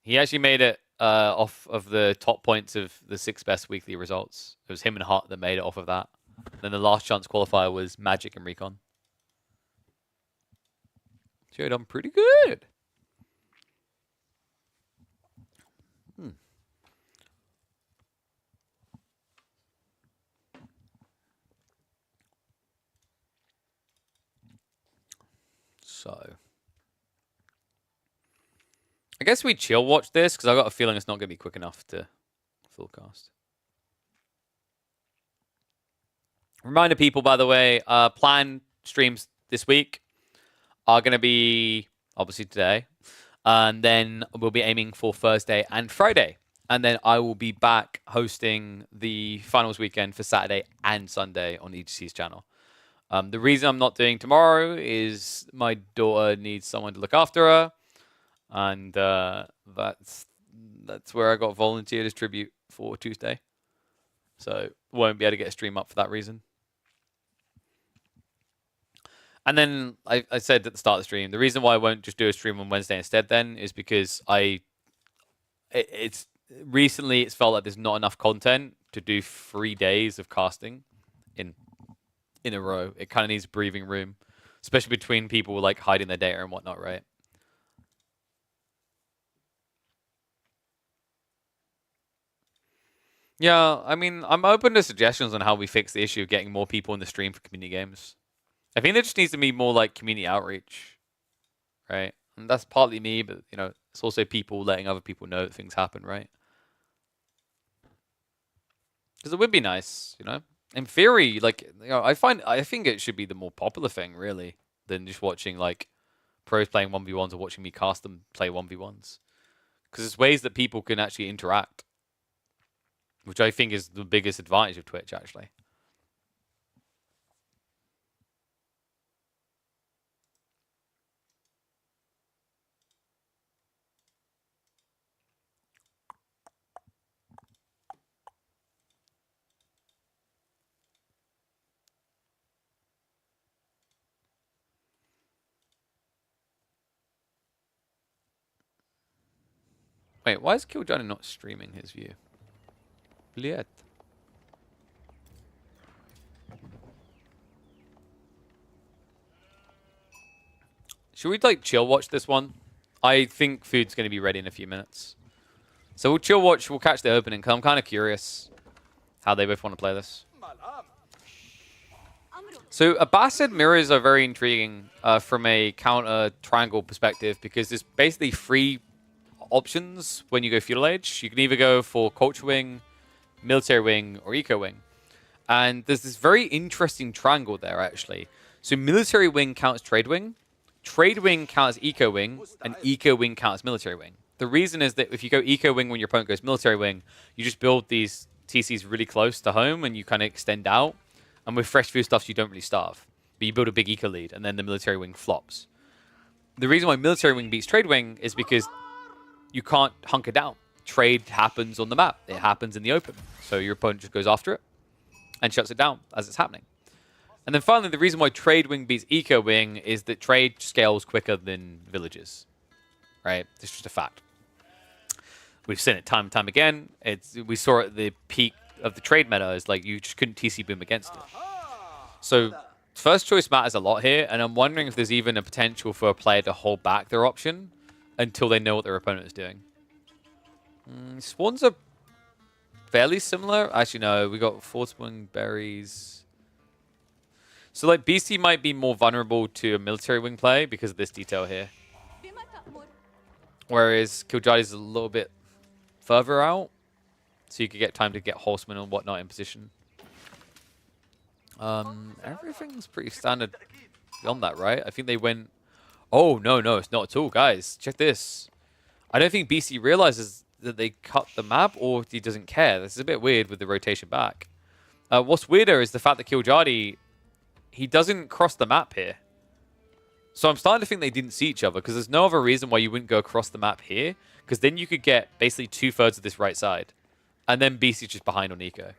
He actually made it off of the top points of the 6 best weekly results. It was him and Hart that made it off of that. Then the last chance qualifier was Magic and Recon. So done pretty good. So I guess we chill watch this because I got a feeling it's not going to be quick enough to full cast. Reminder people, by the way, planned streams this week are going to be obviously today. And then we'll be aiming for Thursday and Friday. And then I will be back hosting the finals weekend for Saturday and Sunday on EGC's channel. The reason I'm not doing tomorrow is my daughter needs someone to look after her. And that's where I got volunteer distribute for Tuesday. So won't be able to get a stream up for that reason. And then I said at the start of the stream, the reason why I won't just do a stream on Wednesday instead then is because it's felt like there's not enough content to do 3 days of casting in in a row. It kind of needs breathing room, especially between people like hiding their data and whatnot, right? Yeah, I mean, I'm open to suggestions on how we fix the issue of getting more people in the stream for community games. I think there just needs to be more like community outreach, right? And that's partly me, but you know, it's also people letting other people know that things happen, right? Because it would be nice, you know. In theory, like you know, I think it should be the more popular thing, really, than just watching like pros playing 1v1s or watching me cast them play 1v1s. Because there's ways that people can actually interact, which I think is the biggest advantage of Twitch, actually. Wait, why is Killjohnny not streaming his view? Bliet. Should we like chill watch this one? I think food's going to be ready in a few minutes. So we'll chill watch, we'll catch the opening, because I'm kind of curious how they both want to play this. So Abbasid mirrors are very intriguing from a counter triangle perspective, because there's basically three options when you go feudal age. You can either go for culture wing, military wing, or eco wing. And there's this very interesting triangle there, actually. So military wing counts trade wing counts eco wing, and eco wing counts military wing. The reason is that if you go eco wing when your opponent goes military wing, you just build these TCs really close to home and you kind of extend out. And with fresh food stuffs, you don't really starve. But you build a big eco lead, and then the military wing flops. The reason why military wing beats trade wing is because you can't hunker down. Trade happens on the map. It happens in the open. So your opponent just goes after it and shuts it down as it's happening. And then finally, the reason why trade wing beats eco wing is that trade scales quicker than villages. Right? It's just a fact. We've seen it time and time again. We saw it at the peak of the trade meta is like you just couldn't TC boom against it. So first choice matters a lot here, and I'm wondering if there's even a potential for a player to hold back their option until they know what their opponent is doing. Swans are fairly similar. Actually, no, we got Force-Wing berries. So like BC might be more vulnerable to a military wing play because of this detail here. Whereas Killjoy is a little bit further out. So you could get time to get horsemen and whatnot in position. Everything's pretty standard beyond that, right? I think they went... Oh, no, it's not at all. Guys, check this. I don't think BC realizes that they cut the map, or he doesn't care. This is a bit weird with the rotation back. What's weirder is the fact that Killjoy, he doesn't cross the map here. So I'm starting to think they didn't see each other, because there's no other reason why you wouldn't go across the map here, because then you could get basically 2/3 of this right side. And then BC's just behind on eco.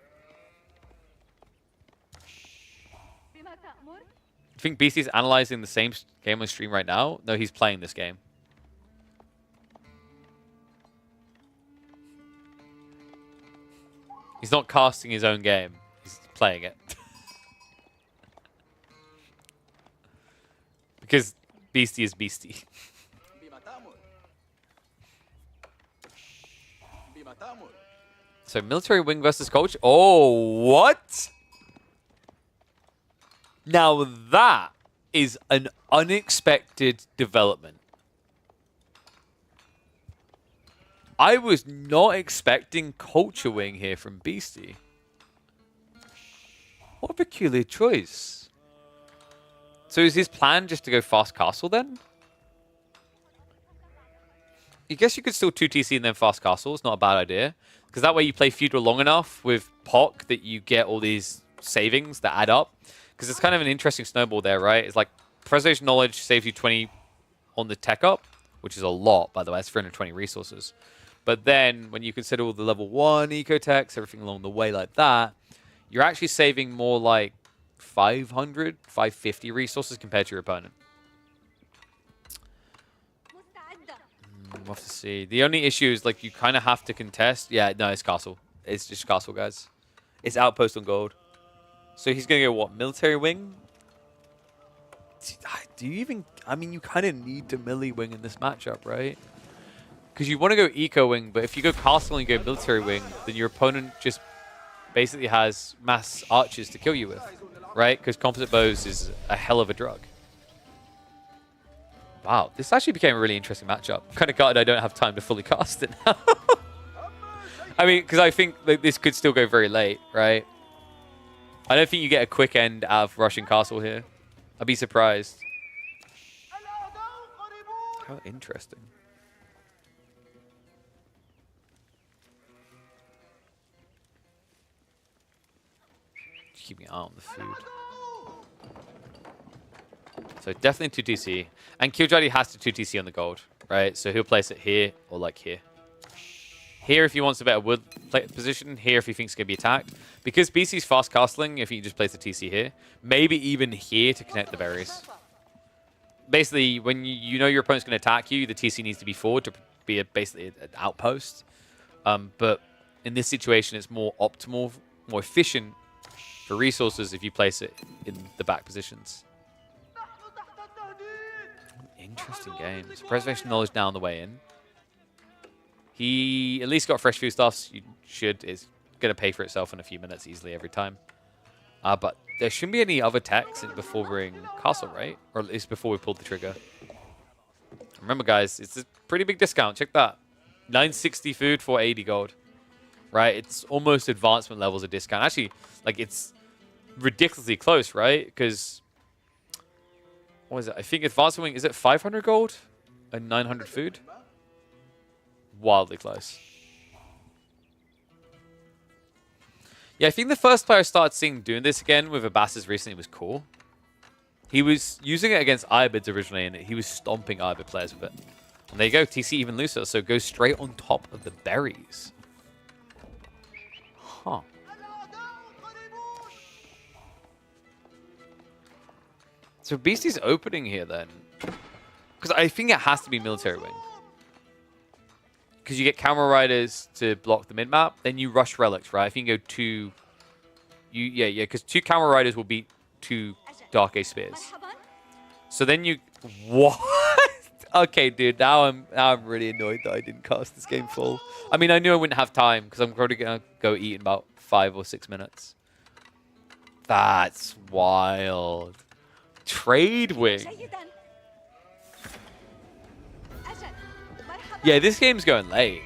I think BC's analyzing the same game on stream right now. No, he's playing this game. He's not casting his own game. He's playing it. Because Beastie is Beastie. So military wing versus coach. Oh, what? Now that is an unexpected development. I was not expecting culture wing here from Beastie. What a peculiar choice. So is his plan just to go fast castle then? I guess you could still 2TC and then fast castle. It's not a bad idea. Because that way you play feudal long enough with POC that you get all these savings that add up. Because it's kind of an interesting snowball there, right? It's like preservation knowledge saves you 20 on the tech up, which is a lot, by the way. It's 320 resources. But then when you consider all the level 1 eco-techs, everything along the way like that, you're actually saving more like 500, 550 resources compared to your opponent. We'll have to see. The only issue is like you kind of have to contest. Yeah, no, it's castle. It's just castle, guys. It's outpost on gold. So he's going to go, what, military wing? Do you even... I mean, you kind of need to melee wing in this matchup, right? Because you want to go eco wing, but if you go castle and you go military wing, then your opponent just basically has mass archers to kill you with, right? Because composite bows is a hell of a drug. Wow, this actually became a really interesting matchup. I'm kind of gutted I don't have time to fully cast it now. I mean, because I think that this could still go very late, right? I don't think you get a quick end out of Russian castle here. I'd be surprised. How interesting. Keep an eye on the food. So definitely 2TC. And Killjoy has to 2TC on the gold, right? So he'll place it here or like here. Here if he wants a better wood position. Here if he thinks it's going to be attacked. Because BC's fast castling, if you just place the TC here. Maybe even here to connect the berries. Basically, when you know your opponent's going to attack you, the TC needs to be forward to be basically an outpost. But in this situation, it's more optimal, more efficient for resources if you place it in the back positions. Interesting game. So preservation knowledge now on the way in. He at least got fresh foodstuffs. You should. It's going to pay for itself in a few minutes easily every time. But there shouldn't be any other techs before we're in castle, right? Or at least before we pulled the trigger. Remember, guys, it's a pretty big discount. Check that. 960 food for 80 gold. Right? It's almost advancement levels of discount. Actually, like, it's ridiculously close, right? Because, what is it? I think advancement wing, is it 500 gold and 900 food? Wildly close. Yeah, I think the first player I started seeing doing this again with Abbasid recently was cool. He was using it against Abbasid originally, and he was stomping Abbasid players with it. And there you go, TC even looser, so go straight on top of the berries. Huh. So Beastie's opening here then. Because I think it has to be military wing. Because you get camera riders to block the mid-map, then you rush relics, right? If you can go two... Yeah, because 2 camera riders will beat 2 Dark Age Spears. So then you... What? Okay, dude, now I'm really annoyed that I didn't cast this game full. I mean, I knew I wouldn't have time, because I'm probably going to go eat in about 5 or 6 minutes. That's wild. Trade wing. Yeah, this game's going late.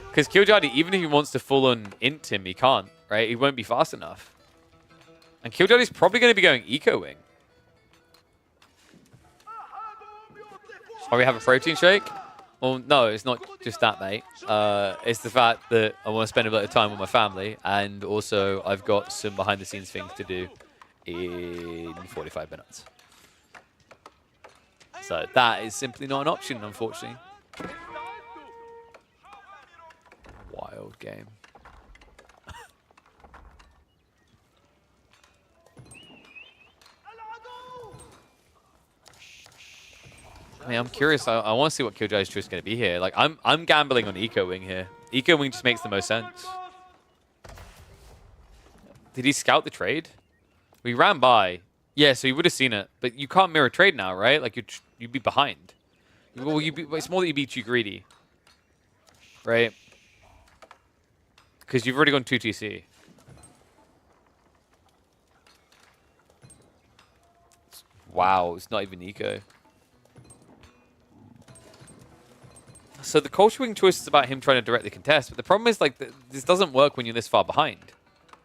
Because Killjoy, even if he wants to full-on int him, he can't, right? He won't be fast enough. And Killjoy's probably going to be going eco-wing. Oh, we have a protein shake? Well, no, it's not just that, mate. It's the fact that I want to spend a bit of time with my family, and also I've got some behind-the-scenes things to do in 45 minutes. So that is simply not an option, unfortunately. Wild game. I mean, I'm curious. I want to see what Killjoy's choice is going to be here. Like, I'm gambling on Eco Wing here. Eco Wing just makes the most sense. Did he scout the trade? We ran by. Yeah, so you would have seen it, but you can't mirror trade now, right? Like you'd be behind. Well, it's more that you'd be too greedy, right? Because you've already gone 2 TC. Wow, it's not even eco. So the culture wing choice is about him trying to directly contest, but the problem is like this doesn't work when you're this far behind.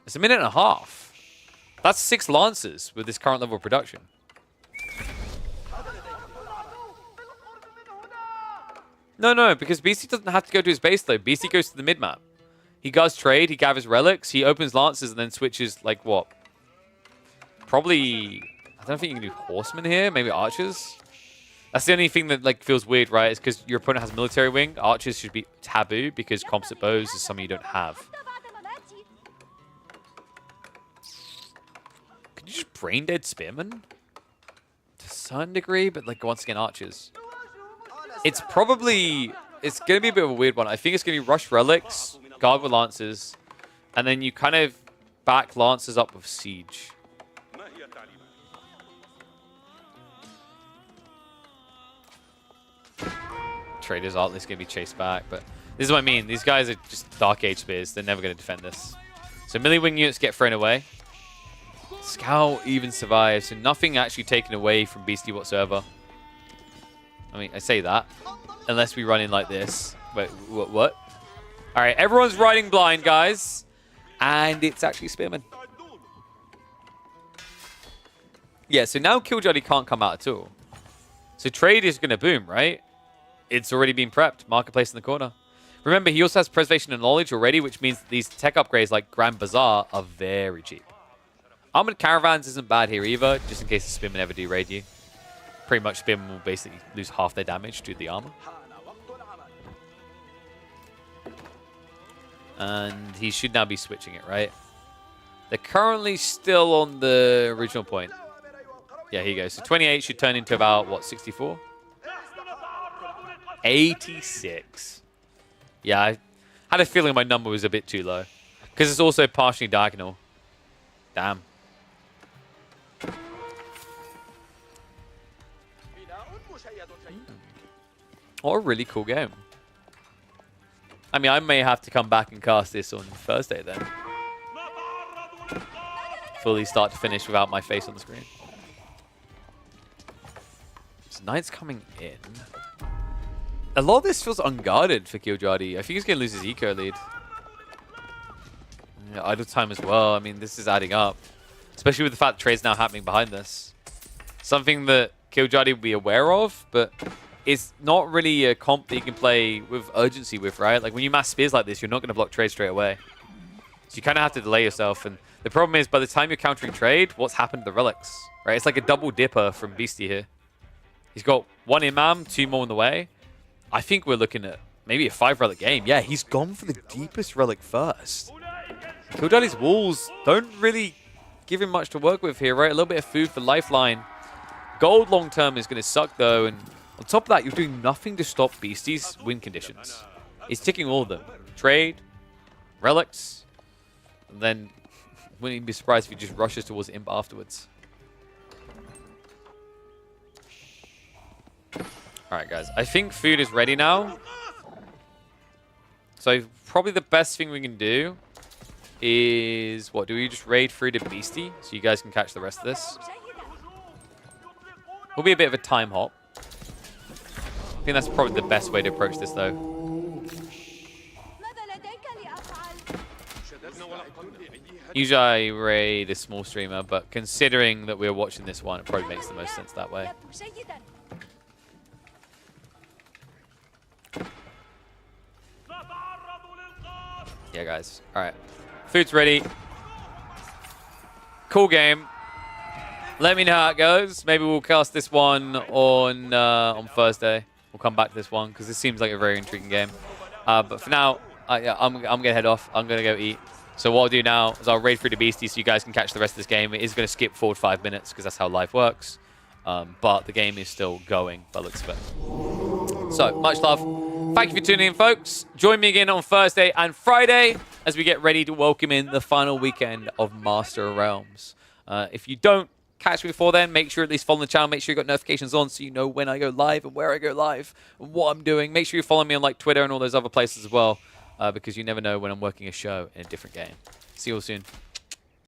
It's a minute and a half. That's 6 Lancers with this current level of production. No, because BC doesn't have to go to his base though. BC goes to the mid-map. He does trade, he gathers relics, he opens Lancers and then switches, like, what? Probably... I don't think you can do Horsemen here, maybe Archers? That's the only thing that, like, feels weird, right? Is because your opponent has military wing. Archers should be taboo because composite bows is something you don't have. Could you just brain dead Spearmen? To a certain degree, but, like, once again, Archers. It's probably... It's going to be a bit of a weird one. I think it's going to be Rush Relics, Guard with Lancers, and then you kind of back Lancers up with Siege. Trader's Artless going to be chased back, but this is what I mean. These guys are just Dark Age Spears. They're never going to defend this. So melee wing units get thrown away. Scout even survives, so nothing actually taken away from Beastie whatsoever. I mean, I say that. Unless we run in like this. Wait, what? Alright, everyone's riding blind, guys. And it's actually Spearman. Yeah, so now Killjoy can't come out at all. So trade is going to boom, right? It's already been prepped. Marketplace in the corner. Remember, he also has Preservation and Knowledge already, which means these tech upgrades like Grand Bazaar are very cheap. Armored Caravans isn't bad here either, just in case the Spearmen ever do raid you. Pretty much Spearmen will basically lose half their damage due to the armor. And he should now be switching it, right? They're currently still on the original point. Yeah, here you go. So 28 should turn into about, what, 64? 86. Yeah, I had a feeling my number was a bit too low. Because it's also partially diagonal. Damn. What a really cool game. I mean, I may have to come back and cast this on Thursday then. Fully start to finish without my face on the screen. So Knight's coming in. A lot of this feels unguarded for Killjoy. I think he's going to lose his eco lead. Yeah, idle time as well. I mean, this is adding up. Especially with the fact that trade's now happening behind this. Something that Killjoy will be aware of, but it's not really a comp that you can play with urgency with, right? Like when you mass spears like this, you're not going to block trade straight away. So you kind of have to delay yourself. And the problem is, by the time you're countering trade, what's happened to the relics, right? It's like a double dipper from Beastie here. He's got 1 Imam, 2 more in the way. I think we're looking at maybe a 5 relic game. Yeah, he's gone for the deepest relic first. Killjoy's walls don't really give him much to work with here, right? A little bit of food for lifeline. Gold long term is going to suck though, and on top of that, you're doing nothing to stop Beastie's win conditions. He's ticking all of them. Trade, relics, and then wouldn't even be surprised if he just rushes towards Imp afterwards. Alright guys, I think food is ready now. So probably the best thing we can do is, what, do we just raid through to Beastie so you guys can catch the rest of this? Will be a bit of a time hop. I think that's probably the best way to approach this though. Usually I raid a small streamer, but considering that we're watching this one, it probably makes the most sense that way. Yeah, guys. All right. Food's ready. Cool game. Let me know how it goes. Maybe we'll cast this one on Thursday. We'll come back to this one because this seems like a very intriguing game. But for now, yeah, I'm going to head off. I'm going to go eat. So what I'll do now is I'll raid through the Beastie so you guys can catch the rest of this game. It is going to skip forward 5 minutes because that's how live works. But the game is still going by the looks of it. So, much love. Thank you for tuning in, folks. Join me again on Thursday and Friday as we get ready to welcome in the final weekend of Master of Realms. If you don't catch me before then, make sure at least follow the channel. Make sure you got notifications on so you know when I go live and where I go live and what I'm doing. Make sure you follow me on like Twitter and all those other places as well, because you never know when I'm working a show in a different game. See you all soon.